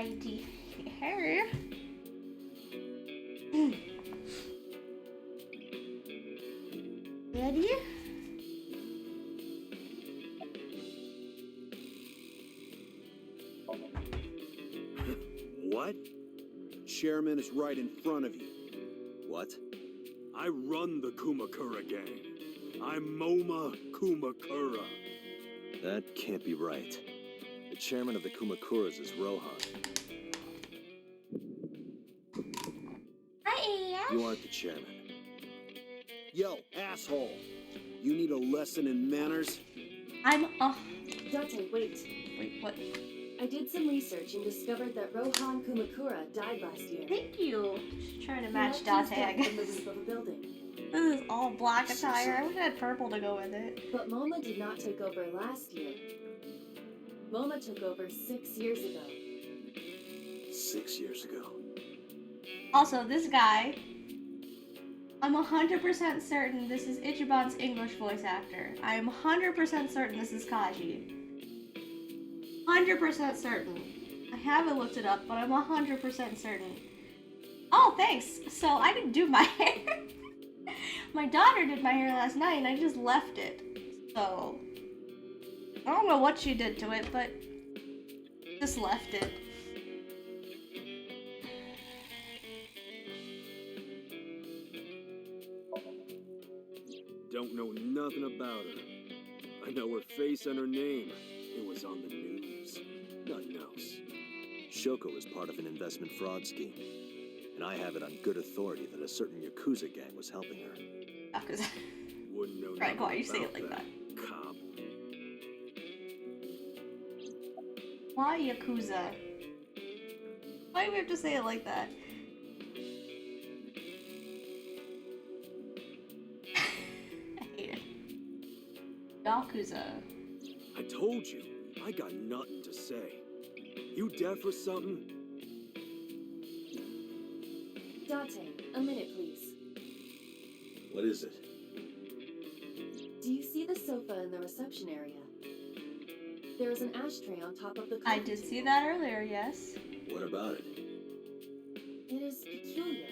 righty. Here. Ready? What? The chairman is right in front of you. What? I run the Kumakura gang. I'm Moma Kumakura. That can't be right. The chairman of the Kumakuras is Rohan. Hi, Ash. You aren't the chairman. Yo, asshole! You need a lesson in manners? I'm Date, wait. Wait, what? I did some research and discovered that Rohan Kumakura died last year. Thank you. Just trying to match He met his Date, I death in the guess. roof of a building. This is all black attire. I wish I had purple to go with it. But Moma did not take over last year. Moma took over 6 years ago. 6 years ago. Also, this guy, I'm 100% certain this is Ichiban's English voice actor. I am 100% certain this is Kaji. 100% certain. I haven't looked it up, but I'm 100% certain. Oh, thanks! So, I didn't do my hair. My daughter did my hair last night, and I just left it. So, I don't know what she did to it, but just left it. Don't know nothing about her. I know her face and her name. It was on the news. Nothing else. Shoko is part of an investment fraud scheme. And I have it on good authority that a certain Yakuza gang was helping her. Because Wouldn't know Frank, why nothing you say it about like that? Cop. Why Yakuza? Why do we have to say it like that? I hate it. Yakuza. I told you, I got nothing to say. You deaf or something? Date, a minute, please. What is it? Do you see the sofa in the reception area? There is an ashtray on top of the I coffee did see table. that earlier, yes. What about it? It is peculiar.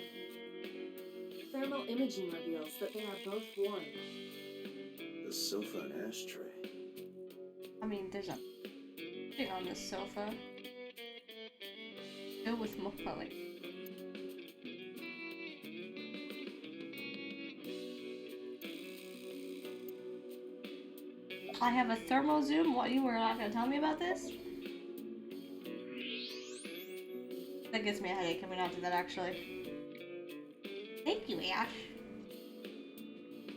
Thermal imaging reveals that they are both warm. The sofa and ashtray. I mean, there's a thing on this sofa. Go with more like. I have a thermo zoom. What, you were not gonna tell me about this? That gives me a headache. Can we not do that actually? Thank you, Ash.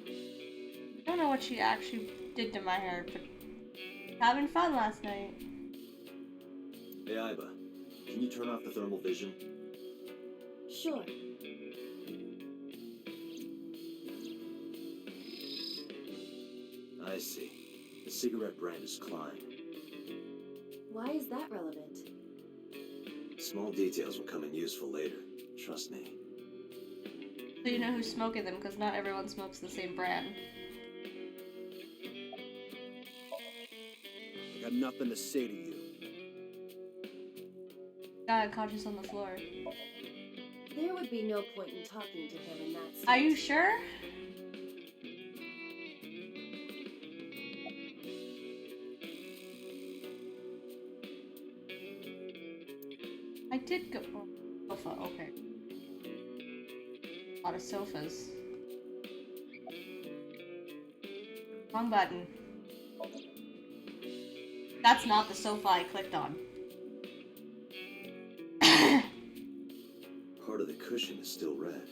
I don't know what she actually did to my hair, but having fun last night. Hey, Iba. Can you turn off the thermal vision? Sure. I see. The cigarette brand is Klein. Why is that relevant? Small details will come in useful later. Trust me. So you know who's smoking them, because not everyone smokes the same brand. I got nothing to say to you. Guy unconscious on the floor. There would be no point in talking to him in that state. Are you sure? I did go. Oh, sofa, okay. A lot of sofas. Wrong button. That's not the sofa I clicked on. Part of the cushion is still red.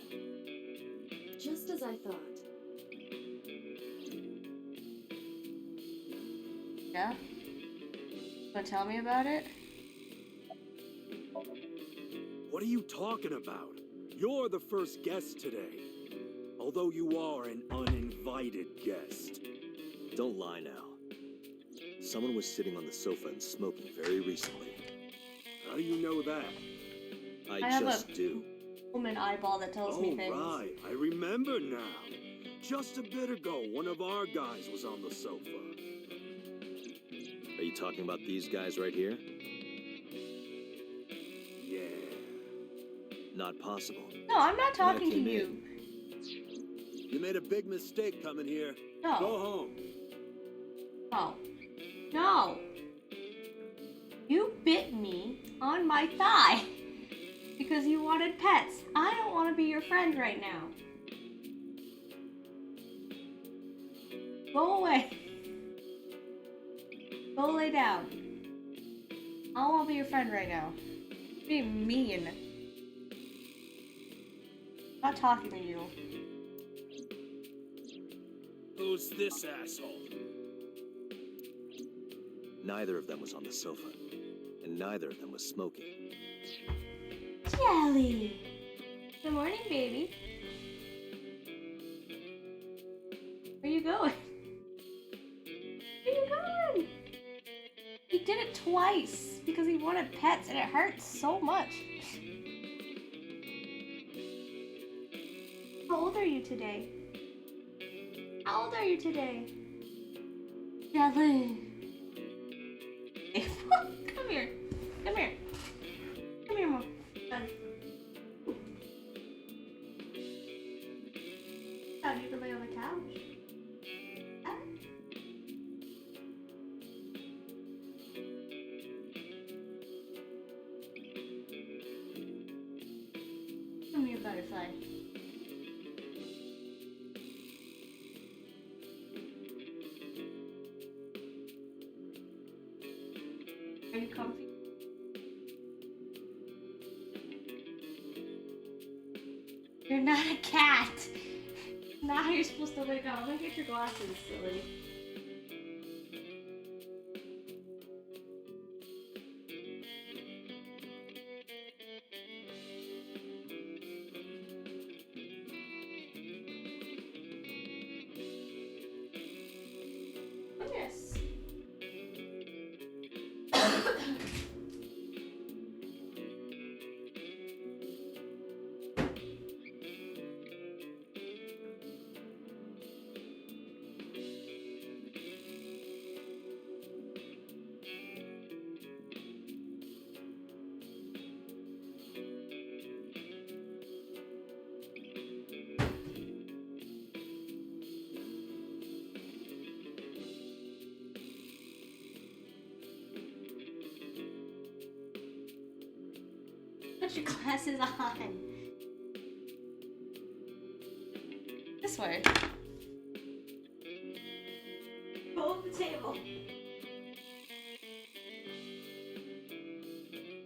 Just as I thought. Yeah? Wanna tell me about it? What are you talking about? You're the first guest today. Although you are an uninvited guest. Don't lie now. Someone was sitting on the sofa and smoking very recently. How do you know that? I I have just do. Woman eyeball that tells me things. Right, I remember now. Just a bit ago, one of our guys was on the sofa. Are you talking about these guys right here? Yeah. Not possible. No, I'm not When I talking to came you. You made a big mistake coming here. No. Go home. No. No. You bit me on my thigh because you wanted pets. I don't want to be your friend right now. Go away. Go lay down. I don't want to be your friend right now. You're being mean. I'm not talking to you. Who's this asshole? Neither of them was on the sofa, and neither of them was smoking. Jelly. Good morning, baby. Where you going? Where you going? He did it twice because he wanted pets and it hurts so much. How old are you today? How old are you today? Jelly. Come here. Come here. Come here, Mom. Done. Oh, you can lay on the couch. Ah. Come here, butterfly. Are you comfy? You're not a cat. Now you're supposed to wake up. I'm gonna get your glasses, silly. Goodness. Put your glasses on. This way. Go over the table.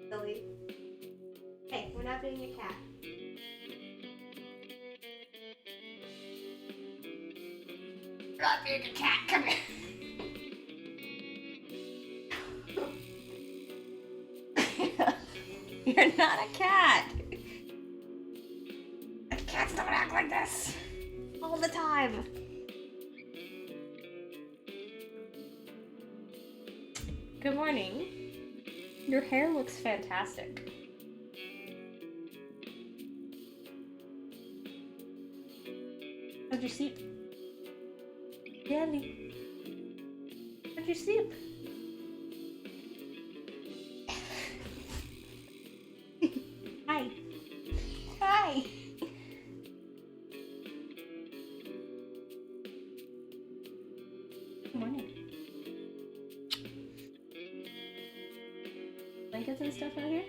Silly. Hey, we're not being a cat. We're not being a cat. Come here. You're not a cat. Cats don't act like this all the time. Good morning. Your hair looks fantastic. How'd you sleep? Jelly. How'd you sleep? Hi. Hi. Good morning. Blankets and stuff out here?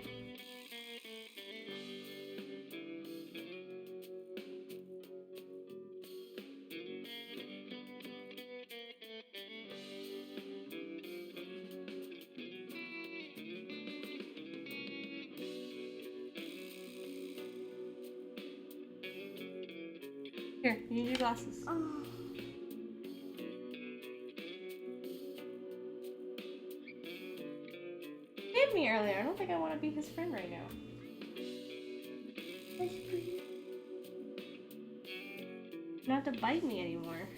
Here, you need your glasses. Oh. He gave me earlier. I don't think I want to be his friend right now. You don't have to bite me anymore.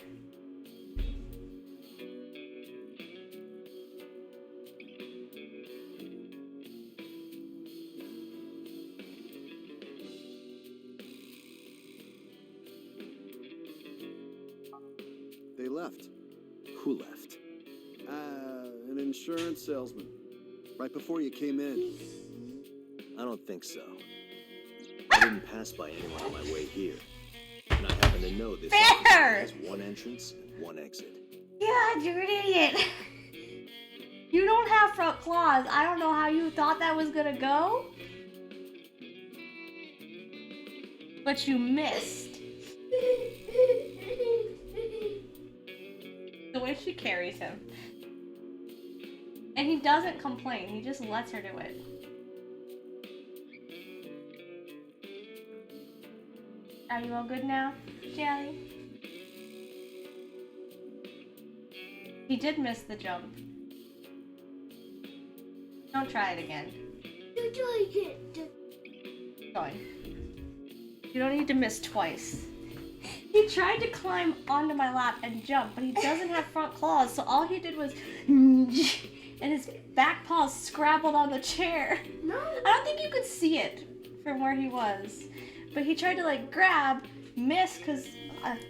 They left. Who left? An insurance salesman. Right before you came in. I don't think so. I didn't pass by anyone on my way here. And I happen to know this office Fair! has one entrance and one exit. God, you're an idiot. You don't have front claws. I don't know how you thought that was gonna go. But you missed. The way she carries him. And he doesn't complain, he just lets her do it. Are you all good now, Jelly? He did miss the jump. Don't try it again. Going. You don't need to miss twice. He tried to climb onto my lap and jump, but he doesn't have front claws, so all he did was and his back paws scrabbled on the chair. No. I don't think you could see it from where he was. But he tried to like grab, miss, because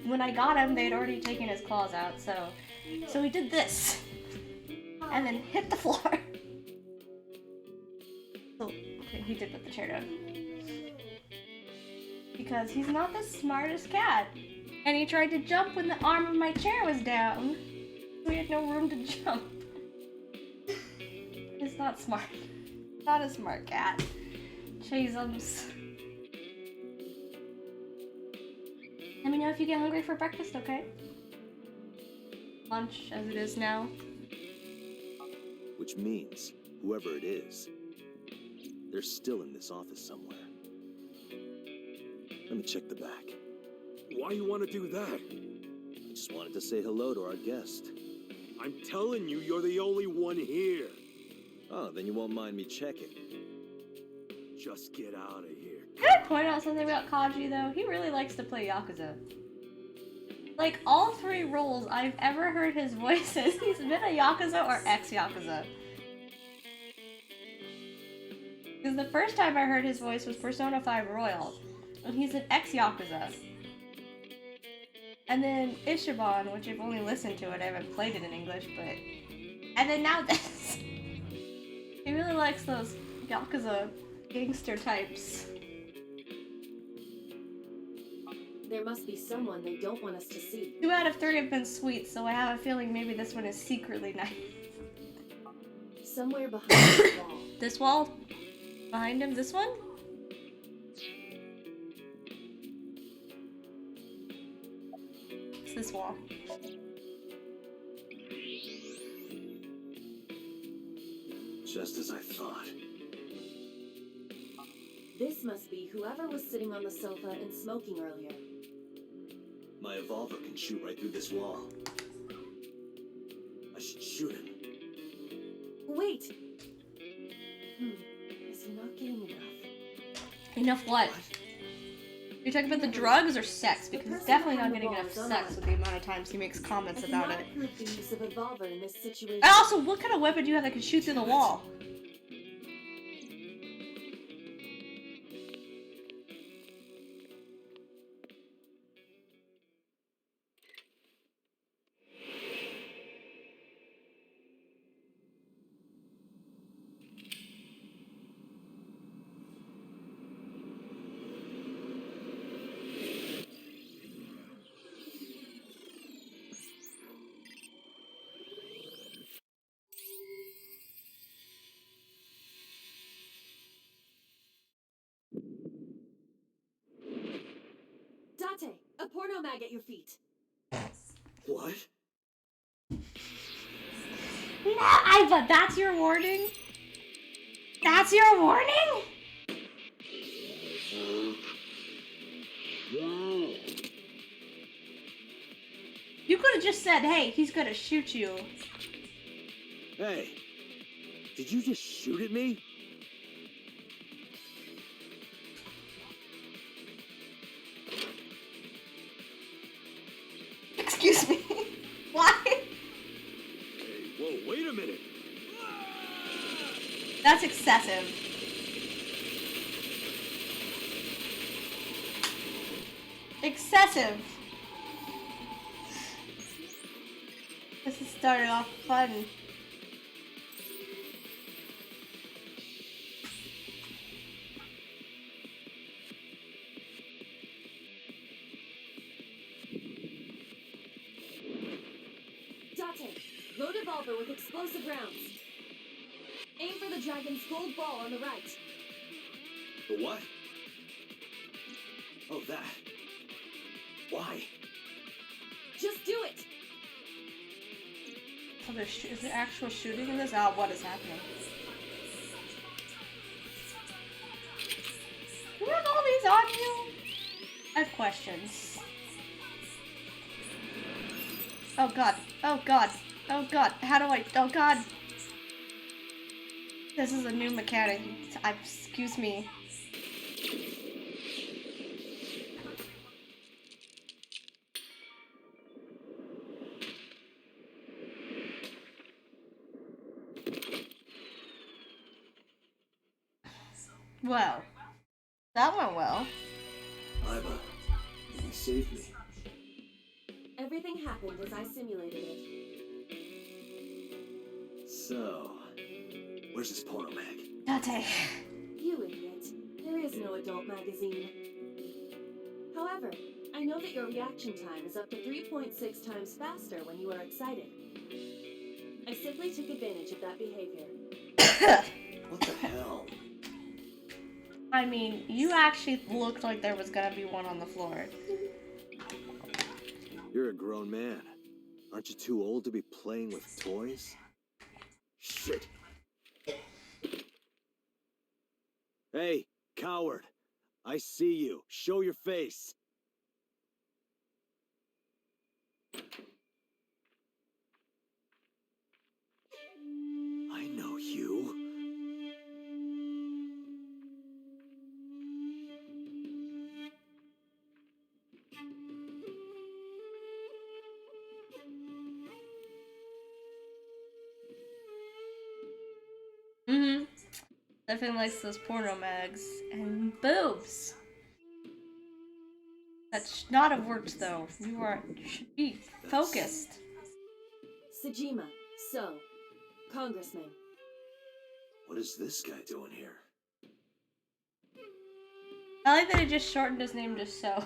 when I got him, they'd already taken his claws out, so he did this. And then hit the floor. So, okay, he did put the chair down. Because he's not the smartest cat. And he tried to jump when the arm of my chair was down. We had no room to jump. He's not smart. Not a smart cat. Chasums. Let me know if you get hungry for breakfast, okay? Lunch, as it is now. Which means, whoever it is, they're still in this office somewhere. Let me check the back. Why you want to do that? I just wanted to say hello to our guest. I'm telling you, you're the only one here. Oh, then you won't mind me checking. Just get out of here. Can I point out something about Kaji, though? He really likes to play Yakuza. Like, all 3 roles I've ever heard his voices, he's been a Yakuza or ex-Yakuza. Because the first time I heard his voice was Persona 5 Royal, and he's an ex-Yakuza. And then Ishiban, which I've only listened to it, I haven't played it in English, but... And then now this! He really likes those Yakuza gangster types. There must be someone they don't want us to see. 2 out of 3 have been sweet, so I have a feeling maybe this one is secretly nice. Somewhere behind the wall. This wall? Behind him? This one? It's this wall. Just as I thought. This must be whoever was sitting on the sofa and smoking earlier. My evolver can shoot right through this wall. I should shoot him. Wait! Is he not getting enough? Enough what? You're talking about the drugs or sex? Because he's definitely not getting enough sex with the amount of times he makes comments about it. I cannot approve the use of evolver in this situation. And also, what kind of weapon do you have that can shoot through the wall? Date, a porno mag at your feet. What? No, but that's your warning? That's your warning? You could have just said, hey, he's gonna shoot you. Hey, did you just shoot at me? Excuse me. Why? Hey, whoa, wait a minute. That's excessive. Excessive. This is starting off fun. Load revolver with explosive rounds. Aim for the dragon's gold ball on the right. The what? Oh, that. Why? Just do it! So is there actual shooting in this? Oh, what is happening? You have all these on you? I have questions. Oh god. Oh god. Oh god. How do I... Oh god. This is a new mechanic. Excuse me. Well, that went well. Iva, you saved me. Everything happened as I simulated it. So, where's this porno mag? Date. You idiot. There is no adult magazine. However, I know that your reaction time is up to 3.6 times faster when you are excited. I simply took advantage of that behavior. What the hell? I mean, you actually looked like there was gonna be one on the floor. You're a grown man. Aren't you too old to be playing with toys? Shit. Hey, coward. I see you. Show your face. I know you. Mm-hmm. Definitely likes those porno mags. And boobs. That should not have worked though. You should be focused. Sejima, so, Congressman. What is this guy doing here? I like that he just shortened his name to So.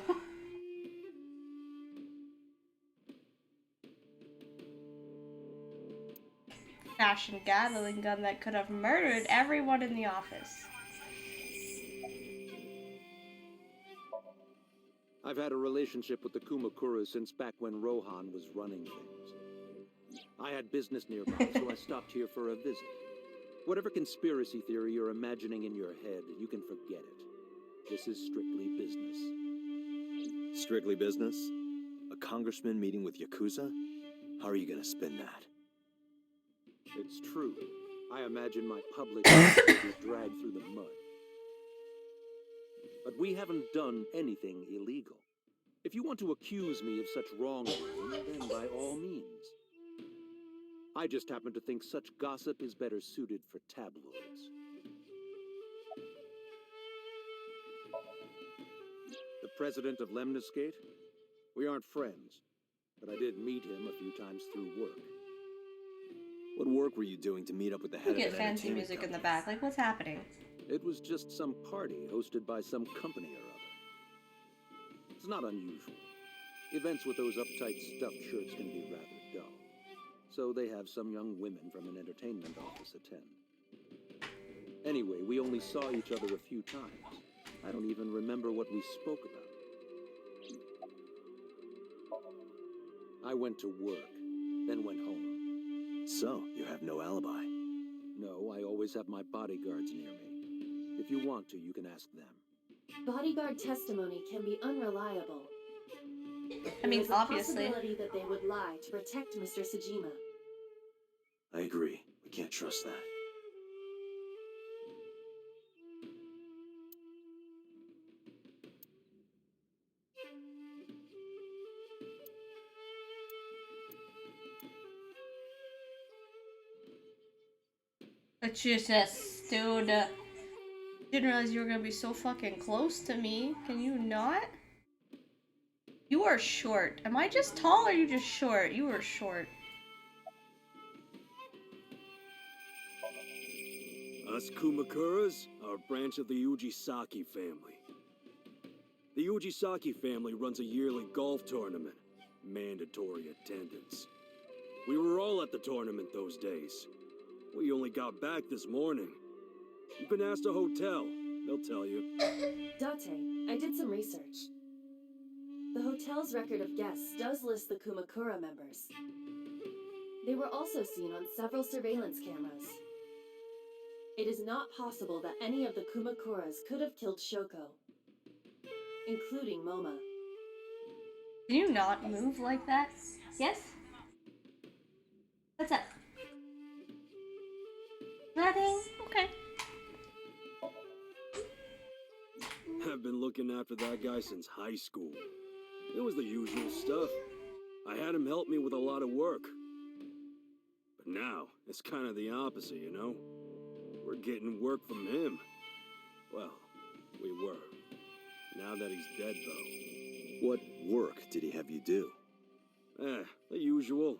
Fashion Gatling gun that could have murdered everyone in the office. I've had a relationship with the Kumakura since back when Rohan was running things. I had business nearby, so I stopped here for a visit. Whatever conspiracy theory you're imagining in your head, you can forget it. This is strictly business. Strictly business? A congressman meeting with Yakuza? How are you gonna spin that? It's true. I imagine my public life will be dragged through the mud. But we haven't done anything illegal. If you want to accuse me of such wrongdoing, then by all means. I just happen to think such gossip is better suited for tabloids. The president of Lemniscate? We aren't friends, but I did meet him a few times through work. What work were you doing to meet up with the head You of get an fancy entertainment music in the company? back. Like, what's happening? It was just some party hosted by some company or other. It's not unusual. Events with those uptight stuffed shirts can be rather dull. So they have some young women from an entertainment office attend. Anyway, we only saw each other a few times. I don't even remember what we spoke about. I went to work, then went home. So, you have no alibi. No, I always have my bodyguards near me. If you want to, you can ask them. Bodyguard testimony can be unreliable. I mean, There is a obviously. possibility that they would lie to protect Mr. Sejima. I agree. We can't trust that. But Jesus, dude. Didn't realize you were gonna be so fucking close to me. Can you not? You are short. Am I just tall or are you just short? You are short. Us Kumakuras are a branch of the Ujisaki family. The Ujisaki family runs a yearly golf tournament. Mandatory attendance. We were all at the tournament those days. We only got back this morning. You can ask the hotel. They'll tell you. Date, I did some research. The hotel's record of guests does list the Kumakura members. They were also seen on several surveillance cameras. It is not possible that any of the Kumakuras could have killed Shoko, including Moma. Do you not move like that? Yes? What's up? Nothing? Okay. I've been looking after that guy since high school. It was the usual stuff. I had him help me with a lot of work. But now, it's kind of the opposite, you know? We're getting work from him. Well, we were. Now that he's dead, though. What work did he have you do? The usual.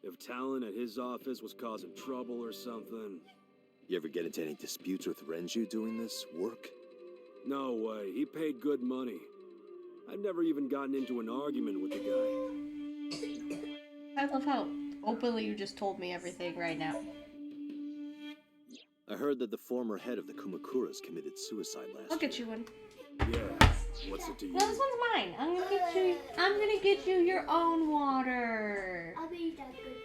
If Talon at his office was causing trouble or something. You ever get into any disputes with Renju doing this work? No way, he paid good money. I've never even gotten into an argument with the guy. I love how openly you just told me everything right now. I heard that the former head of the Kumakuras committed suicide last I'll year. get you one. Yeah, what's it to you? No, this one's mine. I'm gonna get you your own water. I'll be that good.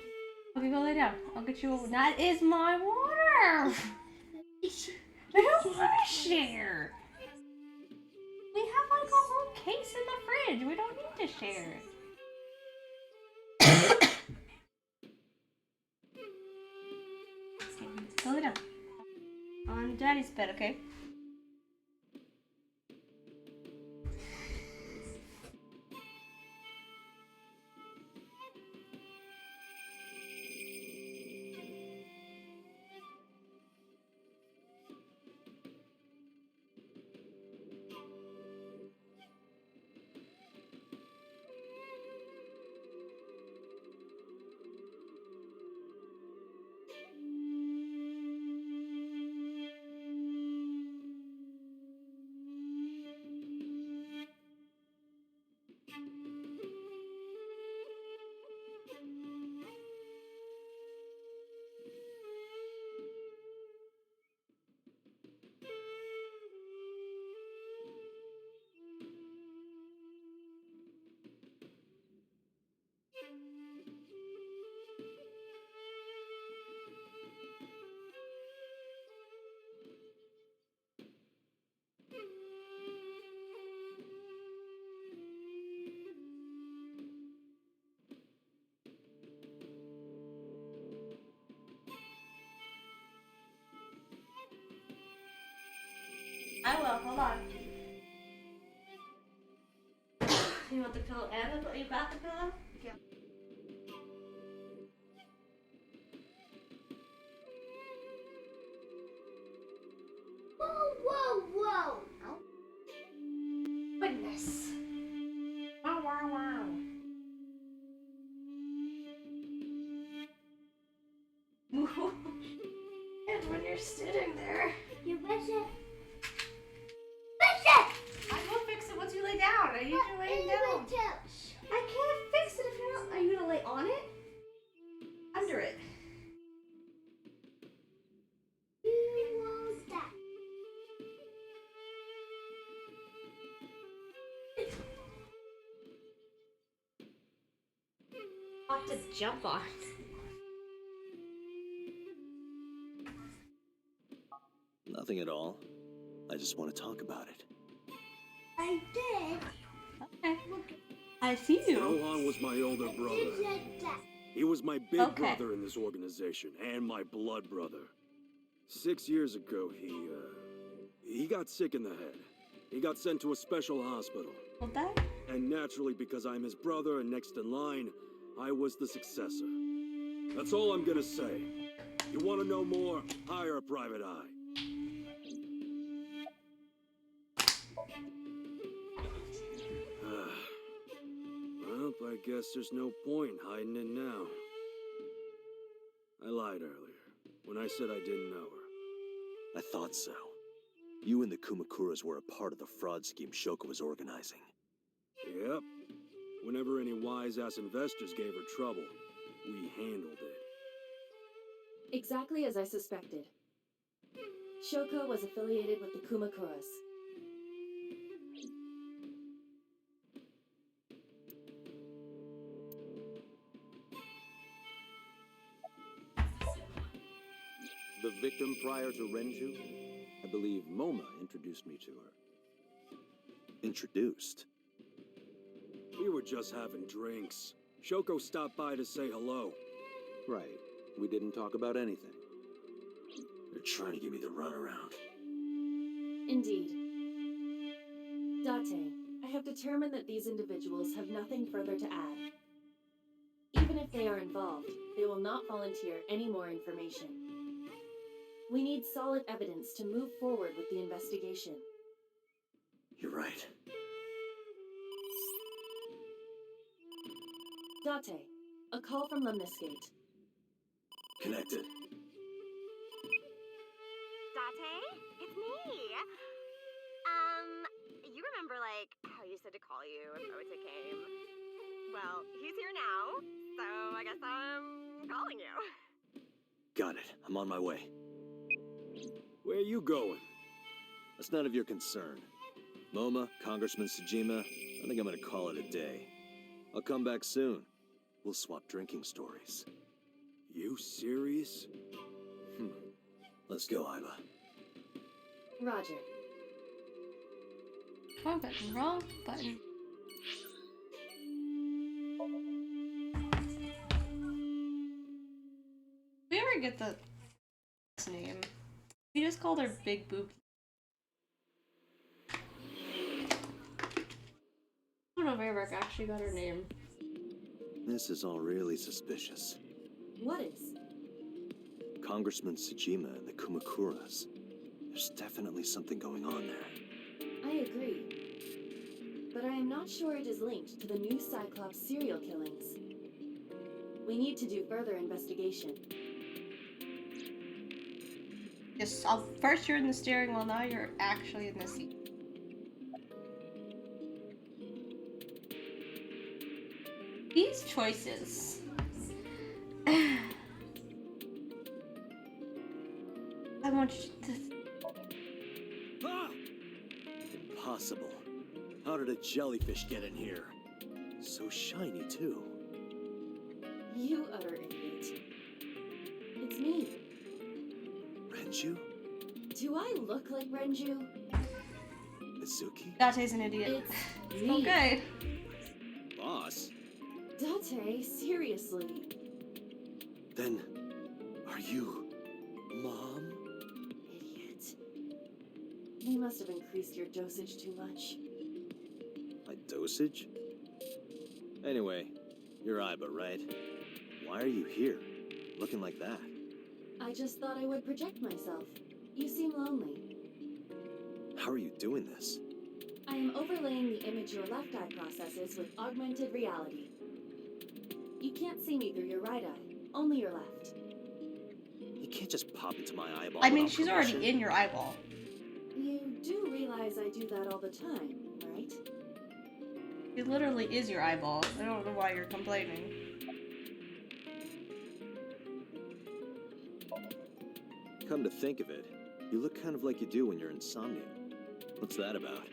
Okay, go lay down. I'll get you a... That is my water! I don't want to share. We have like a whole case in the fridge. We don't need to share. Okay, go lay down. On Daddy's bed, okay? I will. Hold on. You want the pillow and the... You got the pillow? Yeah. Whoa, whoa, whoa. Oh. Goodness. Wow, wow, wow. And when you're sitting there... You betcha. I will fix it once you lay down. I need you laying down. I can't fix it if you're not... Are you gonna lay on it? Under it. You want that. I'll have to jump on. Nothing at all. I just want to talk about it. I did. Okay. I see you. Rohan was my older brother. Did like that. He was my big Okay. brother in this organization, and my blood brother. 6 years ago, he got sick in the head. He got sent to a special hospital. Hold that. And naturally, because I'm his brother and next in line, I was the successor. That's all I'm gonna say. You wanna know more? Hire a private eye. Well, I guess there's no point hiding it now. I lied earlier when I said I didn't know her. I thought so. You and the Kumakuras were a part of the fraud scheme Shoko was organizing. Yep. Whenever any wise-ass investors gave her trouble, we handled it. Exactly as I suspected. Shoko was affiliated with the Kumakuras. The victim prior to Renju? I believe Moma introduced me to her. Introduced? We were just having drinks. Shoko stopped by to say hello. Right. We didn't talk about anything. They're trying to give me the runaround. Indeed. Date, I have determined that these individuals have nothing further to add. Even if they are involved, they will not volunteer any more information. We need solid evidence to move forward with the investigation. You're right. Date, a call from Lemniscate. Connected. Date, it's me. You remember, like, how you said to call you if Ota came? Well, he's here now, so I guess I'm calling you. Got it. I'm on my way. Where you going? That's none of your concern. Moma, Congressman Tsujima, I think I'm gonna call it a day. I'll come back soon. We'll swap drinking stories. You serious? Let's go, Iva. Roger. Wrong button, wrong button. We ever get the name? We just called her Big Boob. I don't know if Eric actually got her name. This is all really suspicious. What is? Congressman Tsujima and the Kumakuras. There's definitely something going on there. I agree. But I am not sure it is linked to the new Cyclops serial killings. We need to do further investigation. Yes, first you're in the steering wheel, now you're actually in the seat. These choices. I want you to... Ah! Impossible. How did a jellyfish get in here? So shiny, too. You utter idiot. It's me. Renju? Do I look like Renju? Mizuki? Date's an idiot. It's me. Okay. Boss? Date, seriously. Then, are you... Mom? Idiot. You must have increased your dosage too much. My dosage? Anyway, you're Iba, right? Why are you here? Looking like that? I just thought I would project myself. You seem lonely. How are you doing this? I am overlaying the image your left eye processes with augmented reality. You can't see me through your right eye, only your left. You can't just pop into my eyeball. I mean, without she's permission. already in your eyeball. You do realize I do that all the time, right? It literally is your eyeball. I don't know why you're complaining. Come to think of it, you look kind of like you do when you're in Somnium. What's that about?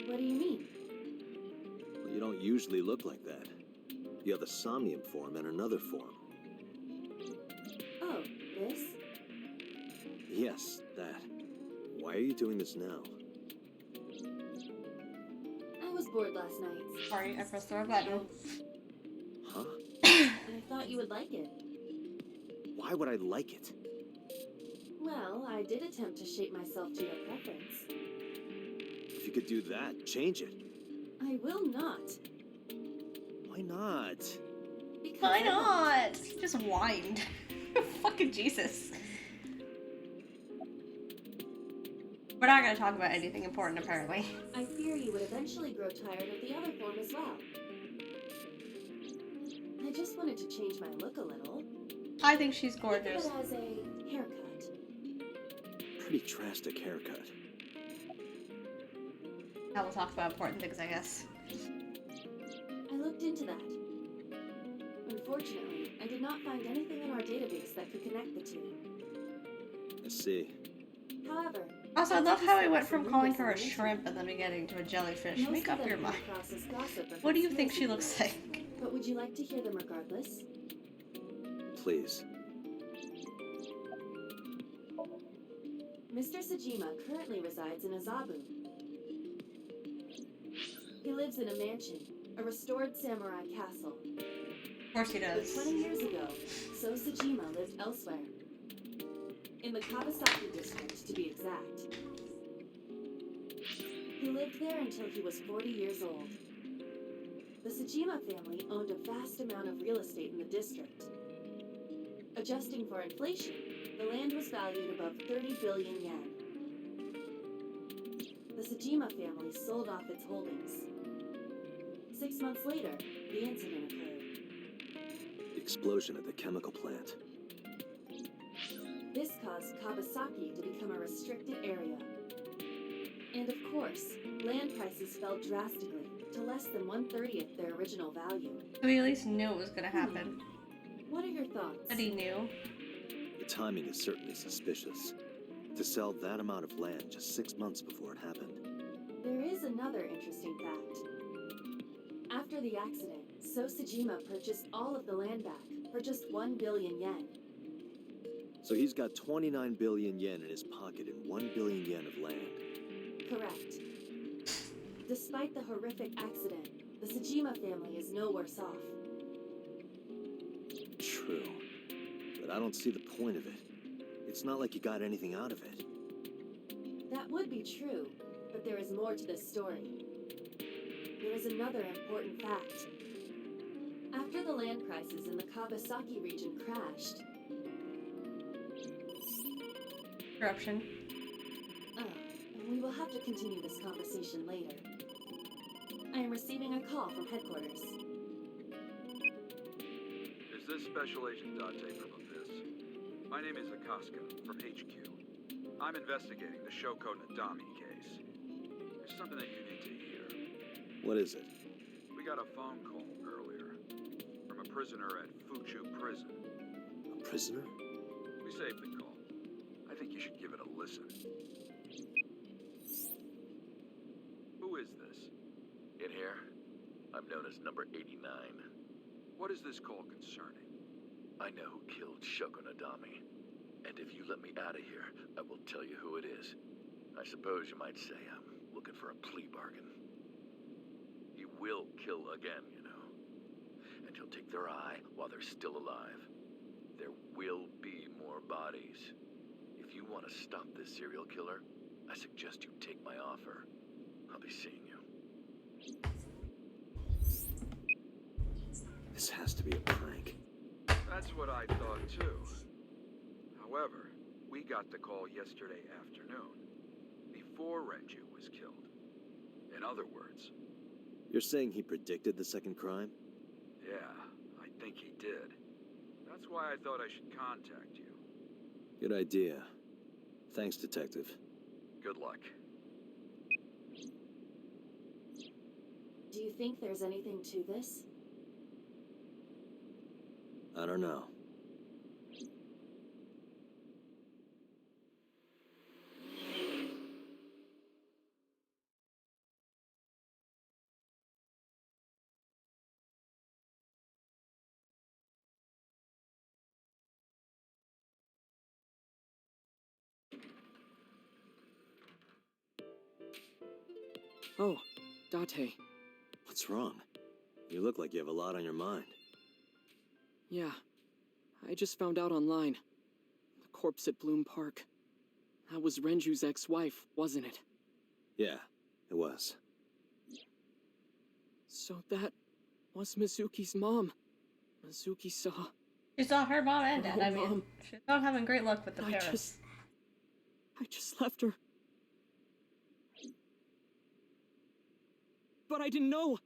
What do you mean? Well, you don't usually look like that. You have a Somnium form and another form. Oh, this? Yes, that. Why are you doing this now? I was bored last night. Sorry, I pressed the wrong button. Huh? I thought you would like it. Why would I like it? Well, I did attempt to shape myself to your preference. If you could do that, change it. I will not. Why not? Because Why I won't. not? He just whined. Fucking Jesus. We're not gonna talk about anything important, apparently. I fear you would eventually grow tired of the other form as well. I just wanted to change my look a little. I think she's Think gorgeous. of it as a haircut. Pretty drastic haircut. Now we'll talk about important things, I guess. I looked into that. Unfortunately, I did not find anything in our database that could connect the two. I see. However, Also, I did love how we discover went some from calling rumors her on a the shrimp internet. and then we getting to a jellyfish. Most Make of up them your came mind. across as gossip or What do you think she conspiracy looks theories. like? But would you like to hear them regardless? Please. Mr. Sajima currently resides in Azabu. He lives in a mansion, a restored samurai castle. Of course he But does. 20 years ago, So Sajima lived elsewhere. In the Kawasaki district, to be exact. He lived there until he was 40 years old. The Sajima family owned a vast amount of real estate in the district. Adjusting for inflation, the land was valued above 30 billion yen. The Sajima family sold off its holdings. 6 months later, the incident occurred. The explosion at the chemical plant. This caused Kawasaki to become a restricted area. And of course, land prices fell drastically to less than 1/30 their original value. So he at least knew it was gonna happen. What are your thoughts? But he knew. The timing is certainly suspicious. To sell that amount of land just 6 months before it happened. There is another interesting fact. After the accident, So Sajima purchased all of the land back for just 1 billion yen. So he's got 29 billion yen in his pocket and 1 billion yen of land. Correct. Despite the horrific accident, the Sajima family is no worse off. True. But I don't see the point of it. It's not like you got anything out of it. That would be true, but there is more to this story. There is another important fact. After the land prices in the Kawasaki region crashed... Corruption. Oh, we will have to continue this conversation later. I am receiving a call from headquarters. Is this Special Agent Date from Abyss? My name is Akaska, from HQ. I'm investigating the Shoko Nadami case. There's something that you need to hear. What is it? We got a phone call earlier from a prisoner at Fuchu Prison. A prisoner? We saved the call. I think you should give it a listen. Who is this? In here, I'm known as number 89. What is this call concerning? I know who killed Shoko Nadami. And if you let me out of here, I will tell you who it is. I suppose you might say I'm looking for a plea bargain. He will kill again, you know. And he'll take their eye while they're still alive. There will be more bodies. If you want to stop this serial killer, I suggest you take my offer. I'll be seeing you. This has to be a prank. That's what I thought too. However, we got the call yesterday afternoon, before Renju was killed. In other words... You're saying he predicted the second crime? Yeah, I think he did. That's why I thought I should contact you. Good idea. Thanks, Detective. Good luck. Do you think there's anything to this? I don't know. Oh, Date. What's wrong? You look like you have a lot on your mind. Yeah, I just found out online. The corpse at Bloom Park. That was Renju's ex-wife, wasn't it? Yeah, it was. So that was Mizuki's mom. Mizuki saw... She saw her mom and dad. Oh, I mean, Mom. she's not having great luck with the I Paris. just left her. But I didn't know.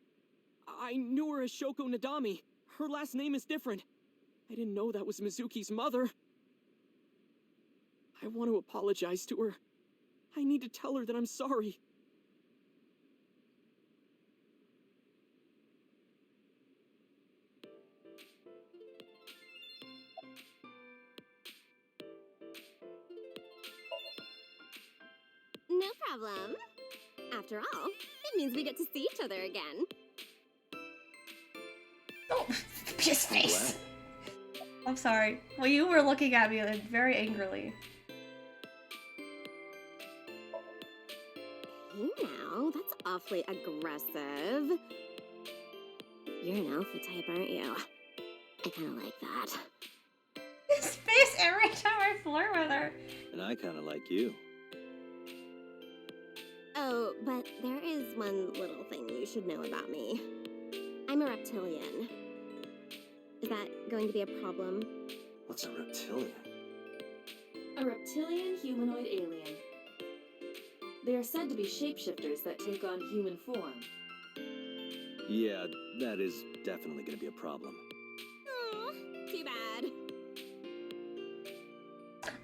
I knew her as Shoko Nadami. Her last name is different. I didn't know that was Mizuki's mother. I want to apologize to her. I need to tell her that I'm sorry. No problem. After all, it means we get to see each other again. Oh, his face. I'm sorry. Well, you were looking at me very angrily. Hey now, that's awfully aggressive. You're an alpha type, aren't you? I kinda like that. His face every time I flirt with her. And I kind of like you. Oh, but there is one little thing you should know about me. I'm a reptilian. Is that going to be a problem? What's a reptilian? A reptilian humanoid alien. They are said to be shapeshifters that take on human form. Yeah, that is definitely going to be a problem. Oh, too bad.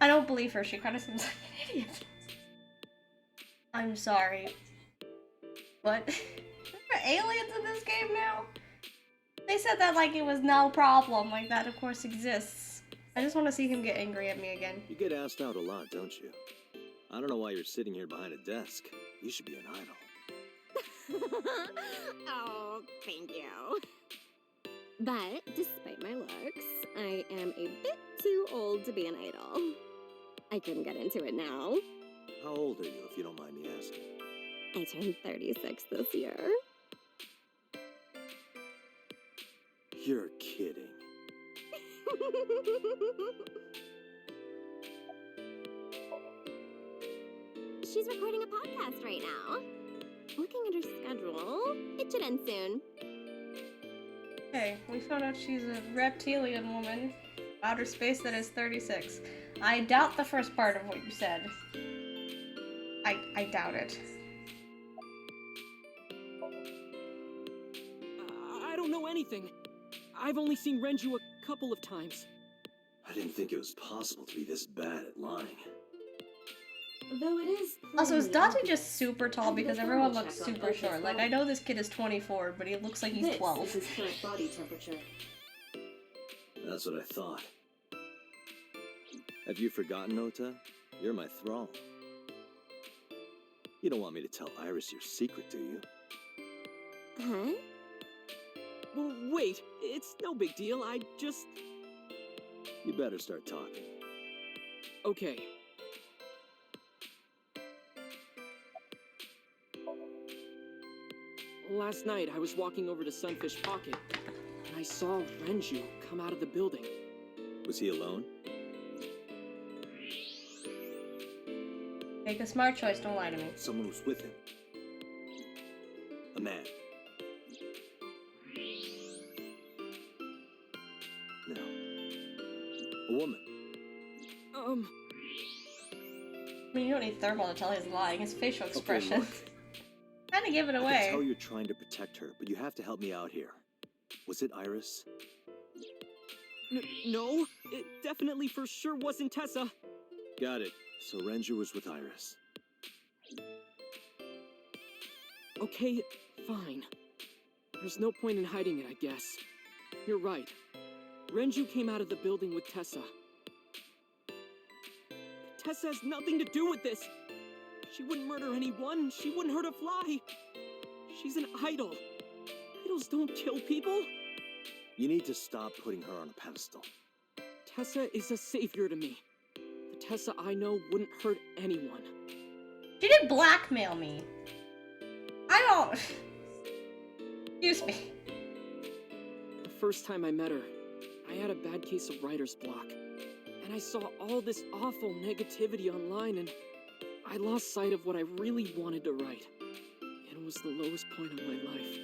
I don't believe her. She kind of seems like an idiot. I'm sorry. But there are aliens in this game now? They said that like it was no problem. Like that of course exists. I just want to see him get angry at me again. You get asked out a lot, don't you? I don't know why you're sitting here behind a desk. You should be an idol. Oh, thank you. But despite my looks, I am a bit too old to be an idol. I couldn't get into it now. How old are you, if you don't mind me asking? I turned 36 this year. You're kidding. She's recording a podcast right now. Looking at her schedule, it should end soon. Okay, we found out she's a reptilian woman. Outer space that is 36. I doubt the first part of what you said. I doubt it. I don't know anything. I've only seen Renju a couple of times. I didn't think it was possible to be this bad at lying. Though it is. Also, is plainly Dante just super tall because everyone looks super short? Like, I know this kid is 24, but he looks like he's 12. This is his current body temperature. That's what I thought. Have you forgotten, Ota? You're my thrall. You don't want me to tell Iris your secret, do you? Huh? Well, wait, it's no big deal. I just... You better start talking. Okay. Last night, I was walking over to Sunfish Pocket, and I saw Renju come out of the building. Was he alone? Make a smart choice, don't lie to me. Someone was with him. A man. No. A woman. I mean, you don't need thermal to tell he's lying. His facial expression. Okay, look. Kinda give it I away. can tell you're trying to protect her, but you have to help me out here. Was it Iris? No, it definitely for sure wasn't Tessa. Got it. So Renju was with Iris. Okay, fine. There's no point in hiding it, I guess. You're right. Renju came out of the building with Tessa. Tessa has nothing to do with this. She wouldn't murder anyone. She wouldn't hurt a fly. She's an idol. Idols don't kill people. You need to stop putting her on a pedestal. Tessa is a savior to me. The Tessa I know wouldn't hurt anyone. She did blackmail me. I don't... Excuse me. The first time I met her, I had a bad case of writer's block. And I saw all this awful negativity online and I lost sight of what I really wanted to write. It was the lowest point of my life.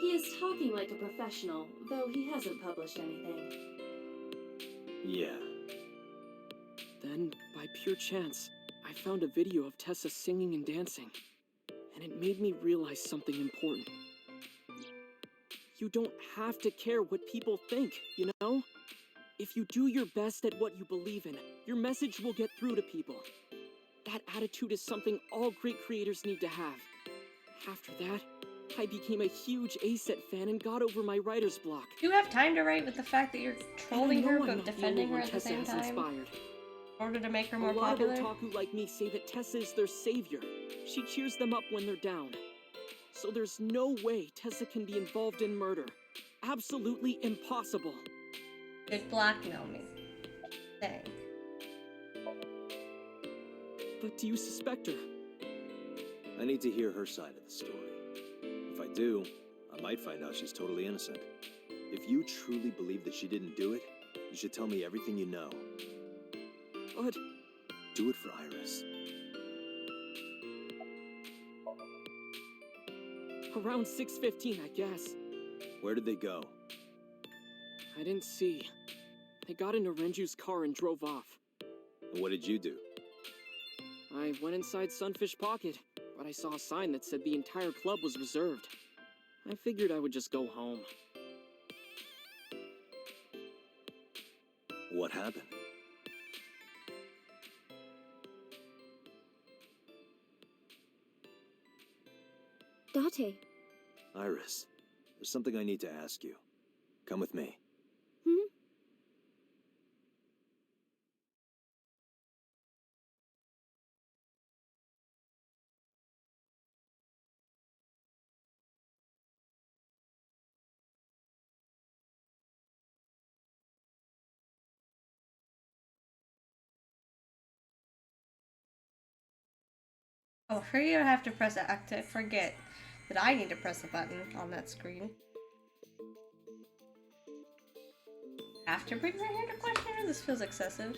He is talking like a professional, though he hasn't published anything. Yeah. Then, by pure chance, I found a video of Tessa singing and dancing. And it made me realize something important. You don't have to care what people think, you know? If you do your best at what you believe in, your message will get through to people. That attitude is something all great creators need to have. After that, I became a huge ACET fan and got over my writer's block. Do you have time to write with the fact that you're trolling her And I know I'm but not the defending only her one at the Tessa same has time? inspired. In order to make her A more lot popular? of otaku like me say that Tessa is their savior. She cheers them up when they're down. So there's no way Tessa can be involved in murder. Absolutely impossible. You'd blackmail me. Dang. But do you suspect her? I need to hear her side of the story. If I do, I might find out she's totally innocent. If you truly believe that she didn't do it, you should tell me everything you know. But Do it for Iris. around 6:15, I guess. Where did they go? I didn't see. They got into Renju's car and drove off. And what did you do? I went inside Sunfish Pocket, but I saw a sign that said the entire club was reserved. I figured I would just go home. What happened? Date. Iris, there's something I need to ask you. Come with me. Hmm? Oh, sure you don't have to press it. I forget that I need to press a button on that screen. Have to bring her here to question her? This feels excessive.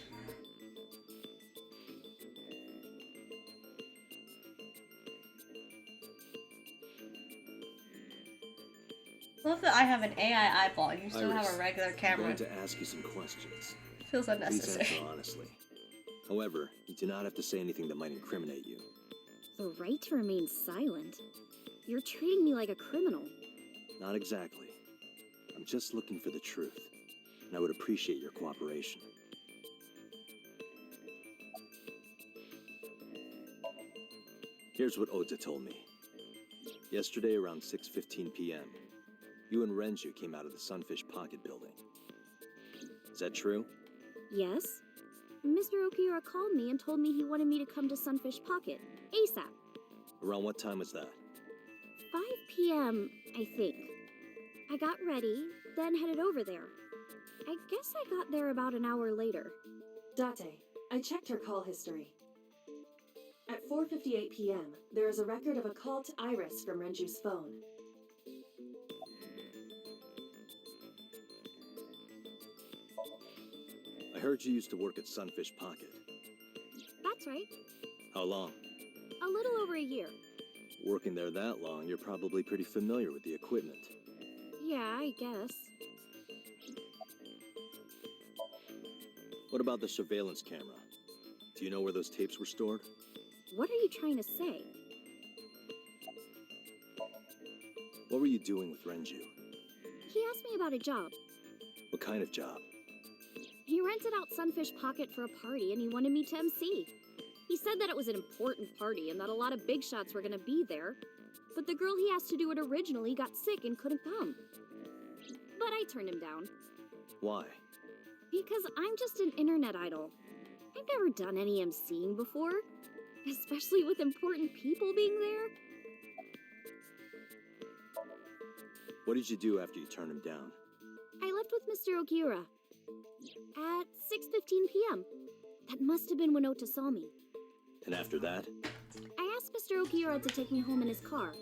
Love that I have an AI eyeball and you still have Iris, a regular I'm camera. going to ask you some questions. Feels Please unnecessary. answer honestly. However, you do not have to say anything that might incriminate you. The right to remain silent? You're treating me like a criminal. Not exactly. I'm just looking for the truth, and I would appreciate your cooperation. Here's what Ota told me. Yesterday around 6:15 p.m., you and Renju came out of the Sunfish Pocket building. Is that true? Yes? Mr. Okiura called me and told me he wanted me to come to Sunfish Pocket, ASAP. Around what time was that? 5 p.m., I think. I got ready, then headed over there. I guess I got there about an hour later. Date, I checked her call history. At 4:58 p.m., there is a record of a call to Iris from Renju's phone. I heard you used to work at Sunfish Pocket. That's right. How long? A little over a year. Working there that long, you're probably pretty familiar with the equipment. Yeah, I guess. What about the surveillance camera? Do you know where those tapes were stored? What are you trying to say? What were you doing with Renju? He asked me about a job. What kind of job? He rented out Sunfish Pocket for a party and he wanted me to MC. He said that it was an important party and that a lot of big shots were gonna be there. But the girl he asked to do it originally got sick and couldn't come. But I turned him down. Why? Because I'm just an internet idol. I've never done any MCing before. Especially with important people being there. What did you do after you turned him down? I left with Mr. Okiura. At 6:15 p.m. That must have been when Ota saw me. And after that? I asked Mr. Okiura to take me home in his car.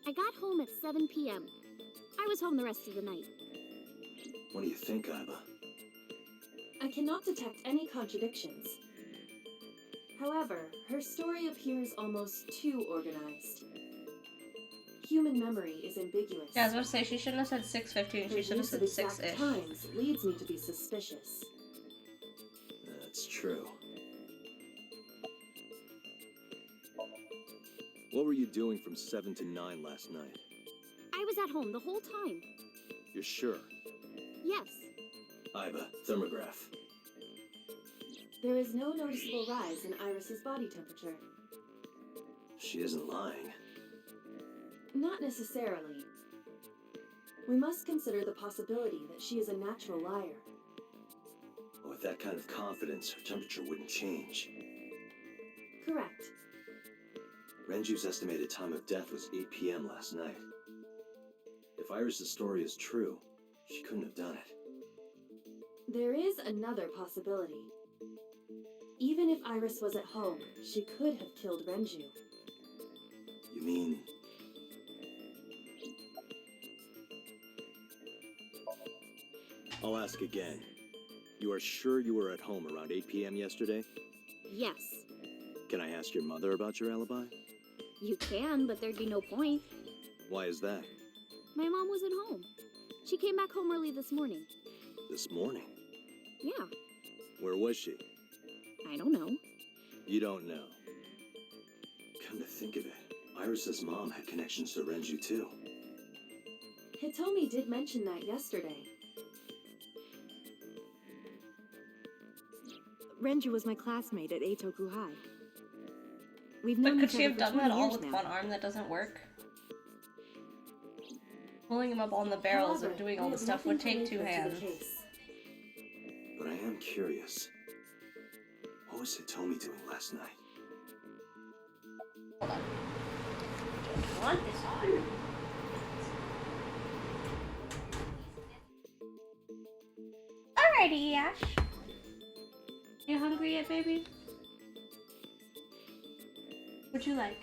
I got home at 7 p.m. I was home the rest of the night. What do you think, Iba? I cannot detect any contradictions. However, her story appears almost too organized. Human memory is ambiguous. Yeah, I was about to say, she shouldn't have said 6:15, she should have said exact 6-ish. times leads me to be suspicious. That's true. What were you doing from 7 to 9 last night? I was at home the whole time. You're sure? Yes. Iba, thermograph. There is no noticeable rise in Iris's body temperature. She isn't lying. Not necessarily. We must consider the possibility that she is a natural liar. With that kind of confidence, her temperature wouldn't change. Correct. Renju's estimated time of death was 8 p.m. last night. If Iris's story is true, she couldn't have done it. There is another possibility. Even if Iris was at home, she could have killed Renju. You mean... I'll ask again. You are sure you were at home around 8 p.m. yesterday? Yes. Can I ask your mother about your alibi? You can, but there'd be no point. Why is that? My mom wasn't home. She came back home early this morning. This morning? Yeah, Where was she? I don't know. You don't know. Come to think of it, Iris's mom had connections to Renju too. Hitomi did mention that yesterday. Renju was my classmate at Eitoku High. We've But known could each she other have for done 20 that all years with now. one arm that doesn't work? Pulling him up on the barrels However, and doing all we the have stuff would nothing take to 2 link her to hands. the case. But I am curious. What was Hitomi doing last night? Hold on. Don't want this on. Alrighty, Ash. You hungry yet, baby? What'd you like?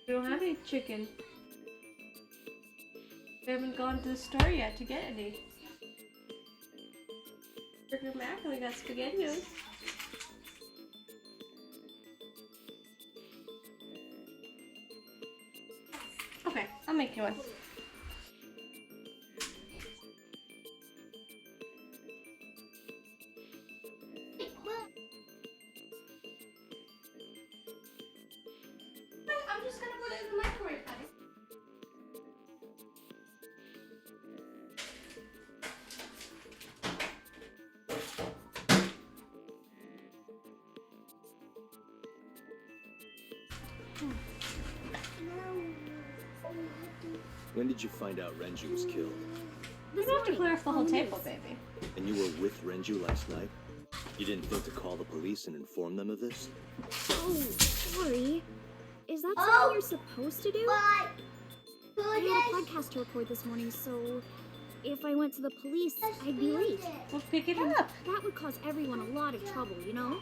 We don't have any chicken. We haven't gone to the store yet to get any. Burger Mac and we got SpaghettiOs. Okay, I'll make you one. I'm just gonna put it in the microwave, honey. When did you find out Renju was killed? You don't have to clear off the whole table, baby. And you were with Renju last night? You didn't think to call the police and inform them of this? Oh, sorry. Is that something Oh. you're supposed to do? Bye. I had a podcast to record this morning, so if I went to the police, I'd be late. We'll pick it up. That would cause everyone a lot of trouble, you know?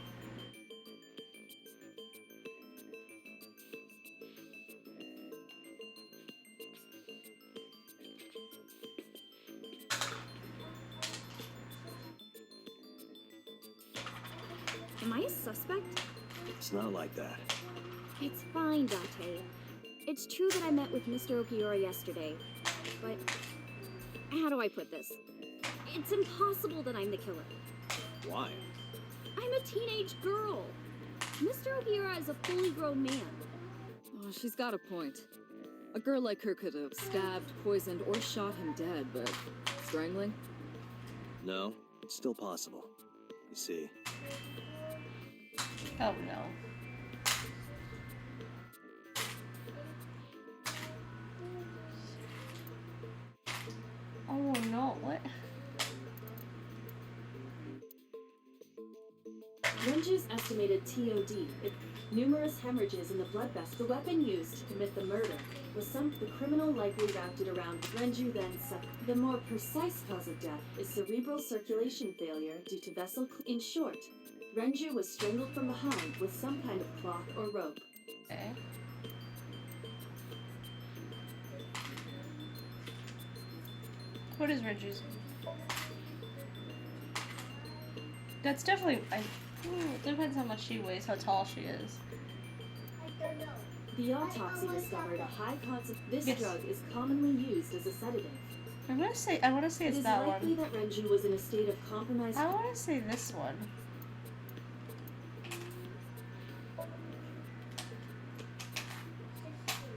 Am I a suspect? It's not like that. It's fine, Date. It's true that I met with Mr. Okiura yesterday, but how do I put this? It's impossible that I'm the killer. Why? I'm a teenage girl. Mr. Okiura is a fully grown man. Oh, she's got a point. A girl like her could have stabbed, poisoned, or shot him dead, but strangling? No, it's still possible. You see, Oh no. Oh no, what? Renju's estimated TOD, numerous hemorrhages in the blood vessel. The weapon used to commit the murder was the criminal likely wrapped it around Renju then suffered. The more precise cause of death is cerebral circulation failure due to in short, Renju was strangled from behind with some kind of cloth or rope. Okay. What is Reggie's? That's definitely. It depends how much she weighs, how tall she is. The autopsy discovered a high concentration. This Yes. drug is commonly used as a sedative. I want to say It it's is that likely one. that Renju was in a state of compromised. I want to say this one.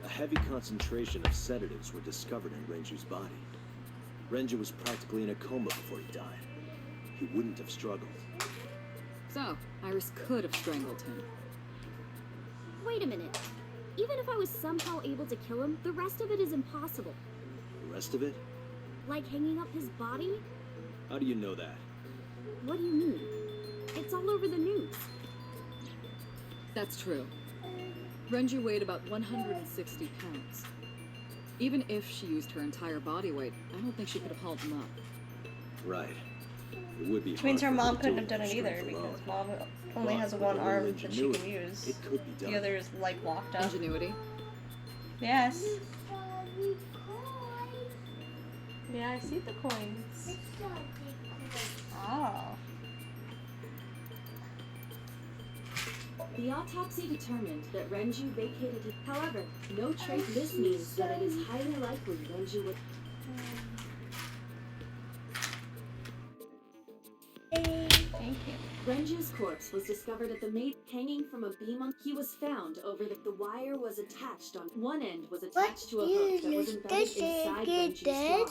a heavy concentration of sedatives were discovered in Renju's body. Renju was practically in a coma before he died. He wouldn't have struggled. So, Iris could have strangled him. Wait a minute. Even if I was somehow able to kill him, the rest of it is impossible. The rest of it? Like hanging up his body? How do you know that? What do you mean? It's all over the news. That's true. Renju weighed about 160 pounds. Even if she used her entire body weight, I don't think she could have hauled him up. Right. It would be Which means her hard for mom to couldn't do have done it with either, strength because alone. mom only But has with one a arm little that she can ingenuity, use. It could be done. The other is like locked up. Ingenuity? Yes. Yeah, I see the coins. Oh. The autopsy determined that Renju vacated his. However, no trace. This means that it is highly likely Renju would. Thank you. Renju's corpse was discovered at the maid hanging from a beam on. He was found over the wire was attached on one end was attached to a hook that was embedded inside Renju's jaw.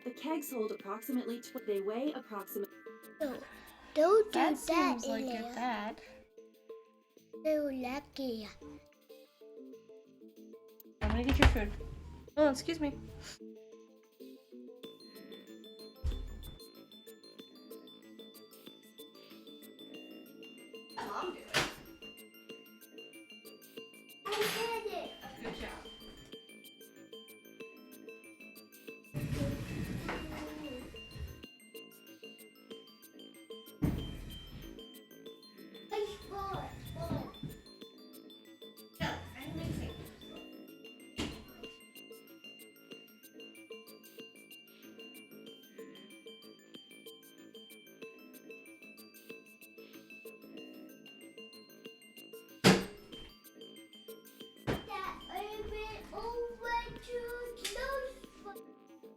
The kegs hold approximately they weigh approximately. Don't do That that, seems like Ilya. it's that. So lucky. I'm gonna get your food. Oh, excuse me. Mom do it. I did it. Good job. Yeah, I'm mixing.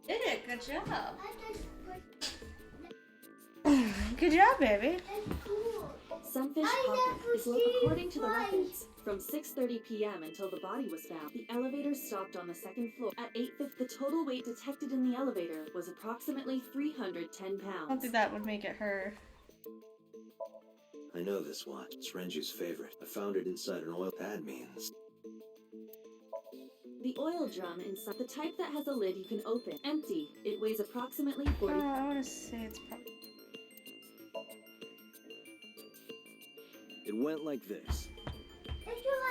Did it? Good job. Good job, baby. Sunfish Pocket is according to the records. From 6:30 p.m. until the body was found, the elevator stopped on the second floor. At 8:50, the total weight detected in the elevator was approximately 310 I don't pounds. think that would make it her. I know this watch. It's Renju's favorite. I found it inside an oil. That means The oil drum inside, the type that has a lid you can open, empty. It weighs approximately 40. I want to say it's probably. It went like this.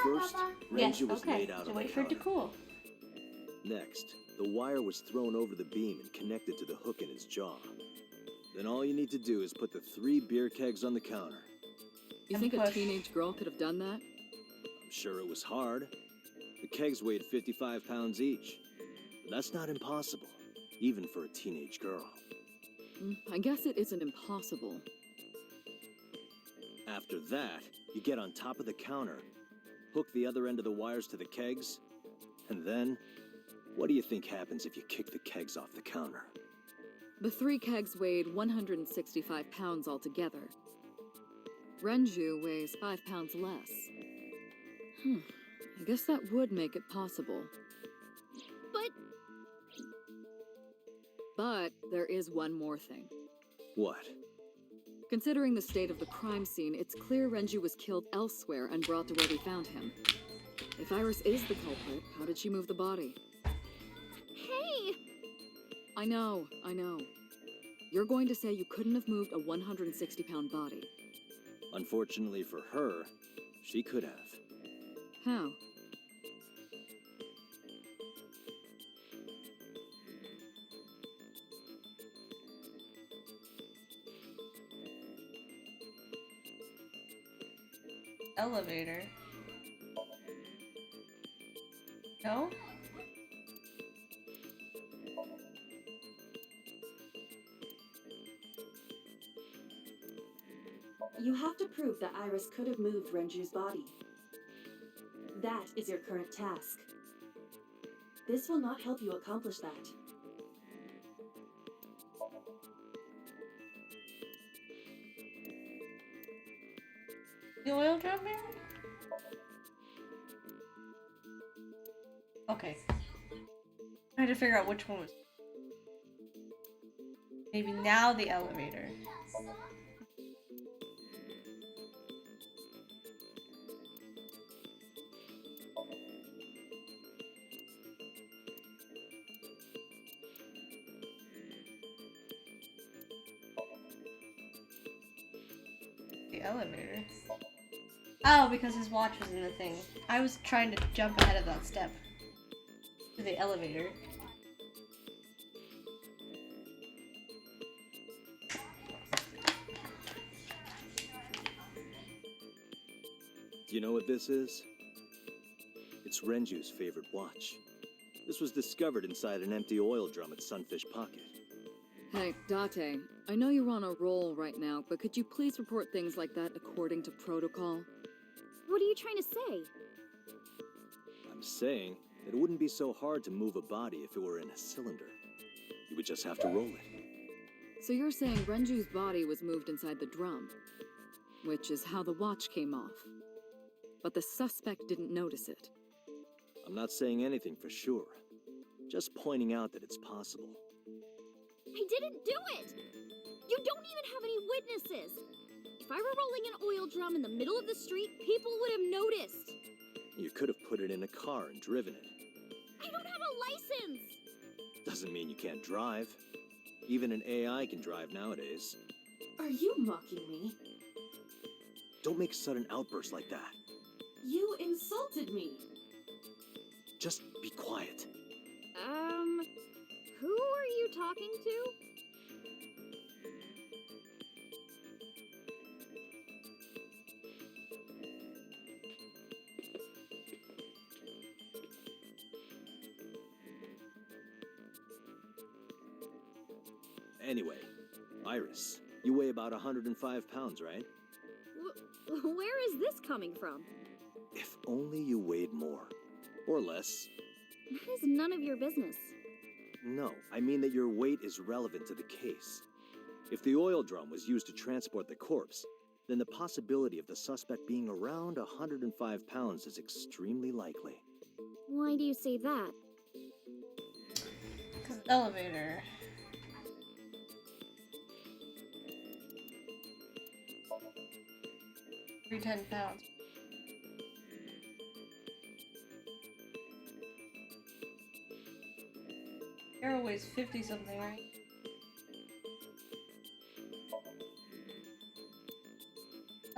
first, Yes, Renju was okay. laid out So on the wait for it to counter. cool. Next, the wire was thrown over the beam and connected to the hook in his jaw. Then all you need to do is put the 3 beer kegs on the counter. You And think a push. teenage girl could have done that? I'm sure it was hard. The kegs weighed 55 pounds each. But that's not impossible, even for a teenage girl. I guess it isn't impossible. After that, you get on top of the counter, hook the other end of the wires to the kegs, and then, what do you think happens if you kick the kegs off the counter? The 3 kegs weighed 165 pounds altogether. Renju weighs 5 pounds less. I guess that would make it possible. But there is one more thing. What? Considering the state of the crime scene, it's clear Renju was killed elsewhere and brought to where we found him. If Iris is the culprit, how did she move the body? Hey! I know. You're going to say you couldn't have moved a 160-pound body. Unfortunately for her, she could have. How? Elevator. No? You have to prove that Iris could have moved Renju's body. That is your current task. This will not help you accomplish that. The oil drum here? Okay. I had to figure out which one was. Maybe now the elevator. the elevator? Oh, because his watch was in the thing. I was trying to jump ahead of that step. To the elevator. Do you know what this is? It's Renju's favorite watch. This was discovered inside an empty oil drum at Sunfish Pocket. Hey, Date, I know you're on a roll right now, but could you please report things like that according to protocol? What are you trying to say? I'm saying that it wouldn't be so hard to move a body if it were in a cylinder. You would just have to roll it. So you're saying Renju's body was moved inside the drum, which is how the watch came off. But the suspect didn't notice it. I'm not saying anything for sure. Just pointing out that it's possible. I didn't do it! You don't even have any witnesses! If I were rolling an oil drum in the middle of the street, people would have noticed! You could have put it in a car and driven it. I don't have a license! Doesn't mean you can't drive. Even an AI can drive nowadays. Are you mocking me? Don't make sudden outbursts like that. You insulted me. Just be quiet. Who are you talking to? Anyway, Iris, you weigh about 105 pounds, right? Where is this coming from? If only you weighed more. Or less. That is none of your business. No, I mean that your weight is relevant to the case. If the oil drum was used to transport the corpse, then the possibility of the suspect being around 105 pounds is extremely likely. Why do you say that? Because elevator. Every 10 pounds. Arrow weighs 50 something, right?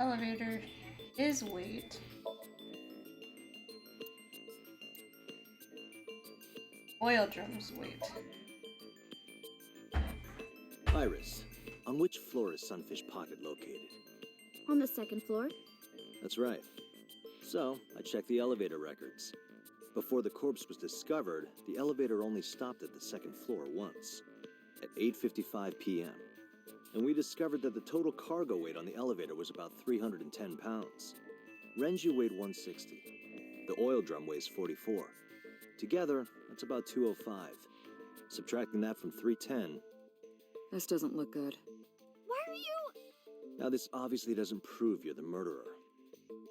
Elevator is weight. Oil drums weight. Iris, on which floor is Sunfish Pocket located? On the second floor. That's right. So, I checked the elevator records. Before the corpse was discovered, the elevator only stopped at the second floor once, at 8:55 p.m. And we discovered that the total cargo weight on the elevator was about 310 pounds. Renju weighed 160. The oil drum weighs 44. Together, that's about 205. Subtracting that from 310... This doesn't look good. Why are you... Now, this obviously doesn't prove you're the murderer.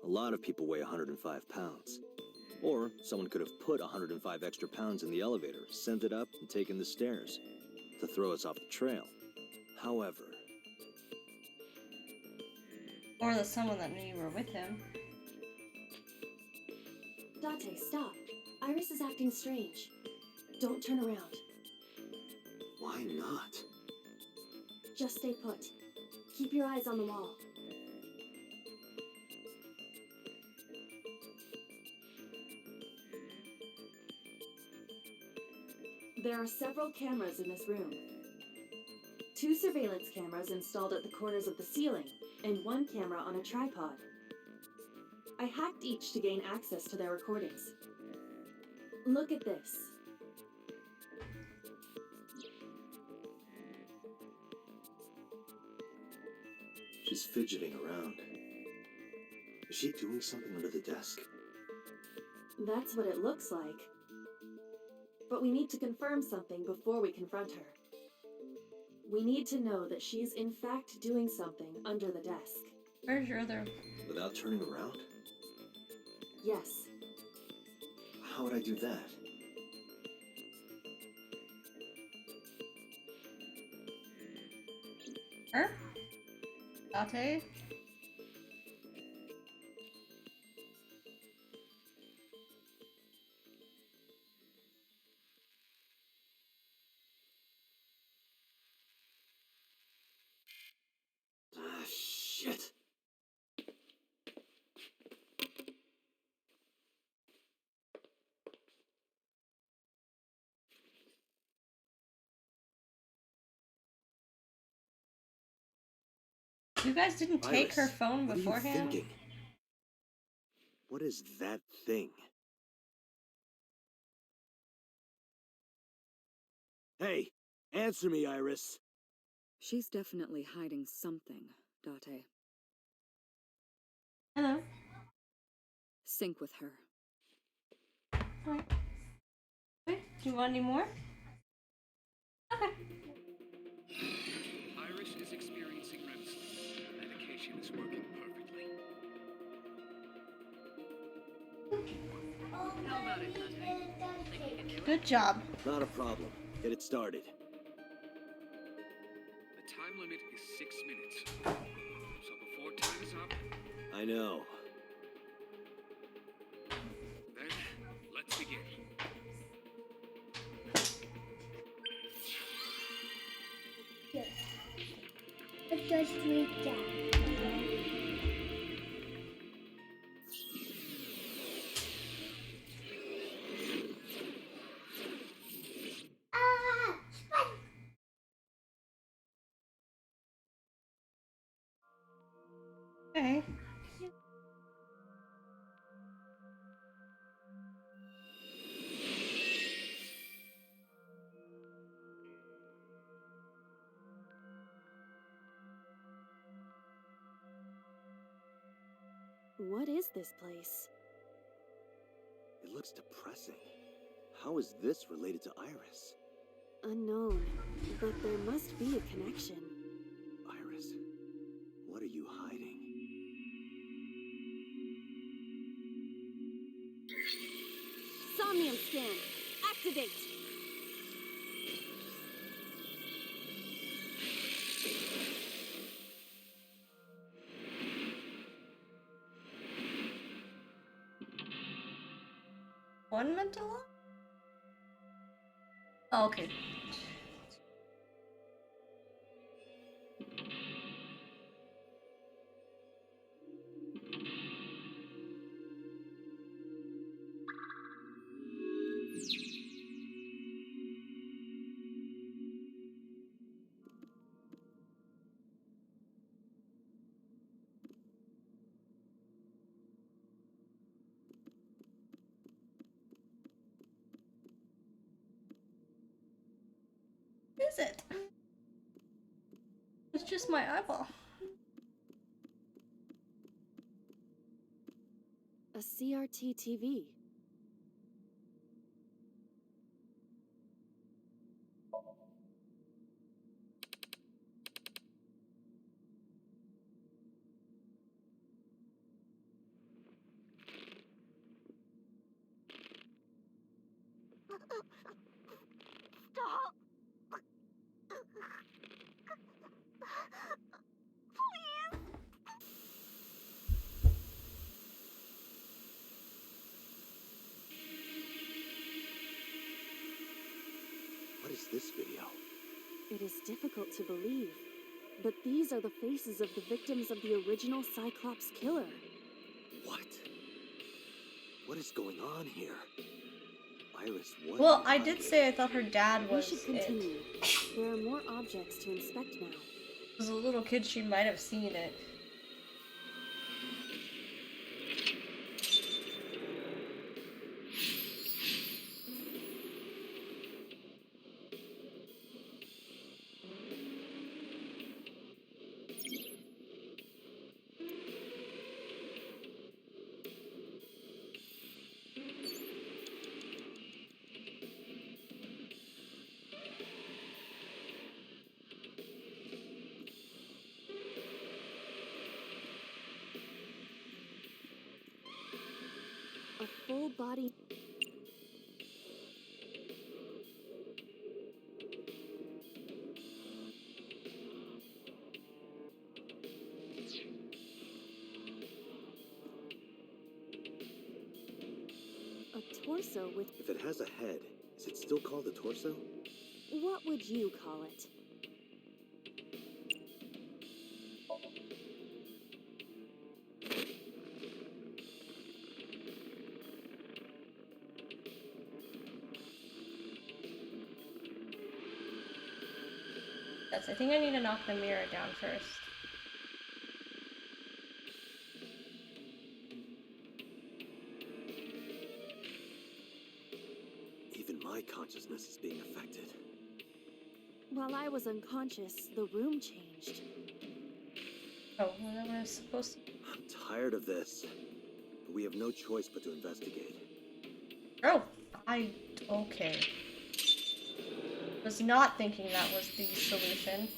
A lot of people weigh 105 pounds. Or someone could have put 105 extra pounds in the elevator, sent it up, and taken the stairs to throw us off the trail. However... Or the someone that knew you were with him. Date, stop. Iris is acting strange. Don't turn around. Why not? Just stay put. Keep your eyes on the wall. There are several cameras in this room. 2 surveillance cameras installed at the corners of the ceiling, and 1 camera on a tripod. I hacked each to gain access to their recordings. Look at this. She's fidgeting around. Is she doing something under the desk? That's what it looks like. But we need to confirm something before we confront her. We need to know that she's in fact doing something under the desk. Where's your other... Without turning around? Yes. How would I do that? Her? Date? Ah, shit. You guys didn't take her Iris, phone what are you beforehand? thinking? What is that thing? Hey, answer me, Iris. She's definitely hiding something, Date. Hello. Sync with her. Alright. Okay, do you want any more? Okay. Iris is experiencing REM sleep. The medication is working perfectly. How about it, Dante? Think you can do it? Good job. Not a problem. Get it started. The time limit is 6 minutes. So before time is up, I know. then let's begin. Here. Let us read that. Ah! Spike! Okay. What is this place? It looks depressing. How is this related to Iris? Unknown, but there must be a connection. Iris, what are you hiding? Somnium scan, activate! One mental lock? Oh, okay. Is it? It's just my eyeball. A CRT TV. Stop! What is this video? It is difficult to believe, but these are the faces of the victims of the original Cyclops killer. What? What is going on here? Iris, what? Well, I did say I thought her dad We was should it. continue. There are more objects to inspect now. As a little kid, she might have seen it. A full body. A torso with. If it has a head, is it still called a torso? What would you call it? Yes, I think I need to knock the mirror down first. my consciousness is being affected. While I was unconscious, the room changed. Oh, well, that was supposed to. I'm tired of this. But we have no choice but to investigate. Oh, okay. Was not thinking that was the solution.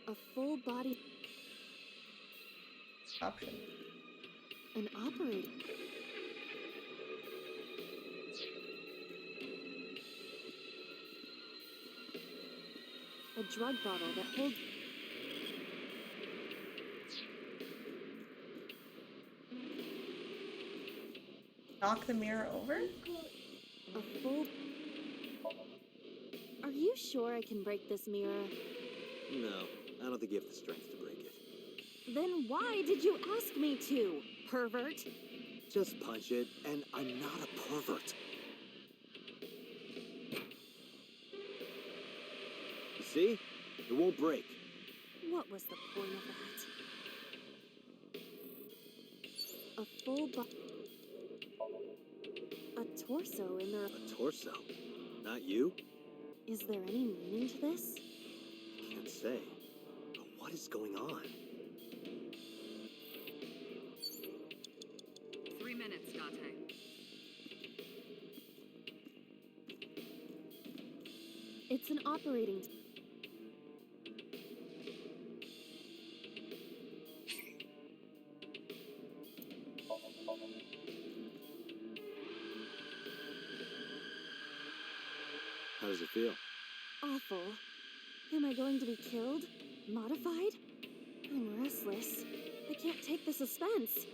A full body Option. an operating. A drug bottle that holds. Knock the mirror over? A full. Are you sure I can break this mirror? No, I don't think you have the strength to break it. Then why did you ask me to, pervert? Just punch it, and I'm not a pervert. You see? It won't break. What was the point of that? A full a torso in there. A torso? Not you? Is there any meaning to this? Can't say. But what is going on? 3 minutes, Dante. It's an operating. How does it feel? Awful. Am I going to be killed? Modified? I'm restless. I can't take the suspense.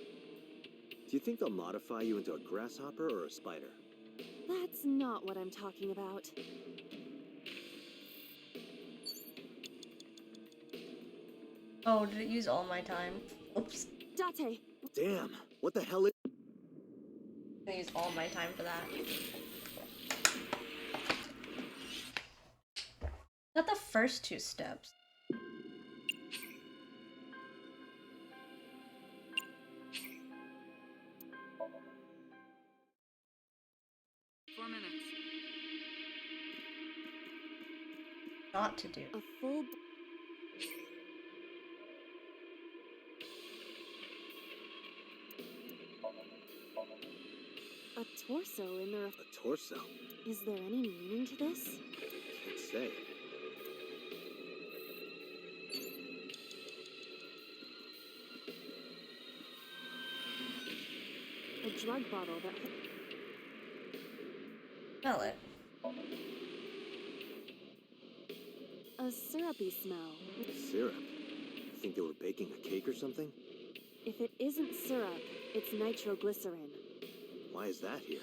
Do you think they'll modify you into a grasshopper or a spider? That's not what I'm talking about. Oh, did it use all my time? Oops. Date! Damn! What the hell is... I used all my time for that. Not the first two steps. Not to do. A full. A torso in there. A torso? Is there any meaning to this? Can't say. A drug bottle that. Smell it. A syrupy smell. Syrup? You think they were baking a cake or something? If it isn't syrup, it's nitroglycerin. Why is that here?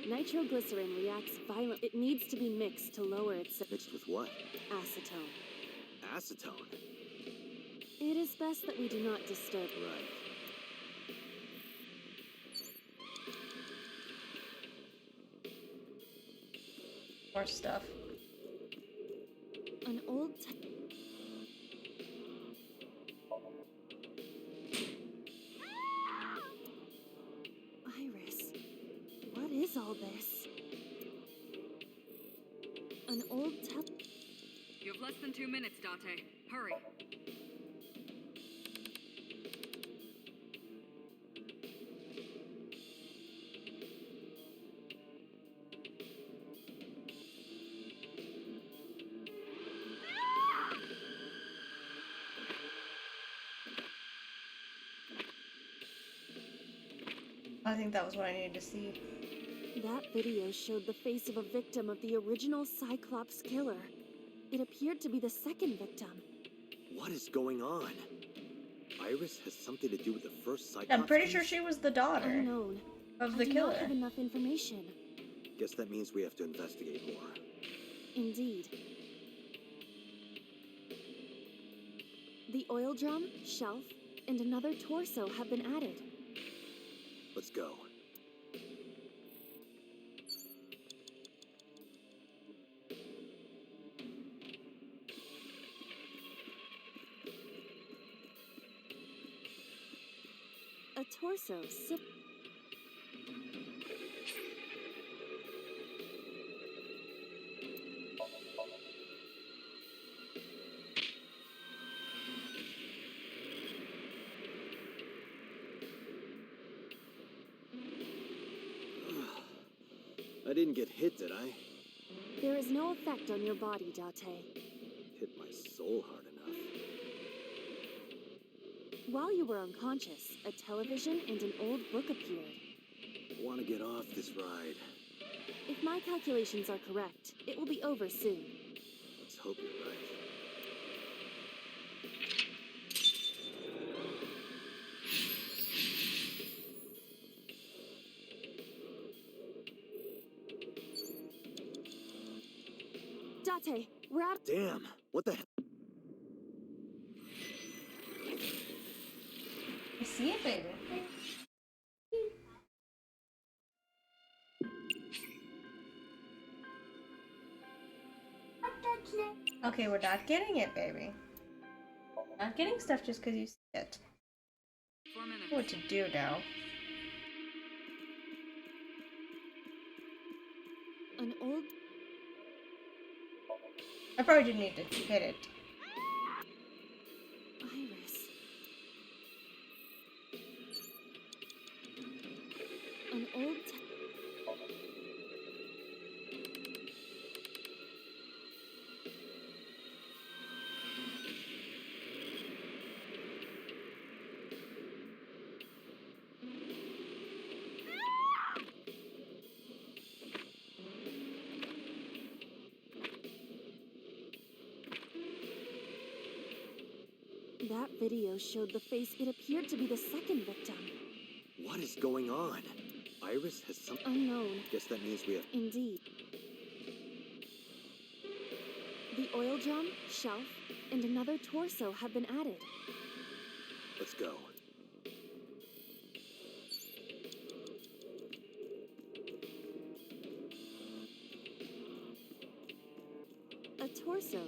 Nitroglycerin reacts violently. It needs to be mixed to lower its Mixed with what? acetone. Acetone? It is best that we do not disturb. Right. More stuff. An old. Iris, what is all this? An old You have less than 2 minutes, Date. Hurry. I think that was what I needed to see. That video showed the face of a victim of the original Cyclops killer. It appeared to be the second victim. What is going on? Iris has something to do with the first Cyclops I'm pretty case? sure she was the daughter Unknown. of the I do killer. not have enough information. Guess that means we have to investigate more. Indeed. The oil drum, shelf, and another torso have been added. Let's go. torso sip. I didn't get hit, did I? There is no effect on your body, Date. Hit my soul hard enough. While you were unconscious, a television and an old book appeared. I want to get off this ride. If my calculations are correct, it will be over soon. Let's hope you're right. Date, we're out. Damn! What the hell? I see it, baby. Okay, we're not getting it, baby. Not getting stuff just because you see it. 4 minutes. I know what to do now. An old. I probably didn't need to hit it. Iris. An old. That video showed the face. It appeared to be the second victim. What is going on? Iris has some... Unknown. Guess that means we have... Indeed. The oil drum, shelf, and another torso have been added. Let's go. A torso.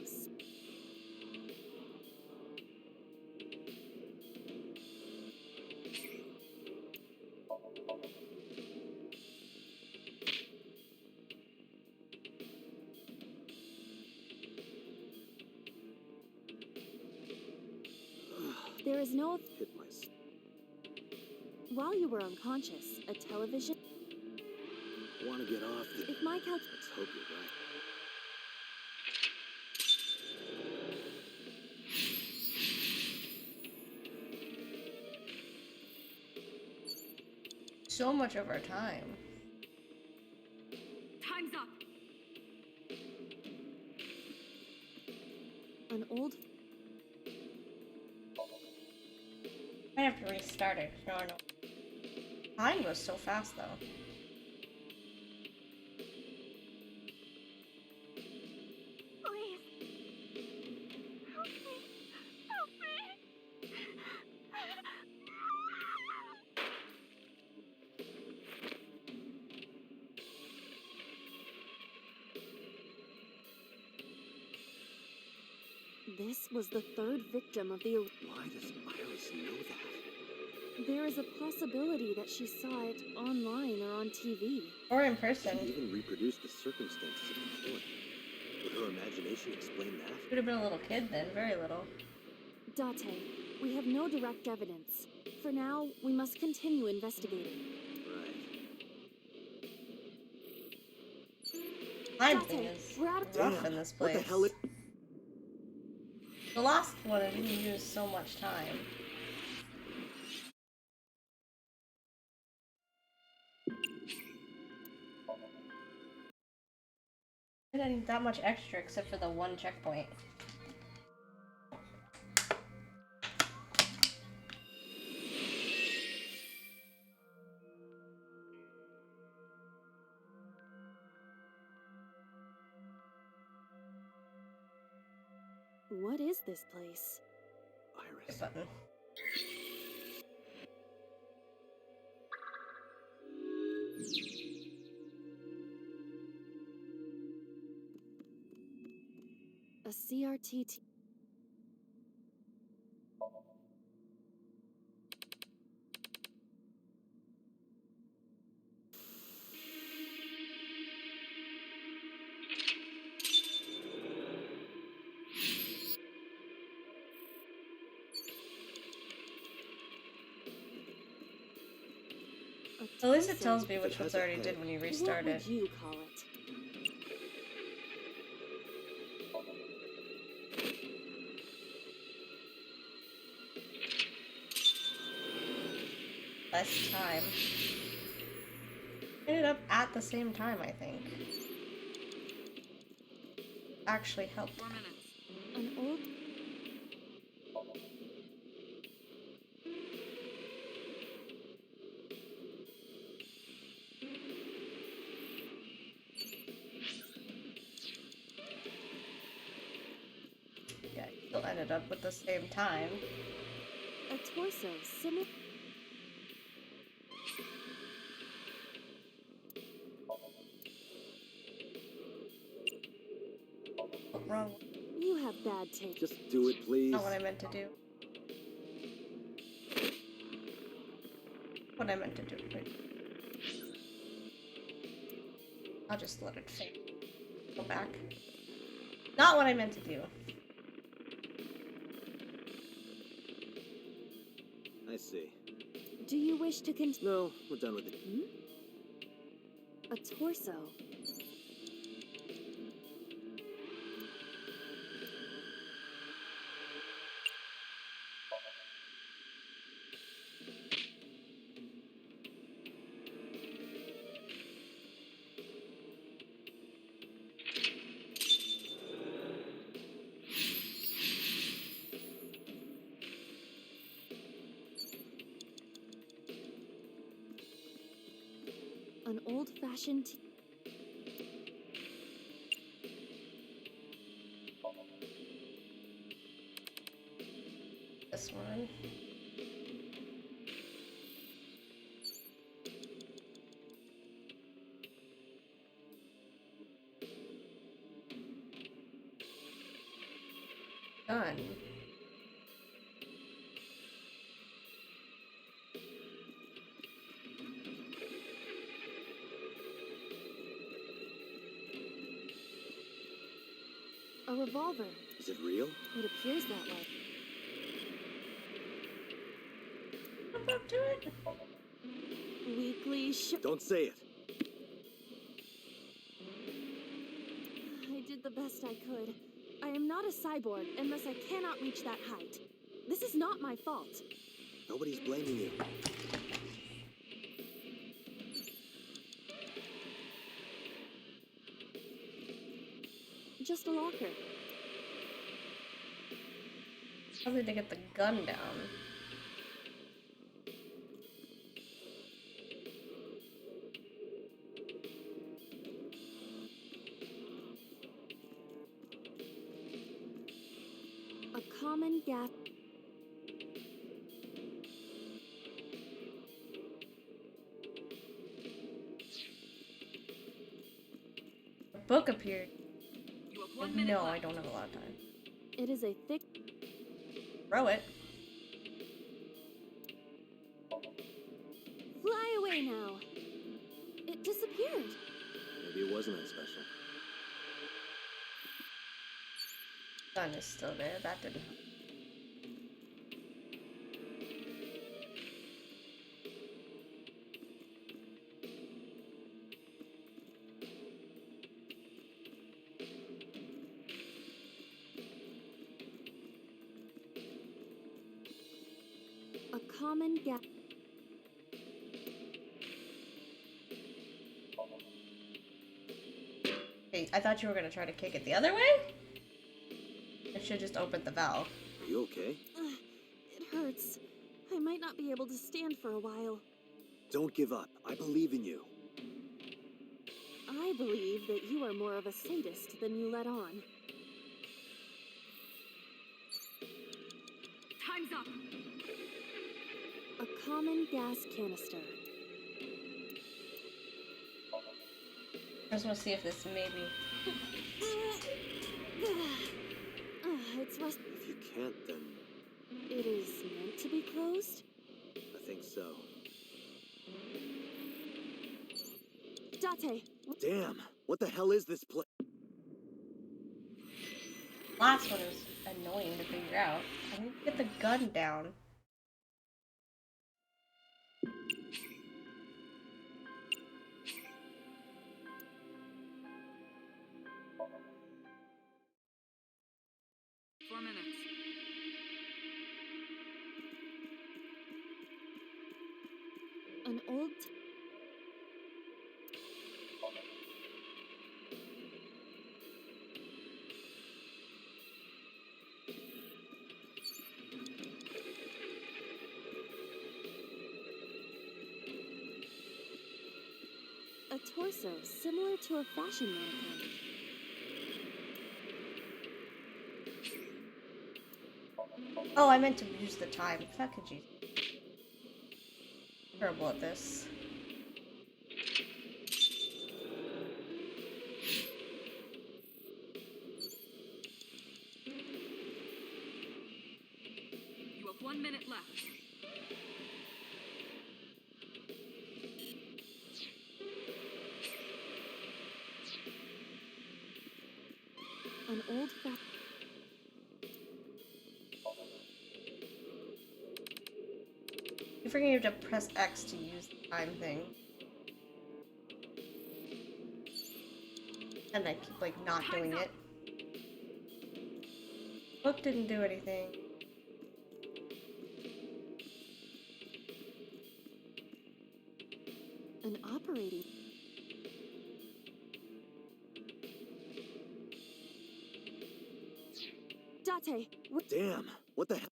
There is no. Hit my... While you were unconscious, a television. I want to get off the... If my cal. Let's hope you're right. So much of our time. Time's up. An old. I have to restart it. No, no. Time goes so fast, though. Please. Help me. Help me. This was the third victim of the. Why does Iris know that? There is a possibility that she saw it online or on TV. Or in person. She even reproduced the circumstances of the killing. Would her imagination explain that? Would have been a little kid then, very little. Date, we have no direct evidence. For now, we must continue investigating. Right. Time thing is we're out of rough in this place. What the hell is... The last one, I didn't use so much time. I didn't need that much extra except for the one checkpoint. What is this place? Iris. Button. A CRT. At least it tells me If it which has ones a I already head, did when you What restart would it. you call it? Less time. Ended up at the same time, I think. Actually helped. 4 minutes. An old Yeah, still ended up with the same time. a torso similar. Wrong. You have bad taste. Just do it, please. Not what I meant to do. What I meant to do. Wait. I'll just let it fade. Go back. Not what I meant to do. I see. Do you wish to continue? No, we're done with it. A torso. An old-fashioned This one. Done. a revolver. Is it real? It appears that way. What up to it? Weekly Don't say it. I did the best I could. I am not a cyborg, and thus I cannot reach that height. This is not my fault. Nobody's blaming you. Just a locker. Probably to get the gun down. A common gas. A book appeared. You have 1 minute No, left. I don't have a lot of time. It is a thick. Throw it. Fly away now. It disappeared. Maybe it wasn't that special. Gun is still there. That didn't help. A common gas. Hey, I thought you were gonna try to kick it the other way? It should just open the valve. Are you okay? It hurts. I might not be able to stand for a while. Don't give up. I believe in you. I believe that you are more of a sadist than you let on. Time's up. A common gas canister. I just want to see if this maybe. It's rust. If you can't, then It is meant to be closed? I think so. Date, Damn! What the hell is this place? Last one was annoying to figure out. I need to get the gun down. A torso similar to a fashion mannequin. Oh, I meant to use the time. Fuck you. Terrible at this. You have 1 minute left. An old You forget you have to press X to use the time thing. And I keep, like, not doing it. Book didn't do anything. an operating. Date, Damn! What the hell?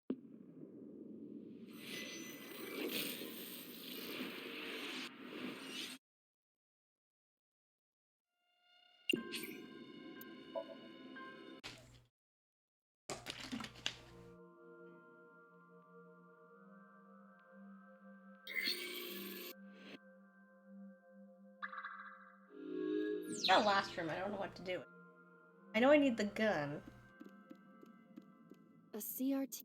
That last room, I don't know what to do. I know I need the gun. a CRT.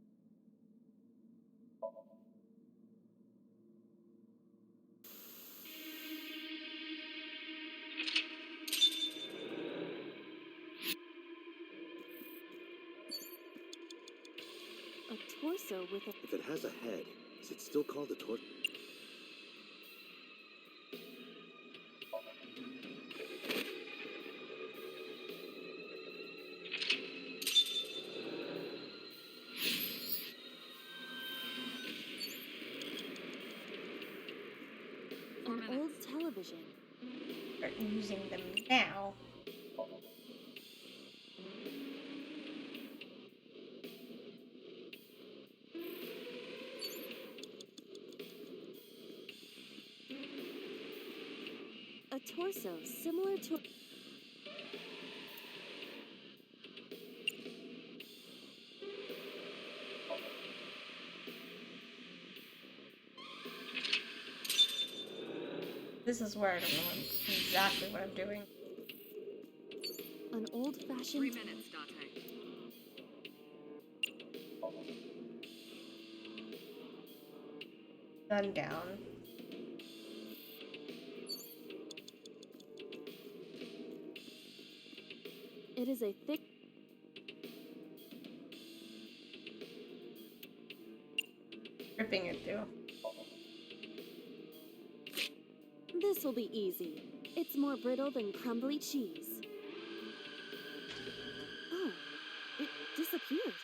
A torso with a. If it has a head, is it still called a torso? An old television. Start using them now. A torso similar to. This is where I don't know exactly what I'm doing. An old-fashioned. 3 minutes, Date. Gun down. It is a thick. Ripping it through. This will be easy. It's more brittle than crumbly cheese. Oh, it disappeared.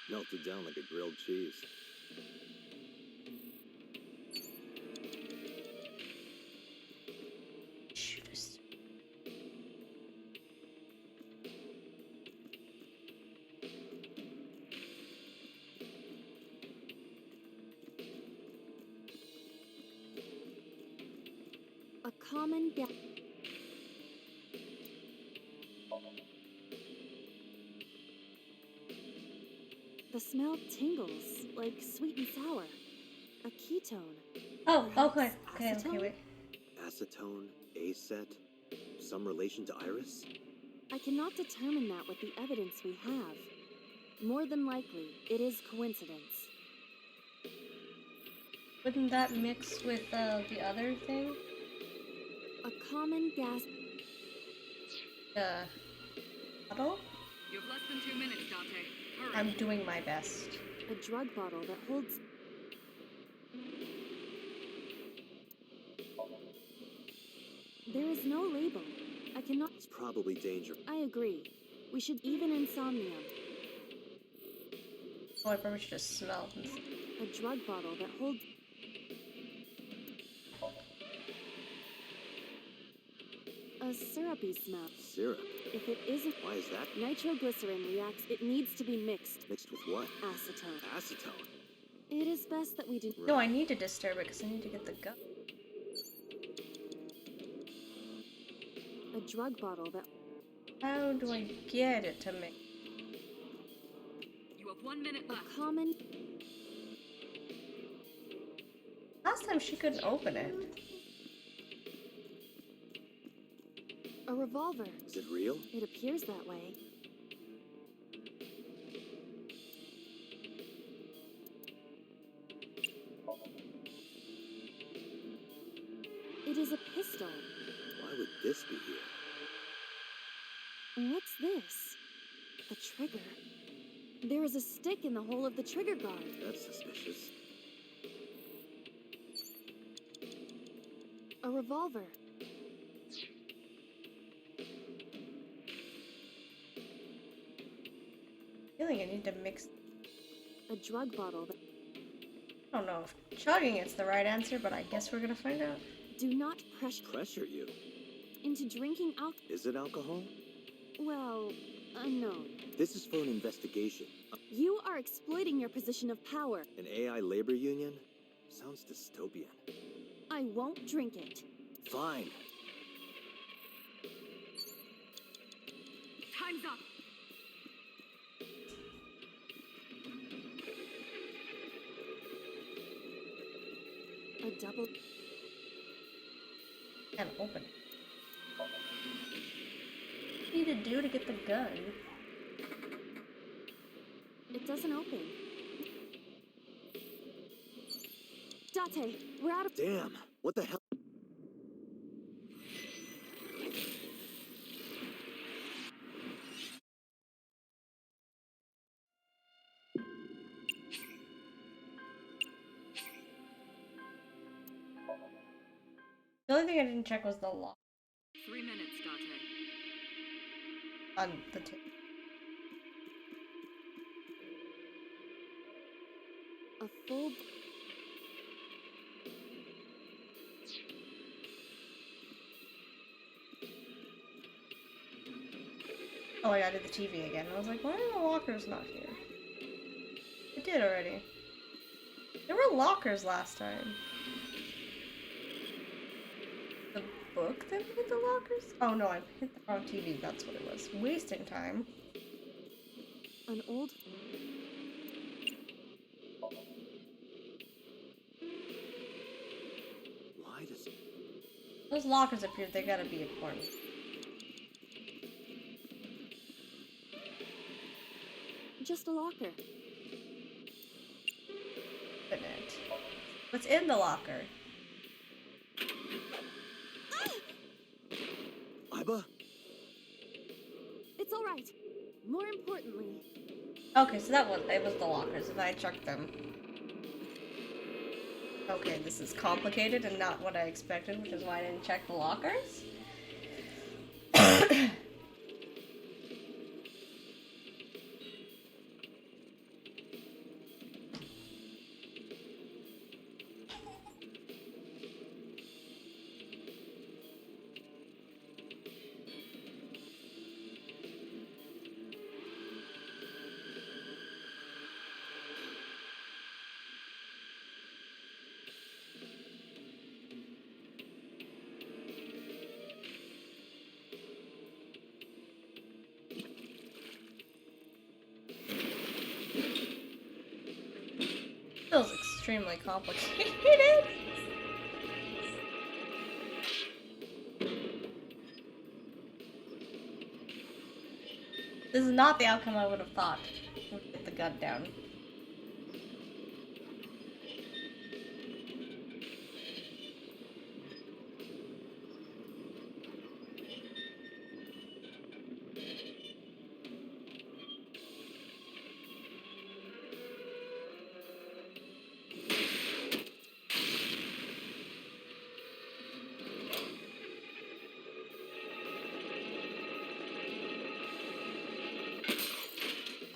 Melted down like a grilled cheese. Shoot us. A common gas. The smell tingles like sweet and sour. A ketone. Oh, Perhaps okay, acetone? wait. Acetone, acet, some relation to Iris? I cannot determine that with the evidence we have. More than likely, it is coincidence. Wouldn't that mix with the other thing? A common gas. Bottle? You have less than 2 minutes, Date. Hurry. I'm doing my best. A drug bottle that holds. There is no label. I cannot. It's probably dangerous. I agree. We should even in Somnium. Oh, I probably should have smelled. A drug bottle that holds. A syrupy smell. Syrup? If it isn't, Why is that? nitroglycerin reacts. It needs to be mixed. Mixed with what? Acetone. Acetone. It is best that we do. No, I need to disturb it because I need to get the gun. A drug bottle that. How do I get it to mix? You have 1 minute left. A common. Last time she couldn't open it. A revolver. Is it real? It appears that way. It is a pistol. Why would this be here? What's this? A trigger. There is a stick in the hole of the trigger guard. That's suspicious. A revolver. I feel like I need to mix. A drug bottle that. I don't know if chugging it's the right answer, but I guess we're gonna find out. Do not pressure Pressure you? into drinking alcohol. Is it alcohol? Well, unknown. This is for an investigation. You are exploiting your position of power. An AI labor union? Sounds dystopian. I won't drink it. Fine. Time's up. A double. Can't open it. What do you need to do to get the gun? It doesn't open. Date, we're out of. Damn! What the hell? The only thing I didn't check was the lock 3 minutes, Date. on the table. A full. Oh, I did the TV again. I was like, why are the lockers not here? I did already. There were lockers last time. The book that made the lockers? Oh no, I hit the wrong TV. That's what it was. Wasting time. An old. Why does... Those lockers appeared. They gotta be important. Just a locker. Open it. What's in the locker? Iba? It's all right. More importantly. Okay, so it was the lockers, and I checked them. Okay, this is complicated and not what I expected, which is why I didn't check the lockers. Feels extremely complicated. This is not the outcome I would have thought. Get the gun down.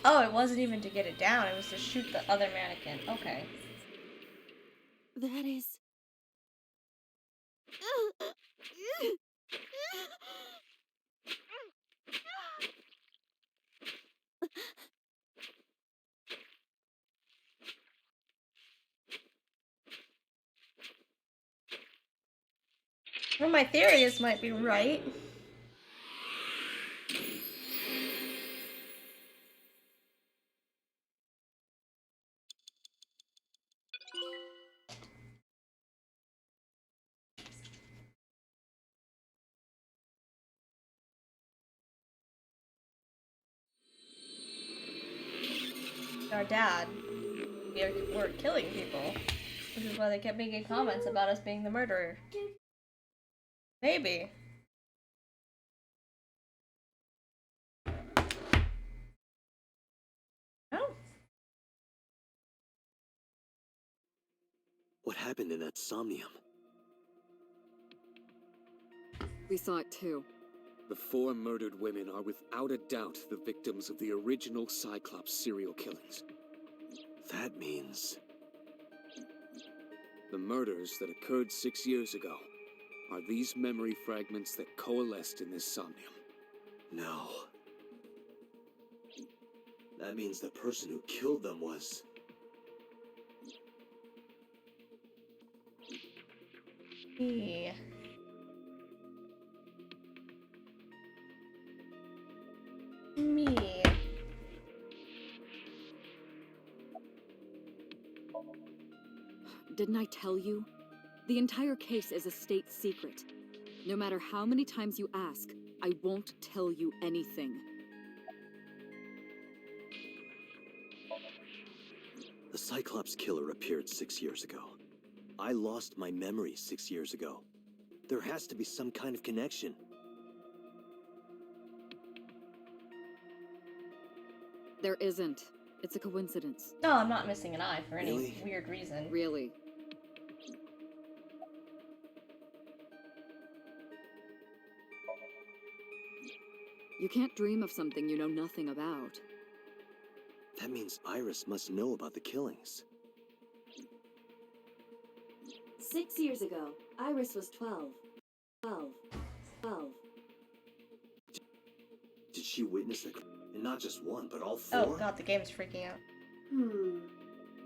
Oh, it wasn't even to get it down, it was to shoot the other mannequin. Okay. That is. my theories might be right. Our dad, we were killing people, which is why they kept making comments about us being the murderer. Maybe. Oh. What happened in that Somnium? We saw it too. The 4 murdered women are without a doubt the victims of the original Cyclops serial killings. That means... The murders that occurred 6 years ago are these memory fragments that coalesced in this Somnium. No. That means the person who killed them was... Me. Me. Didn't I tell you? The entire case is a state secret. No matter how many times you ask, I won't tell you anything. The Cyclops killer appeared 6 years ago. I lost my memory 6 years ago. There has to be some kind of connection. There isn't. It's a coincidence. No, I'm not missing an eye for any Really? weird reason. Really. You can't dream of something you know nothing about. That means Iris must know about the killings. 6 years ago, Iris was 12. 12. 12. Did she witness the... And not just one, but all 4? Oh god, the game's freaking out.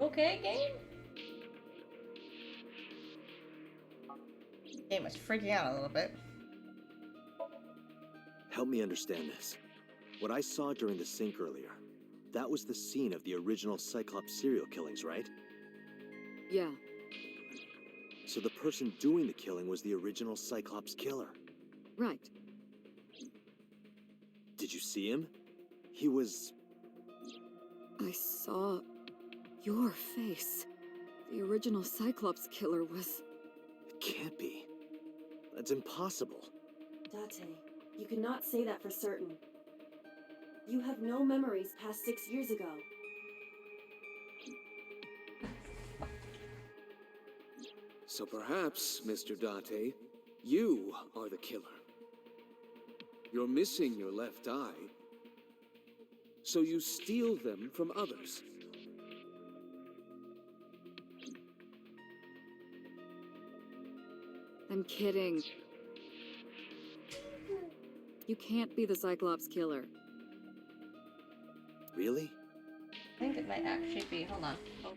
Okay, game? Game was freaking out a little bit. Help me understand this. What I saw during the sink earlier, that was the scene of the original Cyclops serial killings, right? Yeah. So the person doing the killing was the original Cyclops killer. Right. Did you see him? He was... I saw your face. The original Cyclops killer was... It can't be. That's impossible. Date, you cannot say that for certain. You have no memories past 6 years ago. So perhaps, Mr. Date, you are the killer. You're missing your left eye, so you steal them from others. I'm kidding. You can't be the Cyclops killer. Really? I think it might actually be. Hold on. Oh.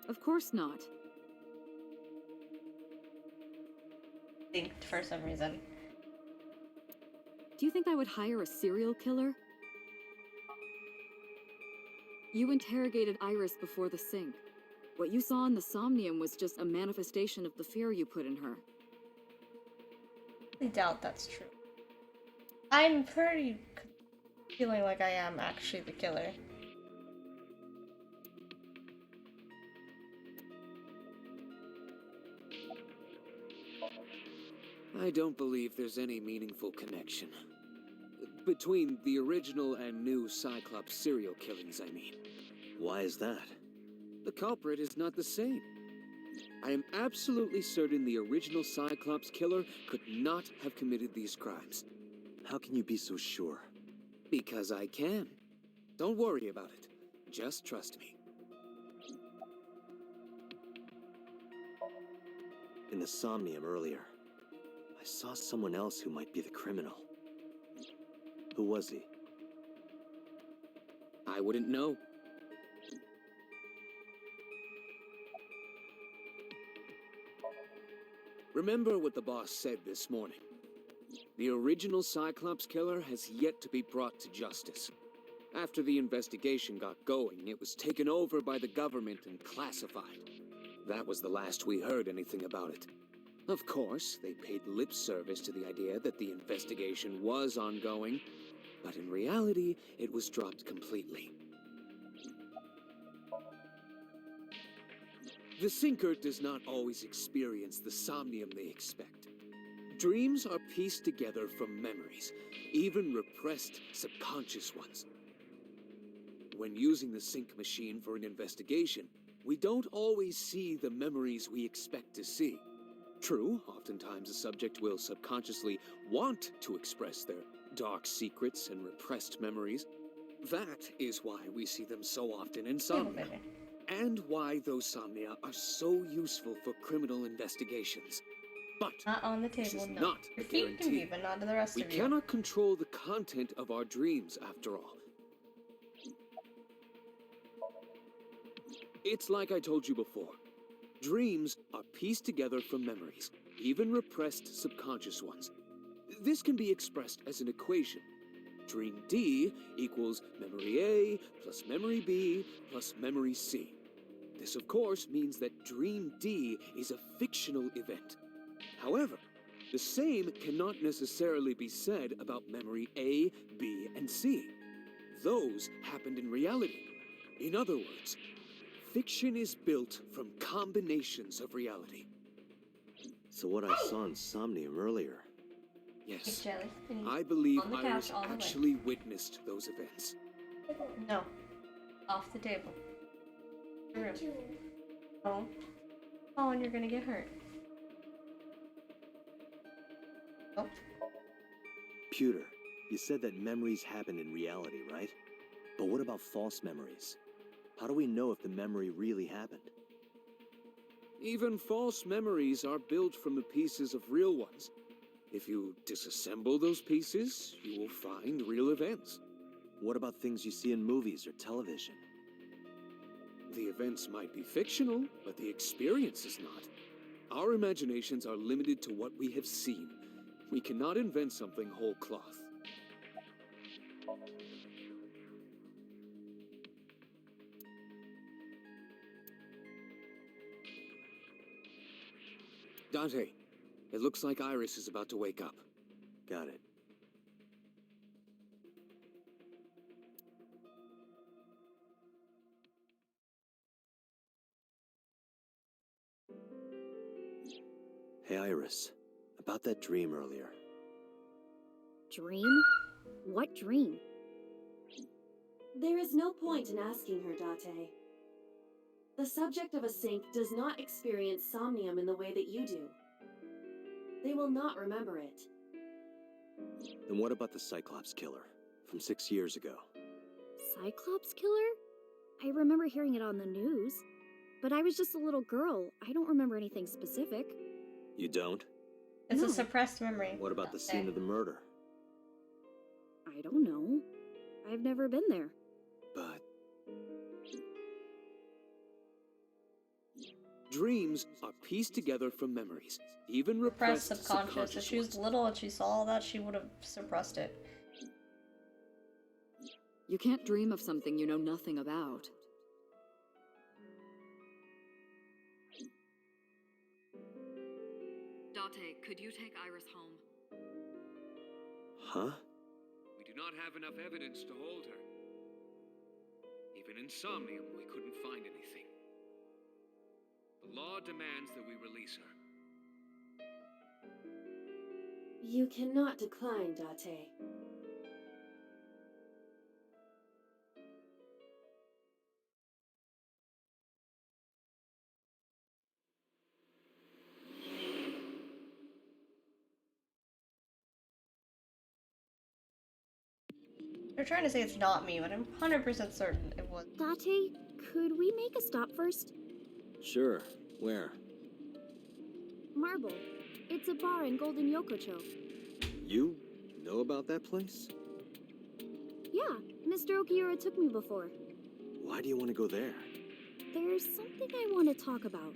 Of course not. Synced for some reason. Do you think I would hire a serial killer? You interrogated Iris before the sink. What you saw in the Somnium was just a manifestation of the fear you put in her. I doubt that's true. I'm pretty feeling like I am actually the killer. I don't believe there's any meaningful connection. Between the original and new Cyclops serial killings, I mean. Why is that? The culprit is not the same. I am absolutely certain the original Cyclops killer could not have committed these crimes. How can you be so sure? Because I can. Don't worry about it. Just trust me. in the Somnium earlier. I saw someone else who might be the criminal. Who was he? I wouldn't know. Remember what the boss said this morning. The original Cyclops killer has yet to be brought to justice. After the investigation got going, it was taken over by the government and classified. That was the last we heard anything about it. Of course, they paid lip service to the idea that the investigation was ongoing, but in reality, it was dropped completely. The Sinker does not always experience the somnium they expect. Dreams are pieced together from memories, even repressed subconscious ones. When using the sync machine for an investigation, we don't always see the memories we expect to see. True, oftentimes a subject will subconsciously want to express their dark secrets and repressed memories. That is why we see them so often in Somnia, and why those Somnia are so useful for criminal investigations. But not on the this table, is no. not Your a feet can be, guarantee. but not to the rest We of you. cannot control the content of our dreams, after all. It's like I told you before. Dreams are pieced together from memories, even repressed subconscious ones. This can be expressed as an equation. Dream D equals memory A plus memory B plus memory C. This, of course, means that Dream D is a fictional event. However, the same cannot necessarily be said about memory A, B, and C. Those happened in reality. In other words, fiction is built from combinations of reality. So what I saw in Somnium earlier. Yes, Jelly. I believe On the couch Iris all the way. actually witnessed those events. No. Off the table. Oh. Oh, and you're gonna get hurt. Oh. Pewter, you said that memories happen in reality, right? But what about false memories? How do we know if the memory really happened? Even false memories are built from the pieces of real ones. If you disassemble those pieces, you will find real events. What about things you see in movies or television? The events might be fictional, but the experience is not. Our imaginations are limited to what we have seen. We cannot invent something whole cloth. Dante, it looks like Iris is about to wake up. Got it. Hey, Iris. About that dream earlier. Dream? What dream? There is no point in asking her, Date. The subject of a sync does not experience somnium in the way that you do. They will not remember it. Then what about the Cyclops killer from 6 years ago? Cyclops killer? I remember hearing it on the news. But I was just a little girl. I don't remember anything specific. You don't? It's No. a suppressed memory. What about the scene of the murder? I don't know. I've never been there. But Dreams are pieced together from memories, even Repressed repressed subconscious. If she was ones. little and she saw all that, she would have suppressed it. You can't dream of something you know nothing about. Date, could you take Iris home? huh? We do not have enough evidence to hold her. Even in Somnium, we couldn't find anything. The law demands that we release her. You cannot decline, Date. They're trying to say it's not me, but I'm 100% certain it was. Date, could we make a stop first? Sure. Where? Marble. It's a bar in Golden Yokocho. You know about that place? Yeah, Mr. Okiura took me before. Why do you want to go there? There's something I want to talk about.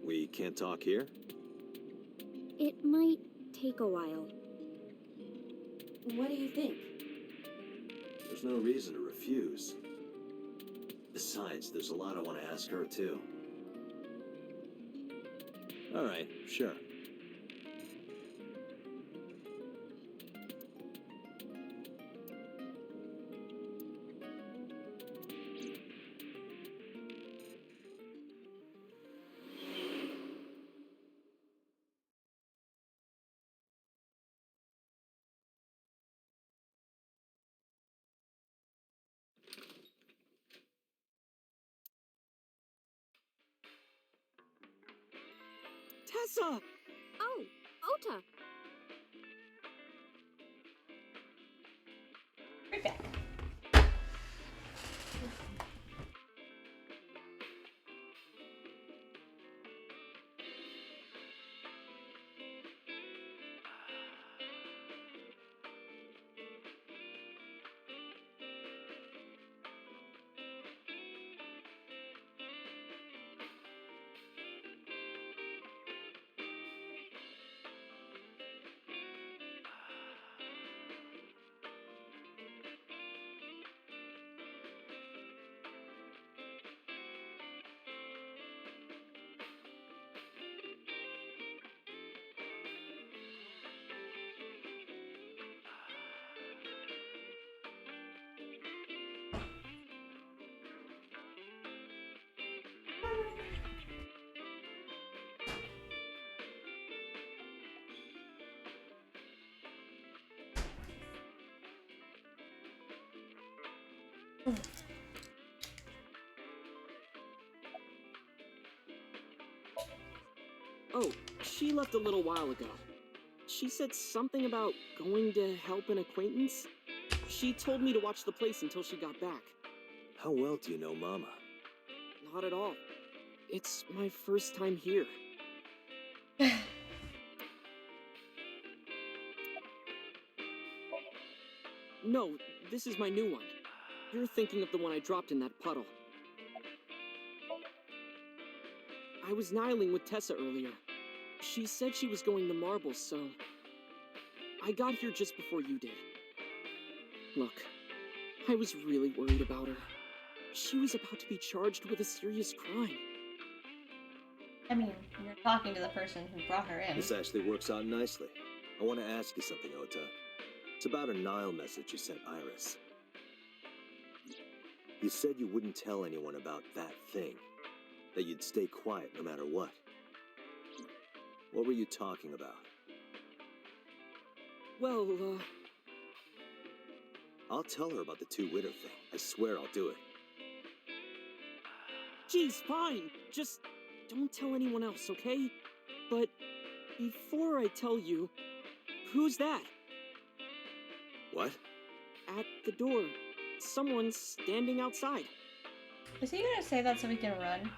We can't talk here? It might take a while. What do you think? There's no reason to refuse. Besides, there's a lot I want to ask her, too. Alright, sure. Tessa! Oh, Ota! Right back. Oh, she left a little while ago. She said something about going to help an acquaintance. She told me to watch the place until she got back. How well do you know Mama? Not at all. It's my first time here. No, this is my new one. You're thinking of the one I dropped in that puddle. I was nihiling with Tessa earlier. She said she was going to Marble, so I got here just before you did. Look, I was really worried about her. She was about to be charged with a serious crime. I mean, you're talking to the person who brought her in. This actually works out nicely. I want to ask you something, Ota. It's about a Nile message you sent Iris. You said you wouldn't tell anyone about that thing. That you'd stay quiet no matter what. What were you talking about? Well, I'll tell her about the two-witter thing. I swear I'll do it. Geez, fine. Just don't tell anyone else, okay? But before I tell you, who's that? What? At the door. Someone's standing outside. Is he gonna say that so we can run?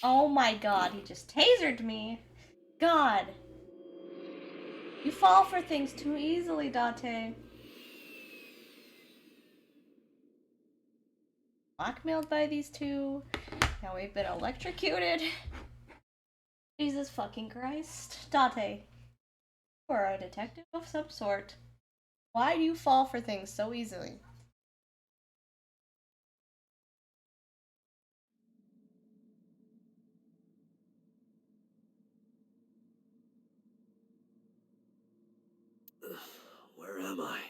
Oh my god, he just tasered me. God. You fall for things too easily, Date. Blackmailed by these two. Now we've been electrocuted. Jesus fucking Christ. Date. You are a detective of some sort. Why do you fall for things so easily? Where am I?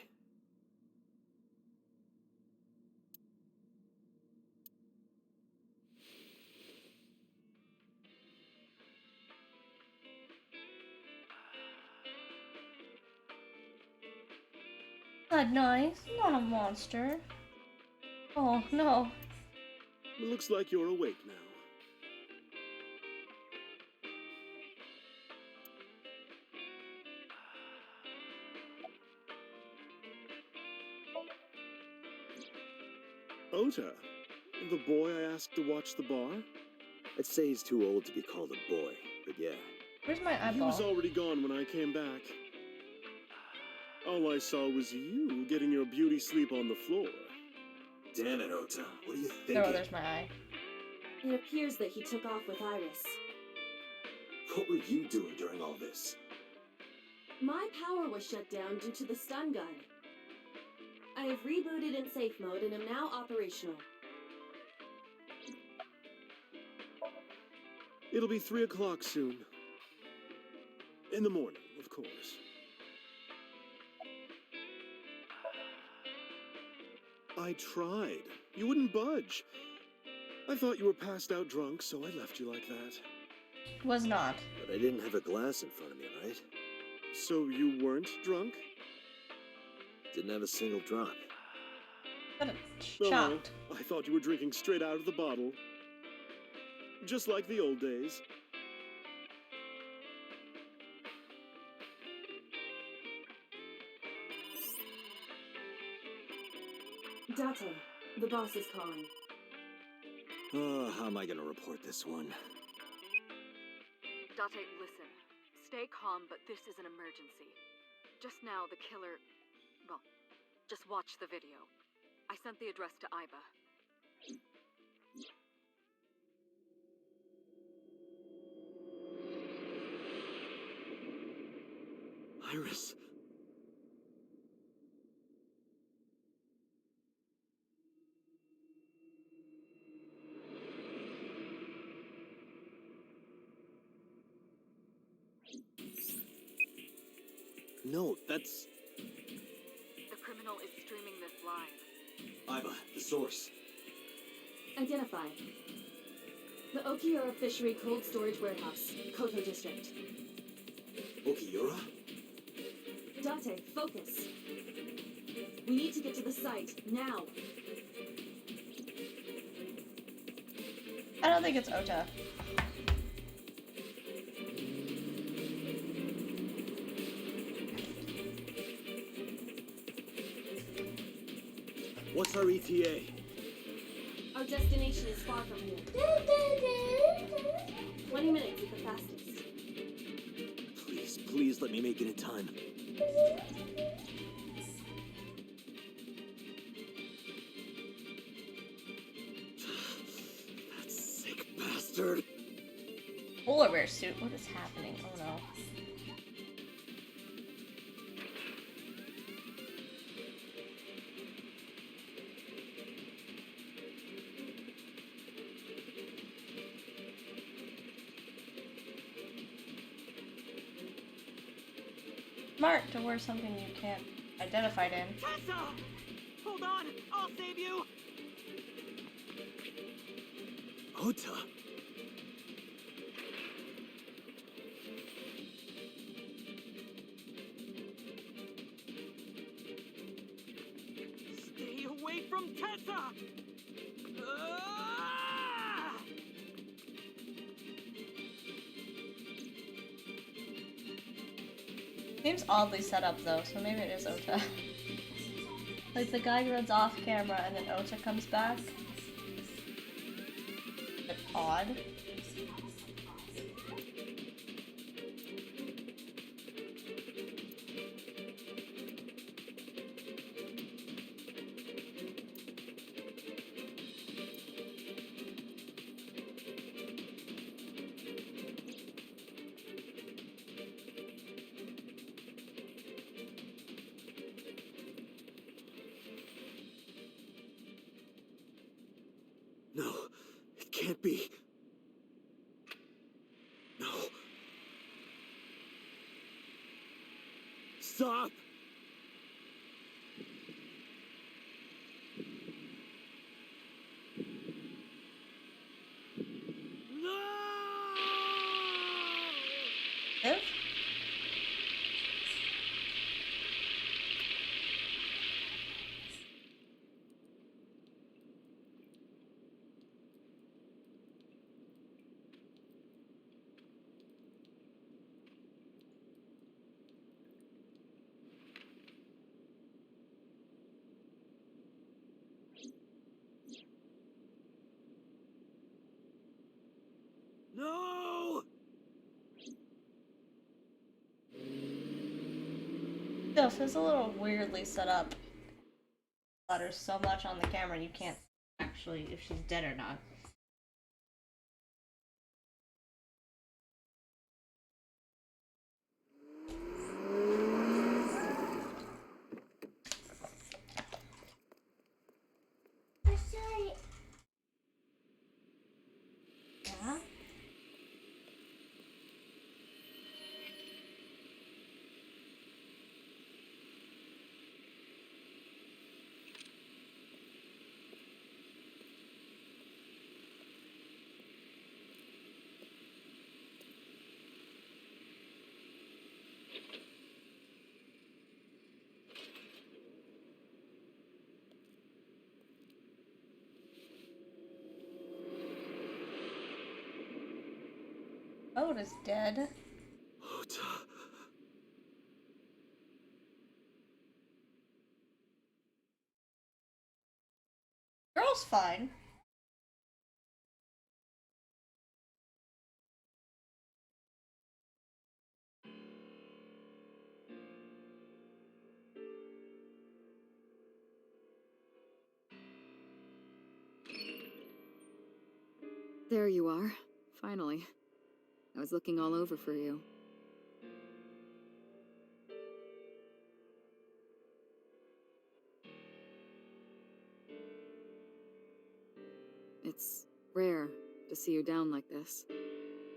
Not nice. Not a monster. Oh no. Looks like you're awake now. Ota, the boy I asked to watch the bar? I'd say he's too old to be called a boy, but yeah. Where's my He was eyeball? already gone when I came back. All I saw was you getting your beauty sleep on the floor. Damn it, Ota. What are you thinking? Oh, there's my eye. It appears that he took off with Iris. What were you doing during all this? My power was shut down due to the stun gun. I have rebooted in safe mode and am now operational. It'll be 3 o'clock soon. In the morning, of course. I tried. You wouldn't budge. I thought you were passed out drunk, so I left you like that. Was not. But I didn't have a glass in front of me, right? So you weren't drunk? Didn't have a single drop. But shocked. I thought you were drinking straight out of the bottle. Just like the old days. Date, the boss is calling. Oh, how am I gonna report this one? Date, listen. Stay calm, but this is an emergency. Just now, the killer... Well, just watch the video. I sent the address to Iba. Iris. No, that's... The criminal is streaming this live. Iba, the source. Identified. The Okiura Fishery Cold Storage Warehouse, Koto District. Okiura? Date, focus. We need to get to the site, now. I don't think it's Ota. What's our ETA? Our destination is far from here. 20 minutes at the fastest. Please, please let me make it in time. That sick bastard. Polar bear suit. What is happening? Oh no. Smart to wear something you can't identify it in. Tessa! Hold on! I'll save you! Ota. Stay away from Tessa! Ah! Seems oddly set up though, so maybe it is Ota. Like the guy runs off camera and then Ota comes back. Bit odd. No, it can't be. No. Stop! Liv? No! This is a little weirdly set up. There's so much on the camera you can't actually if she's dead or not. Yeah. Oda's dead. Ota. Girl's fine. There you are. Finally. I was looking all over for you. It's rare to see you down like this,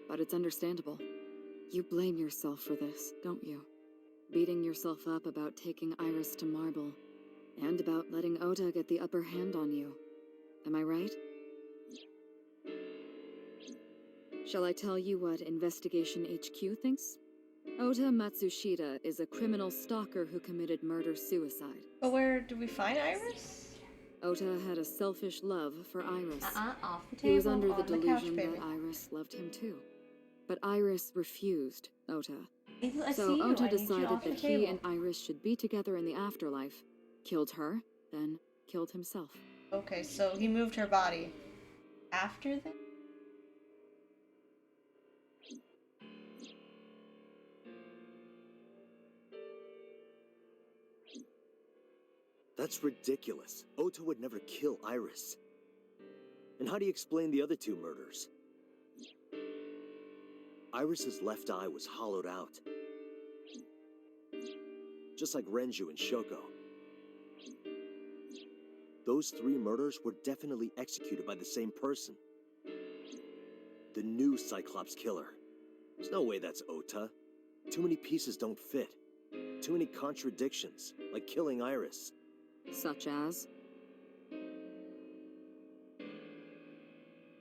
but it's understandable. You blame yourself for this, don't you? Beating yourself up about taking Iris to Marble, and about letting Ota get the upper hand on you. Am I right? Shall I tell you what Investigation HQ thinks? Ota Matsushita is a criminal stalker who committed murder-suicide. But where do we find Iris? Ota had a selfish love for Iris. Off the He was table, under the on the couch, delusion baby. that Iris loved him too. But Iris refused Ota. I So see you. Ota I need you decided off the that he table. and Iris should be together in the afterlife, killed her, then killed himself. Okay, so he moved her body after that? That's ridiculous. Ota would never kill Iris. And how do you explain the other two murders? Iris's left eye was hollowed out. Just like Renju and Shoko. Those three murders were definitely executed by the same person. The new Cyclops killer. There's no way that's Ota. Too many pieces don't fit. Too many contradictions, like killing Iris. Such as?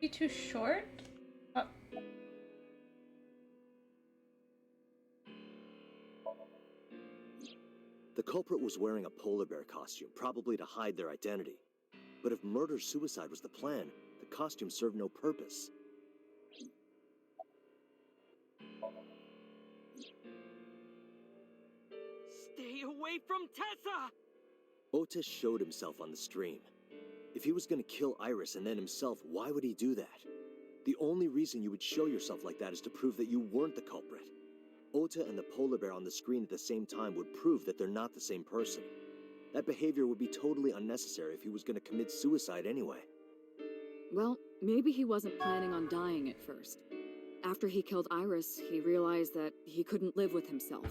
Be too short? The culprit was wearing a polar bear costume, probably to hide their identity. But if murder-suicide was the plan, the costume served no purpose. Stay away from Tessa! Ota showed himself on the stream. If he was gonna kill Iris and then himself, why would he do that? The only reason you would show yourself like that is to prove that you weren't the culprit. Ota and the polar bear on the screen at the same time would prove that they're not the same person. That behavior would be totally unnecessary if he was gonna commit suicide anyway. Well, maybe he wasn't planning on dying at first. After he killed Iris, he realized that he couldn't live with himself.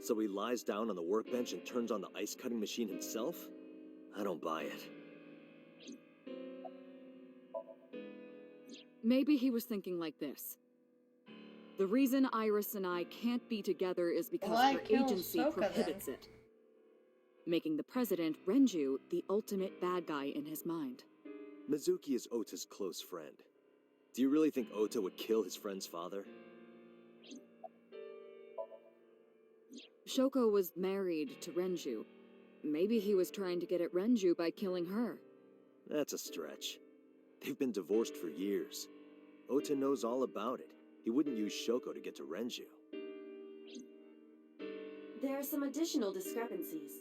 So he lies down on the workbench and turns on the ice-cutting machine himself? I don't buy it. Maybe he was thinking like this. The reason Iris and I can't be together is because Why her kill agency Sokka, prohibits then? it. Making the president, Renju, the ultimate bad guy in his mind. Mizuki is Ota's close friend. Do you really think Ota would kill his friend's father? Shoko was married to Renju. Maybe he was trying to get at Renju by killing her. That's a stretch. They've been divorced for years. Ota knows all about it. He wouldn't use Shoko to get to Renju. There are some additional discrepancies.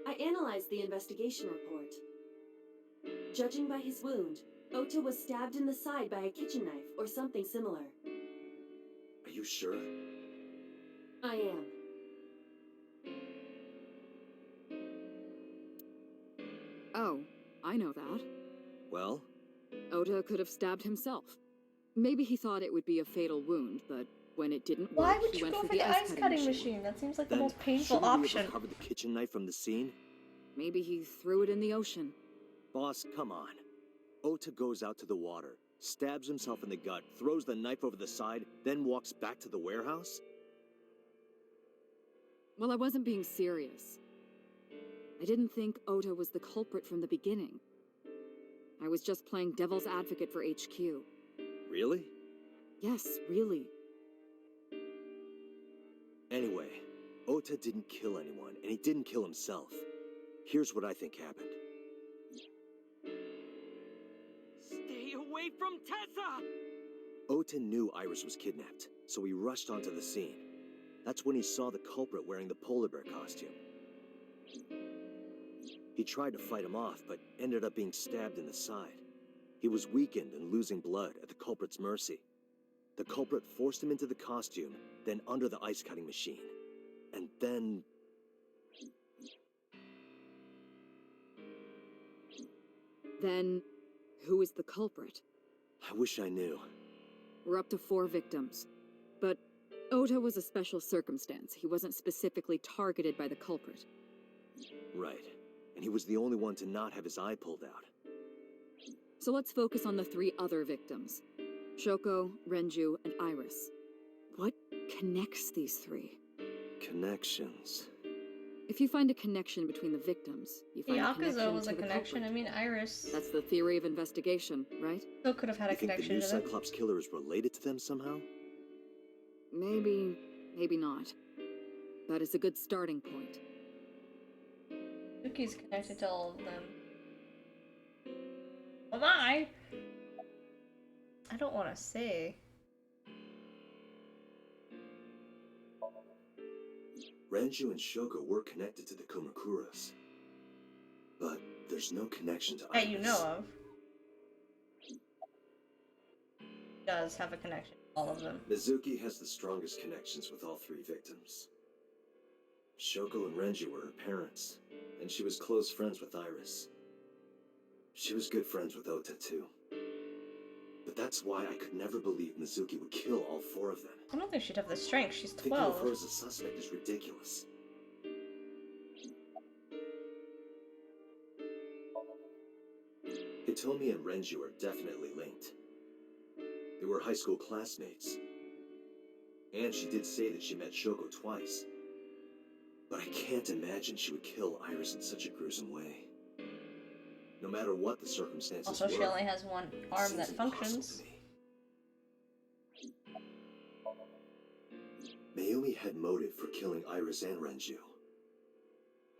I analyzed the investigation report. Judging by his wound, Ota was stabbed in the side by a kitchen knife or something similar. Are you sure? I am. Oh, I know that. Well? Ota could have stabbed himself. Maybe he thought it would be a fatal wound, but when it didn't Why work, would he you went go for for the ice cutting machine. machine? That seems like the Then most painful shouldn't we option. have recovered the kitchen knife from the scene? Maybe he threw it in the ocean. Boss, come on. Ota goes out to the water, stabs himself in the gut, throws the knife over the side, then walks back to the warehouse? Well, I wasn't being serious. I didn't think Ota was the culprit from the beginning. I was just playing devil's advocate for HQ. Really? Yes, really. Anyway, Ota didn't kill anyone, and he didn't kill himself. Here's what I think happened. Stay away from Tessa! Ota knew Iris was kidnapped, so he rushed onto the scene. That's when he saw the culprit wearing the polar bear costume. He tried to fight him off, but ended up being stabbed in the side. He was weakened and losing blood at the culprit's mercy. The culprit forced him into the costume, then under the ice cutting machine. And then... Then, who is the culprit? I wish I knew. We're up to 4 victims. But Ota was a special circumstance. He wasn't specifically targeted by the culprit. Right. And he was the only one to not have his eye pulled out. So let's focus on the 3 other victims. Shoko, Renju, and Iris. What connects these 3? Connections. If you find a connection between the victims, you find a Yakuza connection was to a the connection. culprit. I mean, Iris That's the theory of investigation, right? still could have had a You think the connection new to them. Cyclops killer is related to them somehow? Maybe, maybe not. But it's a good starting point. Yuki's connected to all of them. Am I? I don't want to say. Renju and Shoko were connected to the Kumakuras. But there's no connection to Iris. That you know of. Does have a connection to all of them. Mizuki has the strongest connections with all 3 victims. Shoko and Renju were her parents, and she was close friends with Iris. She was good friends with Ota too. But that's why I could never believe Mizuki would kill all 4 of them. I don't think she'd have the strength. She's Thinking of 12. her as a suspect is ridiculous. Hitomi and Renju are definitely linked. They were high school classmates. And she did say that she met Shoko twice. But I can't imagine she would kill Iris in such a gruesome way. No matter what the circumstances Also, she were, only has one arm that functions. Mayumi had motive for killing Iris and Renju.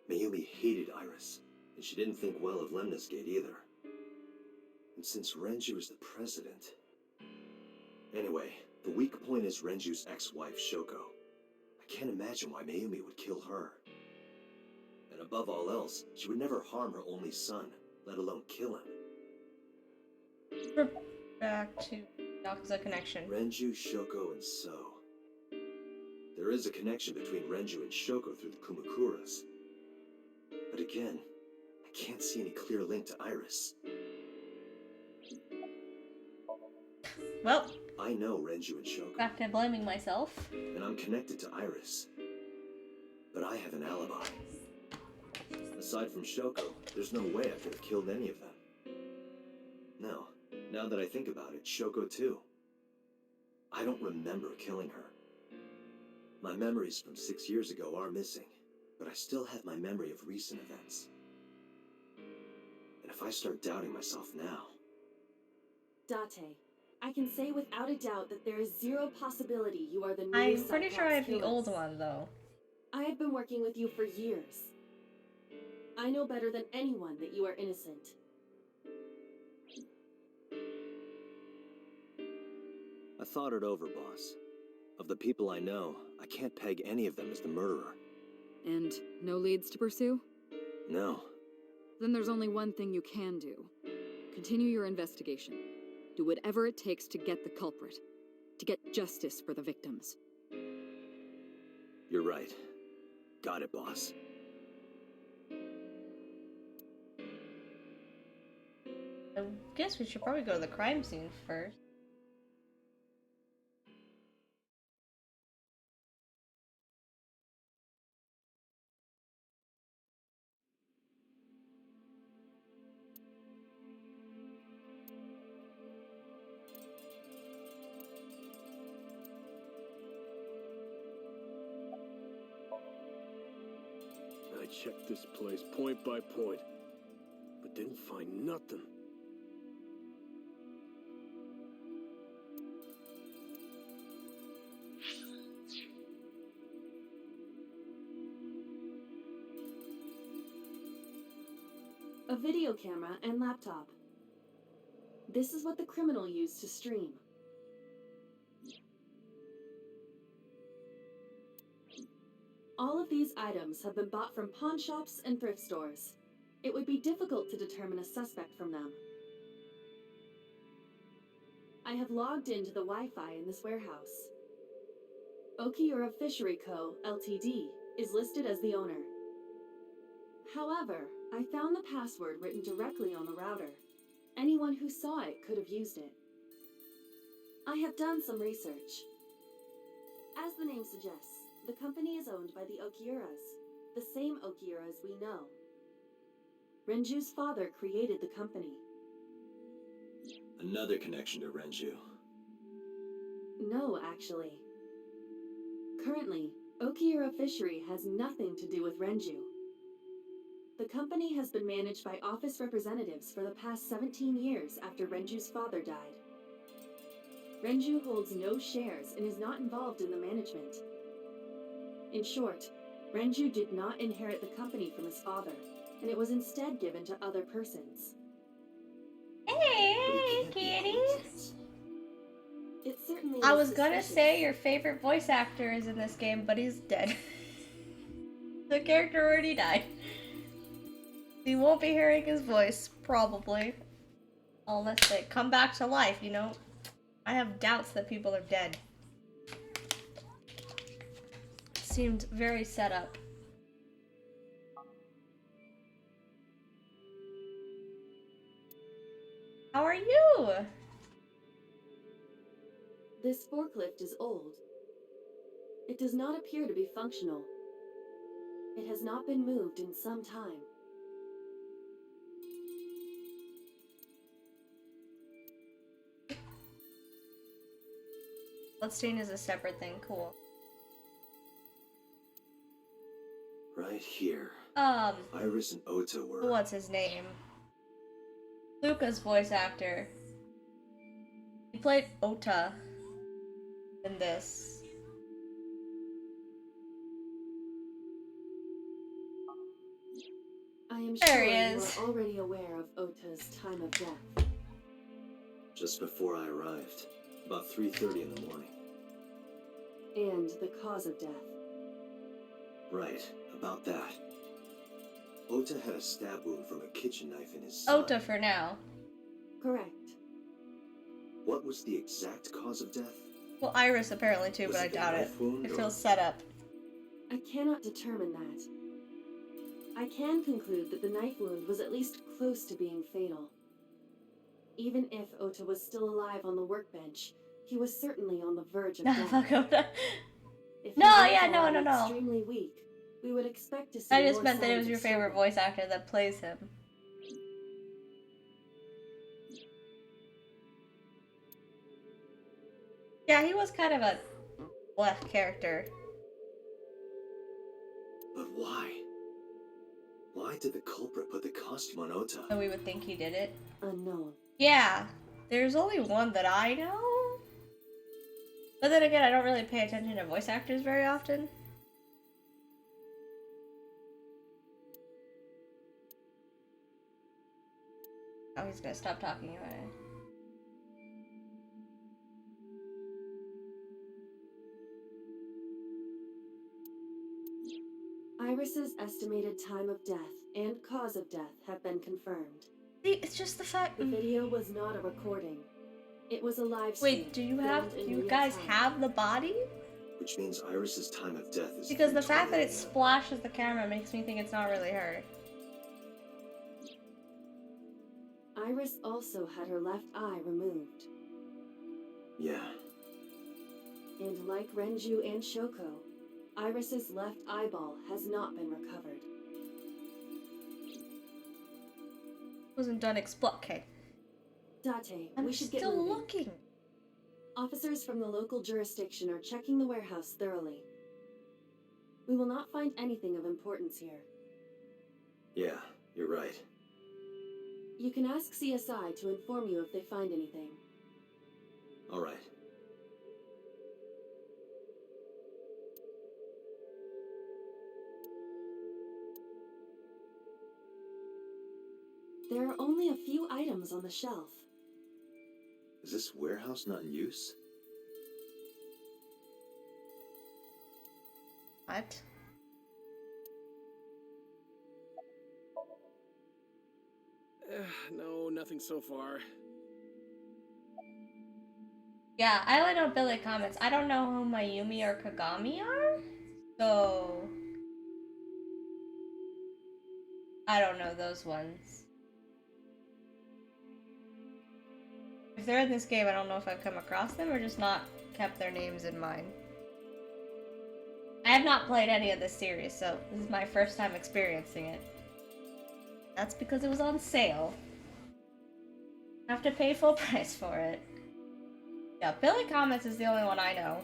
Mayumi hated Iris, and she didn't think well of Lemnis Gate either. And since Renju is the president... Anyway, the weak point is Renju's ex-wife, Shoko. I can't imagine why Mayumi would kill her. And above all else, she would never harm her only son, let alone kill him. We're back to Yakuza connection. Renju, Shoko, and So. There is a connection between Renju and Shoko through the Kumakuras. But again, I can't see any clear link to Iris. Well, I know Renju and Shoko, back to blaming myself. and I'm connected to Iris. But I have an alibi. Aside from Shoko, there's no way I could have killed any of them. No, now that I think about it, Shoko too. I don't remember killing her. My memories from 6 years ago are missing, but I still have my memory of recent events. And if I start doubting myself now... Date, I can say without a doubt that there is 0 possibility you are the new I'm pretty sure I have Cyclops the old killer. one, though. I have been working with you for years. I know better than anyone that you are innocent. I thought it over, boss. Of the people I know, I can't peg any of them as the murderer. And no leads to pursue? No. Then there's only one thing you can do. Continue your investigation. Do whatever it takes to get the culprit. To get justice for the victims. You're right. Got it, boss. I guess we should probably go to the crime scene first. I checked this place point by point, but didn't find nothing. A video camera and laptop. This is what the criminal used to stream. All of these items have been bought from pawn shops and thrift stores. It would be difficult to determine a suspect from them. I have logged into the Wi-Fi in this warehouse. Okiura Fishery Co., Ltd. is listed as the owner. However, I found the password written directly on the router. Anyone who saw it could have used it. I have done some research. As the name suggests, the company is owned by the Okiuras, the same Okiuras we know. Renju's father created the company. Another connection to Renju. No, actually. Currently, Okiura Fishery has nothing to do with Renju. The company has been managed by office representatives for the past 17 years after Renju's father died. Renju holds no shares and is not involved in the management. In short, Renju did not inherit the company from his father, and it was instead given to other persons. Hey, kitty! It certainly I is was gonna suspicious. say your favorite voice actor is in this game, but he's dead. The character already died. You won't be hearing his voice, probably. Unless they come back to life, you know? I have doubts that people are dead. Seemed very set up. How are you? This forklift is old. It does not appear to be functional. It has not been moved in some time. Bloodstain is a separate thing, cool. Right here. Um, Iris and Ota were... what's his name? Luca's voice actor. He played Ota in this. I am There sure he you is. are already aware of Ota's time of death. Just before I arrived. About 3:30 in the morning. And the cause of death. Right, about that. Ota had a stab wound from a kitchen knife in his side. Ota for now. Correct. What was the exact cause of death? Well, Iris apparently too, Was but I it the doubt it. knife wound, It or- feels set up. I cannot determine that. I can conclude that the knife wound was at least close to being fatal. Even if Ota was still alive on the workbench, he was certainly on the verge of Nah, death. fuck Ota. If No, he was yeah, no, already no, no. extremely weak, we would expect to see I just more meant that it signs was of your favorite struggle. voice actor that plays him. Yeah, he was kind of a left character. But why? Why did the culprit put the costume on Ota? So we would think he did it. Unknown. Yeah, there's only one that I know. But then again, I don't really pay attention to voice actors very often. Oh, he's gonna stop talking about it. Iris's estimated time of death and cause of death have been confirmed. See, it's just the fact. The video was not a recording. It was a live stream. Wait, do you have? filmed in Do you real guys time. have the body? Which means Iris's time of death is Because the fact that it 3:20 a.m. splashes the camera makes me think it's not really her. Iris also had her left eye removed. Yeah. And like Renju and Shoko, Iris's left eyeball has not been recovered. Wasn't done okay. Date, I'm we should get still moving. looking. Officers from the local jurisdiction are checking the warehouse thoroughly. We will not find anything of importance here. Yeah, you're right. You can ask CSI to inform you if they find anything. All right. There are only a few items on the shelf. Is this warehouse not in use? What? No, nothing so far. Yeah, I only know Billy comments. I don't know who Mayumi or Kagami are, so I don't know those ones. If they're in this game, I don't know if I've come across them or just not kept their names in mind. I have not played any of this series, so this is my first time experiencing it. That's because it was on sale. I have to pay full price for it. Yeah, Billy Comments is the only one I know.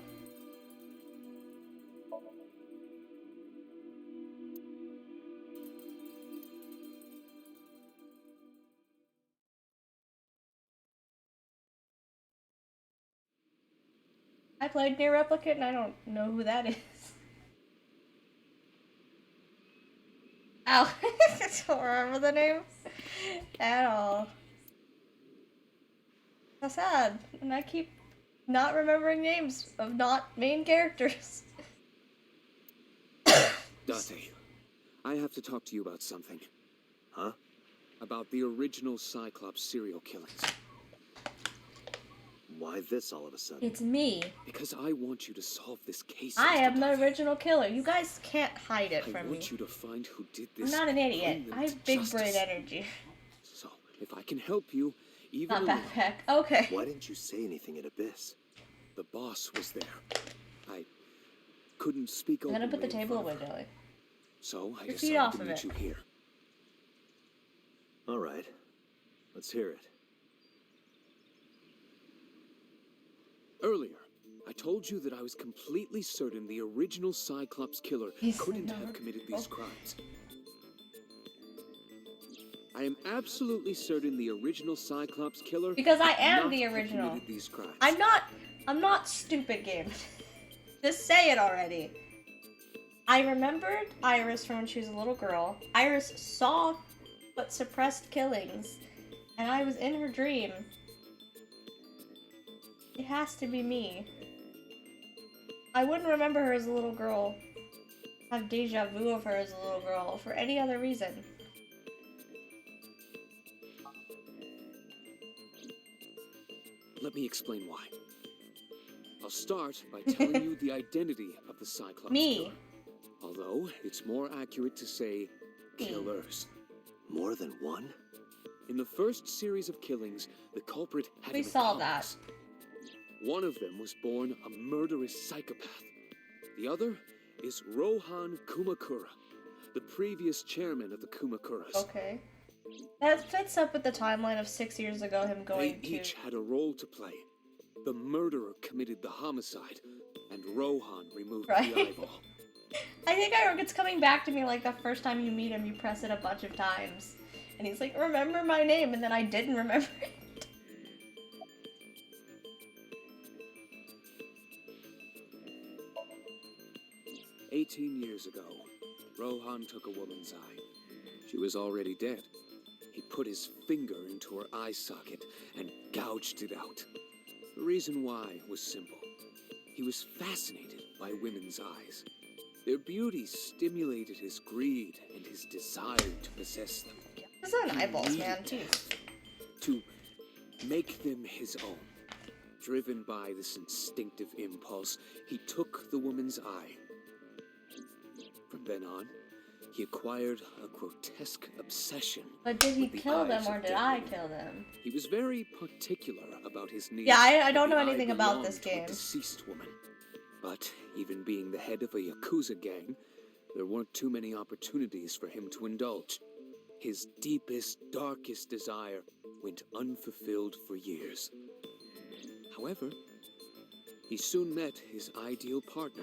I played Near Replicant and I don't know who that is. Ow. I don't remember the name at all. How sad. And I keep not remembering names of not main characters. Date, I have to talk to you about something. Huh? About the original Cyclops serial killings. Why this all of a sudden? It's me. Because I want you to solve this case. I Mr. am the Date. original killer. You guys can't hide it I from me. want you to find who did I'm this. not an idiot. bring them I to have big justice. brain energy. So, if I can help you, even Not a little, backpack. Okay. Why didn't you say anything at Abyss? the boss was there. I couldn't speak I'm gonna put the openly in table front away, of her. Billy. So I Your feet decided off to of meet it. you here. All right. Let's hear it. Earlier, I told you that I was completely certain the original Cyclops killer couldn't have committed these crimes. I am absolutely certain the original Cyclops killer Because I could am not the have original. committed these crimes. I'm not stupid, game. Just say it already. I remembered Iris from when she was a little girl. Iris saw but suppressed killings, and I was in her dream. It has to be me. I wouldn't remember her as a little girl, have deja vu of her as a little girl, for any other reason. Let me explain why. I'll start by telling you the identity of the Cyclops Me. killer. Although, it's more accurate to say killers. More than one? In the first series of killings, the culprit had We an saw accomplice. One of them was born a murderous psychopath. The other is Rohan Kumakura, the previous chairman of the Kumakuras. Okay. That fits up with the timeline of 6 years ago, him They going to... each had a role to play. The murderer committed the homicide, and Rohan removed Right. the eyeball. I think it's coming back to me like the first time you meet him, you press it a bunch of times. And he's like, remember my name, and then I didn't remember it. "18 years ago, Rohan took a woman's eye. She was already dead. He put his finger into her eye socket and gouged it out. The reason why was simple. He was fascinated by women's eyes. Their beauty stimulated his greed and his desire to possess them. His own eyeballs, man. needed Jeez. to make them his own. Driven by this instinctive impulse, he took the woman's eye. From then on, he acquired a grotesque obsession. But did he with the kill them eyes or of did dead I women. kill them? He was very particular about his needs. Yeah, I don't that know the anything eye about this belonged to a game. deceased woman. But even being the head of a Yakuza gang, there weren't too many opportunities for him to indulge. His deepest, darkest desire went unfulfilled for years. However, he soon met his ideal partner,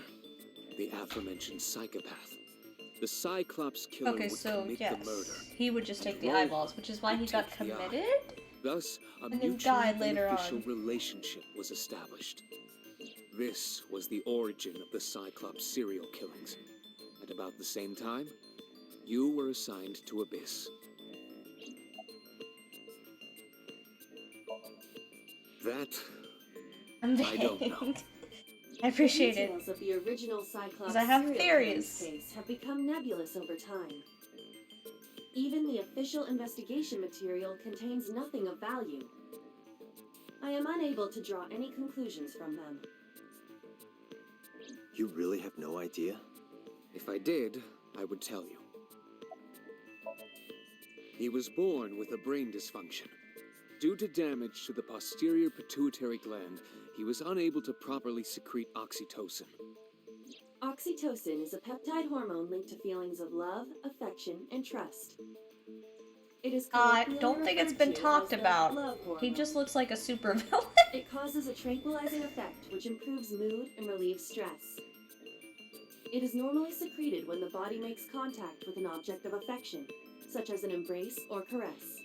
the aforementioned psychopath. The Cyclops killer Okay, would so commit yes, the murder. he would just take the Rogue eyeballs, which is why he would got take the eye. committed? Thus, a And then mutually died later beneficial on. relationship was established. This was the origin of the Cyclops serial killings. At about the same time, you were assigned to Abyss. That I'm I don't know. vague. I appreciate it. Details of the original Cyclops 'Cause I have serial theories. killing case have become nebulous over time. Even the official investigation material contains nothing of value. I am unable to draw any conclusions from them. You really have no idea? If I did, I would tell you. He was born with a brain dysfunction. Due to damage to the posterior pituitary gland, he was unable to properly secrete oxytocin. Oxytocin is a peptide hormone linked to feelings of love, affection, and trust. It is colloquially Don't think it's been referred to talked as the about. love He hormone. just looks like a supervillain. It causes a tranquilizing effect which improves mood and relieves stress. It is normally secreted when the body makes contact with an object of affection, such as an embrace or caress.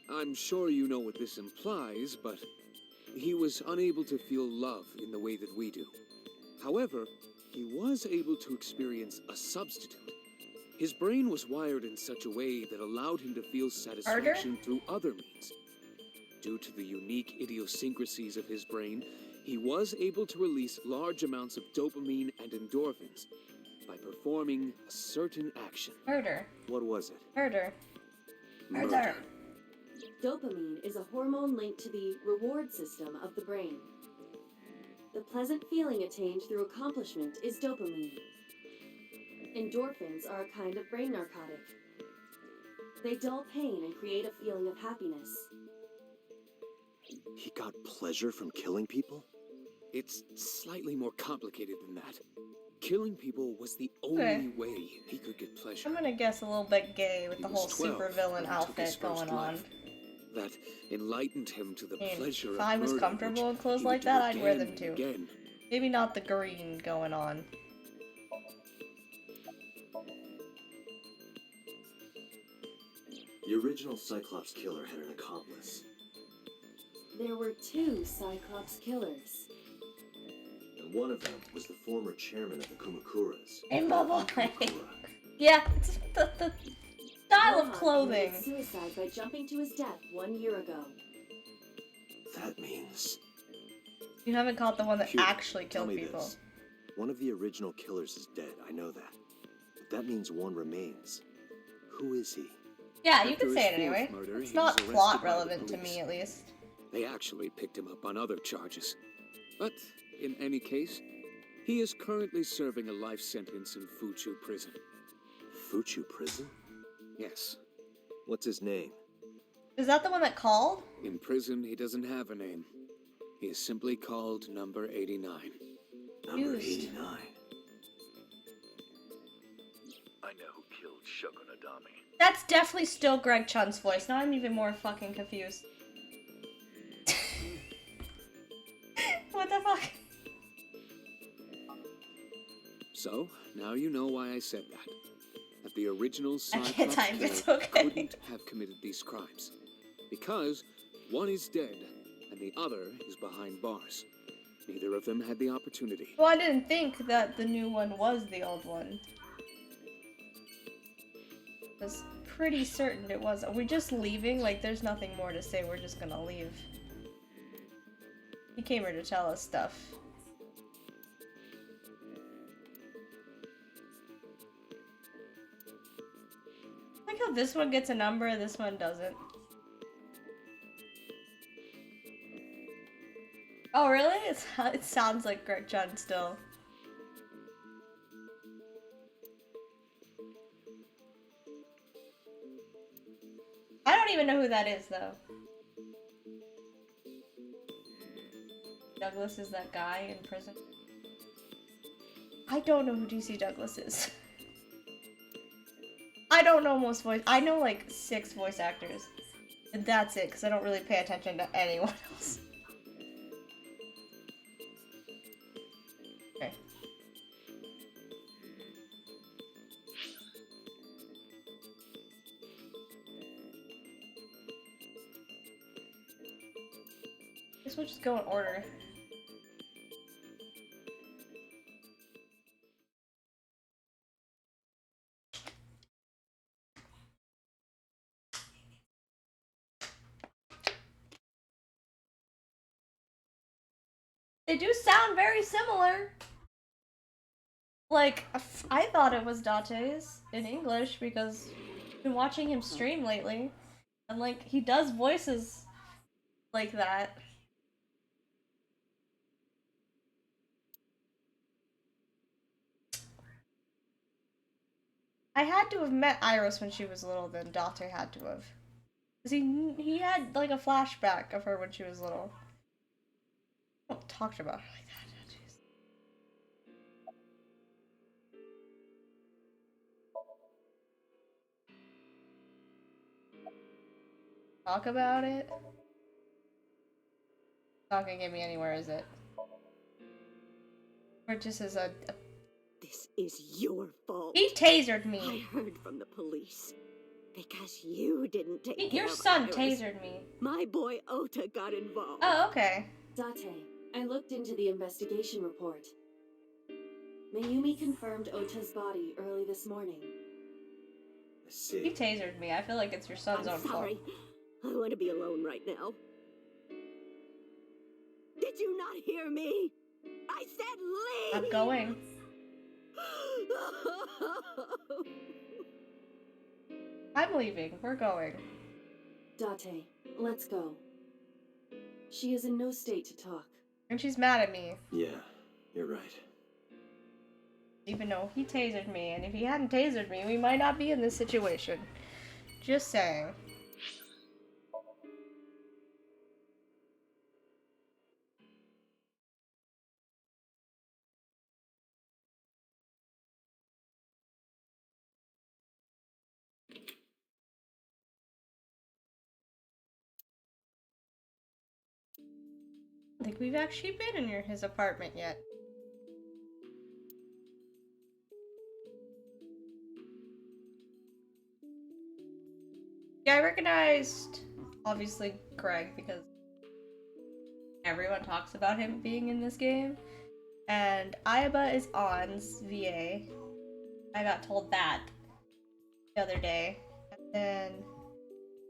I'm sure you know what this implies, but he was unable to feel love in the way that we do. However, he was able to experience a substitute. His brain was wired in such a way that allowed him to feel satisfaction through other means. Due to the unique idiosyncrasies of his brain, he was able to release large amounts of dopamine and endorphins by performing a certain action. Murder. What was it? Murder. Murder. Dopamine is a hormone linked to the reward system of the brain. The pleasant feeling attained through accomplishment is dopamine. Endorphins are a kind of brain narcotic. They dull pain and create a feeling of happiness. He got pleasure from killing people? It's slightly more complicated than that. Killing people was the only way he could get pleasure. I'm gonna guess a little bit gay with the was whole 12 supervillain when he took his outfit going first on. life. That enlightened him to the I mean, pleasure if of I was murder, comfortable which in clothes he would like do that, I'd wear again them and too. again. Maybe not the green going on. The original Cyclops killer had an accomplice. There were two Cyclops killers. And one of them was the former chairman of the Kumakuras. Rainbow Boy. Kumakura. Yeah, it's the style of Rohan clothing. committed suicide by jumping to his death 1 year ago. That means... You haven't caught the one that Phew, actually tell killed me people. this. One of the original killers is dead, I know that. But that means one remains. Who is he? Yeah, you After can say his it anyway. fourth murder, It's he not was arrested plot by the relevant to police. me, at least. They actually picked him up on other charges. But in any case, he is currently serving a life sentence in Fuchu prison. Fuchu prison? Yes. What's his name? Is that the one that called? In prison, he doesn't have a name. He is simply called Number 89. Number Used. 89. I know who killed Shogunadami. That's definitely still Greg Chun's voice. Now I'm even more fucking confused. What the fuck? So, now you know why I said that. That the original I can't Cyclops type, killer it's okay. couldn't have committed these crimes. Because one is dead, and the other is behind bars. Neither of them had the opportunity. Well, I didn't think that the new one was the old one. I was pretty certain it was. Are we just leaving? Like, there's nothing more to say. We're just gonna leave. He came here to tell us stuff. Like how this one gets a number, this one doesn't. Oh, really? It sounds like Gretchen still. I don't even know who that is, though. Douglas is that guy in prison. I don't know who DC Douglas is. I don't know most voice. I know like 6 voice actors. And that's it, because I don't really pay attention to anyone else. Okay. Guess we'll just go in order. They do sound very similar. Like, I thought it was Date's in English because I've been watching him stream lately. And like, he does voices like that. I had to have met Iris when she was little, then Date had to have. Because he had like a flashback of her when she was little. I don't talk about her like that. Jeez. Talk about it? Not gonna get me anywhere, is it? Or just as a This is your fault. He tasered me. I heard from the police. Because you didn't take care Your of son Iris. tasered me. My boy Ota got involved. Oh, okay. Date, I looked into the investigation report. Mayumi confirmed Ota's body early this morning. I see. He tasered me. I feel like it's your son's I'm own sorry. fault. I want to be alone right now. Did you not hear me? I said leave! I'm going. I'm leaving. We're going. Date, let's go. She is in no state to talk. And she's mad at me. Yeah, you're right. Even though he tasered me, and if he hadn't tasered me, we might not be in this situation. Just saying. I don't think we've actually been in his apartment yet. Yeah, I recognized, obviously, Greg, because everyone talks about him being in this game. And Aiba is On's VA. I got told that the other day. And then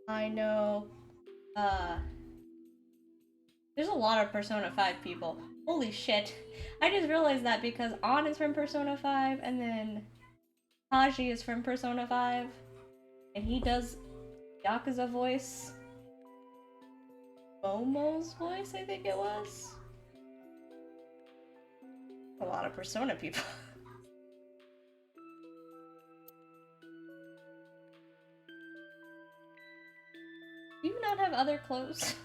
I know, there's a lot of Persona 5 people. Holy shit. I just realized that because On is from Persona 5, and then Haji is from Persona 5. And he does Yakuza voice. Momo's voice, I think it was. A lot of Persona people. Do you not have other clothes?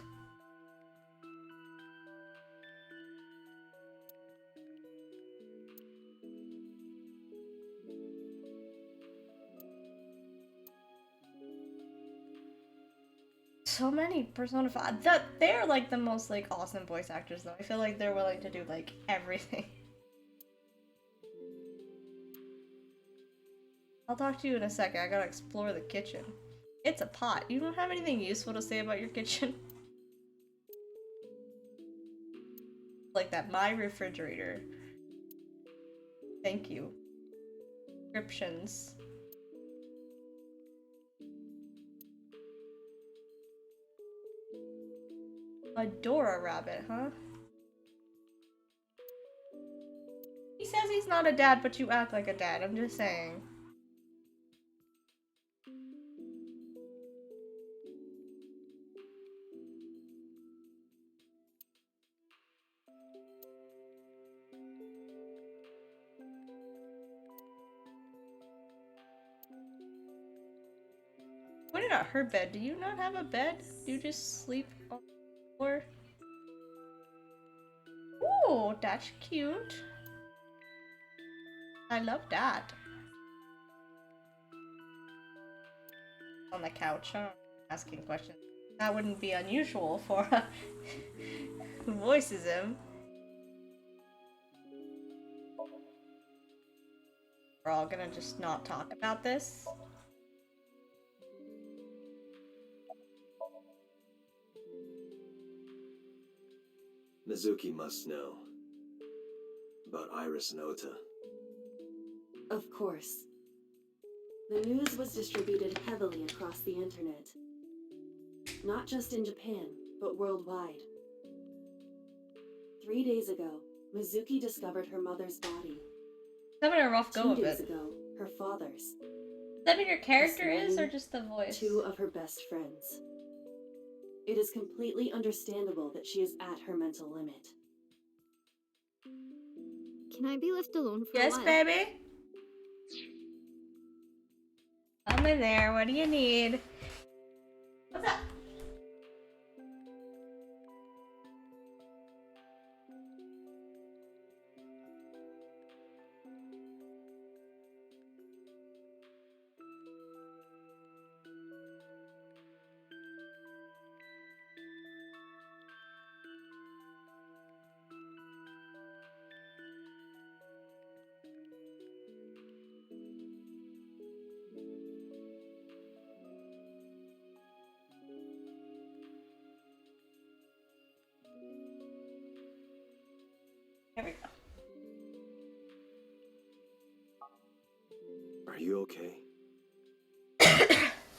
So many Persona 5. They're like the most like awesome voice actors though. I feel like they're willing to do like everything. I'll talk to you in a second. I gotta explore the kitchen. It's a pot. You don't have anything useful to say about your kitchen? Like that, my refrigerator. Thank you. Descriptions. Adora rabbit, huh? He says he's not a dad, but you act like a dad. I'm just saying. Probably not her bed. Do you not have a bed? Do you just sleep on the floor? Ooh, that's cute. I love that. On the couch, huh? Asking questions. That wouldn't be unusual for who voices him. We're all gonna just not talk about this. Mizuki must know about Iris and Ota. Of course. The news was distributed heavily across the internet. Not just in Japan, but worldwide. 3 days ago, Mizuki discovered her mother's body. Having a rough go 2 of days it. ago, her father's. Is that what your character This is, or morning, just the voice? 2 of her best friends. It is completely understandable that she is at her mental limit. Can I be left alone for a Yes, while? baby? Come in there. What do you need? What's up? Here we go. Are you okay?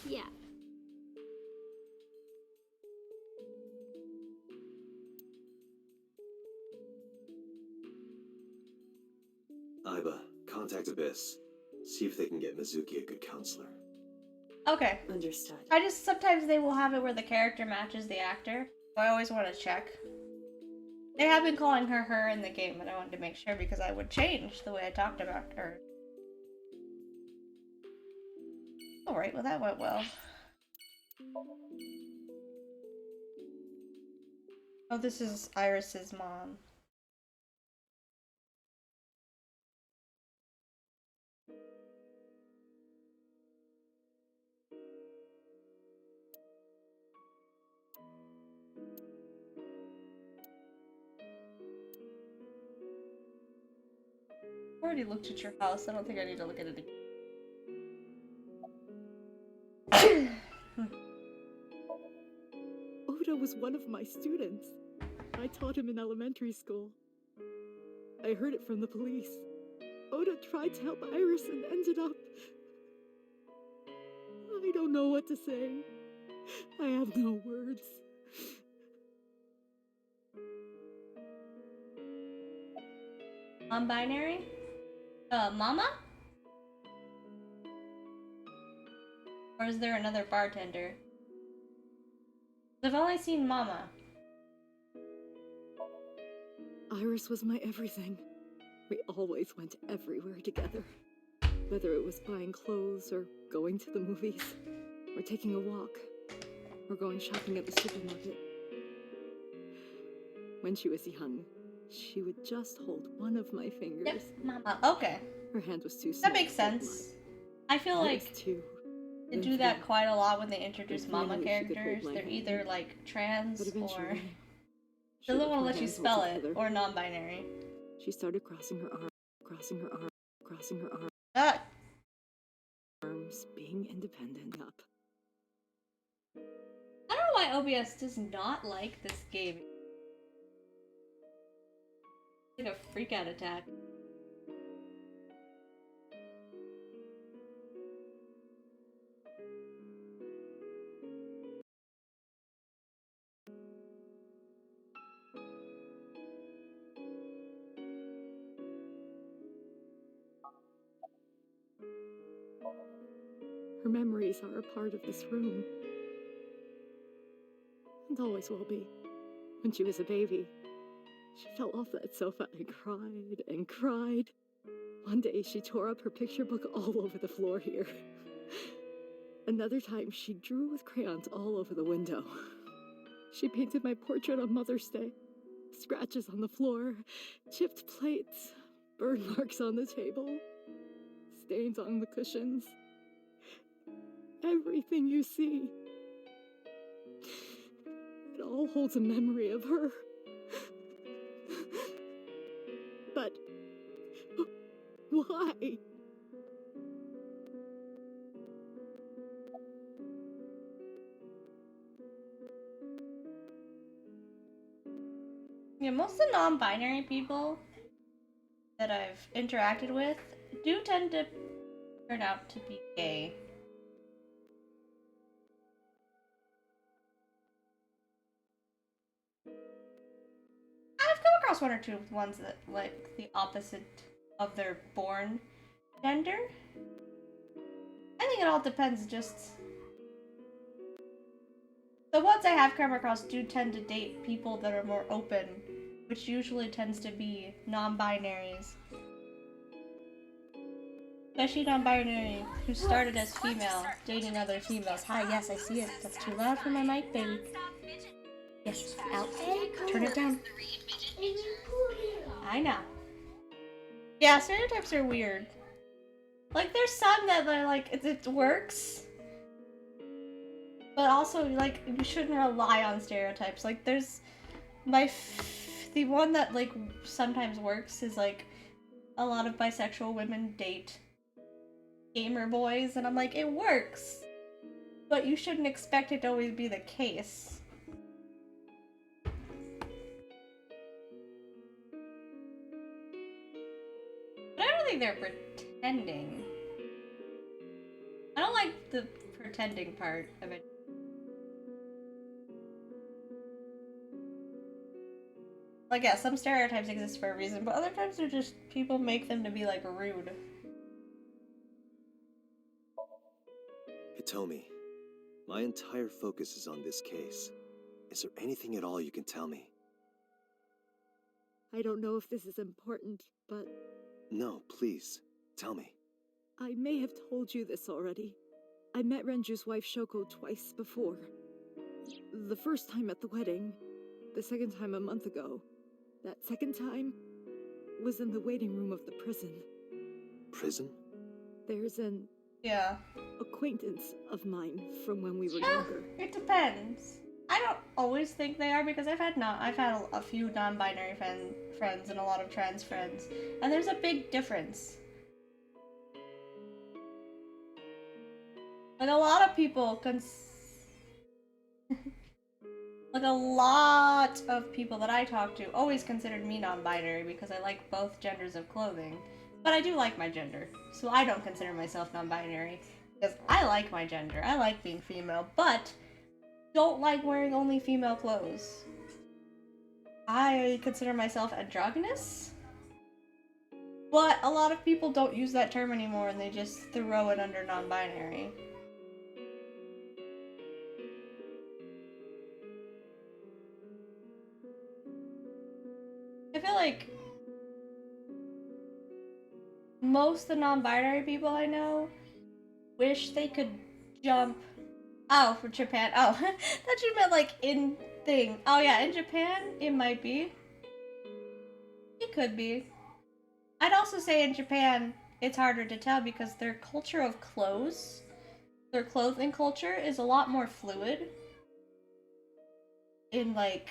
Yeah. Aiba, contact Abyss. See if they can get Mizuki a good counselor. Okay. Understood. I just, sometimes they will have it where the character matches the actor. So I always want to check. They have been calling her her in the game, and I wanted to make sure because I would change the way I talked about her. Alright, well that went well. Oh, this is Iris's mom. I already looked at your house. I don't think I need to look at it again. Oda was one of my students. I taught him in elementary school. I heard it from the police. Oda tried to help Iris and ended up... I don't know what to say. I have no words. Non-binary? Mama? Or is there another bartender? I've only seen Mama. Iris was my everything. We always went everywhere together. Whether it was buying clothes, or going to the movies, or taking a walk, or going shopping at the supermarket. When she was young, she would just hold one of my fingers. Yep, Mama. Okay. Her hand was too small. That makes sense. I feel like they do that quite a lot when they introduce Mama characters. They're either like trans or they don't want to let you spell it, or non-binary. She started crossing her arm, crossing her arm, crossing her arm. Arms, being independent up. I don't know why OBS does not like this game. It's like a freak out attack. Her memories are a part of this room. And always will be. When she was a baby, she fell off that sofa and cried and cried. One day she tore up her picture book all over the floor here. Another time, she drew with crayons all over the window. She painted my portrait on Mother's Day. Scratches on the floor, chipped plates, burn marks on the table, stains on the cushions. Everything you see. It all holds a memory of her. But why? Yeah, most of the non-binary people that I've interacted with do tend to turn out to be gay. I've come across one or two ones that like the opposite of their born gender. I think it all depends. Just the ones I have come across do tend to date people that are more open, which usually tends to be non-binaries. Especially non-binary who started as female, dating other females. Hi, yes, I see it. That's too loud for my mic, baby. Yes, out. Turn it down. I know. Yeah, stereotypes are weird. Like, there's some that are like, it works. But also, like, you shouldn't rely on stereotypes. Like, there's the one that, like, sometimes works is, like, a lot of bisexual women date gamer boys, and I'm like, it works. But you shouldn't expect it to always be the case. But I don't think they're pretending. I don't like the pretending part of it. Like, yeah, some stereotypes exist for a reason, but other times they're just, people make them to be, like, rude. Hitomi, my entire focus is on this case. Is there anything at all you can tell me? I don't know if this is important, but No, please, tell me. I may have told you this already. I met Renju's wife Shoko twice before. The first time at the wedding, the second time a month ago. That second time was in the waiting room of the prison. Prison? There's an acquaintance of mine from when we were younger. It depends. I don't always think they are because I've had a few non-binary friends and a lot of trans friends, and there's a big difference. Like, a lot of people like, a lot of people that I talk to always considered me non-binary because I like both genders of clothing. But I do like my gender, so I don't consider myself non-binary because I like my gender. I like being female, but don't like wearing only female clothes. I consider myself androgynous, but a lot of people don't use that term anymore and they just throw it under non-binary. I feel like most of the non-binary people I know wish they could jump. Oh, for Japan. Oh, that you meant like in thing. Oh yeah, in Japan it might be. It could be. I'd also say in Japan it's harder to tell because their culture of clothes, their clothing culture is a lot more fluid. In like,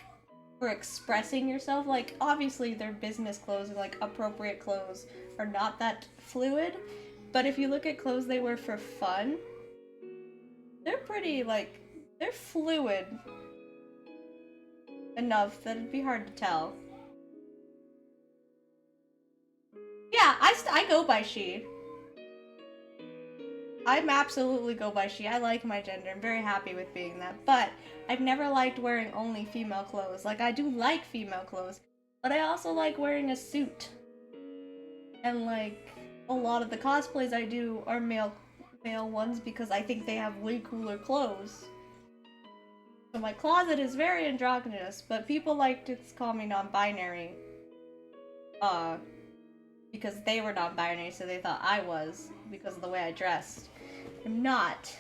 for expressing yourself. Like, obviously their business clothes and like appropriate clothes are not that fluid, but if you look at clothes they wear for fun, they're pretty, like, they're fluid enough that it'd be hard to tell. Yeah, I go by she. I'm absolutely go by she. I like my gender. I'm very happy with being that. But I've never liked wearing only female clothes. Like, I do like female clothes, but I also like wearing a suit. And, like, a lot of the cosplays I do are male ones because I think they have way cooler clothes. So my closet is very androgynous, but people like to call me non-binary. Because they were non-binary, so they thought I was, because of the way I dressed. I'm not.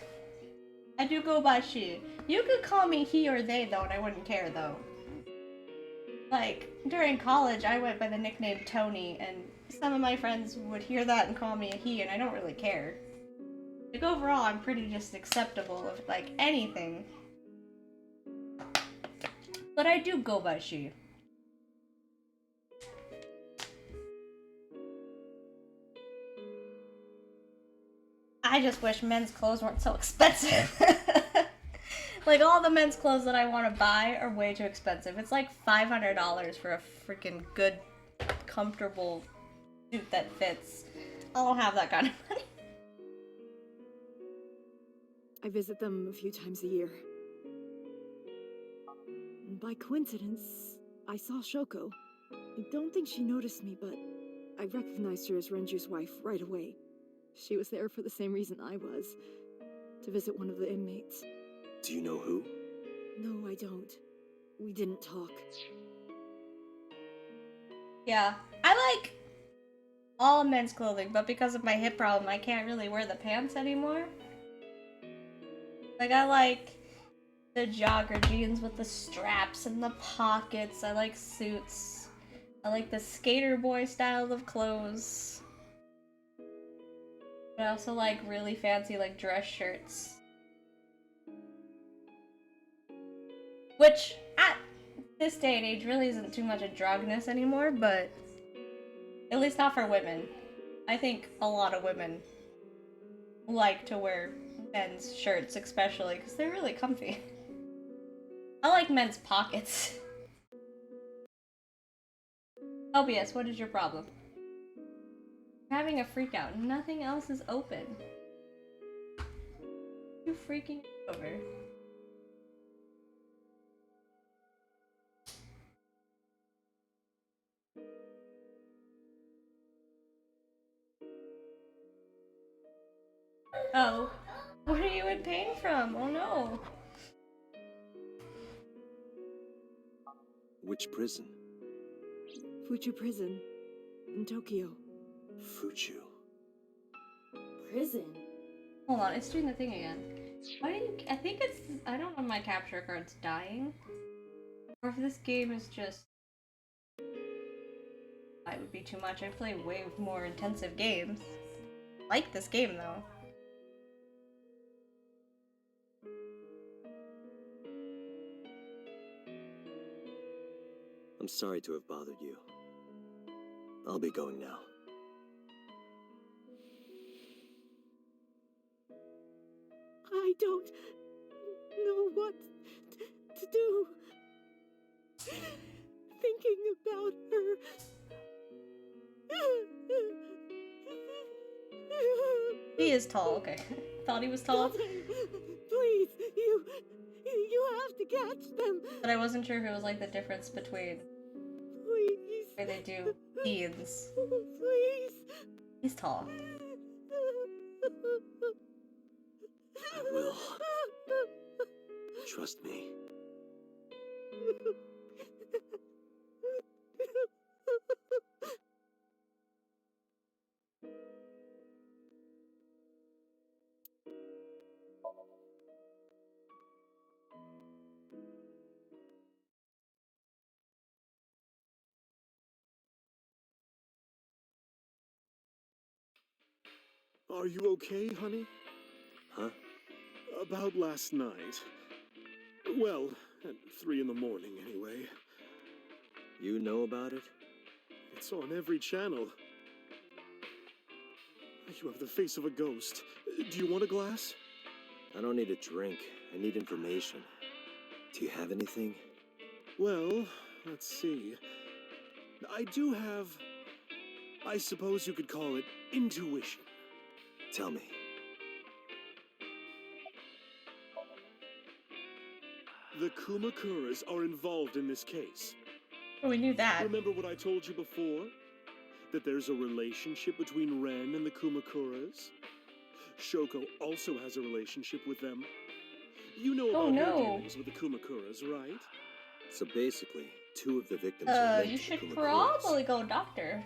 I do go by she. You could call me he or they though, and I wouldn't care though. Like, during college, I went by the nickname Tony, and some of my friends would hear that and call me a he, and I don't really care. Like, overall, I'm pretty just acceptable of, like, anything. But I do go by she. I just wish men's clothes weren't so expensive. Like, all the men's clothes that I want to buy are way too expensive. It's like $500 for a freaking good, comfortable suit that fits. I don't have that kind of money. I visit them a few times a year. By coincidence, I saw Shoko. I don't think she noticed me, but I recognized her as Renju's wife right away. She was there for the same reason I was, to visit one of the inmates. Do you know who? No, I don't. We didn't talk. Yeah, I like all men's clothing, but because of my hip problem, I can't really wear the pants anymore. Like, I like the jogger jeans with the straps and the pockets. I like suits. I like the skater boy style of clothes. But I also like really fancy, like, dress shirts. Which, at this day and age, really isn't too much a drogness anymore, but at least not for women. I think a lot of women like to wear men's shirts, especially, because they're really comfy. I like men's pockets. LBS, what is your problem? You're having a freak out. Nothing else is open. You're freaking over. Oh, what are you in pain from? Oh no. Which prison? Fuchu Prison, in Tokyo. Fuchu. Prison? Hold on, it's doing the thing again. Why do you... I think it's... I don't know if my capture card's dying. Or if this game is just... That would be too much. I play way more intensive games. I like this game, though. I'm sorry to have bothered you. I'll be going now. I don't know what to do. Thinking about her. He is tall, okay. Thought he was tall. Please, you have to catch them. But I wasn't sure if it was like the difference between... Please. Where they do teens. Please. He's tall. I will. Trust me. Are you okay, honey? Huh? About last night. Well, at 3 in the morning, anyway. You know about it? It's on every channel. You have the face of a ghost. Do you want a glass? I don't need a drink. I need information. Do you have anything? Well, let's see. I do have... I suppose you could call it intuition. Tell me. The Kumakuras are involved in this case. Oh, we knew that. Remember what I told you before? That there's a relationship between Ren and the Kumakuras? Shoko also has a relationship with them. You know about her dealings with the Kumakuras, right? So basically, 2 of the victims are linked You to should Kumakuras. probably go doctor.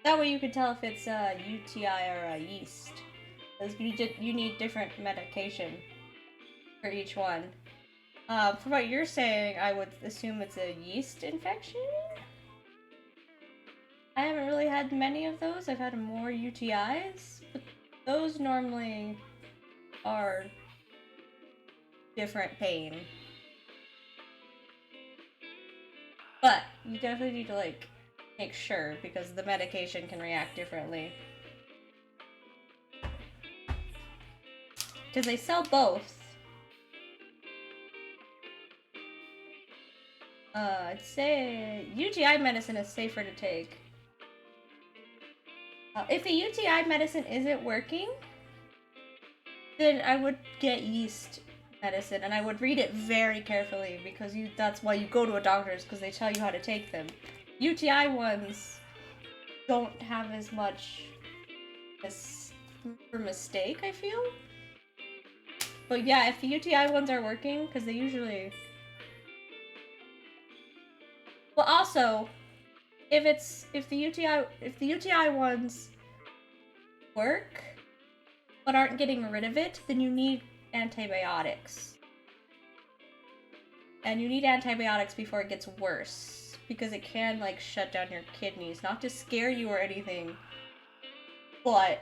That way you can tell if it's UTI or yeast. Because you need different medication for each one. From what you're saying, I would assume it's a yeast infection? I haven't really had many of those. I've had more UTIs, but those normally are different pain. But you definitely need to, like, make sure, because the medication can react differently. Because they sell both. I'd say UTI medicine is safer to take. If the UTI medicine isn't working, then I would get yeast medicine, and I would read it very carefully, because that's why you go to a doctor's, because they tell you how to take them. UTI ones don't have as much for mistake, I feel. But yeah, if the UTI ones are working, because they usually... Well, also, if the UTI ones work but aren't getting rid of it, then you need antibiotics. And you need antibiotics before it gets worse, because it can, like, shut down your kidneys. Not to scare you or anything, but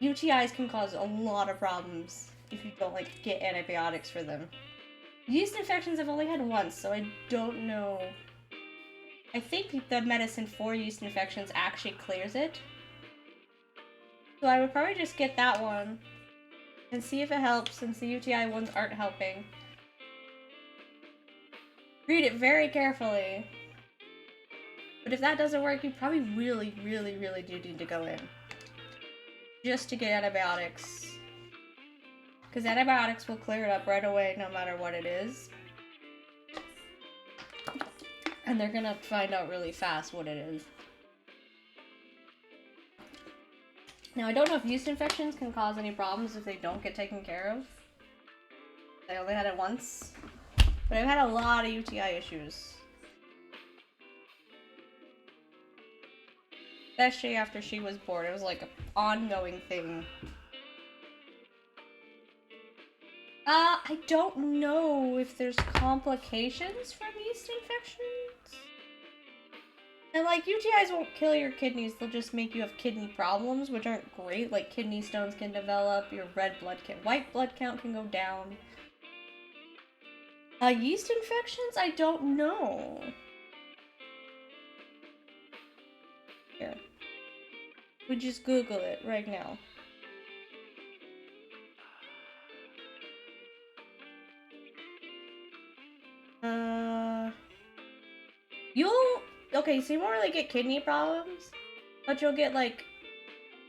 UTIs can cause a lot of problems if you don't, like, get antibiotics for them. Yeast infections I've only had once, so I don't know. I think the medicine for yeast infections actually clears it. So I would probably just get that one and see if it helps, since the UTI ones aren't helping. Read it very carefully. But if that doesn't work, you probably really, really, really do need to go in. Just to get antibiotics. Because antibiotics will clear it up right away no matter what it is. And they're gonna find out really fast what it is. Now, I don't know if yeast infections can cause any problems if they don't get taken care of. I only had it once. But I've had a lot of UTI issues. Especially after she was born. It was like an ongoing thing. I don't know if there's complications from yeast infections. And, like, UTIs won't kill your kidneys, they'll just make you have kidney problems, which aren't great. Like, kidney stones can develop, your white blood count can go down. Yeast infections? I don't know. Here. We just Google it right now. Okay, so you won't really get kidney problems, but you'll get, like,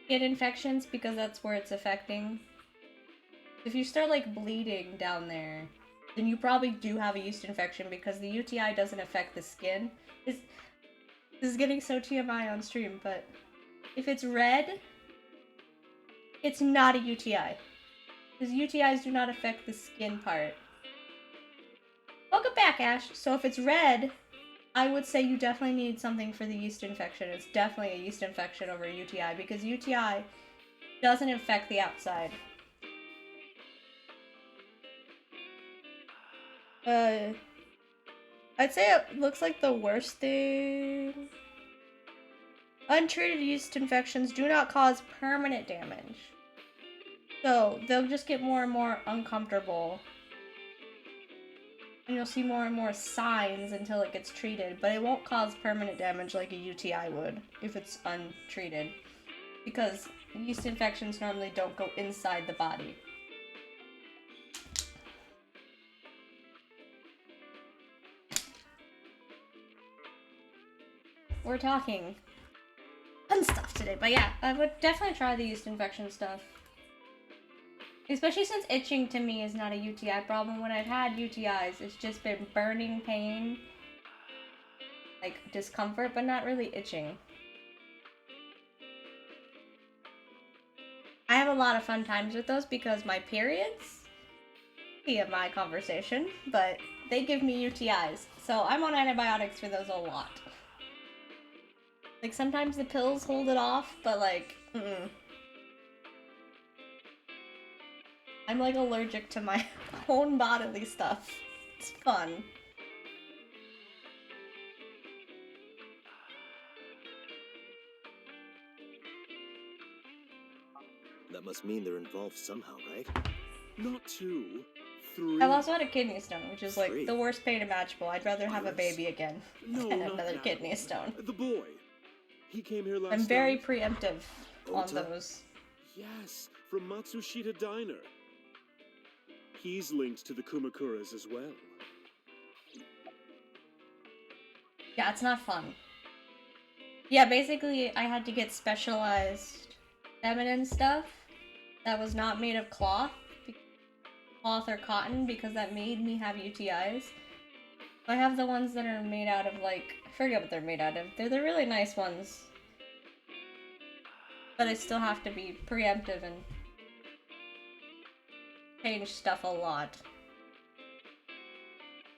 skin infections because that's where it's affecting. If you start, like, bleeding down there, then you probably do have a yeast infection, because the UTI doesn't affect the skin. This is getting so TMI on stream, but if it's red, it's not a UTI. Because UTIs do not affect the skin part. Welcome back, Ash. So if it's red, I would say you definitely need something for the yeast infection. It's definitely a yeast infection over a UTI, because UTI doesn't infect the outside. I'd say it looks like the worst thing. Untreated yeast infections do not cause permanent damage. So they'll just get more and more uncomfortable. And you'll see more and more signs until it gets treated, but it won't cause permanent damage like a UTI would if it's untreated. Because yeast infections normally don't go inside the body. We're talking fun stuff today, but yeah, I would definitely try the yeast infection stuff. Especially since itching to me is not a UTI problem. When I've had UTIs, it's just been burning pain, like discomfort, but not really itching. I have a lot of fun times with those because my periods, TMI conversation, but they give me UTIs. So I'm on antibiotics for those a lot. Like sometimes the pills hold it off, but like, I'm like allergic to my own bodily stuff. It's fun. That must mean they're involved somehow, right? Not 2, 3. I've also had a kidney stone, which is like 3. the worst pain imaginable. I'd rather have a baby again No, than not another that kidney one. stone. The boy. He came here last I'm very night. preemptive on Ota? those. Yes, from Matsushita Diner. He's linked to the Kumakuras as well. Yeah, it's not fun. Yeah, basically, I had to get specialized feminine stuff that was not made of cloth or cotton because that made me have UTIs. I have the ones that are made out of, like, I forget what they're made out of. They're the really nice ones. But I still have to be preemptive and change stuff a lot.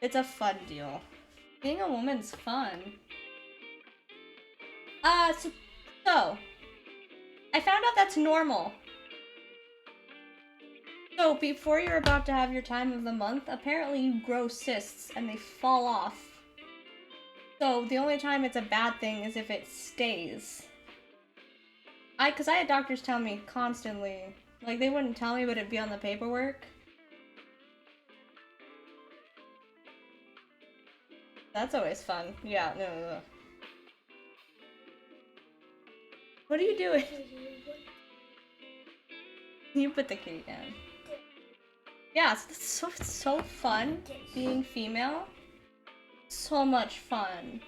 It's a fun deal. Being a woman's fun. So, I found out that's normal. So, before you're about to have your time of the month, apparently you grow cysts and they fall off. So, the only time it's a bad thing is if it stays. Cause I had doctors tell me constantly, like they wouldn't tell me but it'd be on the paperwork. That's always fun. Yeah, no. What are you doing? You put the kitty down. Yeah, it's so fun being female. So much fun.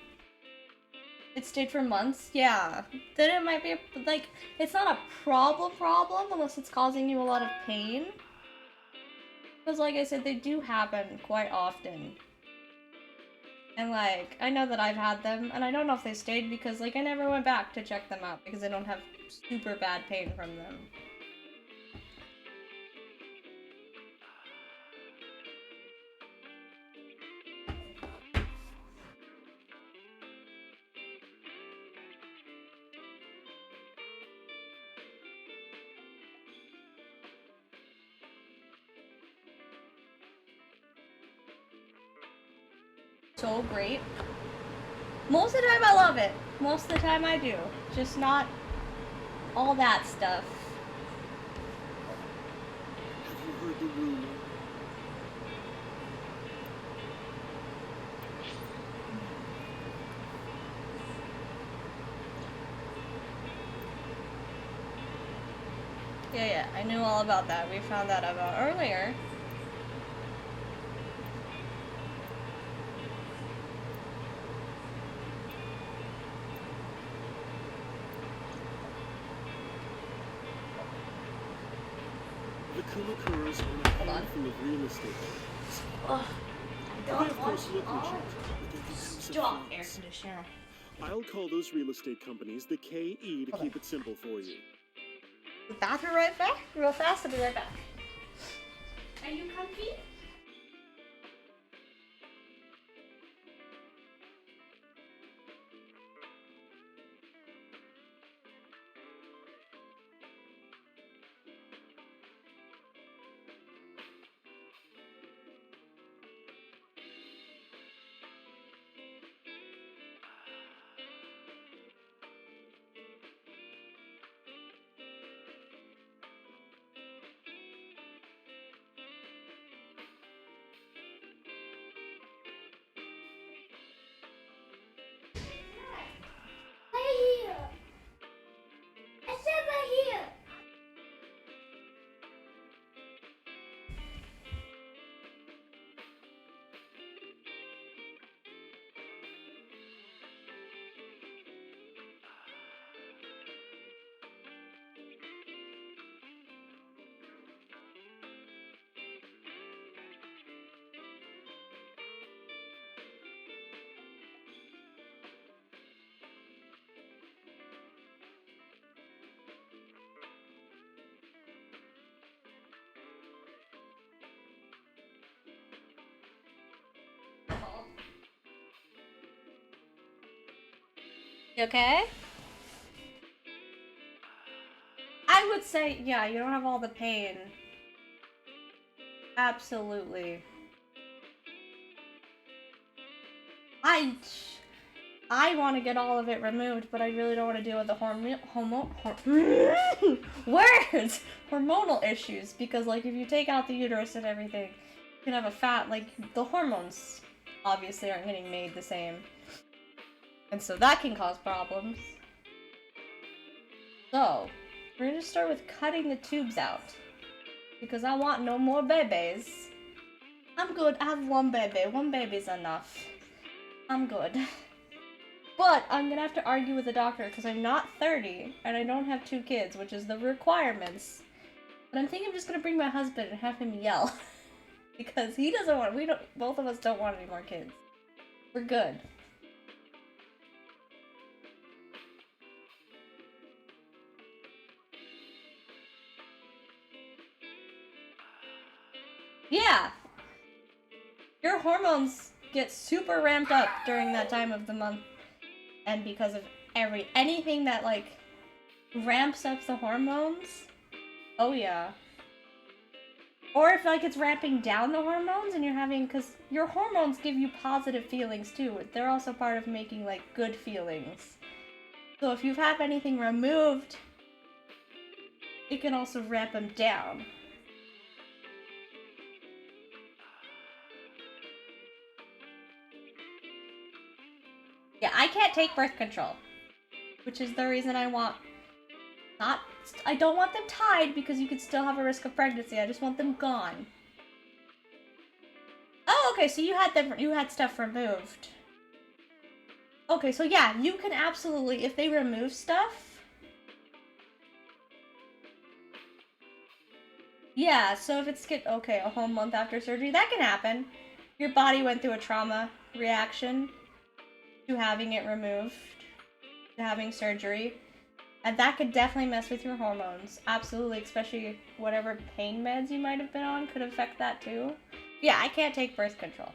It stayed for months? Yeah. Then it might be, like, it's not a problem unless it's causing you a lot of pain. Because like I said, they do happen quite often. And like, I know that I've had them, and I don't know if they stayed because like I never went back to check them out because I don't have super bad pain from them. So great. Most of the time I love it. Most of the time I do. Just not all that stuff. Have you heard the rumor? Yeah, I knew all about that. We found that out earlier. The Kumakuras own a handful of real estate companies. Ugh, I don't of course look legit, but they're the House of Stop air Flags. conditioner. I'll call those real estate companies the KE to keep it simple for you. The bathroom right back? Real fast, I'll be right back. Are you comfy? You okay? I would say, yeah, you don't have all the pain. Absolutely. I want to get all of it removed, but I really don't want to deal with the hormonal issues, because like if you take out the uterus and everything, you can have a fat, like the hormones obviously aren't getting made the same. And so that can cause problems. So, we're gonna start with cutting the tubes out, because I want no more babies. I'm good, I have one baby. One baby's enough. I'm good. But I'm gonna have to argue with the doctor because I'm not 30 and I don't have 2 kids, which is the requirements. But I'm thinking I'm just gonna bring my husband and have him yell. Because he doesn't want, both of us don't want any more kids. We're good. Yeah! Your hormones get super ramped up during that time of the month. And because of anything that like ramps up the hormones. Oh yeah. Or if like it's ramping down the hormones and you're having, because your hormones give you positive feelings too. They're also part of making like good feelings. So if you have anything removed, it can also ramp them down. Yeah, I can't take birth control, which is the reason I don't want them tied because you could still have a risk of pregnancy. I just want them gone. Oh, okay, so you had stuff removed. Okay, so yeah, you can absolutely, if they remove stuff. Yeah, so if it's okay, a whole month after surgery, that can happen. Your body went through a trauma reaction to having it removed, to having surgery. And that could definitely mess with your hormones. Absolutely, especially whatever pain meds you might have been on could affect that too. Yeah, I can't take birth control.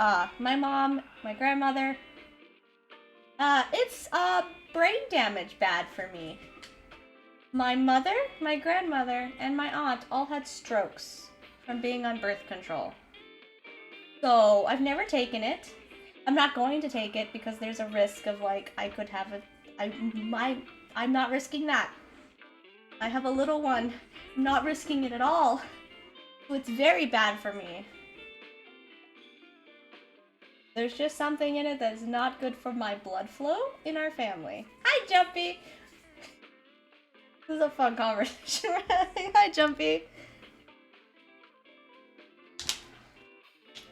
My mom, my grandmother, it's brain damage bad for me. My mother, my grandmother, and my aunt all had strokes from being on birth control. So I've never taken it. I'm not going to take it because there's a risk of like I could have I'm not risking that. I have a little one. I'm not risking it at all. So it's very bad for me. There's just something in it that is not good for my blood flow in our family. Hi, Jumpy! This is a fun conversation. Hi, Jumpy.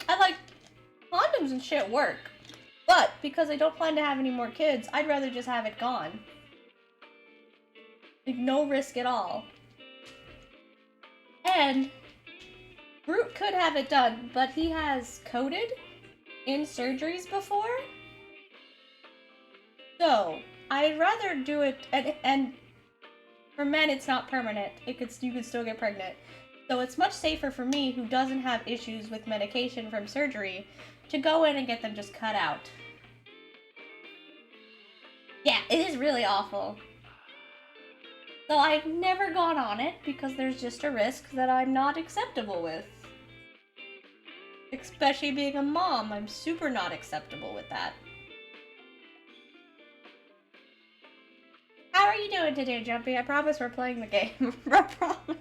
I like condoms and shit work. But because I don't plan to have any more kids, I'd rather just have it gone. Like, no risk at all. And Brute could have it done, but he has coded in surgeries before. So I'd rather do it, and for men it's not permanent. You could still get pregnant. So it's much safer for me, who doesn't have issues with medication from surgery, to go in and get them just cut out. Yeah, it is really awful. So I've never gone on it because there's just a risk that I'm not acceptable with. Especially being a mom, I'm super not acceptable with that. How are you doing today, Jumpy? I promise we're playing the game. I promise.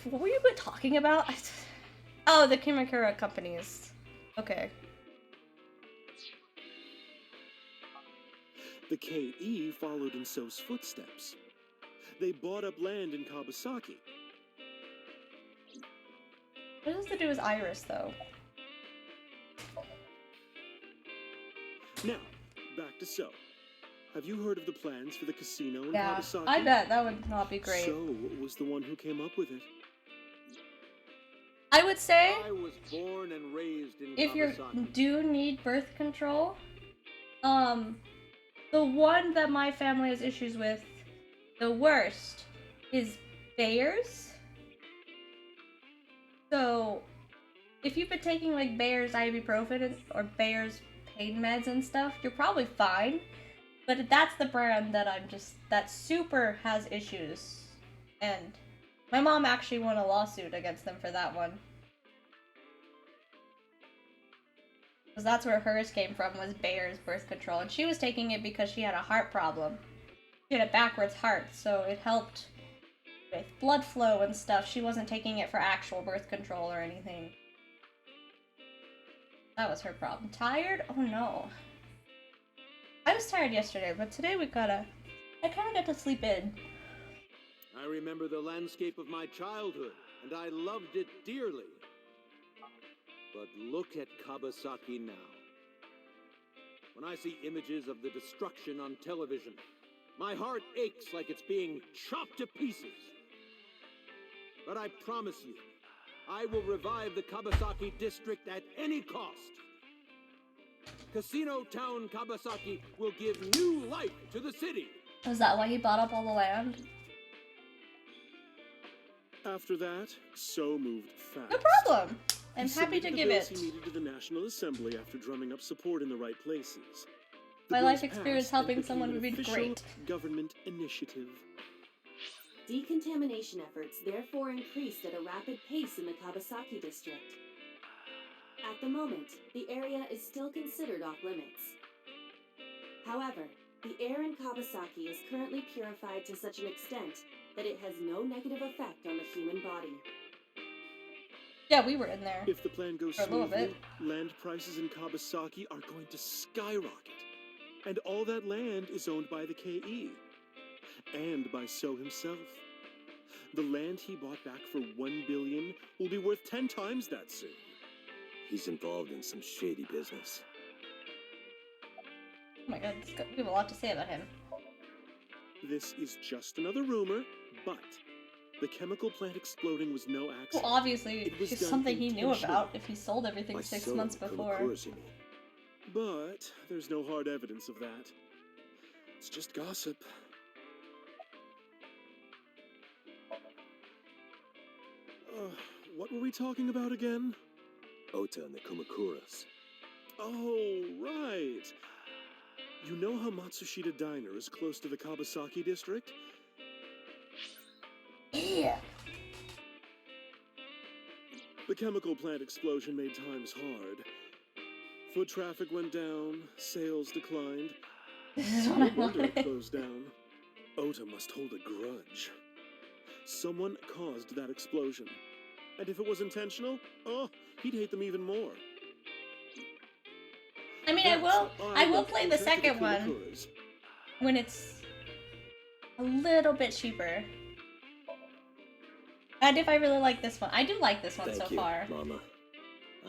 What were you talking about? Oh, the Kimakura companies. Okay. The KE followed in So's footsteps. They bought up land in Kawasaki. What does it do with Iris, though? Now, back to So. Have you heard of the plans for the casino in Yeah, Kawasaki? I bet that would not be great. So was the one who came up with it. I would say, I was born and raised in if you Kawasaki. do need birth control, the one that my family has issues with the worst is Bayer's. So, if you've been taking like Bayer's ibuprofen or Bayer's pain meds and stuff, you're probably fine. But that's the brand that that super has issues. And My mom actually won a lawsuit against them for that one. Because that's where hers came from, was Bayer's birth control. And she was taking it because she had a heart problem. She had a backwards heart, so it helped with blood flow and stuff. She wasn't taking it for actual birth control or anything. That was her problem. Tired? Oh no. I was tired yesterday, but today I kinda got to sleep in. I remember the landscape of my childhood, and I loved it dearly. But look at Kabasaki now. When I see images of the destruction on television, my heart aches like it's being chopped to pieces. But I promise you, I will revive the Kabasaki district at any cost. Casino Town Kabasaki will give new life to the city. Was that why he bought up all the land? After that, So moved fast. No problem. I'm happy to give it. He needed to the National Assembly after drumming up support in the right places. My life experience helping someone would be great. Government initiative. Decontamination efforts therefore increased at a rapid pace in the Kabasaki district. At the moment, the area is still considered off limits. However, the air in Kabasaki is currently purified to such an extent that it has no negative effect on the human body. Yeah, we were in there. If the plan goes for a little smoothly, bit. land prices in Kabasaki are going to skyrocket. And all that land is owned by the KE. And by So himself. The land he bought back for $1 billion will be worth 10 times that soon. He's involved in some shady business. Oh my god, we have a lot to say about him. This is just another rumor, but the chemical plant exploding was no accident. Well, obviously, it's something he knew about if he sold everything 6 months before. But there's no hard evidence of that. It's just gossip. What were we talking about again? Ota and the Kumakuras. Oh, right. You know how Matsushita Diner is close to the Kabasaki district? Yeah. The chemical plant explosion made times hard. Foot traffic went down, sales declined. This is what I No wonder it wanted. closed down. Ota must hold a grudge. Someone caused that explosion. And if it was intentional, oh, he'd hate them even more. I mean, I will play the second one when it's a little bit cheaper. And if I really like this one. I do like this one Thank so you, far. Mama.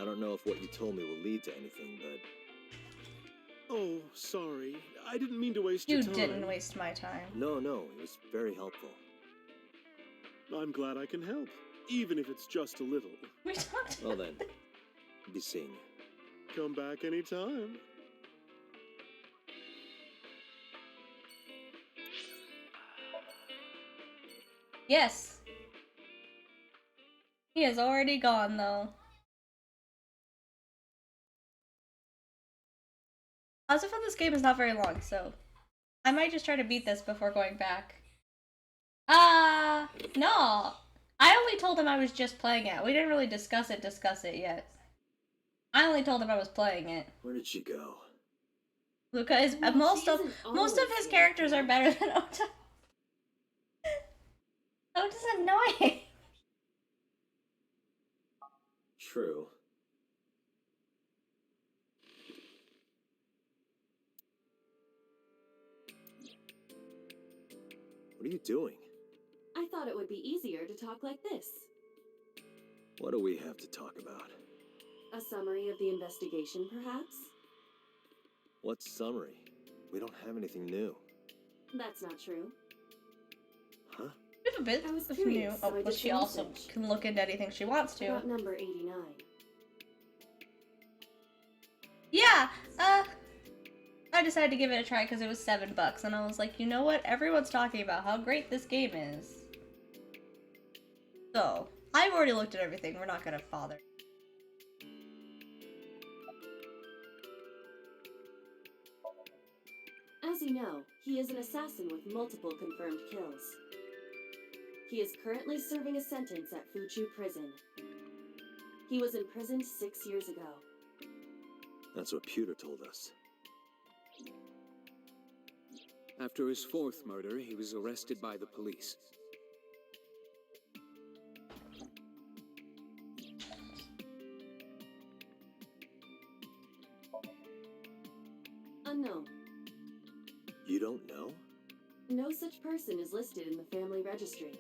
I don't know if what you told me will lead to anything, but... Oh, sorry. I didn't mean to waste your You time. didn't waste my time. No, it was very helpful. I'm glad I can help, even if it's just a little. We talked Well then, be seeing you. Come back anytime. Yes. He is already gone, though. As of this game is not very long, so I might just try to beat this before going back. No. I only told him I was just playing it. We didn't really discuss it yet. I only told him I was playing it. Where did she go? Luca is most of his characters are better than Ota. Ota's annoying. True. What are you doing? I thought it would be easier to talk like this. What do we have to talk about? A summary of the investigation, perhaps? What summary? We don't have anything new. That's not true. Huh? We have a bit I was of new. curious, so Oh, I but did she some also research. can look into anything she wants to. About number 89. Yeah, I decided to give it a try because it was $7, and I was like, you know what? Everyone's talking about how great this game is. So, I've already looked at everything. We're not gonna bother. As you know, he is an assassin with multiple confirmed kills. He is currently serving a sentence at Fuchu Prison. He was imprisoned 6 years ago. That's what Pewter told us. After his fourth murder, he was arrested by the police. Unknown. You don't know? No such person is listed in the family registry.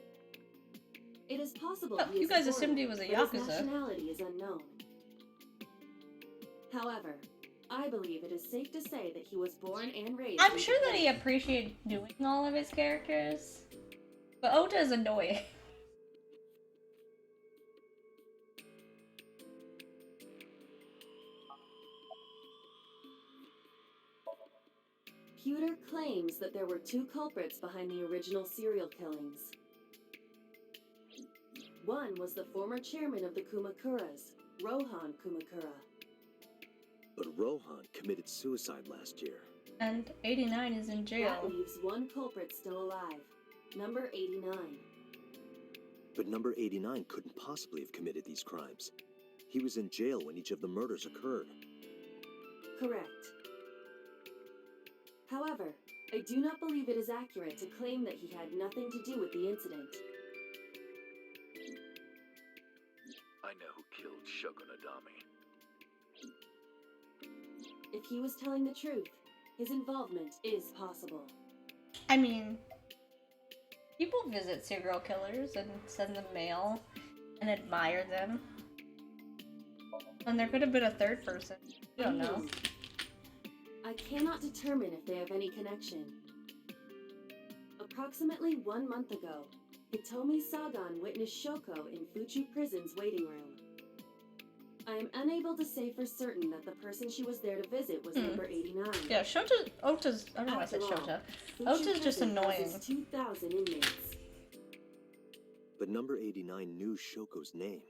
It is possible Oh, he is you guys a assumed foreigner, he was a but his Yakuza. nationality is unknown. However, I believe it is safe to say that he was born and raised I'm in sure that Japan. he appreciated doing all of his characters. But Ota is annoying. Pewter claims that there were 2 culprits behind the original serial killings. One was the former chairman of the Kumakuras, Rohan Kumakura. But Rohan committed suicide last year. And 89 is in jail. That leaves 1 culprit still alive, number 89. But number 89 couldn't possibly have committed these crimes. He was in jail when each of the murders occurred. Correct. However, I do not believe it is accurate to claim that he had nothing to do with the incident. I know who killed Shogunadami. If he was telling the truth, his involvement is possible. I mean, people visit serial killers and send them mail and admire them. And there could have been a third person. You don't know. I cannot determine if they have any connection. Approximately 1 month ago, Hitomi Sagan witnessed Shoko in Fuchu Prison's waiting room. I am unable to say for certain that the person she was there to visit was number 89. Yeah, Ota's, I don't know why I said Shota. Ota's just annoying. 2,000 inmates. But number 89 knew Shoko's name.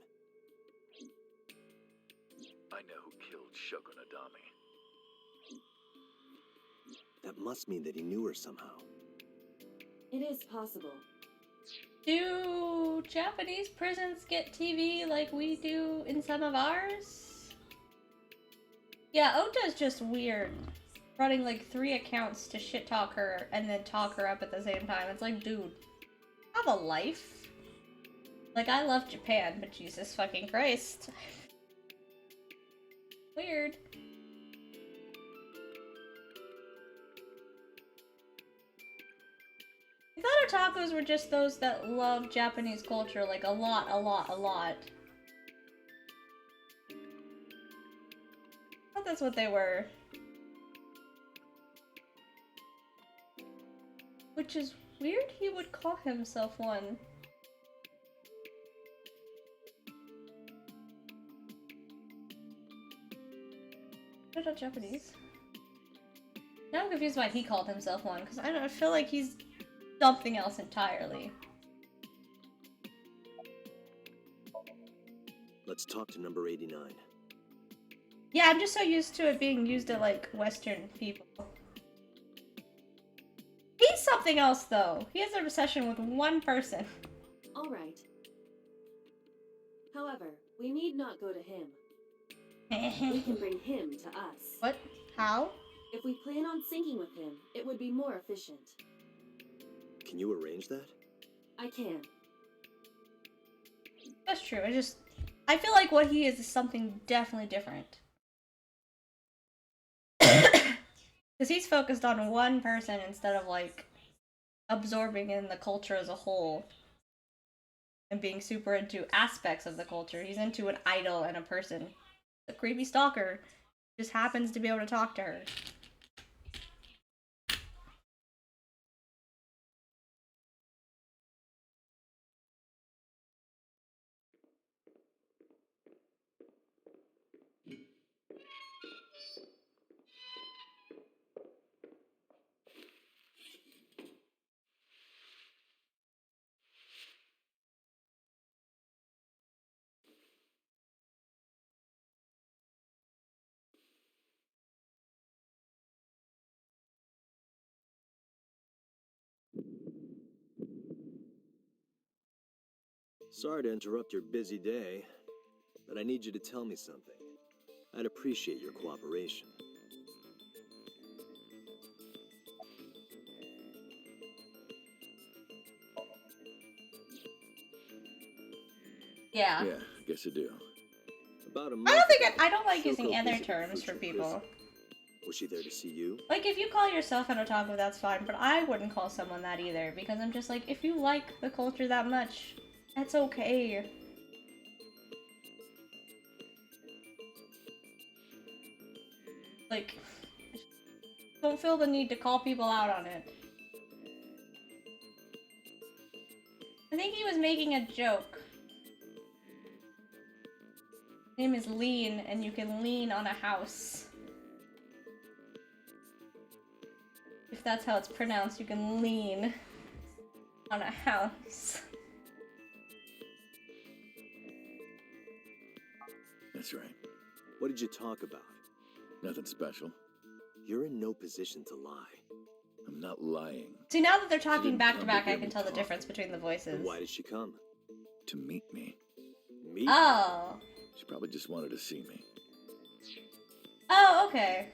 I know who killed Shogunadami. That must mean that he knew her somehow. It is possible. Do Japanese prisons get TV like we do in some of ours? Yeah, Ota's just weird. Running like 3 accounts to shit talk her and then talk her up at the same time. It's like, dude, have a life. Like, I love Japan, but Jesus fucking Christ. Weird. I thought otakus were just those that love Japanese culture, like a lot. I thought that's what they were. Which is weird he would call himself one. They're not Japanese. Now I'm confused why he called himself one, because I feel like he's something else entirely. Let's talk to number 89. Yeah, I'm just so used to it being used to, like, Western people. He's something else, though. He has an obsession with one person. Alright. However, we need not go to him. We can bring him to us. What? How? If we plan on syncing with him, it would be more efficient. Can you arrange that? I can. That's true. I feel like what he is something definitely different. Because he's focused on one person instead of, like, absorbing in the culture as a whole. And being super into aspects of the culture. He's into an idol and a person. The creepy stalker just happens to be able to talk to her. Sorry to interrupt your busy day, but I need you to tell me something. I'd appreciate your cooperation. Yeah. Yeah, I guess I do. About a I month don't think ago, I don't like Shoko using other visited terms for Fuji people. prison. Was she there to see you? Like, if you call yourself an otaku, that's fine, but I wouldn't call someone that either, because I'm just like, if you like the culture that much, that's okay. Like, don't feel the need to call people out on it. I think he was making a joke. His name is Lean, and you can lean on a house. If that's how it's pronounced, you can lean on a house. That's right. What did you talk about? Nothing special. You're in no position to lie. I'm not lying. See, now that they're talking didn't back to come back, to I hear can me tell the talk. difference between the voices. Then why did she come? To meet me. Me? Oh. She probably just wanted to see me. Oh, okay.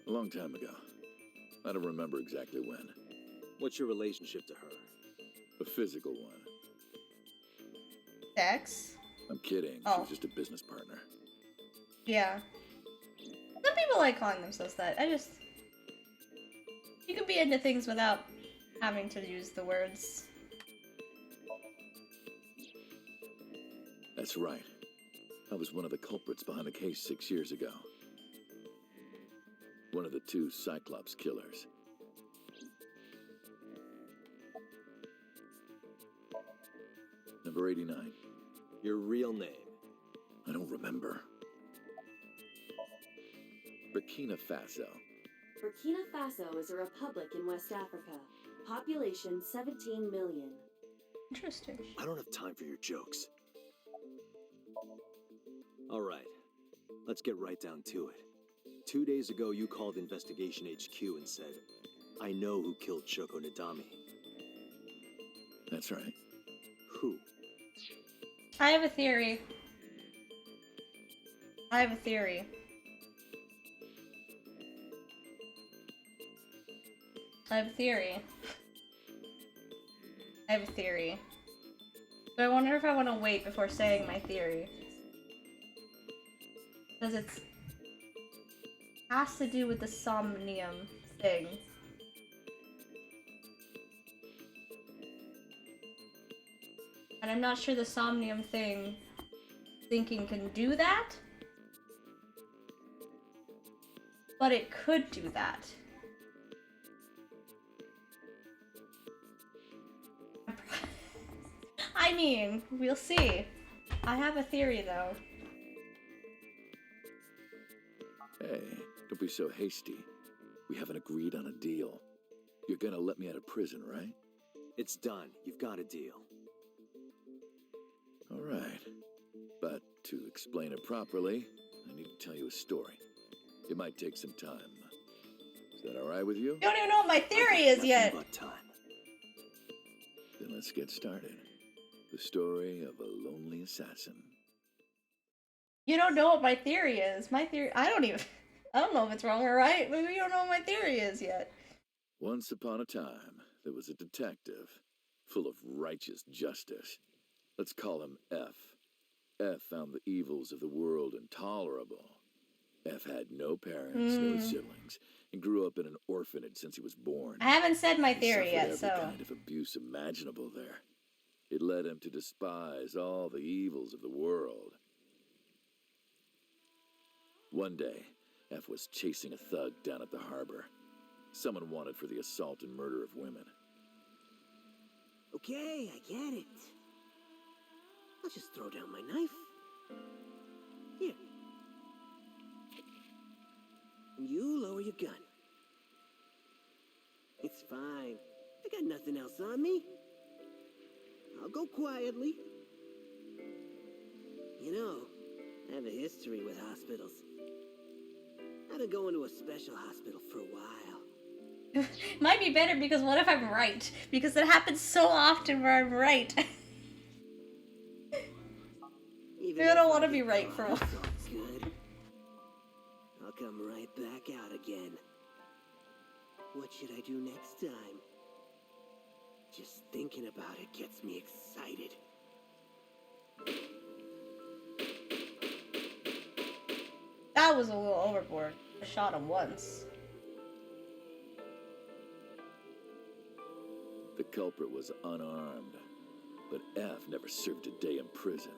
A long time ago. I don't remember exactly when. What's your relationship to her? A physical one. Sex? I'm kidding. She Oh. was just a business partner. Yeah. Some people like calling themselves that. You can be into things without having to use the words. That's right. I was one of the culprits behind the case 6 years ago. One of the 2 Cyclops killers. Number 89. Your real name? I don't remember. Burkina Faso. Burkina Faso is a republic in West Africa. Population 17 million. Interesting. I don't have time for your jokes. Alright, let's get right down to it. 2 days ago, you called Investigation HQ and said, I know who killed Shoko Nadami. That's right. Who? I have a theory. I have a theory. I have a theory. I have a theory. But I wonder if I want to wait before saying my theory. Because it's has to do with the Somnium thing. And I'm not sure the Somnium thing thinking can do that. But it could do that. I mean, we'll see. I have a theory though. Hey, don't be so hasty. We haven't agreed on a deal. You're gonna let me out of prison, right? It's done. You've got a deal. All right. But to explain it properly, I need to tell you a story. It might take some time. Is that all right with you? You don't even know what my theory is yet. But time. Then let's get started. The story of a lonely assassin. You don't know what my theory is. My theory, I don't know if it's wrong or right. Maybe you don't know what my theory is yet. Once upon a time, there was a detective, full of righteous justice. Let's call him F. F found the evils of the world intolerable. F had no parents, no siblings, and grew up in an orphanage since he was born. I haven't said my He theory suffered yet, so. every kind of abuse imaginable there. It led him to despise all the evils of the world. One day, F was chasing a thug down at the harbor. Someone wanted for the assault and murder of women. Okay, I get it. I'll just throw down my knife. Here. And you lower your gun. It's fine. I got nothing else on me. I'll go quietly. You know, I have a history with hospitals. I've been going to a special hospital for a while. Might be better because what if I'm right? Because it happens so often where I'm right. Even I don't if want to get be right caught, for all. it's all good. I'll come right back out again. What should I do next time? Just thinking about it gets me excited. That was a little overboard. I shot him once. The culprit was unarmed, but F never served a day in prison.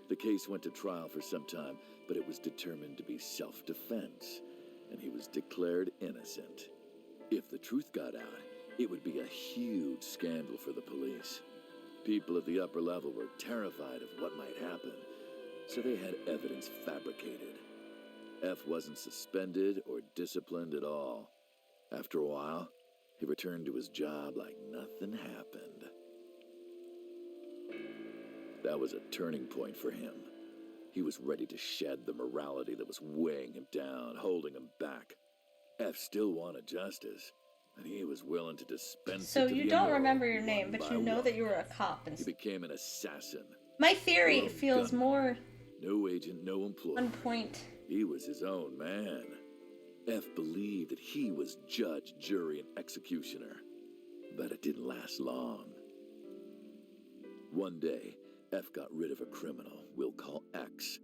The case went to trial for some time, but it was determined to be self-defense, and he was declared innocent. If the truth got out, it would be a huge scandal for the police. People at the upper level were terrified of what might happen, so they had evidence fabricated. F wasn't suspended or disciplined at all. After a while, he returned to his job like nothing happened. That was a turning point for him. He was ready to shed the morality that was weighing him down, holding him back. F still wanted justice, and he was willing to dispense So it to you the don't immoral, remember your name, one but by you know one. that you were a cop and He became an assassin. my theory Lone feels gunman. more No agent, no employee. on point. He was his own man. F believed that he was judge, jury, and executioner. But it didn't last long. One day, F got rid of a criminal we'll call X.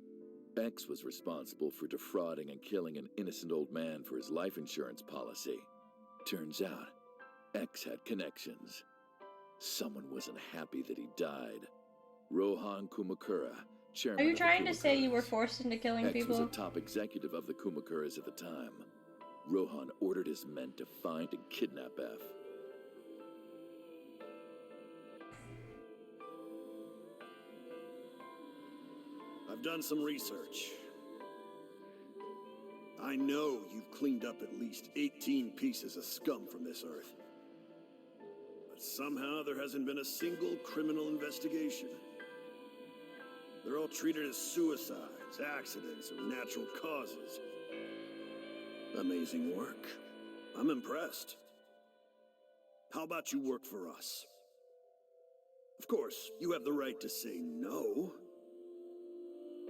X was responsible for defrauding and killing an innocent old man for his life insurance policy. Turns out, X had connections. Someone wasn't happy that he died. Rohan Kumakura, chairman Are you of the trying to say you were Kumakuras. forced into killing X was people? a top executive of the Kumakuras at the time. Rohan ordered his men to find and kidnap F. I've done some research. I know you've cleaned up at least 18 pieces of scum from this earth. But somehow there hasn't been a single criminal investigation. They're all treated as suicides, accidents, or natural causes. Amazing work. I'm impressed. How about you work for us? Of course, you have the right to say no.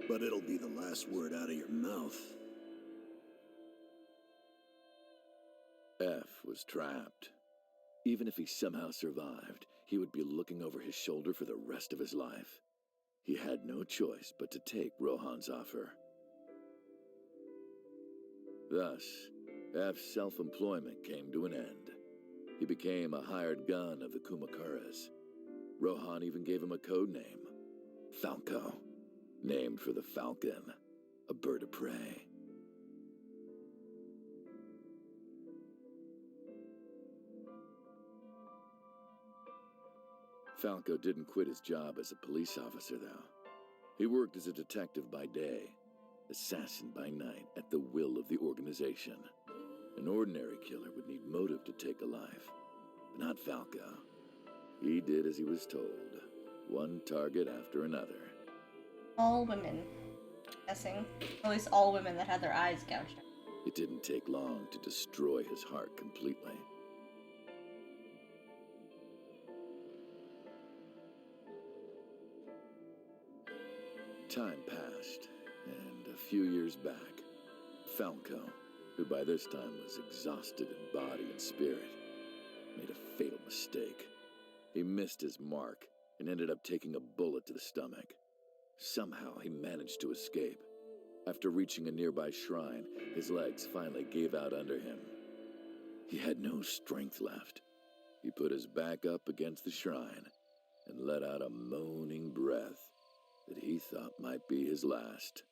But it'll be the last word out of your mouth. F was trapped. Even if he somehow survived, he would be looking over his shoulder for the rest of his life. He had no choice but to take Rohan's offer. Thus, F's self-employment came to an end. He became a hired gun of the Kumakuras. Rohan even gave him a code name, Falco, named for the falcon, a bird of prey. Falco didn't quit his job as a police officer, though. He worked as a detective by day, assassin by night, at the will of the organization. An ordinary killer would need motive to take a life, but not Falco. He did as he was told, one target after another. All women. Guessing. Or at least all women that had their eyes gouged out. It didn't take long to destroy his heart completely. Time passed, and a few years back, Falco, who by this time was exhausted in body and spirit, made a fatal mistake. He missed his mark and ended up taking a bullet to the stomach. Somehow he managed to escape. After reaching a nearby shrine, his legs finally gave out under him. He had no strength left. He put his back up against the shrine and let out a moaning breath that he thought might be his last.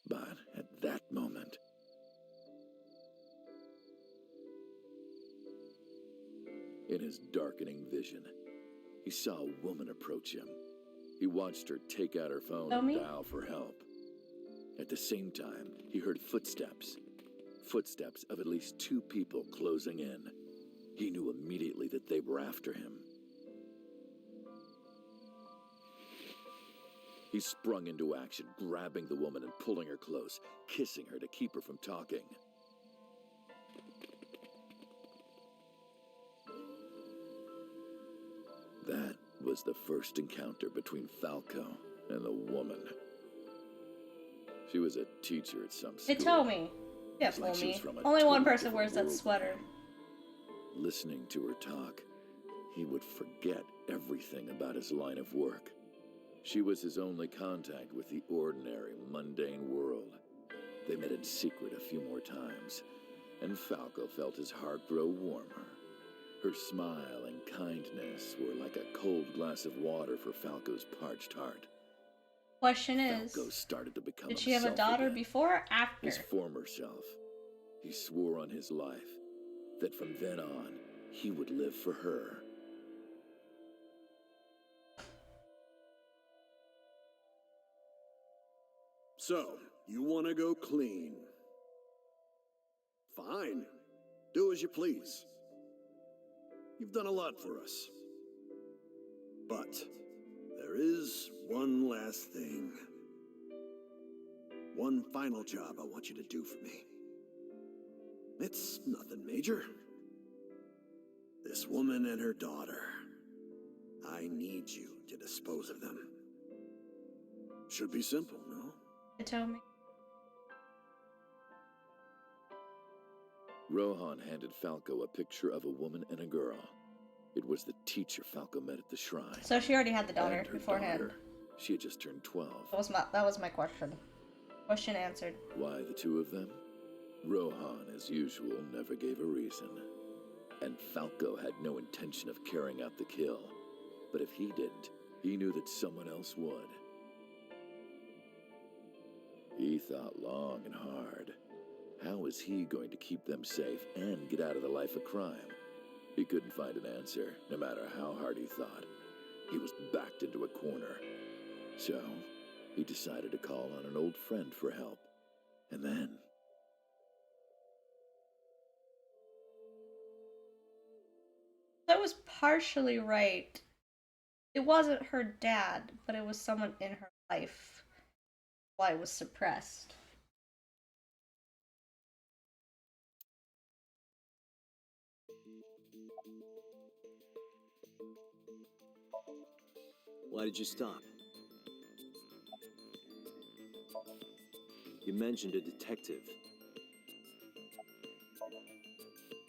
But at that moment, in his darkening vision, he saw a woman approach him. He watched her take out her phone and dial for help. At the same time, he heard footsteps. Footsteps of at least 2 people closing in. He knew immediately that they were after him. He sprung into action, grabbing the woman and pulling her close, kissing her to keep her from talking. was the first encounter between Falco and the woman. She was a teacher at some school. Hitomi. Yeah, It's like fool she was me. from a Only one totally person wears different that world sweater. from him. Listening to her talk, he would forget everything about his line of work. She was his only contact with the ordinary, mundane world. They met in secret a few more times, and Falco felt his heart grow warmer. Her smile and kindness were like a cold glass of water for Falco's parched heart. Question is, Falco started to become did she have a himself daughter again. before or after? His former self. He swore on his life that from then on, he would live for her. So, you want to go clean? Fine. Do as you please. You've done a lot for us. But there is one last thing. One final job I want you to do for me. It's nothing major. This woman and her daughter. I need you to dispose of them. Should be simple, no? Hitomi. Rohan handed Falco a picture of a woman and a girl. It was the teacher Falco met at the shrine. So she already had the daughter And her beforehand. daughter. She had just turned 12. That was my question. Question answered. Why the two of them? Rohan, as usual, never gave a reason. And Falco had no intention of carrying out the kill. But if he didn't, he knew that someone else would. He thought long and hard. How was he going to keep them safe and get out of the life of crime? He couldn't find an answer, no matter how hard he thought. He was backed into a corner. So, he decided to call on an old friend for help. And then... I was partially right. It wasn't her dad, but it was someone in her life. Why it was suppressed. Why did you stop? You mentioned a detective.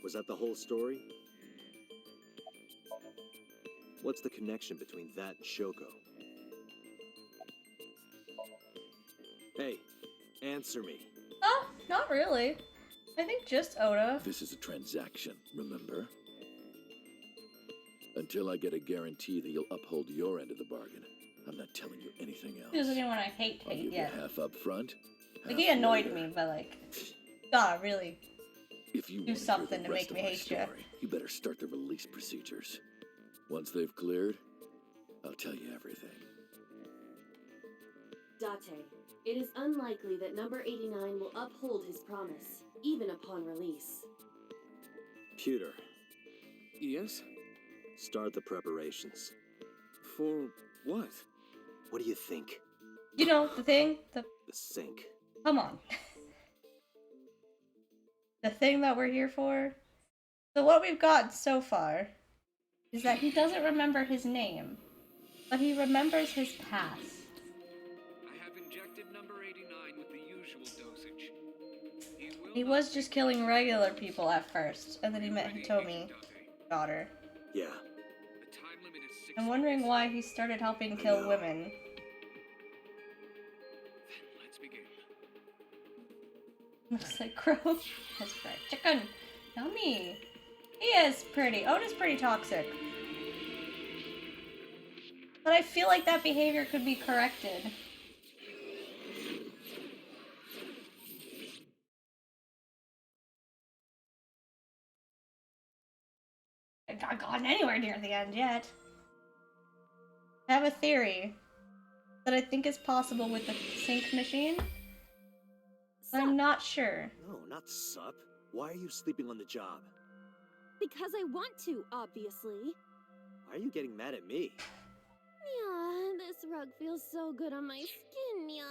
Was that the whole story? What's the connection between that and Shoko? Hey, answer me. Oh, not really. I think just Oda. This is a transaction, remember? Until I get a guarantee that you'll uphold your end of the bargain, I'm not telling you anything else. He doesn't even want to hate I'll give yet. you half up front. Like, he annoyed me, but like, God, really If you do want to hear something the to rest make of me my hate you. story, you better start the release procedures. Once they've cleared, I'll tell you everything. Date, it is unlikely that number 89 will uphold his promise, even upon release. Pewter, Yes? start the preparations. For what? What do you think? You know, the thing, The sink. come on. The thing that we're here for. So what we've got so far is that he doesn't remember his name, but he remembers his past. I have injected number 89 with the usual dosage. He was just killing regular people at first, and then he met Hitomi, daughter. Yeah. I'm wondering why he started helping kill women. Let's begin. Looks like crow. That's fried chicken. Yummy. He is pretty. Oda's pretty toxic. But I feel like that behavior could be corrected. I've not gotten anywhere near the end yet. I have a theory that I think is possible with the sync machine, but I'm not sure. No, not sup. Why are you sleeping on the job? Because I want to, obviously. Why are you getting mad at me? Yeah, this rug feels so good on my skin, yeah.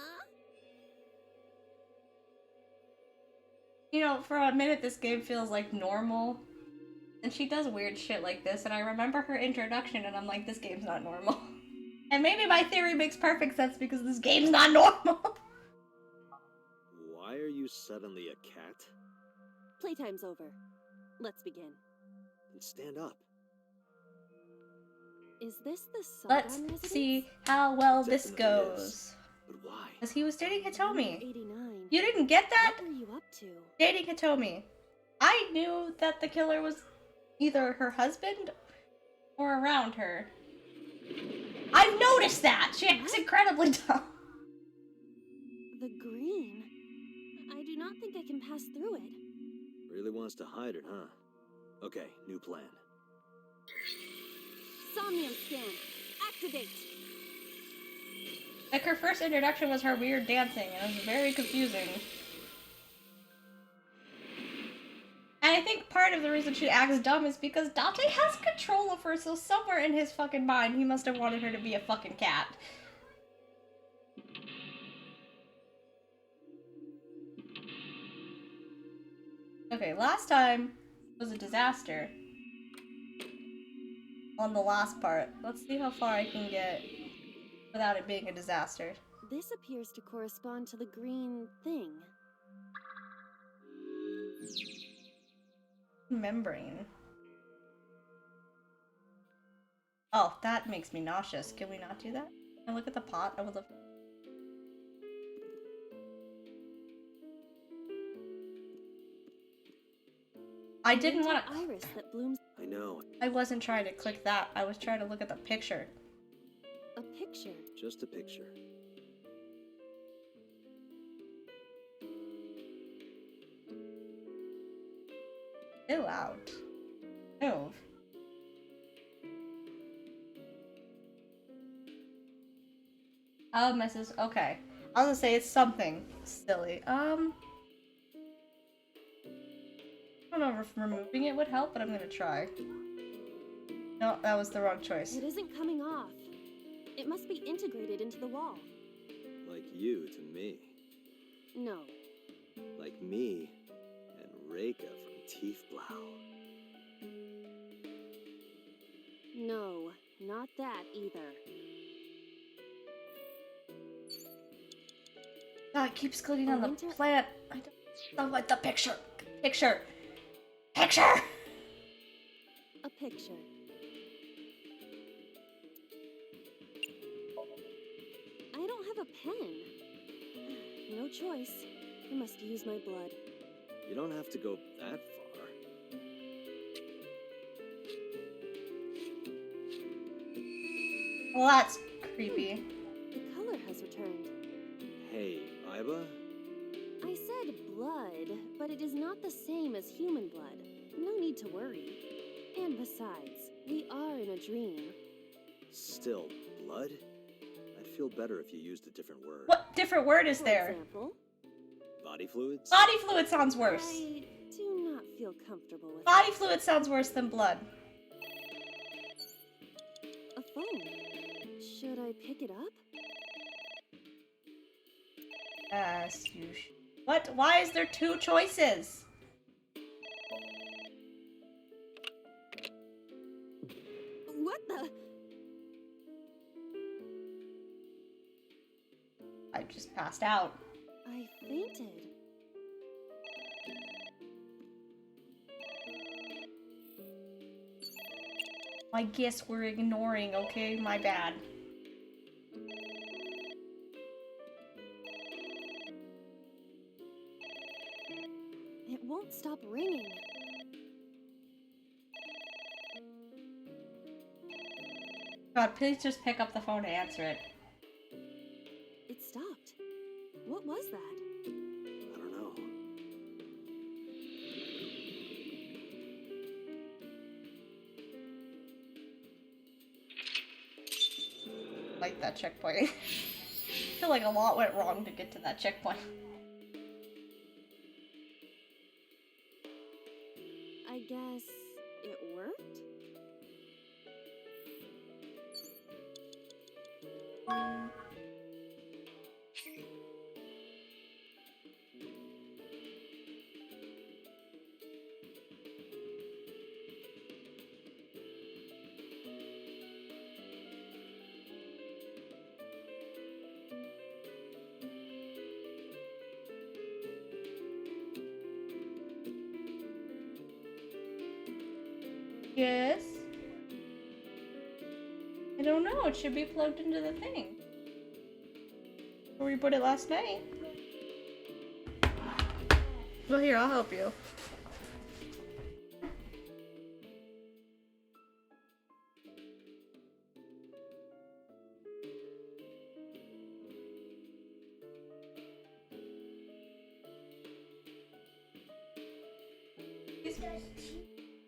You know, for a minute this game feels like normal. And she does weird shit like this, and I remember her introduction, and I'm like, this game's not normal. And maybe my theory makes perfect sense because this game's not normal. Why are you suddenly a cat? Playtime's over. Let's begin. Then stand up. Is this the Saigon Let's residence? see how well this Definitely goes. is. But why? Because he was dating Hitomi. 89. You didn't get that? What were you up to? Dating Hitomi. I knew that the killer was either her husband or around her. I've noticed that! She acts incredibly dumb. The green. I do not think I can pass through it. Really wants to hide it, huh? Okay, new plan. Somnium scan. Activate. Like, her first introduction was her weird dancing, and it was very confusing. And I think part of the reason she acts dumb is because Dante has control of her, so somewhere in his fucking mind, he must have wanted her to be a fucking cat. Okay, last time was a disaster. On the last part. Let's see how far I can get without it being a disaster. This appears to correspond to the green thing. Membrane. Oh, that makes me nauseous. Can we not do that? Can I look at the pot? I would love. I didn't want to. Iris that blooms. I know. I wasn't trying to click that. I was trying to look at the picture. A picture. Just a picture. Ew, out. Move. Oh, Mrs. Okay. I was gonna say it's something silly. I don't know if removing it would help, but I'm gonna try. No, that was the wrong choice. It isn't coming off. It must be integrated into the wall. Like you to me. No. Like me and Reika from Tiefblau. No, not that either. No, it keeps clicking on the plant. I don't like the picture. Picture. Picture! A picture. I don't have a pen. No choice. I must use my blood. You don't have to go that far. Well, that's creepy. The color has returned. Hey, Iba? I said blood, but it is not the same as human blood. No need to worry. And besides, we are in a dream. Still, blood? I'd feel better if you used a different word. What different word is For there? example, Body fluids? Body fluid sounds worse. I do not feel comfortable with Body fluid sounds worse than blood. a phone. Should I pick it up? Yes, you What? Why is there two choices? What the? I just passed out. I fainted. I guess we're ignoring, okay? My bad. It won't stop ringing. God, please just pick up the phone and answer it. It stopped. What was that? I don't know. Like that checkpoint. I feel like a lot went wrong to get to that checkpoint. I guess it worked? Yes? I don't know, it should be plugged into the thing. Where we put it last night. Well, here, I'll help you.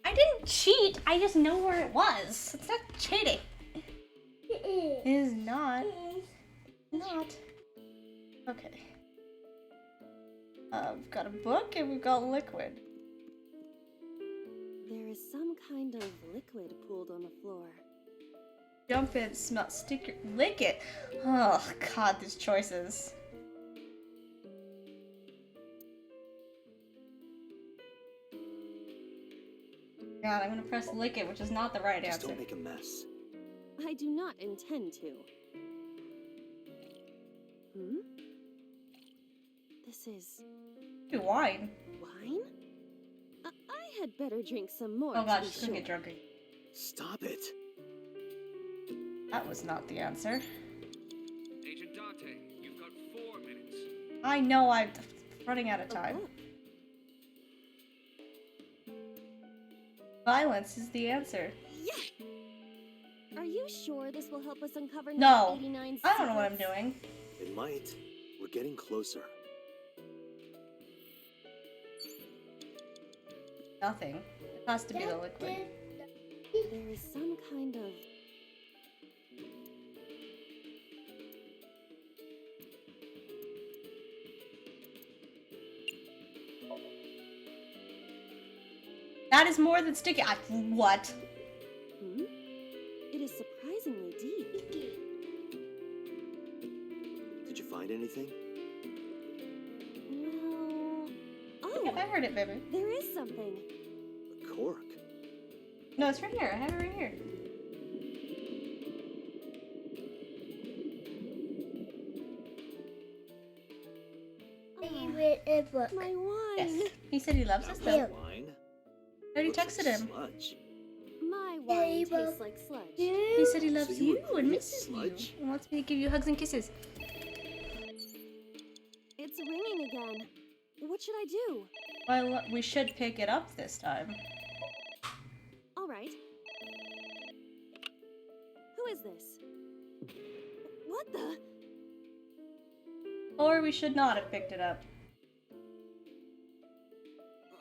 I didn't cheat, I just know where it was. It's not cheating. It is not. Not. Okay. We've got a book and we've got liquid. There is some kind of liquid pooled on the floor. Jump in, smell, stick your, lick it. Oh god, these choices. God, I'm gonna press lick it, which is not the right Just answer. don't make a mess. I do not intend to. Hmm? This is... Wine. wine? I had better drink some more. Oh to god, be she's gonna get sure. drunk again. Stop it. That was not the answer. Agent Dante, you've got 4 minutes. I know I'm running out of time. Violence is the answer. Yeah! Are you sure this will help us uncover No, number 89's I don't know what I'm secrets? doing. It might. We're getting closer. Nothing. It has to be the liquid. There is some kind of... That is more than sticky. What? Hmm? It is surprisingly deep. Did you find anything? Well... Oh! I heard it, baby. There is something. A cork. No, it's right here. I have it right here. My wine! Yes. He said he loves us That though. was wine. I already Looks like texted him. Sludge. My wine tastes like sludge. He said he loves So you you agree and it's misses you sludge? and wants me to give you hugs and kisses. It's ringing again. What should I do? Well, we should pick it up this time. All right. Who is this? What the? Or we should not have picked it up.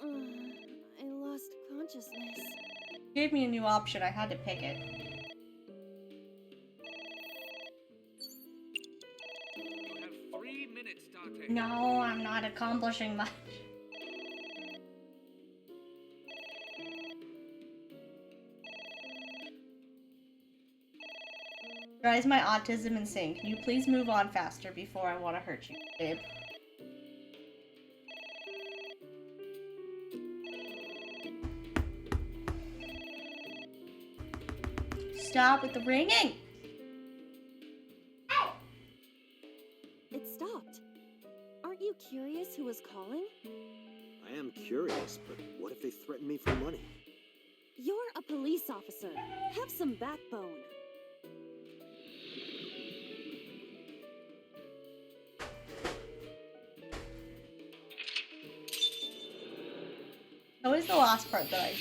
I lost consciousness. Gave me a new option. I had to pick it. You have 3 minutes, Dante. No, I'm not accomplishing much. Drives my autism insane. Can you please move on faster before I want to hurt you, babe? Stop with the ringing! It stopped. Aren't you curious who was calling? I am curious, but what if they threaten me for money? You're a police officer. Have some backbone. Always the last part that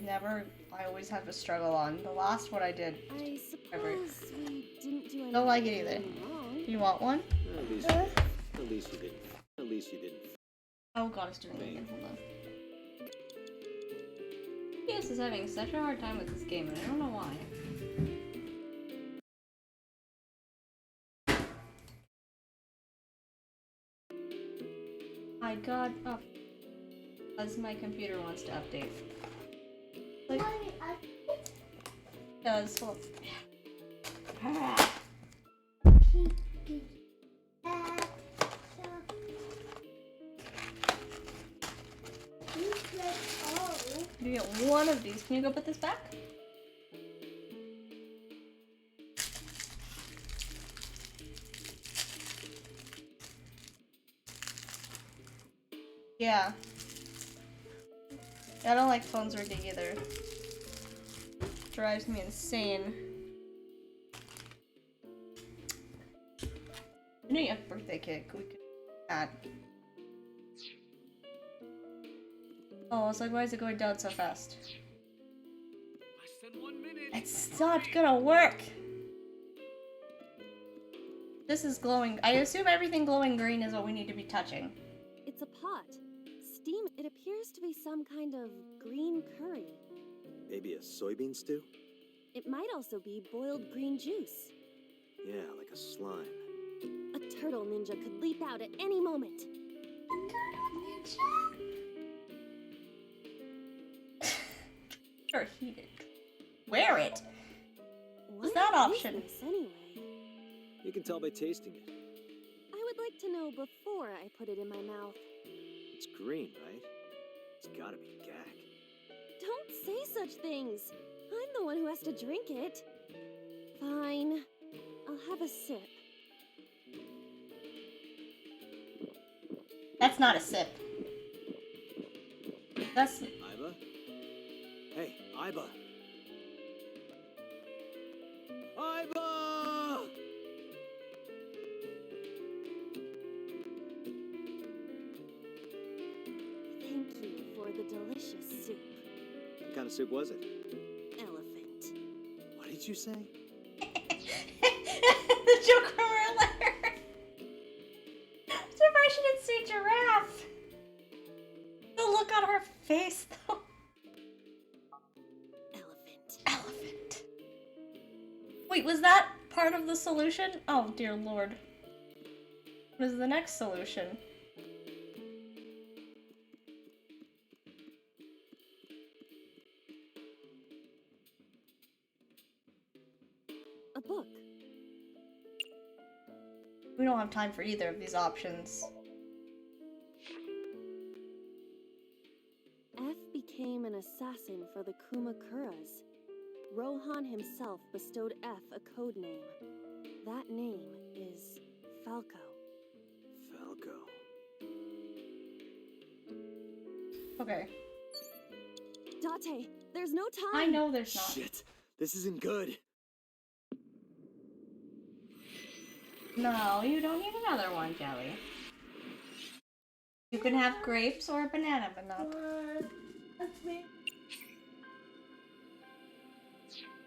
I always have to struggle on. The last one I did. I suppose we didn't do anything Don't like it either. wrong. You want one? At least you didn't. At least you didn't. At least you didn't. Oh god, it's doing it again. Hold on. PS is having such a hard time with this game, and I don't know why. I got up as my computer wants to update. Like, does hold. You get one of these. Can you go put this back? Yeah. I don't like phones rigging either. drives me insane. I know you have a birthday cake. We could do that. Oh, I was like, why is it going down so fast? Less than 1 minute. It's not gonna work! This is glowing. I assume everything glowing green is what we need to be touching. It's a pot. Steam. It appears to be some kind of green curry. Maybe a soybean stew? It might also be boiled green juice. Yeah, like a slime. A turtle ninja could leap out at any moment. Or heated. Wear it! What's that What option? is this, anyway? You can tell by tasting it. I would like to know before I put it in my mouth. It's green, right? It's gotta be gag. Don't say such things. I'm the one who has to drink it. Fine. I'll have a sip. That's not a sip. That's... Iba? Hey, Iba! Iba! Thank you for the delicious soup. What kind of soup was it? Elephant. What did you say? The joke from earlier! Surprised she didn't say giraffe! The look on her face, though. Elephant. Wait, was that part of the solution? Oh, dear lord. What is the next solution? A book. We don't have time for either of these options. F became an assassin for the Kumakuras. Rohan himself bestowed F a code name. That name is Falco. Falco. Okay. Date, there's no time. I know there's not. Shit, this isn't good. No, you don't need another one, Jelly. You can have grapes or a banana, but not...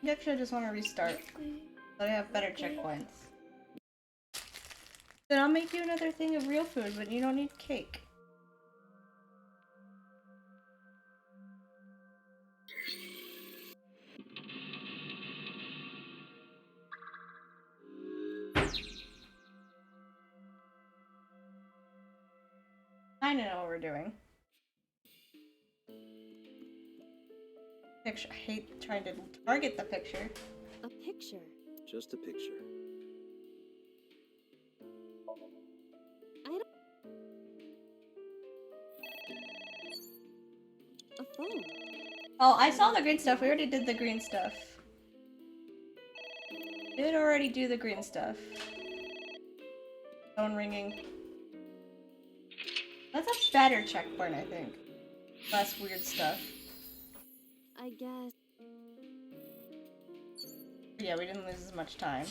Actually, I just want to restart. So I have better checkpoints. Then I'll make you another thing of real food, but you don't need cake. I know what we're doing. Picture. I hate trying to target the picture. A picture. Just a picture. I don't... A phone. Oh, I saw the green stuff. We already did the green stuff. Did already do the green stuff. Phone ringing. That's a better checkpoint, I think. Less weird stuff. I guess. Yeah, we didn't lose as much time.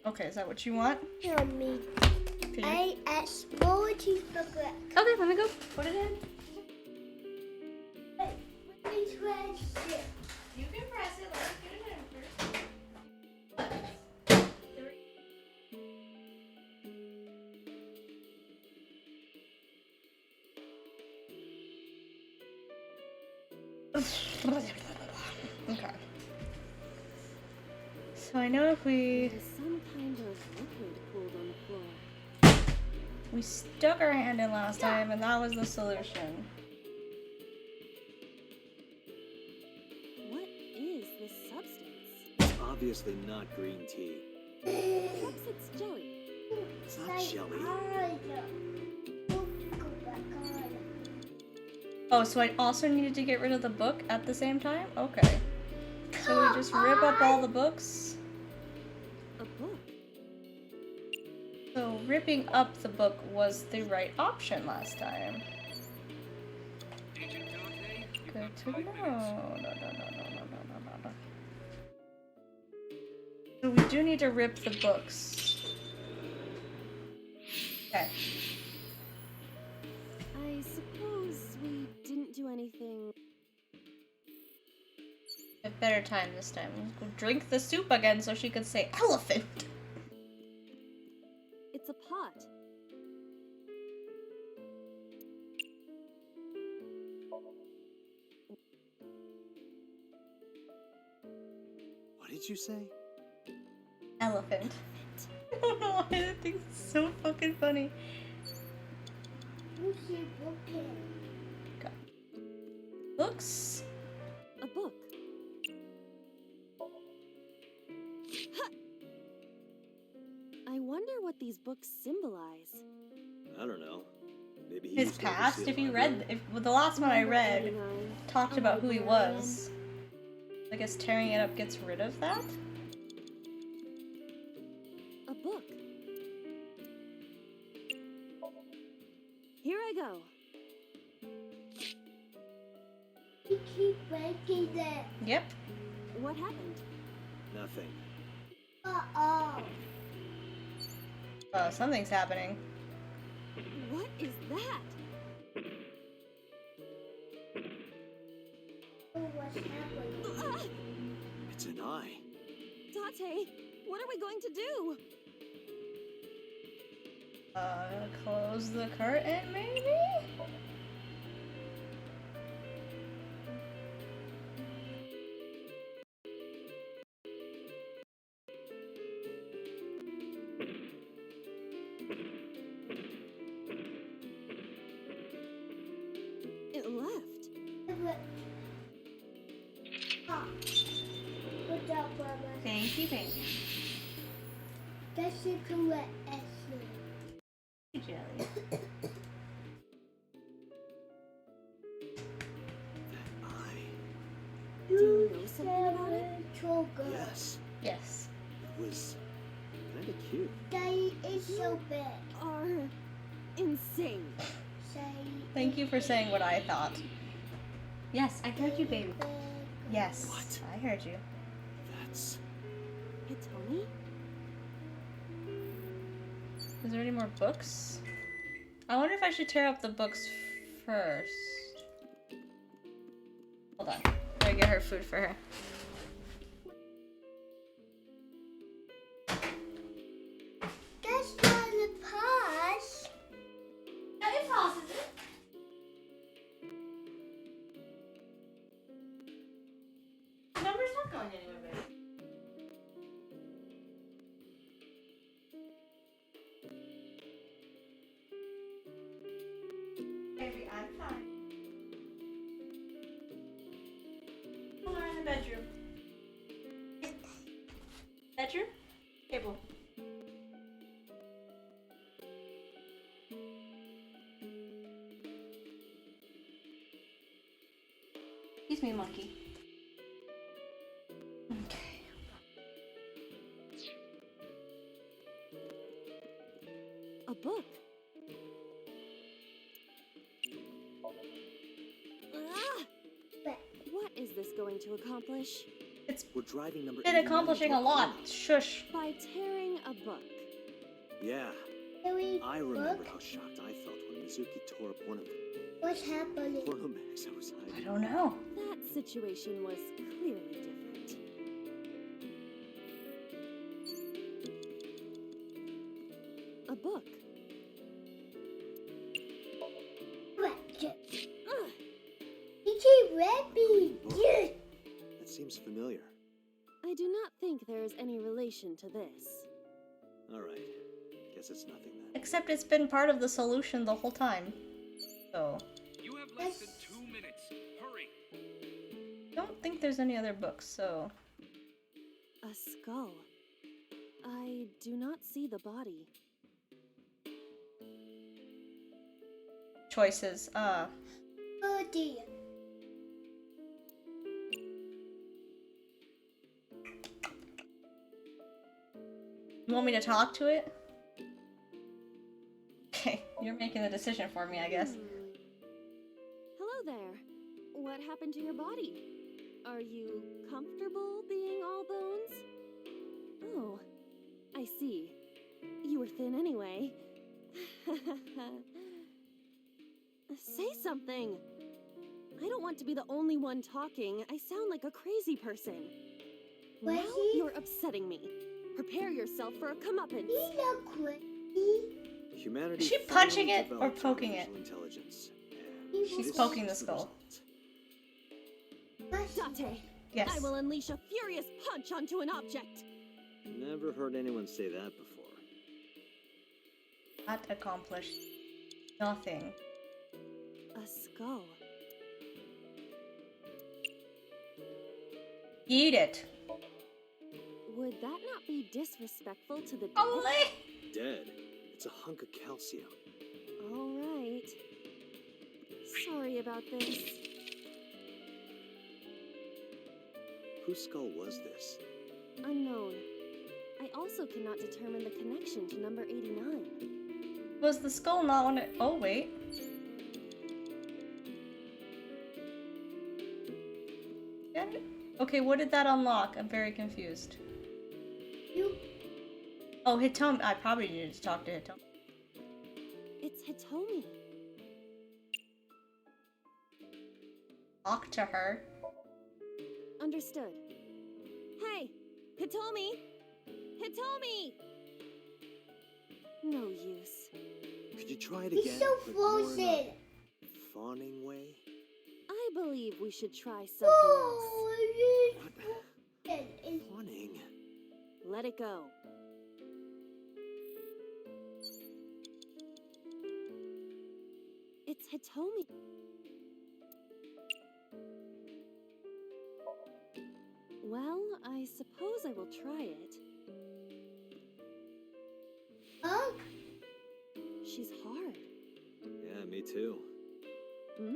Okay, is that what you want? Yummy. Okay. I ate small cheeseburger. Okay, let me go put it in. Please press it. You can press it. Let me get it in first. Okay. So I know if we... There's some kind of liquid pooled on the floor. We stuck our hand in last time, and that was the solution. What is this substance? It's obviously not green tea. Perhaps it's jelly. It's not jelly. Oh, so I also needed to get rid of the book at the same time? Okay. So we just rip up all the books. A book? So ripping up the book was the right option last time. Good to know. No. So we do need to rip the books. Okay. I suppose we didn't do anything. A better time this time. Let's go drink the soup again so she could say elephant. It's a pot. What did you say? Elephant. I don't know why that thing's so fucking funny. Got books. A book. I wonder what these books symbolize. I don't know. Maybe he His used to past. oversee a If you library. read, if the last one I read talked about who he was. I guess tearing it up gets rid of that. A book. Here I go. You keep breaking it. Yep. What happened? Nothing. Uh-oh. Something's happening. What is that? Oh, what's happening? It's an eye. Date, what are we going to do? Close the curtain, maybe? It left. Ah. Good job, Mama. Thank you. That's the correct answer. Jelly. Do you know something about it? Yes. Yes. It was kind of cute. Daddy is so big. Are insane. Thank you for saying what I thought. Yes, I heard you, baby. Yes. What? I heard you. That's... Hey, Tony? Is there any more books? I wonder if I should tear up the books first. Hold on. Gotta get her food for her. That's not the pass. Yeah, it tosses it. The number's not going anywhere, babe. Baby, I'm fine. We're in the bedroom. Bedroom? Table. Excuse me, monkey. Okay. A book. What is this going to accomplish? We're driving number Been accomplishing a lot. Shush. By tearing a book. Yeah. I remember how shocked I felt when Mizuki tore up one of them. What's happening? Porno mags I was hiding. I don't know. That situation was clearly different. A book. It's Rebby. Yes. That seems familiar. I do not think there is any relation to this. Alright. Guess it's nothing then. Except it's been part of the solution the whole time. So. You have less than 2 minutes. Hurry. Don't think there's any other books, so. A skull. I do not see the body. Choices. Oh dear. You want me to talk to it? Okay, you're making the decision for me, I guess. Hello there. What happened to your body. Are you comfortable being all bones? Oh, I see. You were thin anyway. Say something. I don't want to be the only one talking. I sound like a crazy person. Was Now he? you're upsetting me. Prepare yourself for a comeuppance. He's not crazy. Humanity Is she finally punching it or developed poking it? artificial intelligence, He She's was- poking the skull. Date, Yes. I will unleash a furious punch onto an object. Never heard anyone say that before. That accomplished nothing. A skull. Eat it. Would that not be disrespectful to the dead? Only. Dead. It's a hunk of calcium. All right. Sorry about this. Whose skull was this? Unknown. I also cannot determine the connection to number 89. Was the skull not on it? Oh wait. Okay, what did that unlock? I'm very confused. You. Oh, Hitomi. I probably needed to talk to Hitomi. It's Hitomi. Talk to her. Understood. Hey, Hitomi! Hitomi! No use. Could you try it He's again? so but more in a frozen. fawning way? I believe we should try something else. Oh, he's Fawning? Let it go. It's Hitomi. Well, I suppose I will try it. Ugh. She's hard. Yeah, me too. Hmm?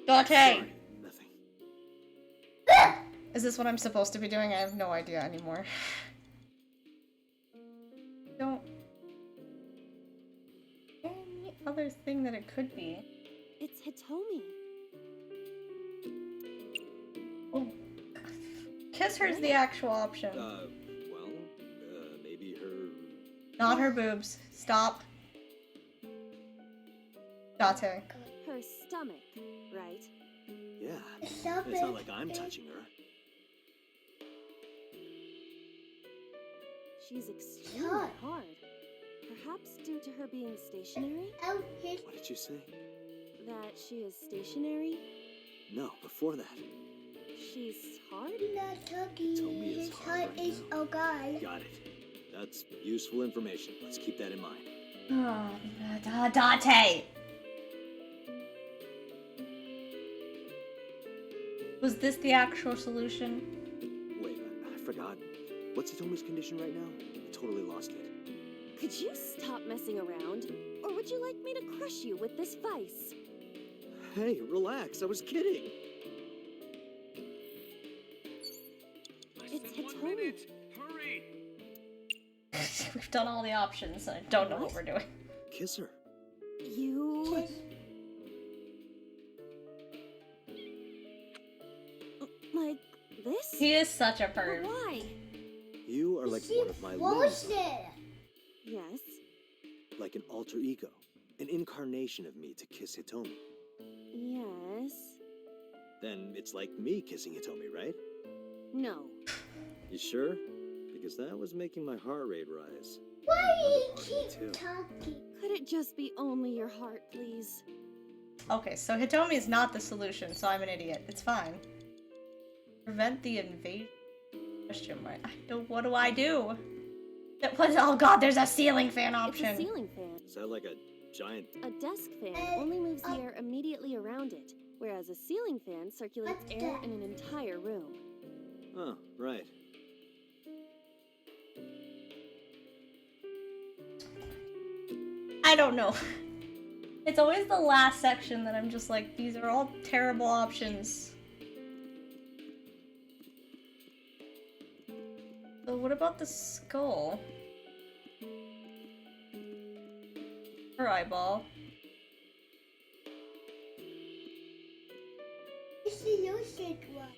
Date! Sorry, nothing. Is this what I'm supposed to be doing? I have no idea anymore. Don't. Any other thing that it could be? It's Hitomi. Oh. Kiss her's the actual option. Maybe her... Not her boobs. Stop. Date. Her stomach, right? Yeah. Stop It's it. not like I'm touching her. She's extremely Hard. hard. Perhaps due to her being stationary? Out his. What did you say? That she is stationary? No, before that. She's hard? Not talking. Hitomi is His hard heart right is now. a guy. Got it. That's useful information. Let's keep that in mind. Oh, Date! Was this the actual solution? Wait, I forgot. What's Hitomi's condition right now? I totally lost it. Could you stop messing around? Or would you like me to crush you with this vice? Hey, relax. I was kidding. It's Less than 1 Hitomi. minute. Hurry! We've done all the options. I don't know what we're doing. Kiss her. You... Like this? He is such a But perv. why? You are like She one of my limbs. frozen. Yes. Like an alter ego. An incarnation of me to kiss Hitomi. Yes. Then it's like me kissing Hitomi, right? No. You sure? Because that was making my heart rate rise. Why Another he one, keep too. talking? Could it just be only your heart, please? Okay, so Hitomi is not the solution, so I'm an idiot. It's fine. Prevent the invasion? Question mark. What do I do? Oh god, there's a ceiling fan option. It's a ceiling fan. Is that like a giant... A desk fan only moves the air immediately around it, whereas a ceiling fan circulates air in an entire room. Oh, right. I don't know. It's always the last section that I'm just like, these are all terrible options. So what about the skull? Her eyeball. It's see you said one.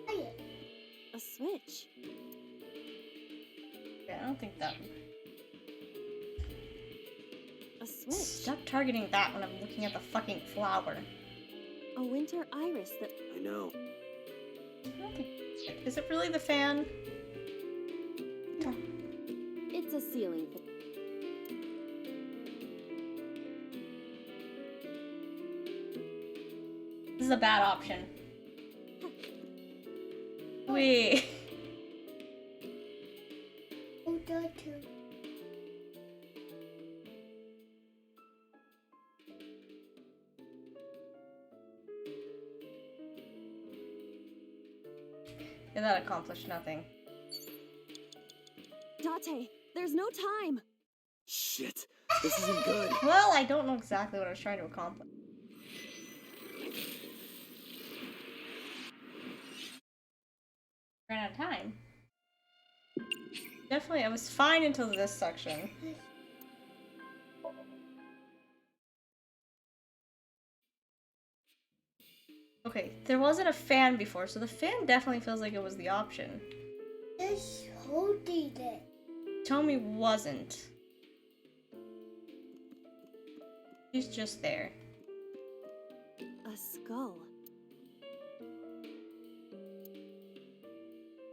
Quiet. A switch. Yeah, I don't think that. A switch. Stop targeting that when I'm looking at the fucking flower. A winter iris that. I know. I don't think. Is it really the fan? It's a ceiling fan. This is a bad option. Wait. Oh, that too. Yeah, that accomplished nothing. Date, there's no time. Shit, this isn't good. Well, I don't know exactly what I was trying to accomplish. Ran out of time. Definitely, I was fine until this section. Okay, there wasn't a fan before, so the fan definitely feels like it was the option. Just holding it. Tommy wasn't. He's just there. A skull.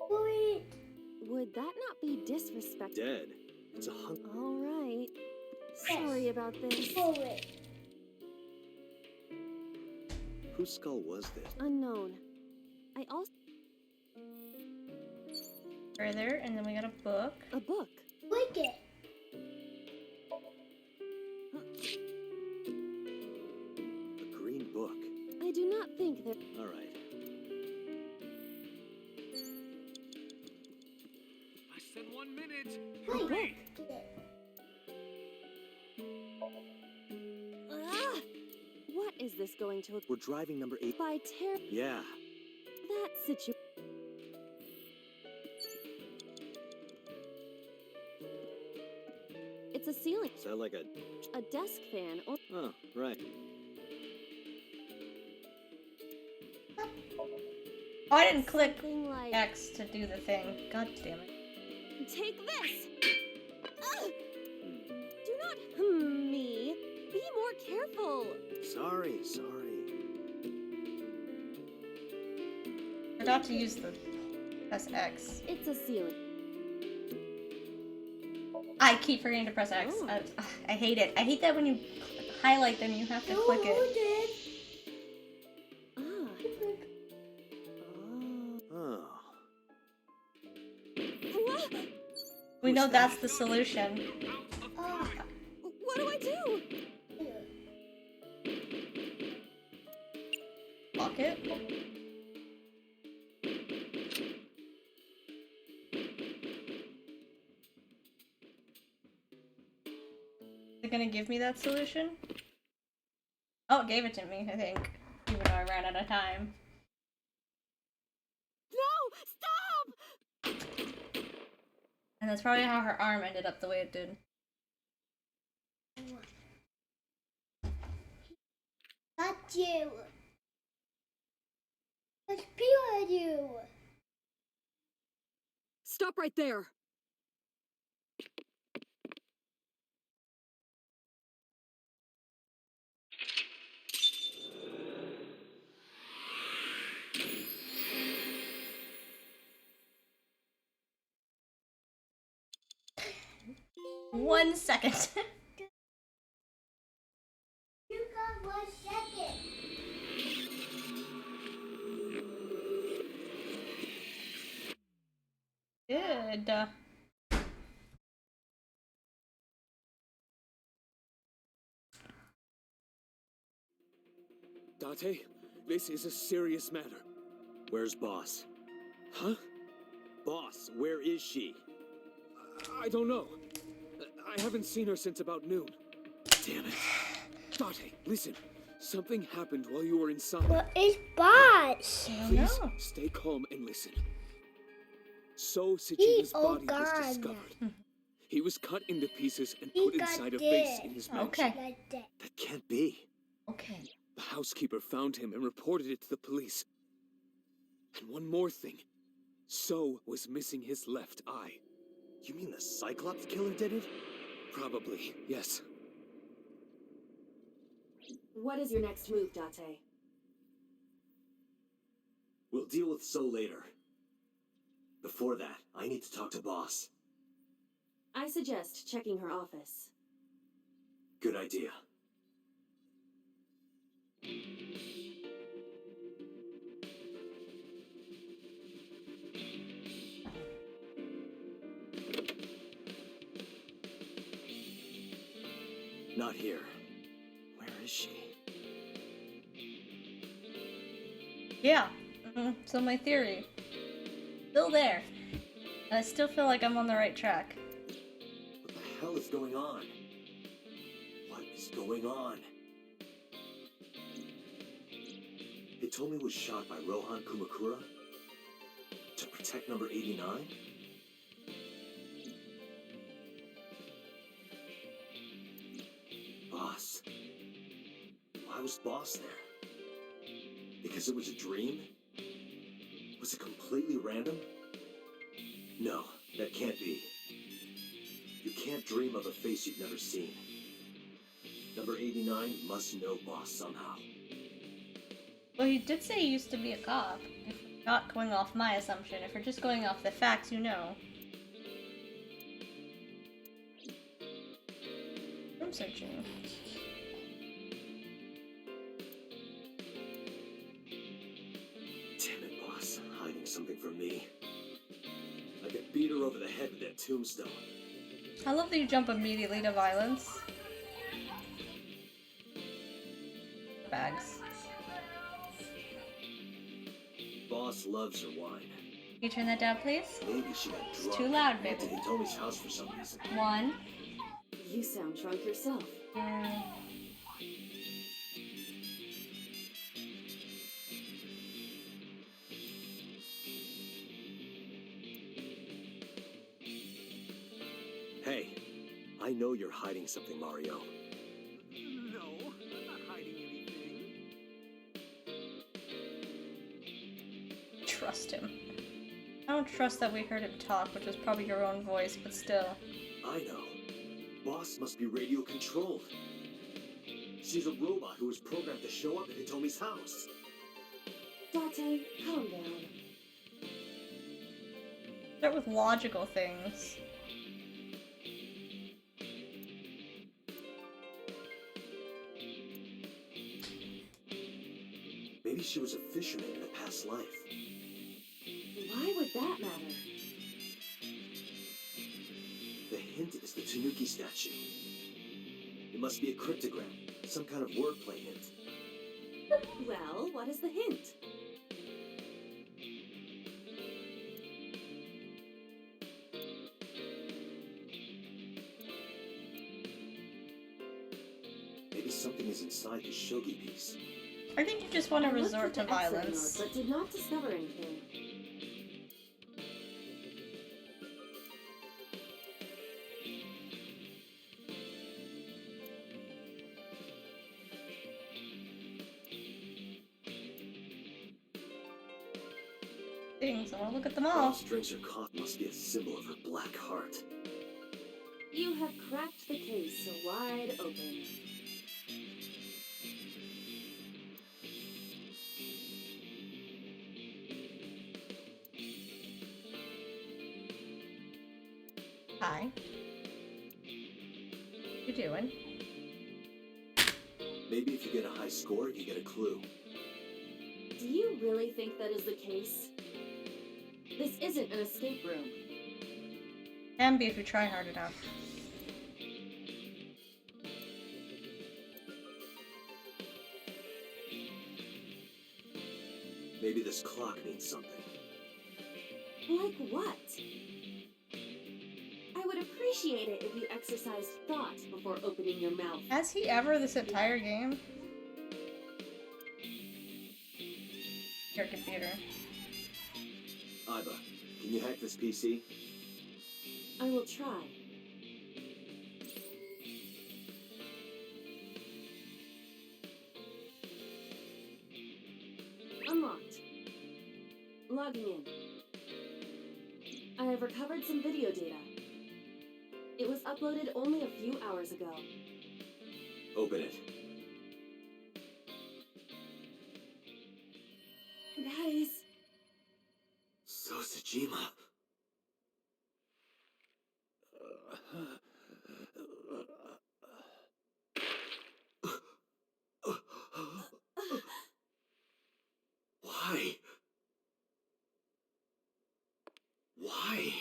Wait. Would that not be disrespectful? Dead. It's a hunk. All right. Sorry about this. Wait. Whose skull was this? Unknown. I also. Further, and then we got a book. A book. Wicked. A green book. I do not think that. All right. Less than 1 minute. Wait. Ah! What is this going to? We're driving number 8. By terror. Yeah. That situation. It's a ceiling. Is that like a... A desk fan or. Oh, right. Oh, I didn't click Something like. X to do the thing. God damn it. Take this! Do not me. Be more careful. Sorry. Forgot to use the press X. It's a ceiling. I keep forgetting to press X. Oh. I hate it. I hate that when you highlight them, you have to click it. Ah. Oh. What? We know that's the solution. What do I do? Lock it. Is it gonna give me that solution? Oh, it gave it to me, I think. Even though I ran out of time. No! Stop! And that's probably how her arm ended up the way it did. That's you. Let's peel you. Stop right there. One second. You got 1 second. Good. Date, this is a serious matter. Where's Boss? Huh? Boss, where is she? I don't know. I haven't seen her since about noon. Damn it. Date, listen. Something happened while you were inside. What is Boss? Please stay calm and listen. So Sichina's body was discovered. He was cut into pieces and He put got inside a dead. vase in his mansion. Okay. Like that. That can't be. Okay. The housekeeper found him and reported it to the police. And one more thing. So was missing his left eye. You mean the Cyclops killer did it? Probably, yes. What is your next move, Date? We'll deal with So later. Before that, I need to talk to Boss. I suggest checking her office. Good idea. Not here. Where is she? Yeah. So my theory. Still there. And I still feel like I'm on the right track. What the hell is going on? What is going on? Hitomi was shot by Rohan Kumakura? To protect number 89? Boss. Why was Boss there? Because it was a dream? Was it completely random? No, that can't be. You can't dream of a face you've never seen. Number 89 must know Boss somehow. Well, he did say he used to be a cop. If we're not going off my assumption, if we're just going off the facts, you know. I'm searching. Damn it, Boss. Hiding something from me. I could beat her over the head with that tombstone. I love that you jump immediately to violence. Bags. Boss loves her wine. Can you turn that down, please? Maybe she got drunk. It's too loud, Went baby. to Hitomi's house for some reason. One. You sound drunk yourself. Yeah. Hey, I know you're hiding something, Mario. No, I'm not hiding anything. Trust him. I don't trust that we heard him talk, which was probably your own voice, but still. I know. Boss must be radio controlled. She's a robot who was programmed to show up at Hitomi's house. Date, calm down. Start with logical things. Maybe she was a fisherman in a past life. Why would that matter? The hint is the Tanuki statue. It must be a cryptogram, some kind of wordplay hint. Well, what is the hint? Maybe something is inside the shogi piece. I think you just want to I looked resort at to the X-ray violence. note, but did not discover anything. Things. I want to look at them all. Boss drinks her coffee must be a symbol of her black heart. You have cracked the case wide open. Hi. What you doing? Maybe if you get a high score, you get a clue. Do you really think that is the case? This isn't an escape room. Can be if you try hard enough. Maybe this clock means something. Like what? I would appreciate it if you exercised thought before opening your mouth. Has he ever this entire game? Your computer. Iba, can you hack this PC? I will try. Logging in. I have recovered some video data. It was uploaded only a few hours ago. Open it. Guys. Sosajima. Why? Why?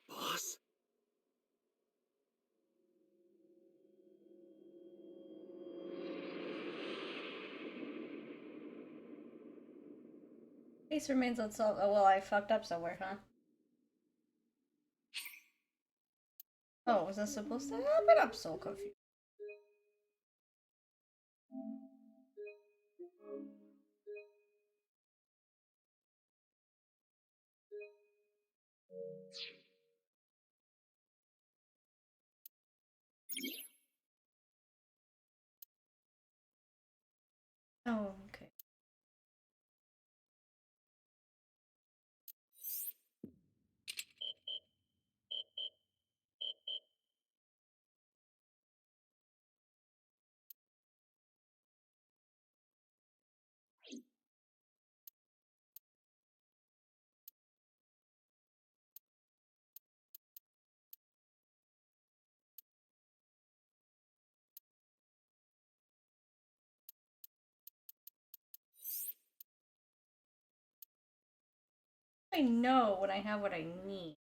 Boss? Case remains unsolved. Oh, well, I fucked up somewhere, huh? Oh, was that supposed to happen? I'm so confused. Oh, okay. I know when I have what I need.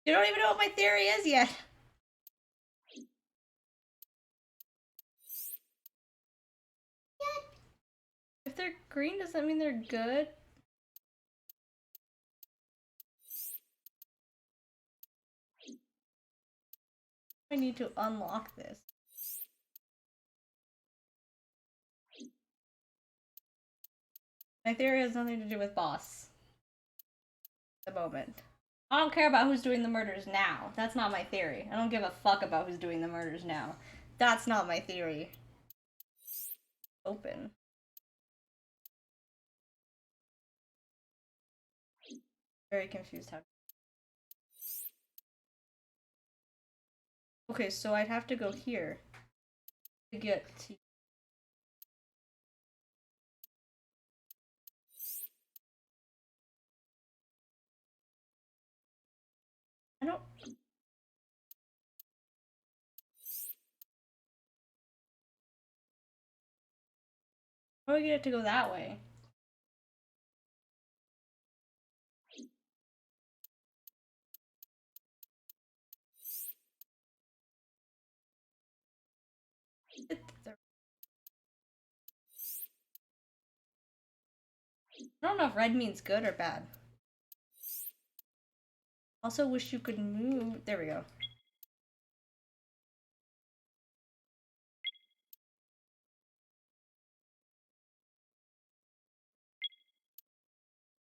You don't even know what my theory is yet. If they're green, does that mean they're good? I need to unlock this. My theory has nothing to do with boss. At the moment. I don't care about who's doing the murders now. That's not my theory. I don't give a fuck about who's doing the murders now. That's not my theory. Open. Very confused how. Okay, so I'd have to go here to get to. I don't. How do I get it to go that way? I don't know if red means good or bad. Also wish you could move. There we go.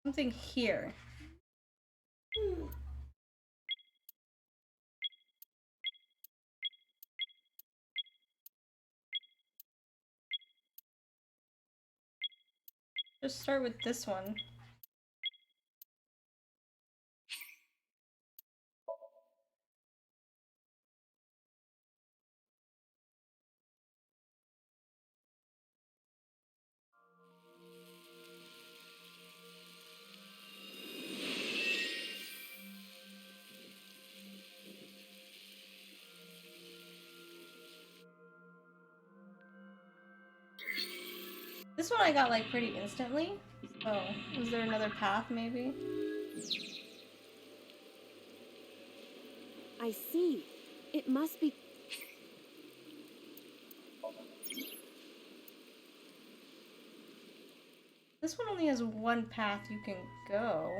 Something here. Just start with this one. This one I got like pretty instantly. So, was there another path maybe? I see. It must be. This one only has one path you can go.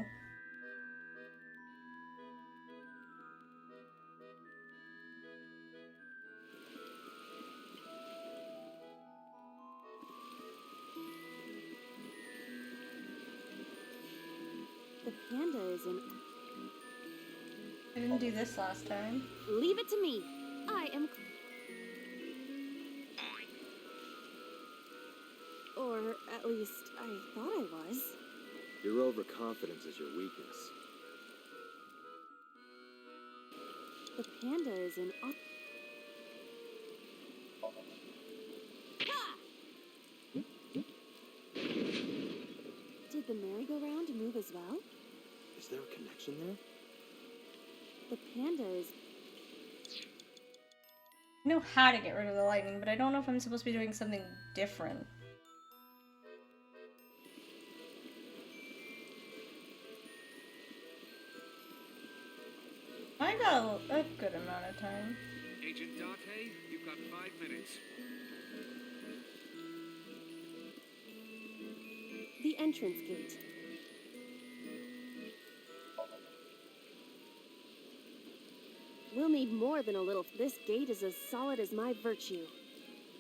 didn't do this last time. Leave it to me. I am... Or at least, I thought I was. Your overconfidence is your weakness. The panda is in... Did the merry-go-round move as well? Is there a connection there? The panda is... I know how to get rid of the lightning, but I don't know if I'm supposed to be doing something different. I got a good amount of time. Agent Date, you've got 5 minutes. The entrance gate. We'll need more than a little. This gate is as solid as my virtue.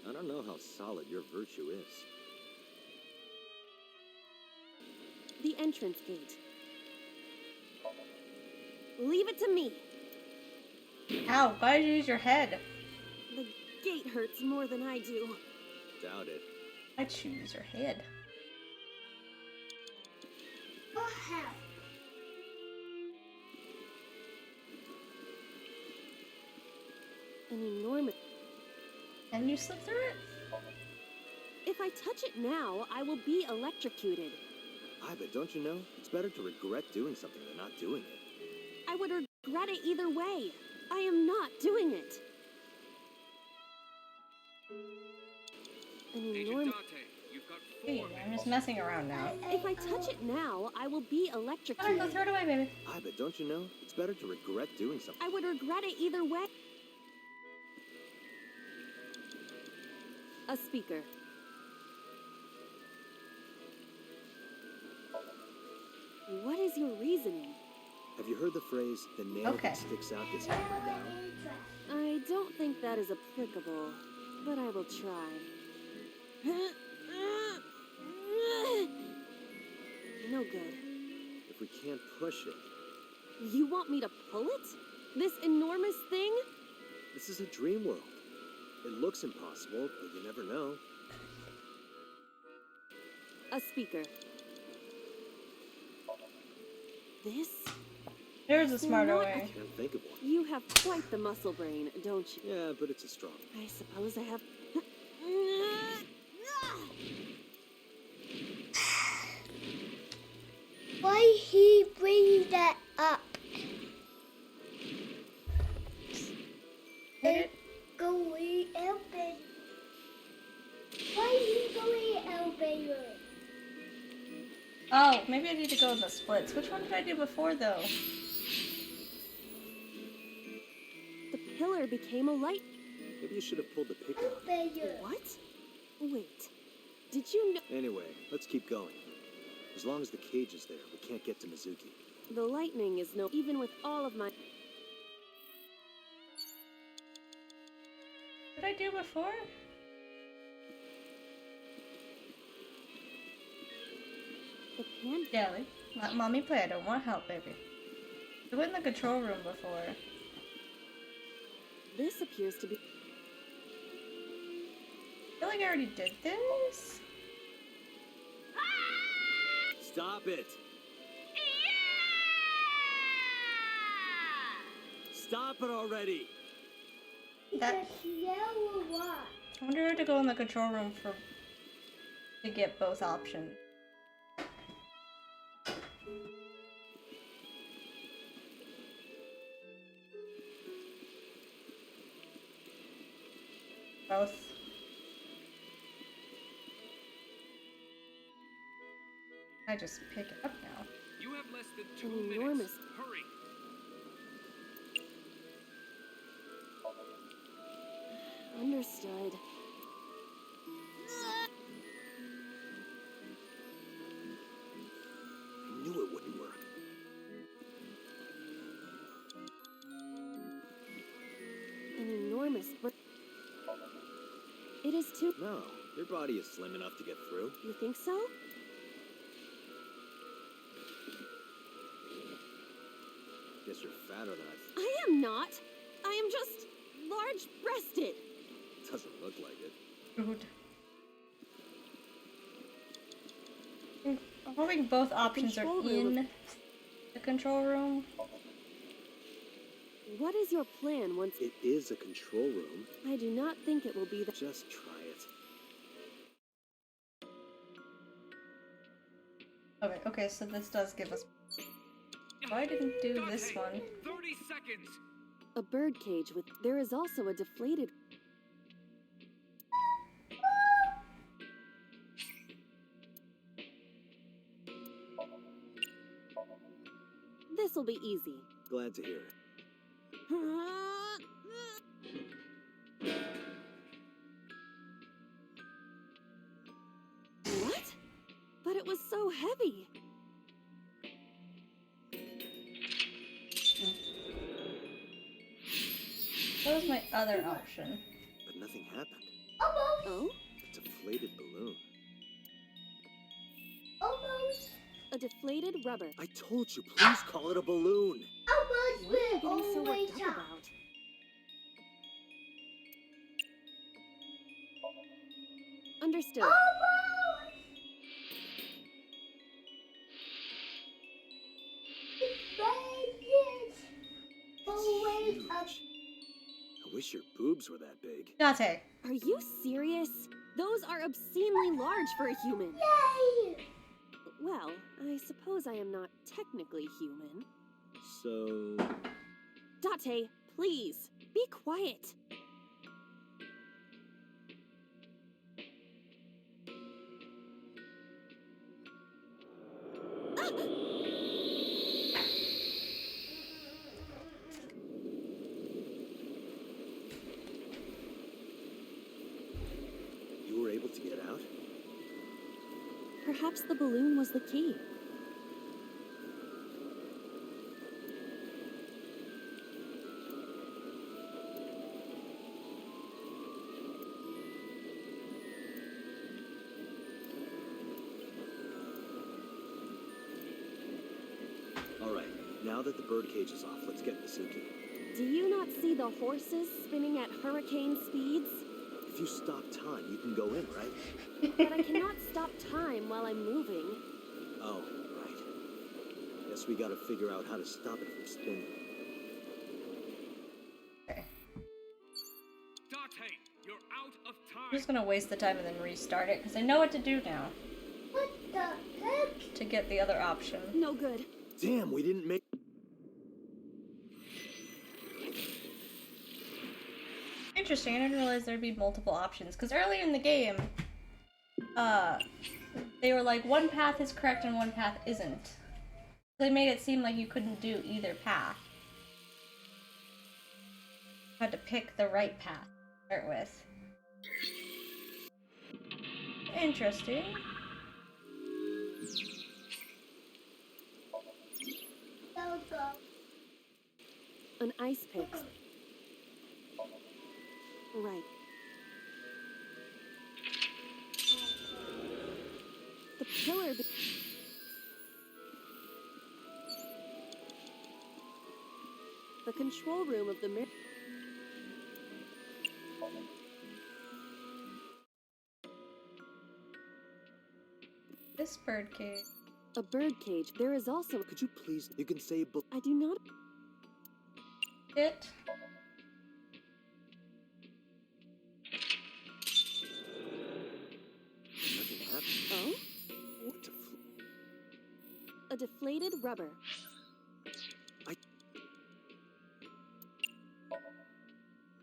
I don't know how solid your virtue is. The entrance gate. Leave it to me. Ow, why did you use your head? The gate hurts more than I do. Doubt it. I choose your head. Oh, hell. An enormous... Can you slip through it? If I touch it now, I will be electrocuted. But don't you know? It's better to regret doing something than not doing it. I would regret it either way. I am not doing it. An enormous... You've got 4 Hey, I'm just messing around now. If I touch it now, I will be electrocuted. Go throw it away, baby. But don't you know? It's better to regret doing something. I would regret it either way. A speaker. What is your reasoning? Have you heard the phrase, the nail that sticks out gets hammered down? I don't think that is applicable, but I will try. No good. If we can't push it... You want me to pull it? This enormous thing? This is a dream world. It looks impossible, but you never know. A speaker. This? There's a smarter way. I can't think of one. You have quite the muscle brain, don't you? Yeah, but it's a strong. I suppose I have... Why he bring that up? Hit it. Go open. Why he going elevator? Oh, maybe I need to go in the splits. Which one did I do before, though? The pillar became a light. Maybe you should have pulled the pick out. Elevator. What? Wait. Did you know... Anyway, let's keep going. As long as the cage is there, we can't get to Mizuki. The lightning is no... Even with all of my... What did I do before? The pan... Jelly. Let mommy play. I don't want help, baby. I went in the control room before. This appears to be... I feel like I already did this. Stop it! Stop it already! That... Yellow what? I wonder where to go in the control room to get both options. Both. I just pick it up now. You have less than 2 An minutes. enormous... Hurry. Understood. I knew it wouldn't work. An enormous... It is too... No, your body is slim enough to get through. You think so? Guess you're fatter than I I am not. I am just large-breasted. Doesn't look like it. Rude. I'm hoping both options are in the control room. What is your plan once... It is a control room. I do not think it will be the... Just try it. Okay, so this does give us... Oh, I didn't do this one. 30 seconds. A birdcage with... There is also a deflated... This'll be easy. Glad to hear it. What? But it was so heavy. What was my other option? But nothing happened. Oh? A deflated balloon. Almost. A deflated rubber. I told you, please call it a balloon. Almost. What are you We're getting so always worked up up. about? Understood. Almost. It's always up. I wish your boobs were that big. Date. Are you serious? Those are obscenely large for a human. Yay! Well, I suppose I am not technically human. So... Date, please, be quiet. You were able to get out? Perhaps the balloon was the key. Alright, now that the birdcage is off, let's get Bazooki. Do you not see the horses spinning at hurricane speeds? If you stop time, you can go in, right? But I cannot stop time while I'm moving. Oh, right. Guess we gotta figure out how to stop it from spinning. Okay. Date, you're out of time. I'm just gonna waste the time and then restart it, because I know what to do now. What the heck? To get the other option. No good. Damn, we didn't make... Interesting, I didn't realize there'd be multiple options, because earlier in the game, they were like, one path is correct and one path isn't. They made it seem like you couldn't do either path. You had to pick the right path to start with. Interesting. Go. An ice pick. Right. The pillar... The control room of the mirror... This birdcage. A birdcage. There is also... Could you please... You can say... I do not... It. Nothing happened. Oh? What A deflated rubber.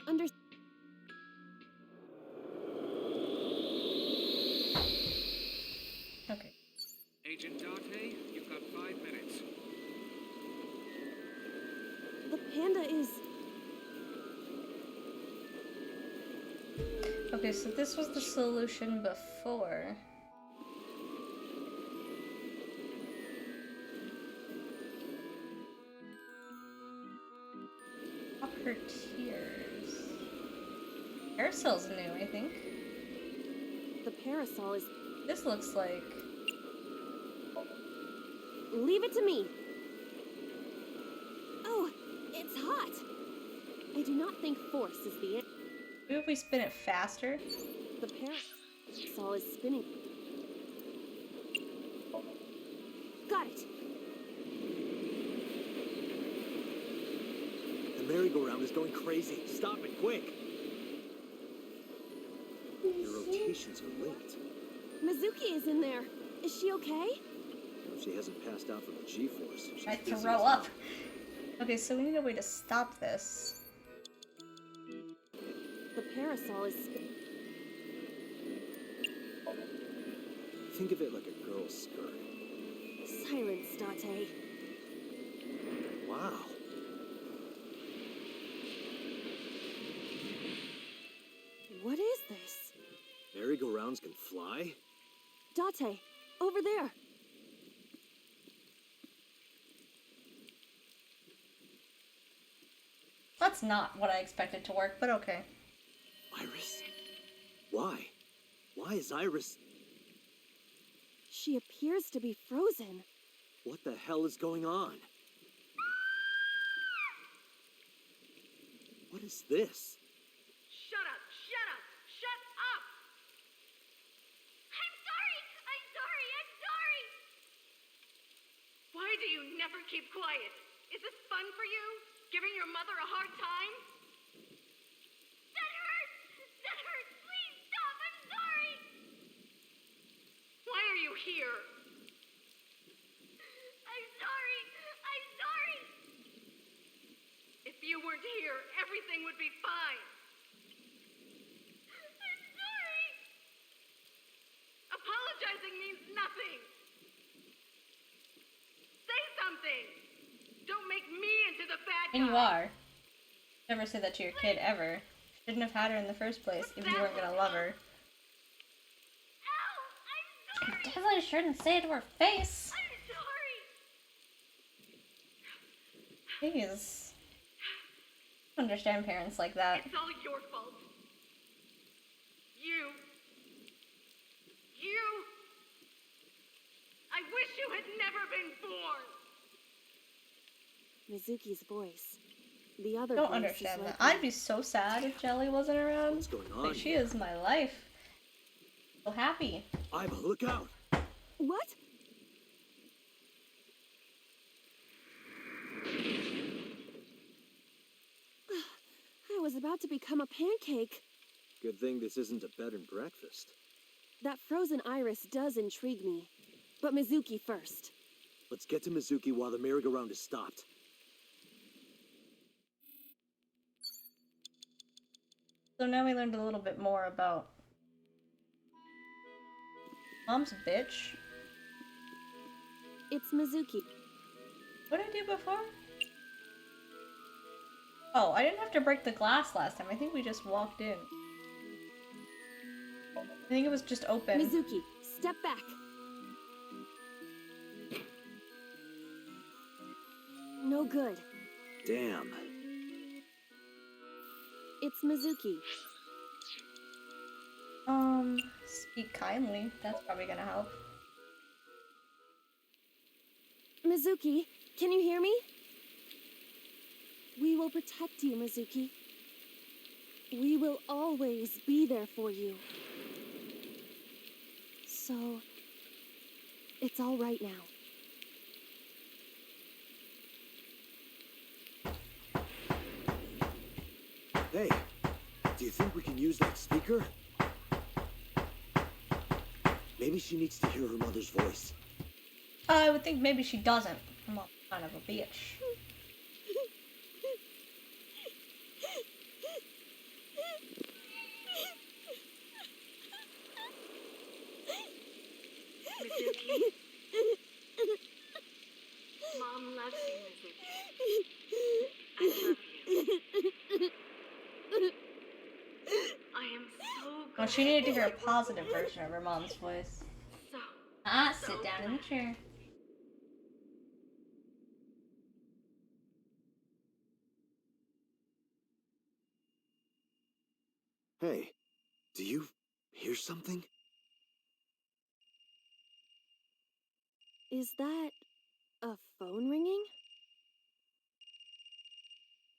Under... Okay. Agent Date, you've got 5 minutes. The panda is... Okay, so this was the solution before. Up her tears. Parasol's new, I think. The parasol is... This looks like... Leave it to me. Oh, it's hot. I do not think force is the answer. Maybe if we spin it faster? The parasol is spinning. Got it. The merry-go-round is going crazy. Stop it, quick! The rotations are linked. Mizuki is in there. Is she okay? She hasn't passed out from the G-force. She's I busy throw as up. hell. Okay, so we need a way to stop this. The parasol is Think of it like a girl's skirt. Silence, Date. Wow. What is this? Merry-go-rounds can fly? Date, over there. That's not what I expected to work, but okay. Iris? Why? Why is Iris... She appears to be frozen. What the hell is going on? What is this? Shut up! Shut up! Shut up! I'm sorry! I'm sorry! I'm sorry! Why do you never keep quiet? Is this fun for you? Giving your mother a hard time? That hurts! That hurts! Please stop! I'm sorry! Why are you here? I'm sorry! I'm sorry! If you weren't here, everything would be fine. I'm sorry! Apologizing means nothing! Say something! Don't make me into the bad guy! And you are. Never say that to your kid, ever. Shouldn't have had her in the first place if you weren't gonna love her. You definitely shouldn't say it to her face. I'm sorry! Please. I don't understand parents like that. It's all your fault. You. I wish you had never been born. Mizuki's voice. The other I don't voice understand is that. like I'd be so sad if Jelly wasn't around. What's going on Like, she here? is my life. So happy. Iva, look out! What? I was about to become a pancake. Good thing this isn't a bed and breakfast. That frozen iris does intrigue me. But Mizuki first. Let's get to Mizuki while the merry-go-round is stopped. So now we learned a little bit more about Mom's a bitch. It's Mizuki. What did I do before? Oh, I didn't have to break the glass last time. I think we just walked in. I think it was just open. Mizuki, step back. No good. Damn. It's Mizuki. Speak kindly. That's probably gonna help. Mizuki, can you hear me? We will protect you, Mizuki. We will always be there for you. So, it's all right now. Hey, do you think we can use that speaker? Maybe she needs to hear her mother's voice. I would think maybe she doesn't. I'm not kind of a bitch. Mizuki. Mom loves you, Mizuki. I love you. I am so glad. Well, she needed to hear a positive version of her mom's voice. Sit down in the chair. Hey, do you hear something? Is that a phone ringing?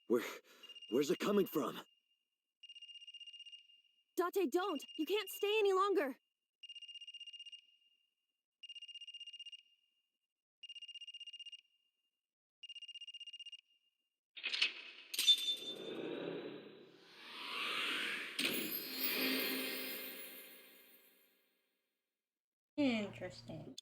We're Where's it coming from? Date, don't! You can't stay any longer! Interesting.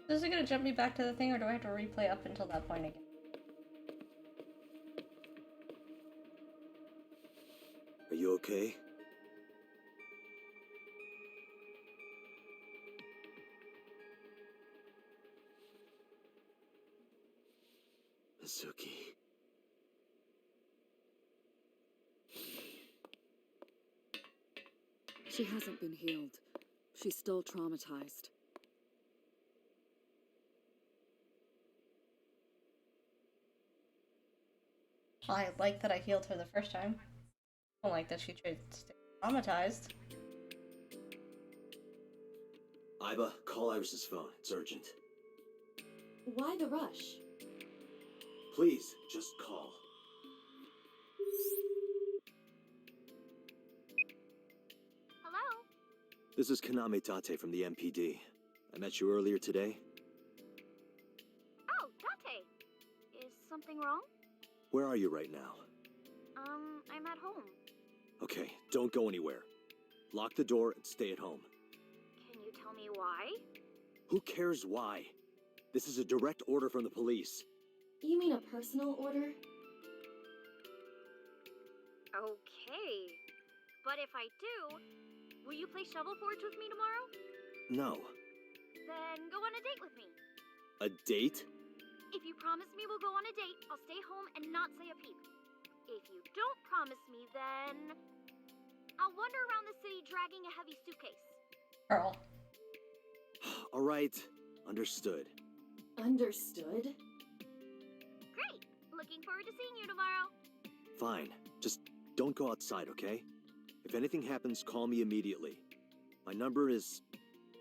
Is it gonna jump me back to the thing, or do I have to replay up until that point again? Are you okay? Mizuki. She hasn't been healed. She's still traumatized. I like that I healed her the first time. I don't like that she tried to stay traumatized. Iba, call Iris's phone. It's urgent. Why the rush? Please, just call. Hello? This is Kaname Tate from the MPD. I met you earlier today. Oh, Date. Is something wrong? Where are you right now? I'm at home. Okay, don't go anywhere. Lock the door and stay at home. Can you tell me why? Who cares why? This is a direct order from the police. You mean a personal order? Okay. But if I do, will you play Shovel Forge with me tomorrow? No. Then go on a date with me. A date? If you promise me we'll go on a date, I'll stay home and not say a peep. If you don't promise me, then I'll wander around the city dragging a heavy suitcase. Girl. All right, understood. Understood? Great! Looking forward to seeing you tomorrow. Fine. Just don't go outside, okay? If anything happens, call me immediately. My number is...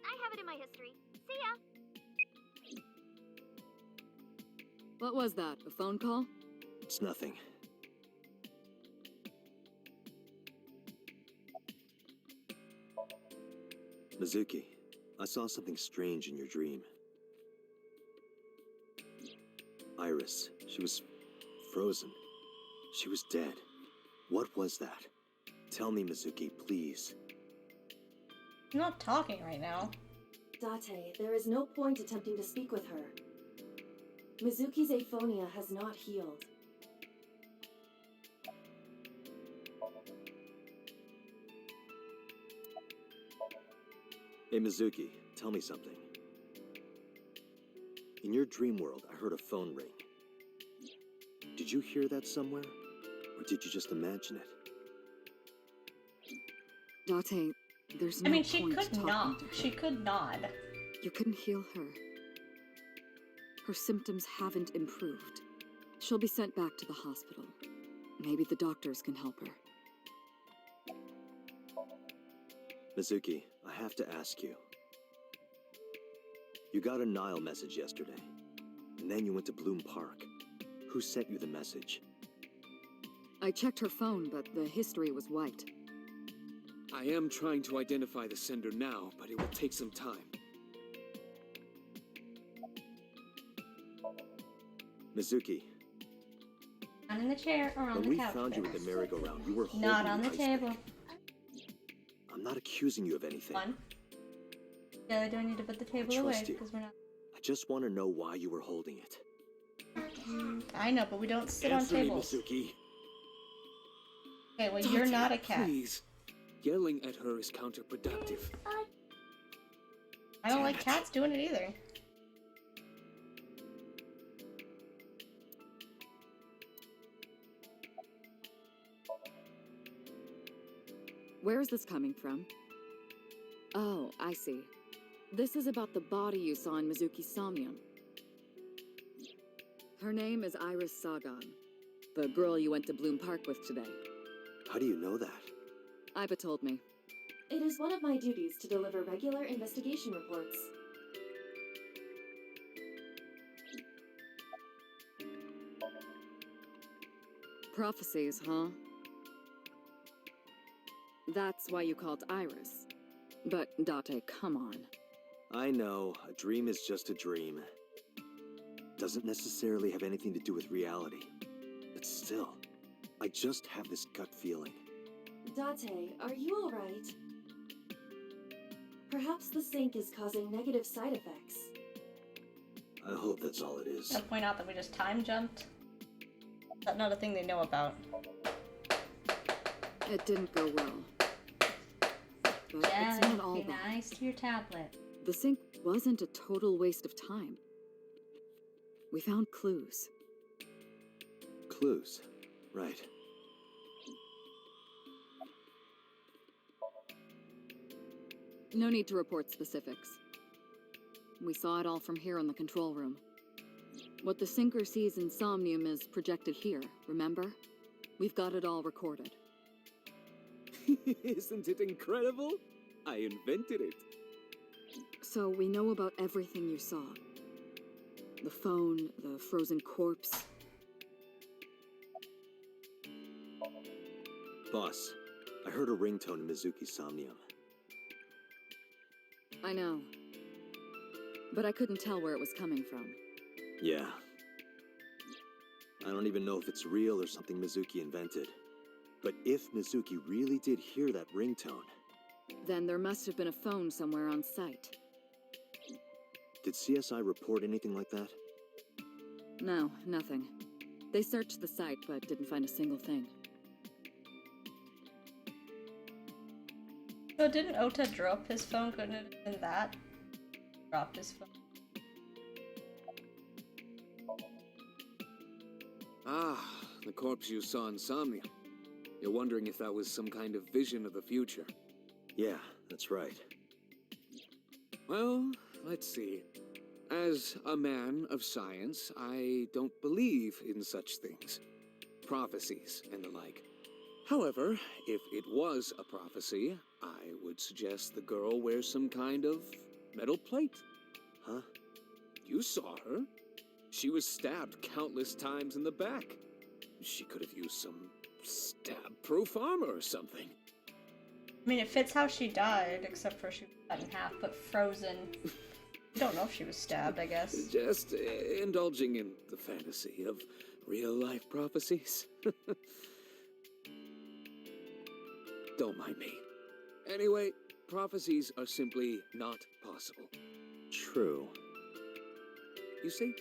I have it in my history. See ya! What was that? A phone call? It's nothing. Mizuki, I saw something strange in your dream. Iris, she was frozen. She was dead. What was that? Tell me, Mizuki, please. I'm not talking right now. Date, there is no point attempting to speak with her. Mizuki's aphonia has not healed. Hey, Mizuki, tell me something. In your dream world, I heard a phone ring. Did you hear that somewhere? Or did you just imagine it? Date, there's no I mean, she point could talking not. to her. She could nod. You couldn't heal her. Her symptoms haven't improved. She'll be sent back to the hospital. Maybe the doctors can help her. Mizuki, I have to ask you. You got a Nile message yesterday, and then you went to Bloom Park. Who sent you the message? I checked her phone, but the history was wiped. I am trying to identify the sender now, but it will take some time. Mizuki, Not in the chair or on when the we couch. found you there. at the merry-go-round, you were holding Not on the ice table. pick. I'm not accusing you of anything. Fun. Yeah, I don't need to put the table away trust you. because we're not. I just want to know why you were holding it. I know, but we don't sit Answer on me, tables. Mizuki. Okay, well, you're Date, not a cat. Please. Yelling at her is counterproductive. I don't like cats doing it either. Where's this coming from? Oh, I see. This is about the body you saw in Mizuki's Somnium. Her name is Iris Sagan, the girl you went to Bloom Park with today. How do you know that? Iba told me. It is one of my duties to deliver regular investigation reports. Prophecies, huh? That's why you called Iris. But, Date, come on. I know, a dream is just a dream. Doesn't necessarily have anything to do with reality. But still, I just have this gut feeling. Date, are you alright? Perhaps the sink is causing negative side effects. I hope that's all it is. I'll point out that we just time jumped. That's not a thing they know about. It didn't go well. But Yeah, it's not all be bad. nice to your tablet. The sink wasn't a total waste of time. We found clues. Clues. Right. No need to report specifics. We saw it all from here in the control room. What the sinker sees in Somnium is projected here, remember? We've got it all recorded. Isn't it incredible? I invented it. So we know about everything you saw. The phone, the frozen corpse. Boss, I heard a ringtone in Mizuki's Somnium. I know. But I couldn't tell where it was coming from. Yeah. I don't even know if it's real or something Mizuki invented. But if Mizuki really did hear that ringtone... Then there must have been a phone somewhere on site. Did CSI report anything like that? No, nothing. They searched the site, but didn't find a single thing. So didn't Ota drop his phone? Couldn't it have been that? Dropped his phone. Ah, the corpse you saw in Somnium. You're wondering if that was some kind of vision of the future. Yeah, that's right. Well, let's see. As a man of science, I don't believe in such things. Prophecies and the like. However, if it was a prophecy, I would suggest the girl wears some kind of metal plate. Huh? You saw her. She was stabbed countless times in the back. She could have used some stab-proof armor or something. I mean, it fits how she died, except for she was cut in half, but frozen. I don't know if she was stabbed, I guess. Just indulging in the fantasy of real-life prophecies. Don't mind me. Anyway, prophecies are simply not possible. True. You see?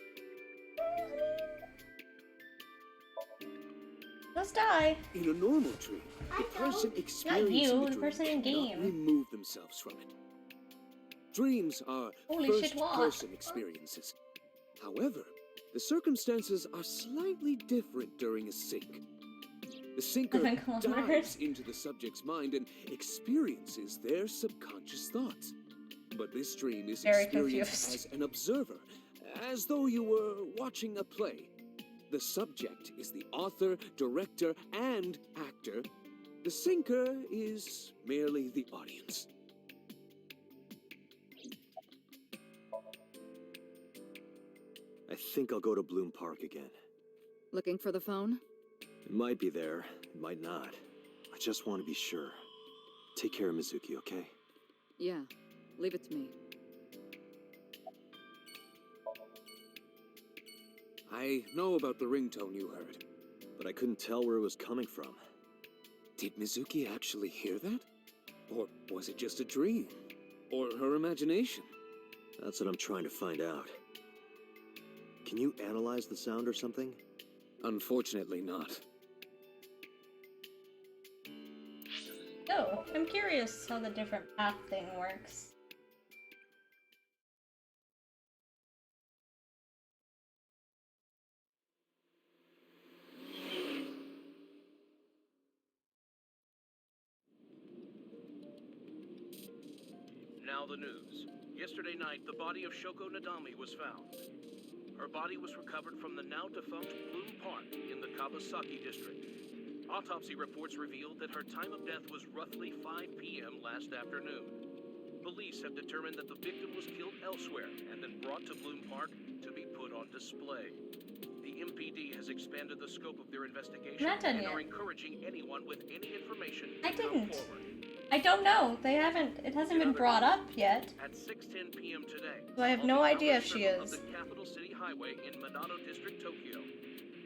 Let's die. In a normal dream, the person experiencing you, the the person in dream game. cannot remove themselves from it. Dreams are Holy shit, what? first-person experiences. However, the circumstances are slightly different during a sync. The sinker 7 kilometers? dives into the subject's mind and experiences their subconscious thoughts. But this dream is Very experienced confused. as an observer, as though you were watching a play. The subject is the author, director, and actor. The sinker is merely the audience. I think I'll go to Bloom Park again. Looking for the phone? It might be there, it might not. I just want to be sure. Take care of Mizuki, okay? Yeah, leave it to me. I know about the ringtone you heard. But I couldn't tell where it was coming from. Did Mizuki actually hear that? Or was it just a dream? Or her imagination? That's what I'm trying to find out. Can you analyze the sound or something? Unfortunately not. Oh, I'm curious how the different path thing works. Now the news. Yesterday night, the body of Shoko Nadami was found. Her body was recovered from the now-defunct Bloom Park in the Kawasaki district. Autopsy reports revealed that her time of death was roughly 5 p.m. last afternoon. Police have determined that the victim was killed elsewhere and then brought to Bloom Park to be put on display. The MPD has expanded the scope of their investigation Not done and yet. are encouraging anyone with any information I to come didn't. forward. I don't know. They haven't. It hasn't been brought up yet. At 6:10 p.m. today, So I have on no the idea outer if she strip of is. the Capital City Highway in Minato District, Tokyo,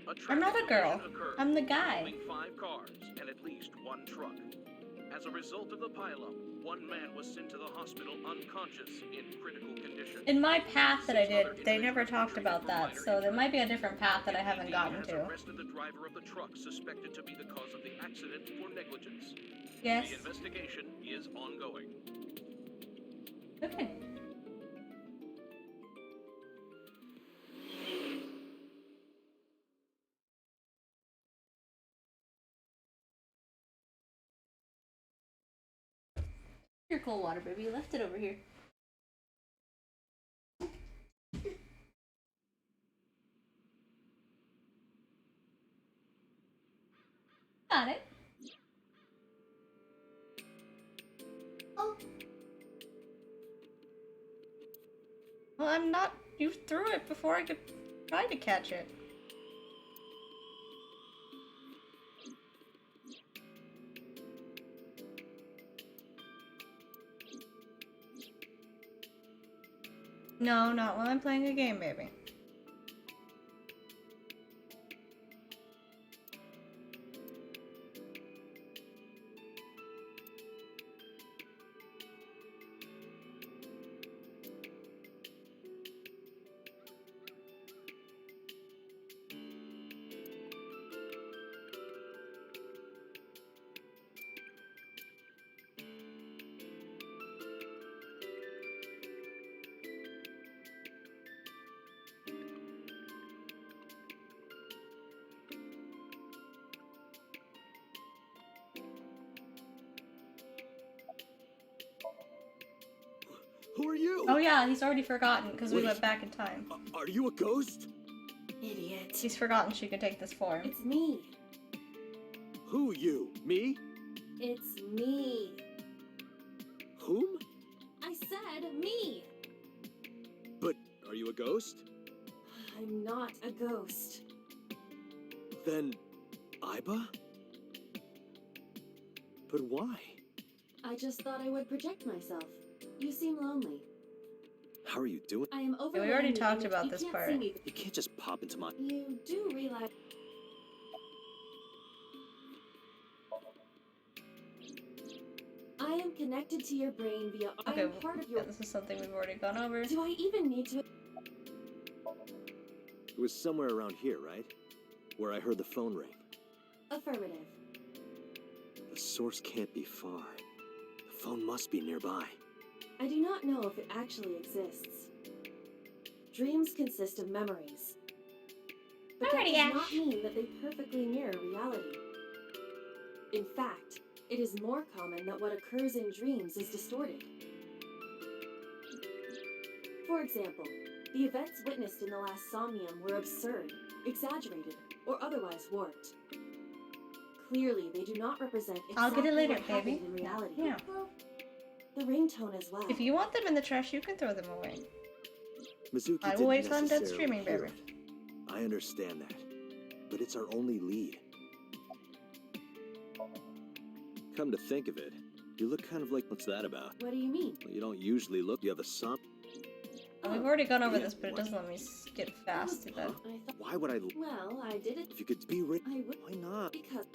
a I'm not traffic a girl. collision occurred I'm the guy. involving 5 cars and at least 1 truck. As a result of the pileup, 1 man was sent to the hospital unconscious in critical condition. In my path that I did, they never talked about that, so there might be a different path that I haven't gotten has to. arrested the driver of the truck suspected to be the cause of the accident for negligence. Yes. The investigation is ongoing. Okay. Your cold water, baby. You left it over here. Got it. Oh, Well, I'm not. You threw it before I could try to catch it. No, not while I'm playing a game, baby. Who are you? Oh yeah, he's already forgotten because we Wait. went back in time. Are you a ghost? Idiot. He's forgotten she could take this form. It's me. Who you? Me? It's me. Whom? I said me. But are you a ghost? I'm not a ghost. Then, Aiba? But why? I just thought I would project myself. You seem lonely. How are you doing? I am over. we already talked about this part. You can't just pop into my... You do realize. I am connected to your brain via. Okay, I am part of your. yeah, this is something we've already gone over. Do I even need to? It was somewhere around here, right? Where I heard the phone ring. Affirmative. The source can't be far. The phone must be nearby. I do not know if it actually exists. Dreams consist of memories. But that Alrighty, does not Ash. mean that they perfectly mirror reality. In fact, it is more common that what occurs in dreams is distorted. For example, the events witnessed in the last Somnium were absurd, exaggerated, or otherwise warped. Clearly, they do not represent exactly I'll get it later, what happened baby. in reality. Yeah. The ringtone as well. If you want them in the trash, you can throw them away. Mizuki I will didn't wait till I'm done necessarily streaming, hear baby. it. I understand that. But it's our only lead. Come to think of it, you look kind of like, what's that about? What do you mean? Well, you don't usually look, you have a son. We've already gone over Yeah, this, but it what? doesn't let me skip fast to that. Why would I... Well, I did it. If you could be rich, I would. why not? Because.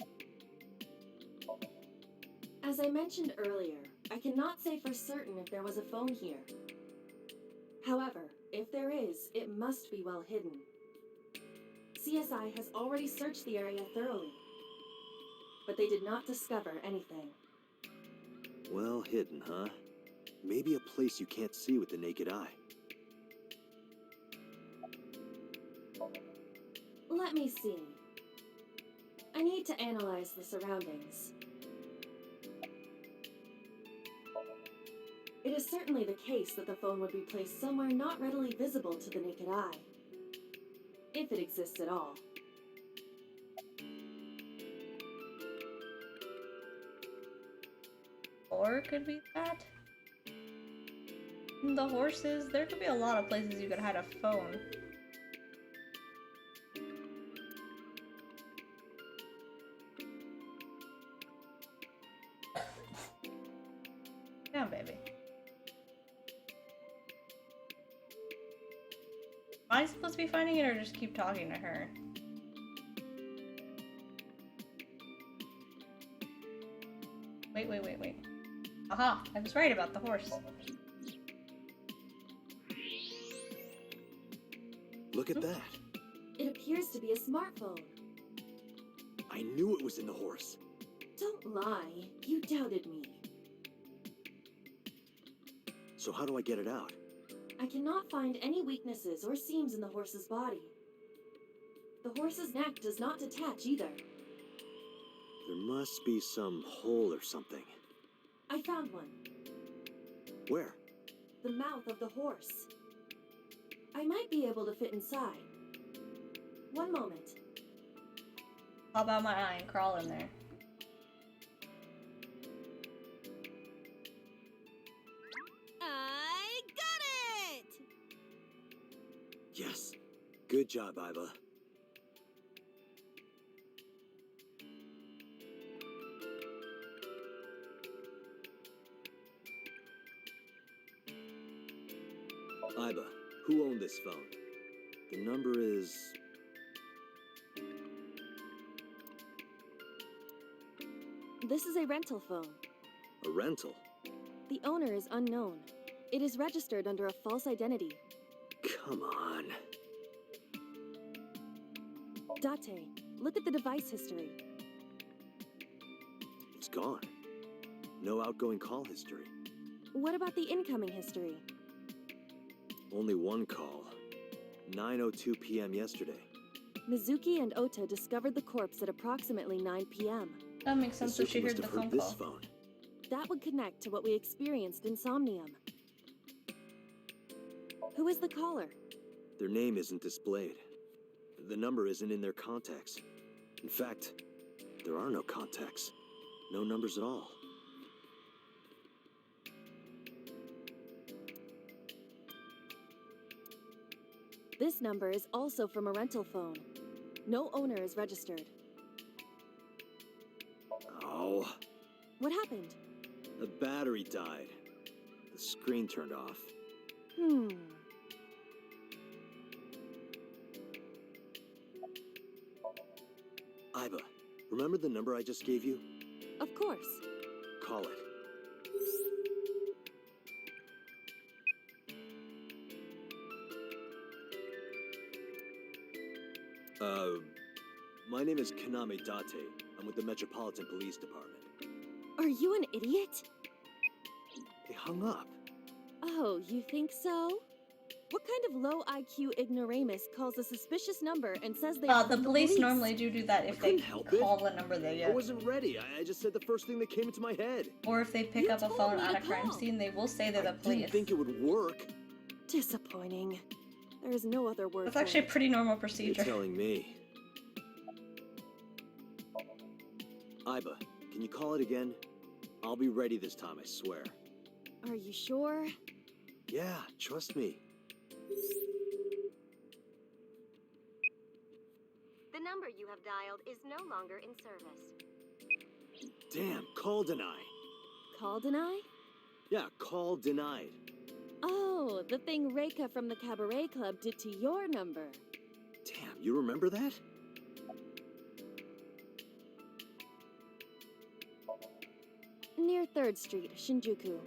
As I mentioned earlier, I cannot say for certain if there was a phone here. However, if there is, it must be well hidden. CSI has already searched the area thoroughly, but they did not discover anything. Well hidden, huh? Maybe a place you can't see with the naked eye. Let me see. I need to analyze the surroundings. It is certainly the case that the phone would be placed somewhere not readily visible to the naked eye. If it exists at all. Or it could be that. The horses, there could be a lot of places you could hide a phone. Yeah, baby. Am I supposed to be finding it or just keep talking to her? Wait. Aha! I was right about the horse. Look at that. It appears to be a smartphone. I knew it was in the horse. Don't lie. You doubted me. So how do I get it out? I cannot find any weaknesses or seams in the horse's body. The horse's neck does not detach either. There must be some hole or something. I found one. Where? The mouth of the horse. I might be able to fit inside. One moment. Pop out my eye and crawl in there. I got it! Yes. Good job, Iva. Iba, who owned this phone? The number is... This is a rental phone. a rental. The owner is unknown. It is registered under a false identity. Come on. Date, look at the device history. It's gone. No outgoing call history. What about the incoming history? Only one call. 9:02 p.m. yesterday. Mizuki and Ota discovered the corpse at approximately 9 p.m. That makes sense if she heard the phone this call. phone. That would connect to what we experienced in Somnium. Who is the caller? Their name isn't displayed. The number isn't in their contacts. In fact, there are no contacts. No numbers at all. This number is also from a rental phone. No owner is registered. Oh. What happened? The battery died. The screen turned off. Iba, remember the number I just gave you? Of course. Call it. My name is Kaname Date. I'm with the Metropolitan Police Department. Are you an idiot? They hung up. Oh, you think so? What kind of low IQ ignoramus calls a suspicious number and says they are The police normally do that if they help call the number they I get. wasn't ready. I just said the first thing that came into my head. Or if they pick up a phone at a crime scene, they will say they're the police. Didn't think it would work. Disappointing. There is no other word. That's actually a pretty normal procedure. You're telling me. Iba, can you call it again? I'll be ready this time, I swear. Are you sure? Yeah, trust me. The number you have dialed is no longer in service. Damn, call deny. Call deny? Yeah, call denied. Oh, the thing Reika from the Cabaret Club did to your number. Damn, you remember that? Near 3rd Street, Shinjuku.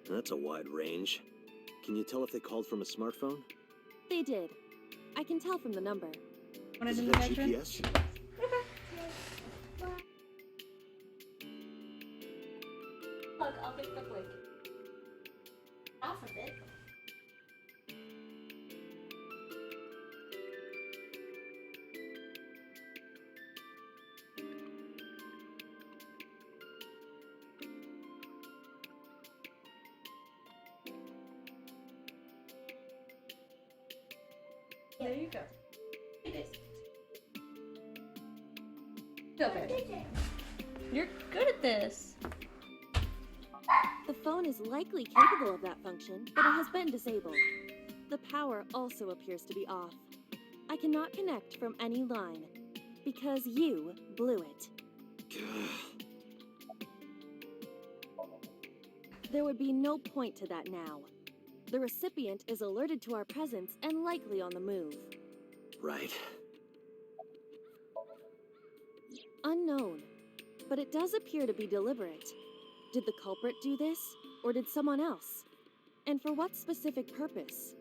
That's a wide range. Can you tell if they called from a smartphone? They did. I can tell from the number. Does it have GPS? Look, I'll pick the blink. Half of it. There you go. It is. Go, baby. You're good at this. The phone is likely capable of that function, but it has been disabled. The power also appears to be off. I cannot connect from any line, because you blew it. There would be no point to that now. The recipient is alerted to our presence and likely on the move. Right. Unknown, but it does appear to be deliberate. Did the culprit do this, or did someone else? And for what specific purpose?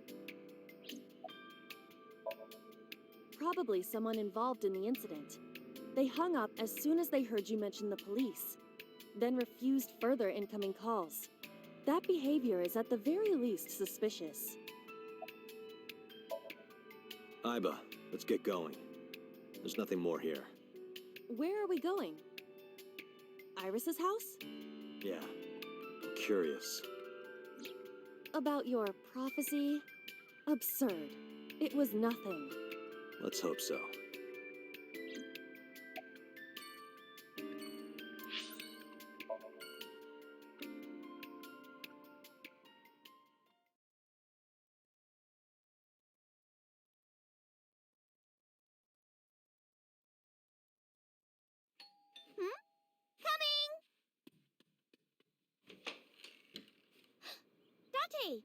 Probably someone involved in the incident. They hung up as soon as they heard you mention the police, then refused further incoming calls. That behavior is at the very least suspicious. Iba, let's get going. There's nothing more here. Where are we going? Iris's house? Yeah, I'm curious. About your prophecy? Absurd. It was nothing. Let's hope so. Coming! Date!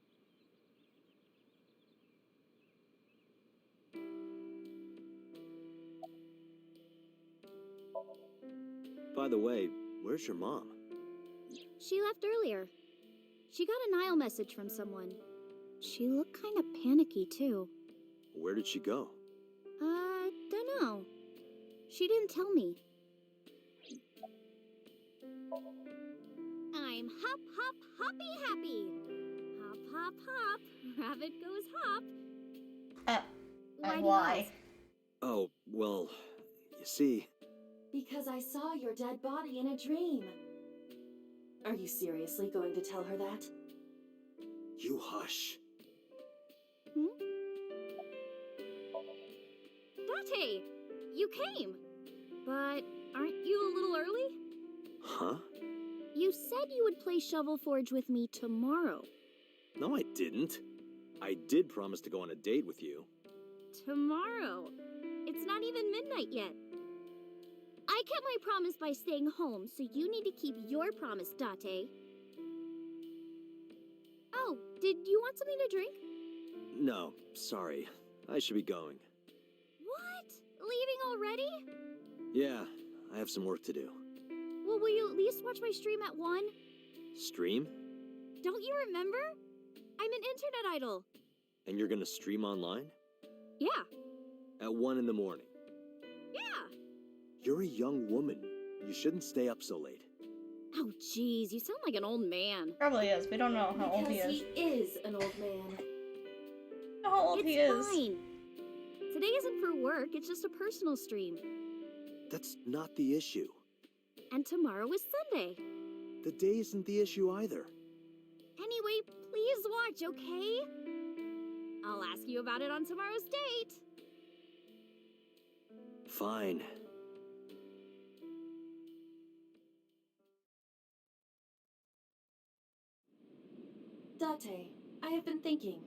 By the way, where's your mom? She left earlier. She got a Nile message from someone. She looked kind of panicky, too. Where did she go? Dunno. She didn't tell me. I'm hop, hop, hoppy happy. Hop, hop, hop. Rabbit goes hop. Why? Oh, well, you see... Because I saw your dead body in a dream. Are you seriously going to tell her that? You hush. Date, you came. But aren't you a little early? Huh? You said you would play Shovel Forge with me tomorrow. No, I didn't. I did promise to go on a date with you. Tomorrow? It's not even midnight yet. I kept my promise by staying home, so you need to keep your promise, Date. Oh, did you want something to drink? No, sorry. I should be going. What? Leaving already? Yeah, I have some work to do. Well, will you at least watch my stream at 1? Stream? Don't you remember? I'm an internet idol. And you're gonna stream online? Yeah. At 1 in the morning? Yeah. You're a young woman. You shouldn't stay up so late. Oh, jeez, you sound like an old man. Probably is. We don't know how old he is. Because he is an old man. How old he is. It's fine. Today isn't for work, it's just a personal stream. That's not the issue. And tomorrow is Sunday. The day isn't the issue either. Anyway, please watch, okay? I'll ask you about it on tomorrow's date. Fine. Date, I have been thinking.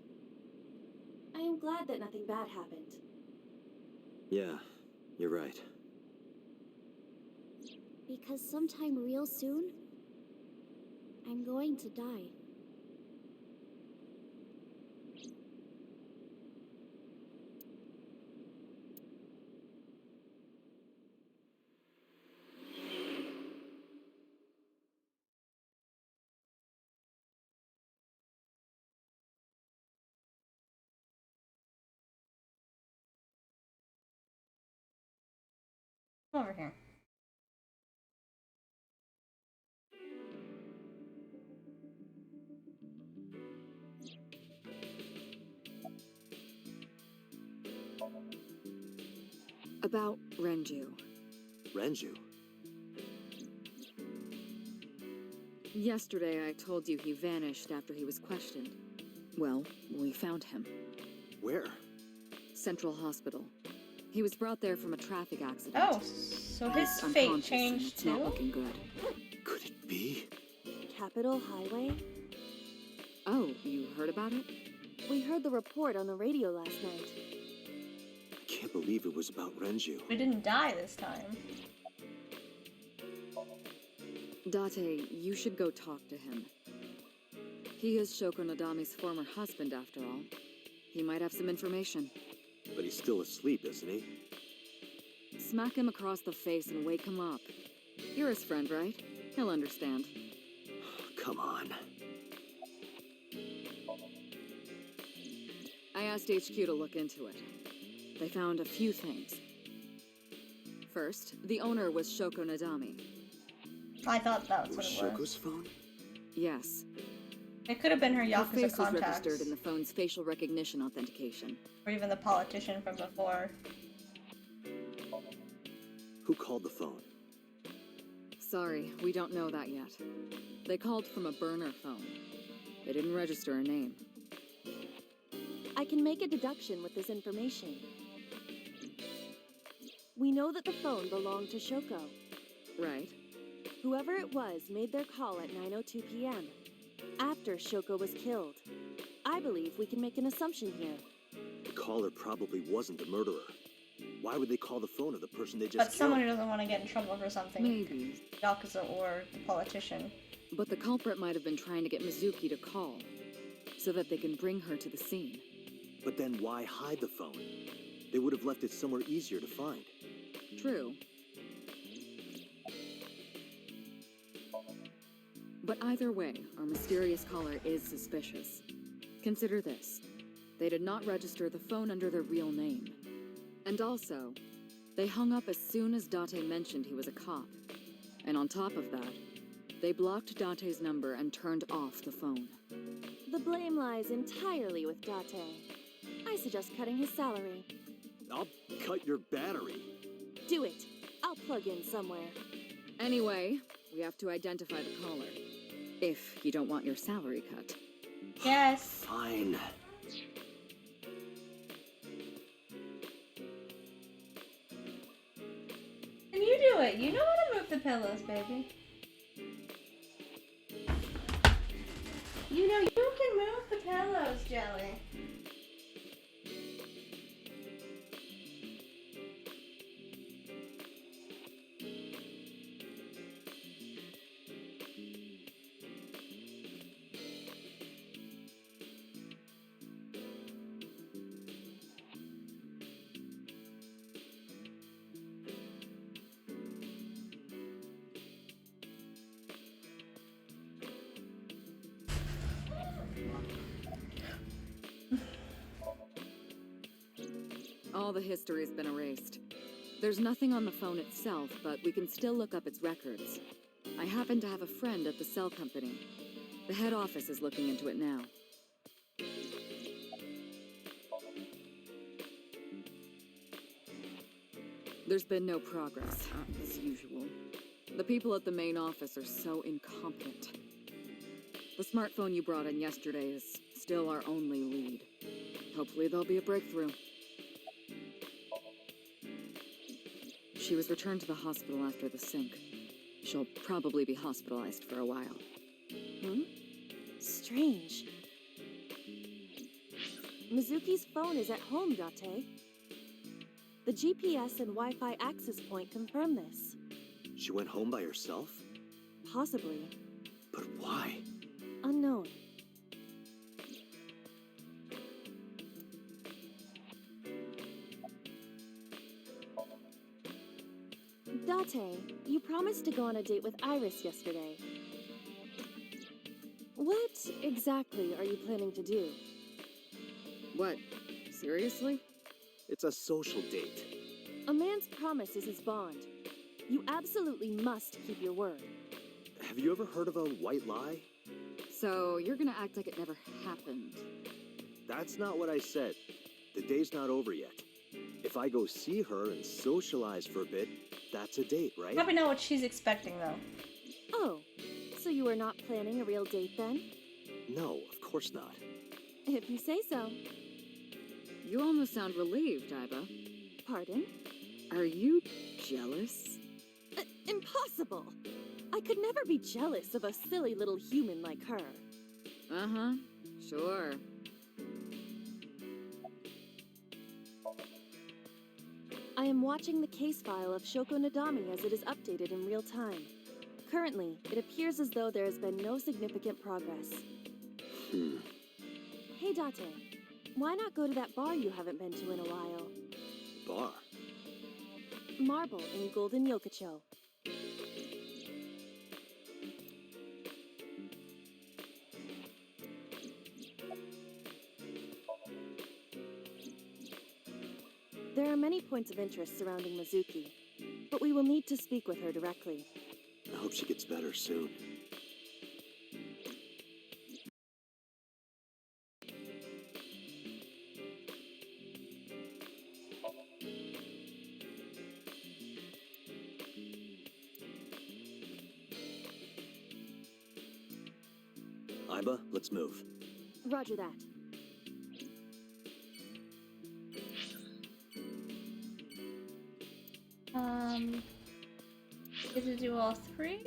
I am glad that nothing bad happened. Yeah, you're right. Because sometime real soon, I'm going to die. Over here. About Renju. Renju? Yesterday I told you he vanished after he was questioned. Well, we found him. Where? Central Hospital. He was brought there from a traffic accident. Oh, so his He's fate unconscious, and changed it's not too? looking good. Could it be? Capitol Highway? Oh, you heard about it? We heard the report on the radio last night. I can't believe it was about Renju. We didn't die this time. Date, you should go talk to him. He is Shoko Nadami's former husband, after all. He might have some information. But he's still asleep, isn't he? Smack him across the face and wake him up. You're his friend, right? He'll understand. Come on. I asked HQ to look into it. They found a few things. First, the owner was Shoko Nadami. I thought that was Was what it was. Shoko's phone? Yes. It could have been her Her Yakuza face was contacts. registered in the phone's facial recognition authentication. Or even the politician from before. Who called the phone? Sorry, we don't know that yet. They called from a burner phone. They didn't register a name. I can make a deduction with this information. We know that the phone belonged to Shoko. Right. Whoever it was made their call at 9:02 p.m. after Shoko was killed. I believe we can make an assumption here. The caller probably wasn't the murderer. Why would they call the phone of the person they just But killed? someone who doesn't want to get in trouble for something. Maybe. Yakuza or the politician. But the culprit might have been trying to get Mizuki to call, so that they can bring her to the scene. But then why hide the phone? They would have left it somewhere easier to find. True. But either way, our mysterious caller is suspicious. Consider this. They did not register the phone under their real name. And also, they hung up as soon as Date mentioned he was a cop. And on top of that, they blocked Date's number and turned off the phone. The blame lies entirely with Date. I suggest cutting his salary. I'll cut your battery. Do it. I'll plug in somewhere. Anyway, we have to identify the caller. If you don't want your salary cut. Yes. Fine. Can you do it? You know how to move the pillows, baby. You know you can move the pillows, Jelly. All the history's been erased. There's nothing on the phone itself, but we can still look up its records. I happen to have a friend at the cell company. The head office is looking into it now. There's been no progress, as usual. The people at the main office are so incompetent. The smartphone you brought in yesterday is still our only lead. Hopefully there'll be a breakthrough. She was returned to the hospital after the sync. She'll probably be hospitalized for a while. Strange. Mizuki's phone is at home, Date. The GPS and Wi-Fi access point confirm this. She went home by herself? Possibly. But why? Unknown. Date, you promised to go on a date with Iris yesterday. What exactly are you planning to do? What? Seriously? It's a social date. A man's promise is his bond. You absolutely must keep your word. Have you ever heard of a white lie? So, you're gonna act like it never happened. That's not what I said. The day's not over yet. If I go see her and socialize for a bit, that's a date, right? Probably not what she's expecting, though. Oh, so you are not planning a real date then? No, of course not. If you say so. You almost sound relieved, Iba. Pardon? Are you jealous? Impossible! I could never be jealous of a silly little human like her. Uh-huh. Sure. I am watching the case file of Shoko Nadami as it is updated in real time. Currently, it appears as though there has been no significant progress. Hey, Date. Why not go to that bar you haven't been to in a while? Bar? Marble in Golden Yokocho. There are many points of interest surrounding Mizuki, but we will need to speak with her directly. I hope she gets better soon. Iba, let's move. Roger that. Did you do all three?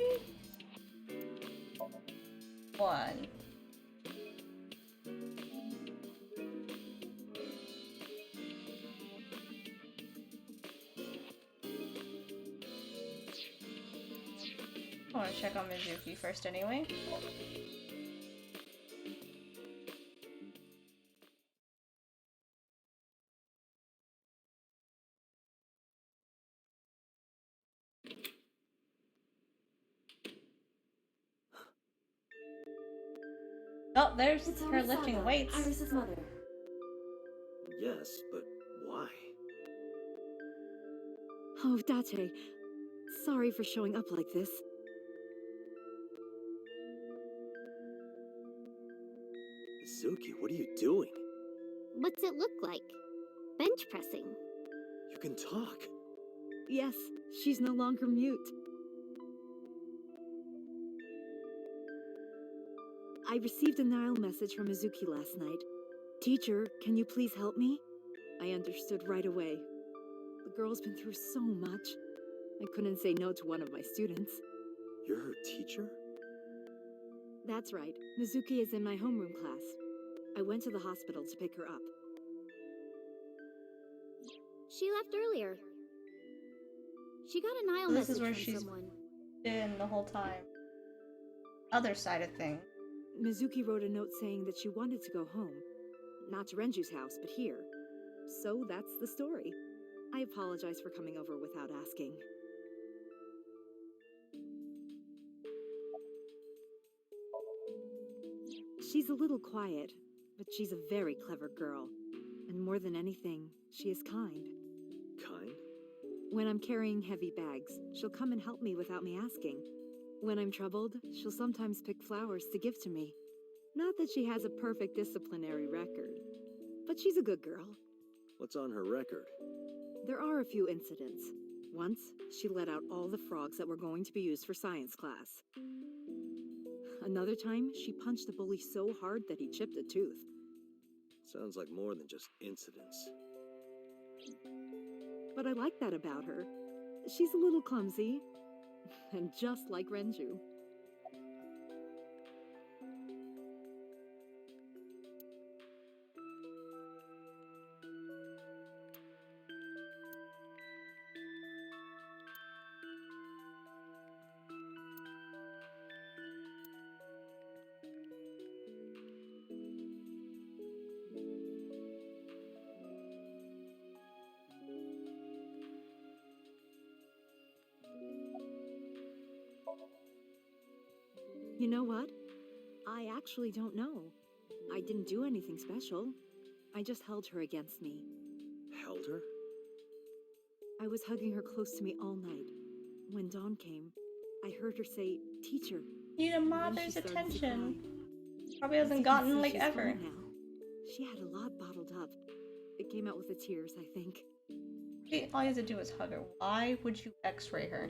One. I want to check on Mizuki first anyway. Oh, there's her lifting weights. Iris's mother. Yes, but why? Oh, Date. Sorry for showing up like this. Mizuki, what are you doing? What's it look like? Bench pressing. You can talk. Yes, she's no longer mute. I received a Nile message from Mizuki last night. Teacher, can you please help me? I understood right away. The girl's been through so much. I couldn't say no to one of my students. You're her teacher? That's right. Mizuki is in my homeroom class. I went to the hospital to pick her up. She left earlier. She got a Nile This is message where from she's someone. been the whole time. Other side of things. Mizuki wrote a note saying that she wanted to go home. Not to Renju's house, but here. So that's the story. I apologize for coming over without asking. She's a little quiet, but she's a very clever girl. And more than anything, she is kind. Kind? When I'm carrying heavy bags, she'll come and help me without me asking. When I'm troubled, she'll sometimes pick flowers to give to me. Not that she has a perfect disciplinary record, but she's a good girl. What's on her record? There are a few incidents. Once, she let out all the frogs that were going to be used for science class. Another time, she punched a bully so hard that he chipped a tooth. Sounds like more than just incidents. But I like that about her. She's a little clumsy, and just like Renju. You know what? I actually don't know. I didn't do anything special. I just held her against me. Held her? I was hugging her close to me all night. When dawn came, I heard her say, "Teacher." Need a Then mother's she started to attention. cry. Probably As hasn't you can gotten see, like she's ever. fine now. She had a lot bottled up. It came out with the tears, I think. See, all you have to do is hug her. Why would you x-ray her?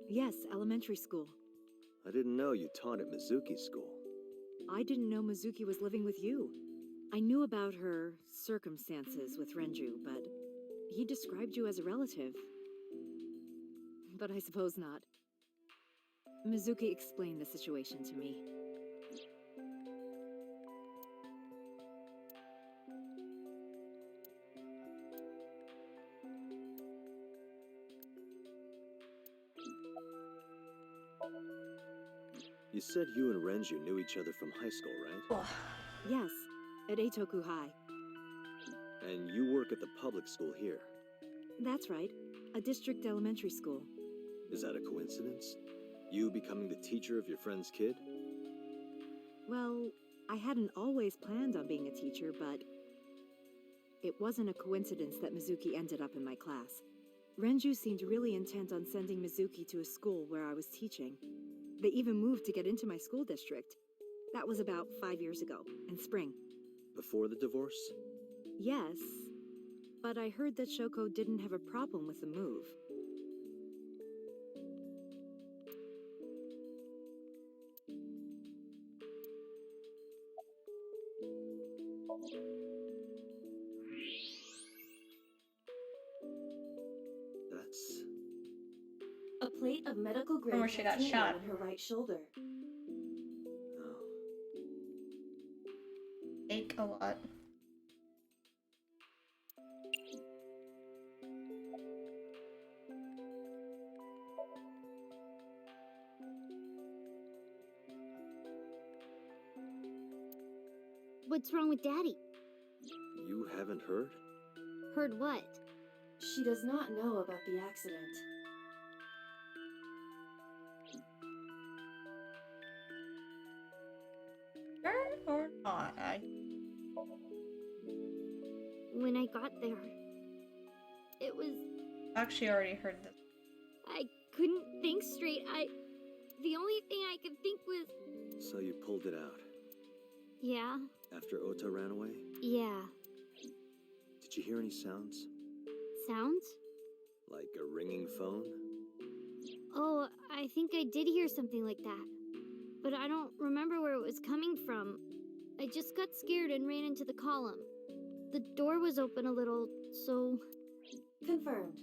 Yes, elementary school. I didn't know you taught at Mizuki school. I didn't know Mizuki was living with you. I knew about her circumstances with Renju, but he described you as a relative. But I suppose not. Mizuki explained the situation to me. You said you and Renju knew each other from high school, right? Yes, at Eitoku High. And you work at the public school here. That's right, a district elementary school. Is that a coincidence? You becoming the teacher of your friend's kid? Well, I hadn't always planned on being a teacher, but it wasn't a coincidence that Mizuki ended up in my class. Renju seemed really intent on sending Mizuki to a school where I was teaching. They even moved to get into my school district. That was about 5 years ago, in spring. Before the divorce? Yes, but I heard that Shoko didn't have a problem with the move. That's... A plate of medical grade From where she got titanium shot. on her right shoulder. Ache a lot. What's wrong with Daddy? You haven't heard? Heard what? She does not know about the accident. Sure or not? When I got there, it was... Actually already heard this. I couldn't think straight. The only thing I could think was... So you pulled it out? Yeah. After Ota ran away? Yeah. Did you hear any sounds? Sounds? Like a ringing phone? Oh, I think I did hear something like that. But I don't remember where it was coming from. I just got scared and ran into the column. The door was open a little, so... Confirmed.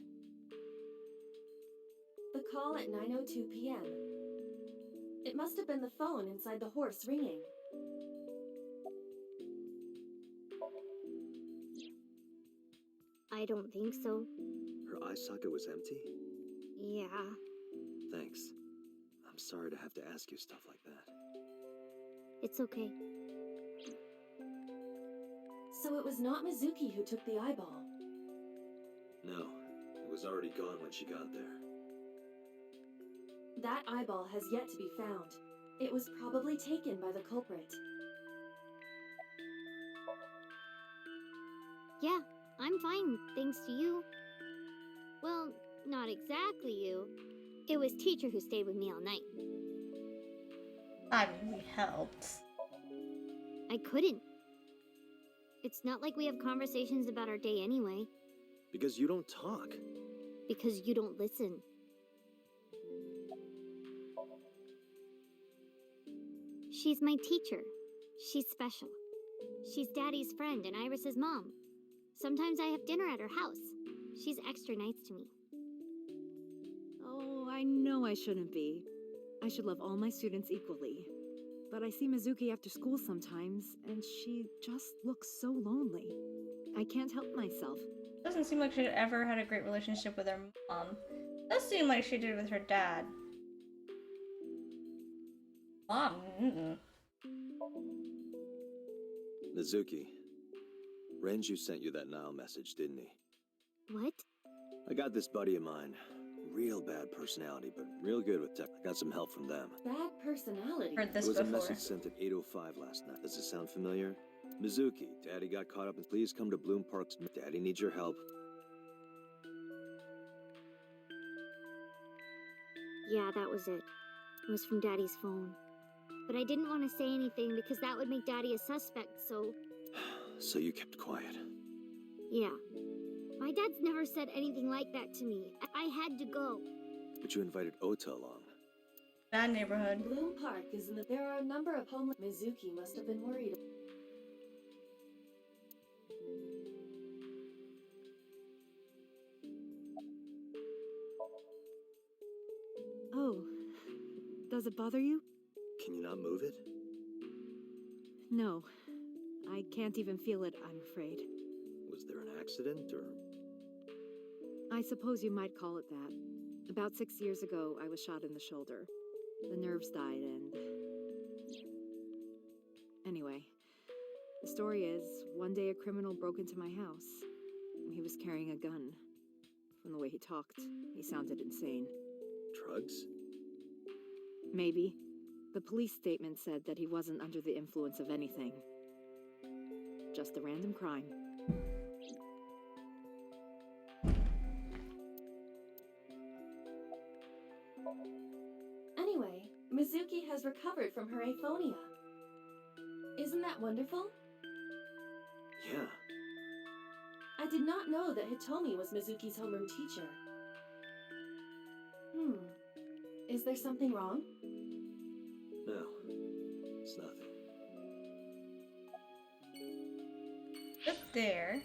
The call at 9:02 p.m. It must have been the phone inside the horse ringing. I don't think so. Her eye socket was empty? Yeah. Thanks. I'm sorry to have to ask you stuff like that. It's okay. So it was not Mizuki who took the eyeball. No, it was already gone when she got there. That eyeball has yet to be found. It was probably taken by the culprit. Yeah, I'm fine, thanks to you. Well, not exactly you. It was teacher who stayed with me all night. I really helped. I couldn't. It's not like we have conversations about our day anyway. Because you don't talk. Because you don't listen. She's my teacher. She's special. She's Daddy's friend and Iris's mom. Sometimes I have dinner at her house. She's extra nice to me. Oh, I know I shouldn't be. I should love all my students equally. But I see Mizuki after school sometimes, and she just looks so lonely. I can't help myself. Doesn't seem like she ever had a great relationship with her mom. Does seem like she did with her dad. Mom, Mizuki, Renju sent you that Nile message, didn't he? What? I got this buddy of mine. Real bad personality, but real good with tech. I got some help from them. Bad personality? Heard this There was before. a message sent at 8:05 last night. Does it sound familiar? Mizuki, Daddy got caught up and please come to Bloom Park's. Daddy needs your help. Yeah, that was it. It was from Daddy's phone. But I didn't want to say anything because that would make Daddy a suspect, so... So you kept quiet. Yeah. My dad's never said anything like that to me. I had to go. But you invited Ota along. Bad neighborhood. Bloom Park is in the... There are a number of homeless... Mizuki must have been worried. Oh, does it bother you? Can you not move it? No, I can't even feel it, I'm afraid. Was there an accident, or...? I suppose you might call it that. About 6 years ago, I was shot in the shoulder. The nerves died and... Anyway, the story is, one day a criminal broke into my house. He was carrying a gun. From the way he talked, he sounded insane. Drugs? Maybe. The police statement said that he wasn't under the influence of anything. Just a random crime. Anyway, Mizuki has recovered from her aphonia. Isn't that wonderful? Yeah. I did not know that Hitomi was Mizuki's homeroom teacher. Is there something wrong? No. It's nothing. Up there.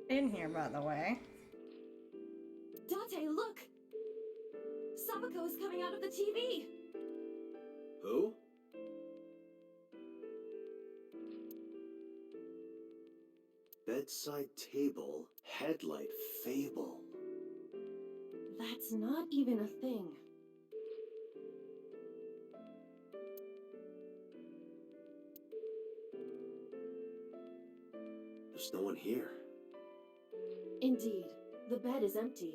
In here, by the way. Date, look! Sabako is coming out of the TV! Who? Bedside table, headlight fable. That's not even a thing. There's no one here. Indeed, the bed is empty.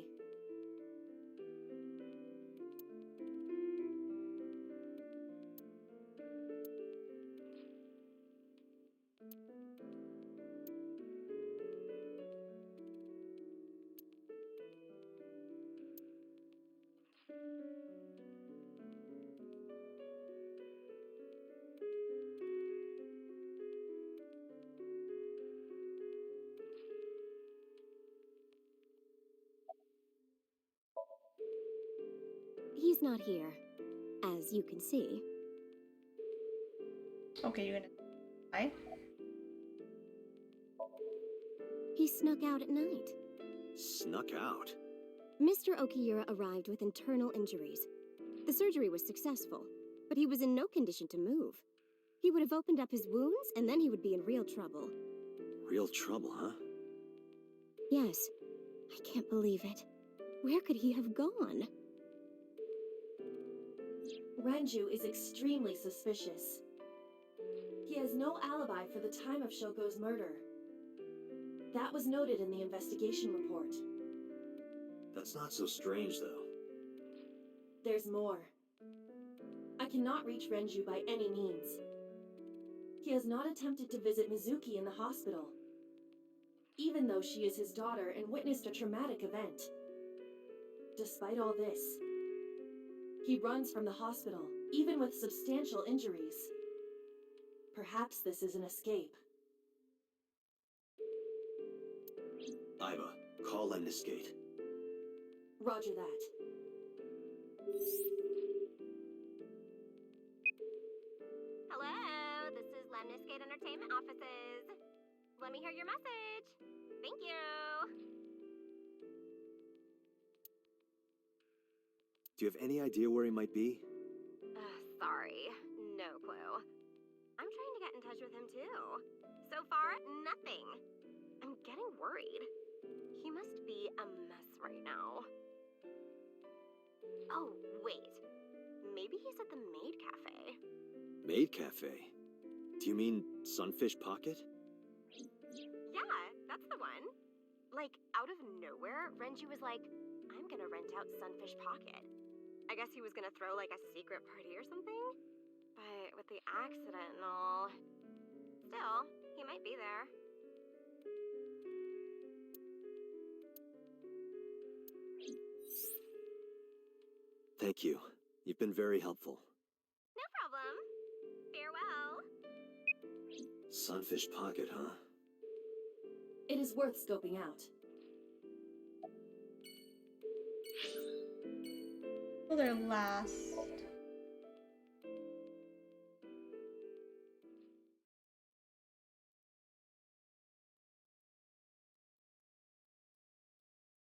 He's not here, as you can see. Okay, you gonna... Hi? He snuck out at night. Snuck out? Mr. Okiura arrived with internal injuries. The surgery was successful, but he was in no condition to move. He would have opened up his wounds, and then he would be in real trouble. Real trouble, huh? Yes. I can't believe it. Where could he have gone? Renju is extremely suspicious. He has no alibi for the time of Shoko's murder. That was noted in the investigation report. That's not so strange, though. There's more. I cannot reach Renju by any means. He has not attempted to visit Mizuki in the hospital, even though she is his daughter and witnessed a traumatic event. Despite all this, he runs from the hospital, even with substantial injuries. Perhaps this is an escape. Iva, call Lemniscate. Roger that. Hello, this is Lemniscate Entertainment Offices. Let me hear your message. Thank you. Do you have any idea where he might be? Sorry, no clue. I'm trying to get in touch with him too. So far, nothing. I'm getting worried. He must be a mess right now. Oh, wait. Maybe he's at the Maid Cafe. Maid Cafe? Do you mean Sunfish Pocket? Yeah, that's the one. Like, out of nowhere, Renju was like, I'm gonna rent out Sunfish Pocket. I guess he was gonna throw like a secret party or something? But with the accident and all... Still, he might be there. Thank you. You've been very helpful. No problem. Farewell. Sunfish Pocket, huh? It is worth scoping out. Oh, they're last.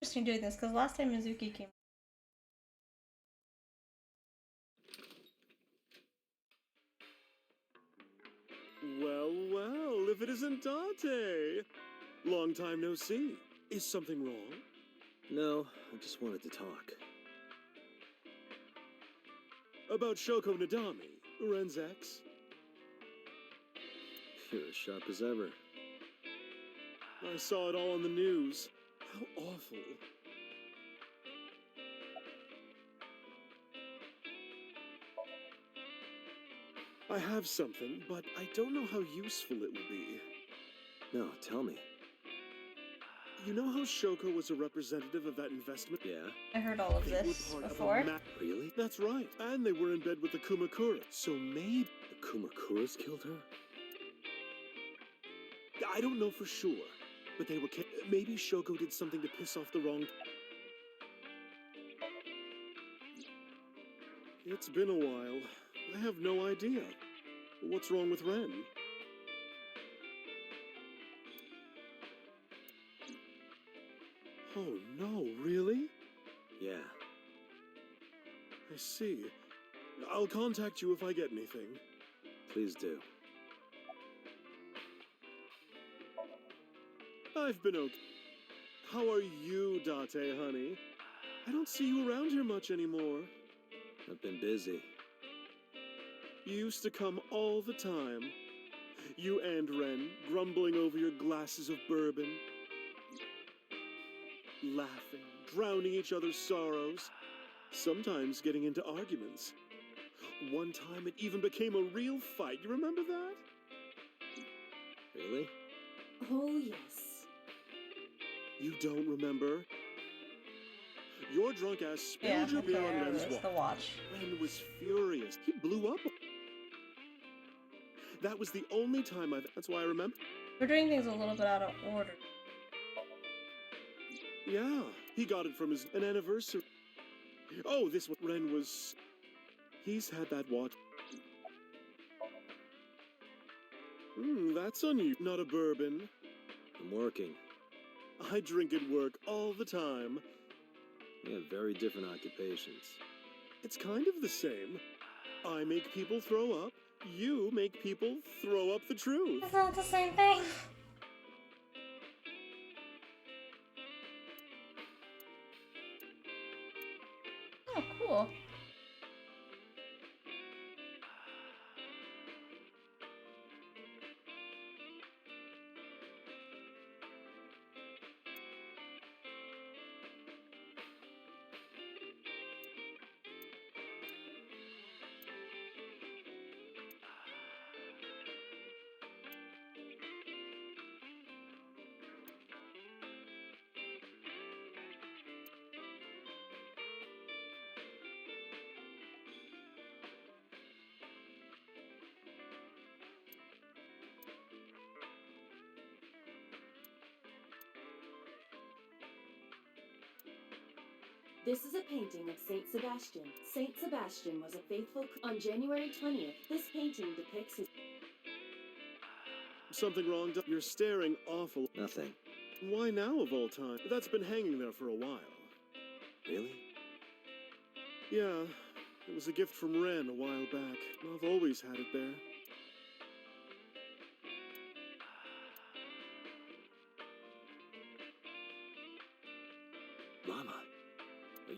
Interesting doing this because last time Mizuki came. Well, well, if it isn't Date! Long time no see. Is something wrong? No, I just wanted to talk. About Shoko Nadami, Ren's ex? You're as sharp as ever. I saw it all on the news. How awful. I have something, but I don't know how useful it will be. No, tell me. You know how Shoko was a representative of that investment? Yeah. I heard all of They were this part of a before. Really? That's right. And they were in bed with the Kumakura. So maybe The Kumakuras killed her? I don't know for sure, but they were maybe Shoko did something to piss off the wrong. It's been a while. I have no idea. What's wrong with Ren? Oh no, really? Yeah. I see. I'll contact you if I get anything. Please do. I've been okay. How are you, Date, honey? I don't see you around here much anymore. I've been busy. You used to come all the time. You and Ren, grumbling over your glasses of bourbon. Laughing, drowning each other's sorrows. Sometimes getting into arguments. One time it even became a real fight. You remember that? Really? Oh, yes. You don't remember? Your drunk ass spilled your beer on Ren's the watch. Ren was furious. He blew up. That was the only time that's why I remember. We're doing things a little bit out of order. Yeah, he got it from an anniversary. Oh, this one. Ren was. He's had that watch. That's on you. Not a bourbon. I'm working. I drink at work all the time. We have very different occupations. It's kind of the same. I make people throw up. You make people throw up the truth. It's not the same thing. Oh, cool. This is a painting of Saint Sebastian. Saint Sebastian was a faithful. On January 20th, this painting depicts his. Something wrong? You're staring awful. Nothing. Why now of all time? That's been hanging there for a while. Really? Yeah, it was a gift from Ren a while back. I've always had it there. Mama,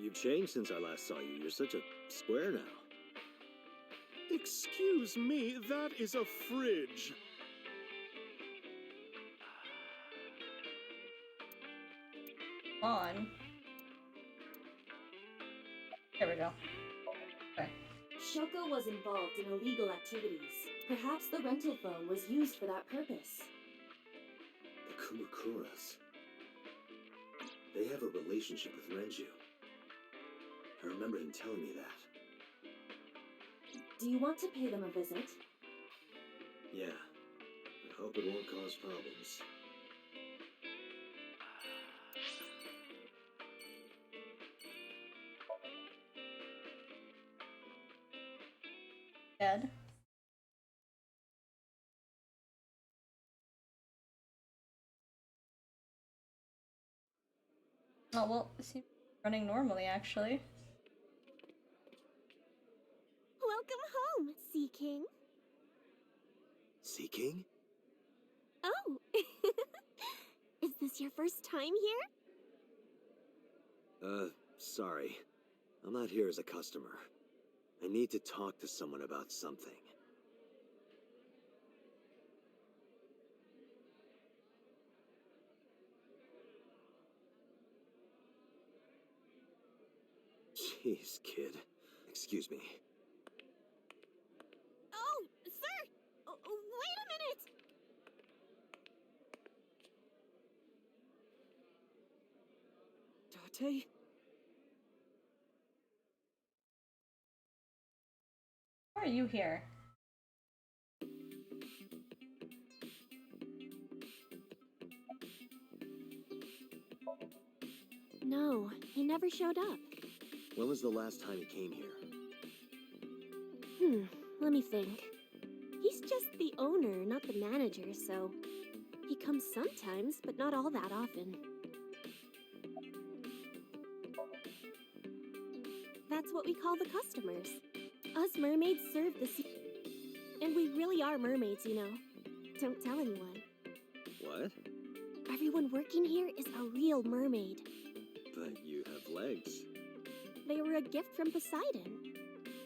you've changed since I last saw you. You're such a square now. Excuse me, that is a fridge. On. There we go. Okay. Shoko was involved in illegal activities. Perhaps the rental phone was used for that purpose. The Kumakuras. They have a relationship with Renju. I remember him telling me that. Do you want to pay them a visit? Yeah. I Hope it won't cause problems. Dead. Oh, well, it seems running normally, actually. Welcome home, Sea King. Sea King? Oh! Is this your first time here? Sorry. I'm not here as a customer. I need to talk to someone about something. Jeez, kid. Excuse me. Oh, sir! Wait a minute! Date? Why are you here? No, he never showed up. When was the last time he came here? Let me think. He's just the owner, not the manager, so... He comes sometimes, but not all that often. That's what we call the customers. Us mermaids serve the sea. And we really are mermaids, you know. Don't tell anyone. What? Everyone working here is a real mermaid. But you have legs. They were a gift from Poseidon.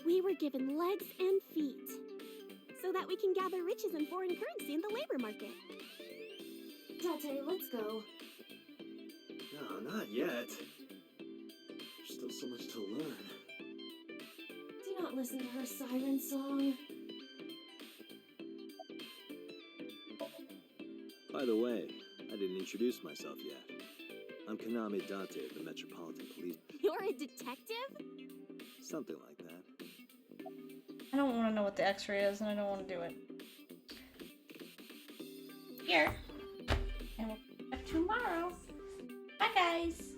We were given legs and feet, so that we can gather riches and foreign currency in the labor market. Tate, let's go. No, not yet. There's still so much to learn. Do not listen to her siren song. By the way, I didn't introduce myself yet. I'm Kaname Date of the Metropolitan Police. You're a detective? Something like that. I don't want to know what the X-ray is, and I don't want to do it. Here. And we'll be back tomorrow. Bye, guys!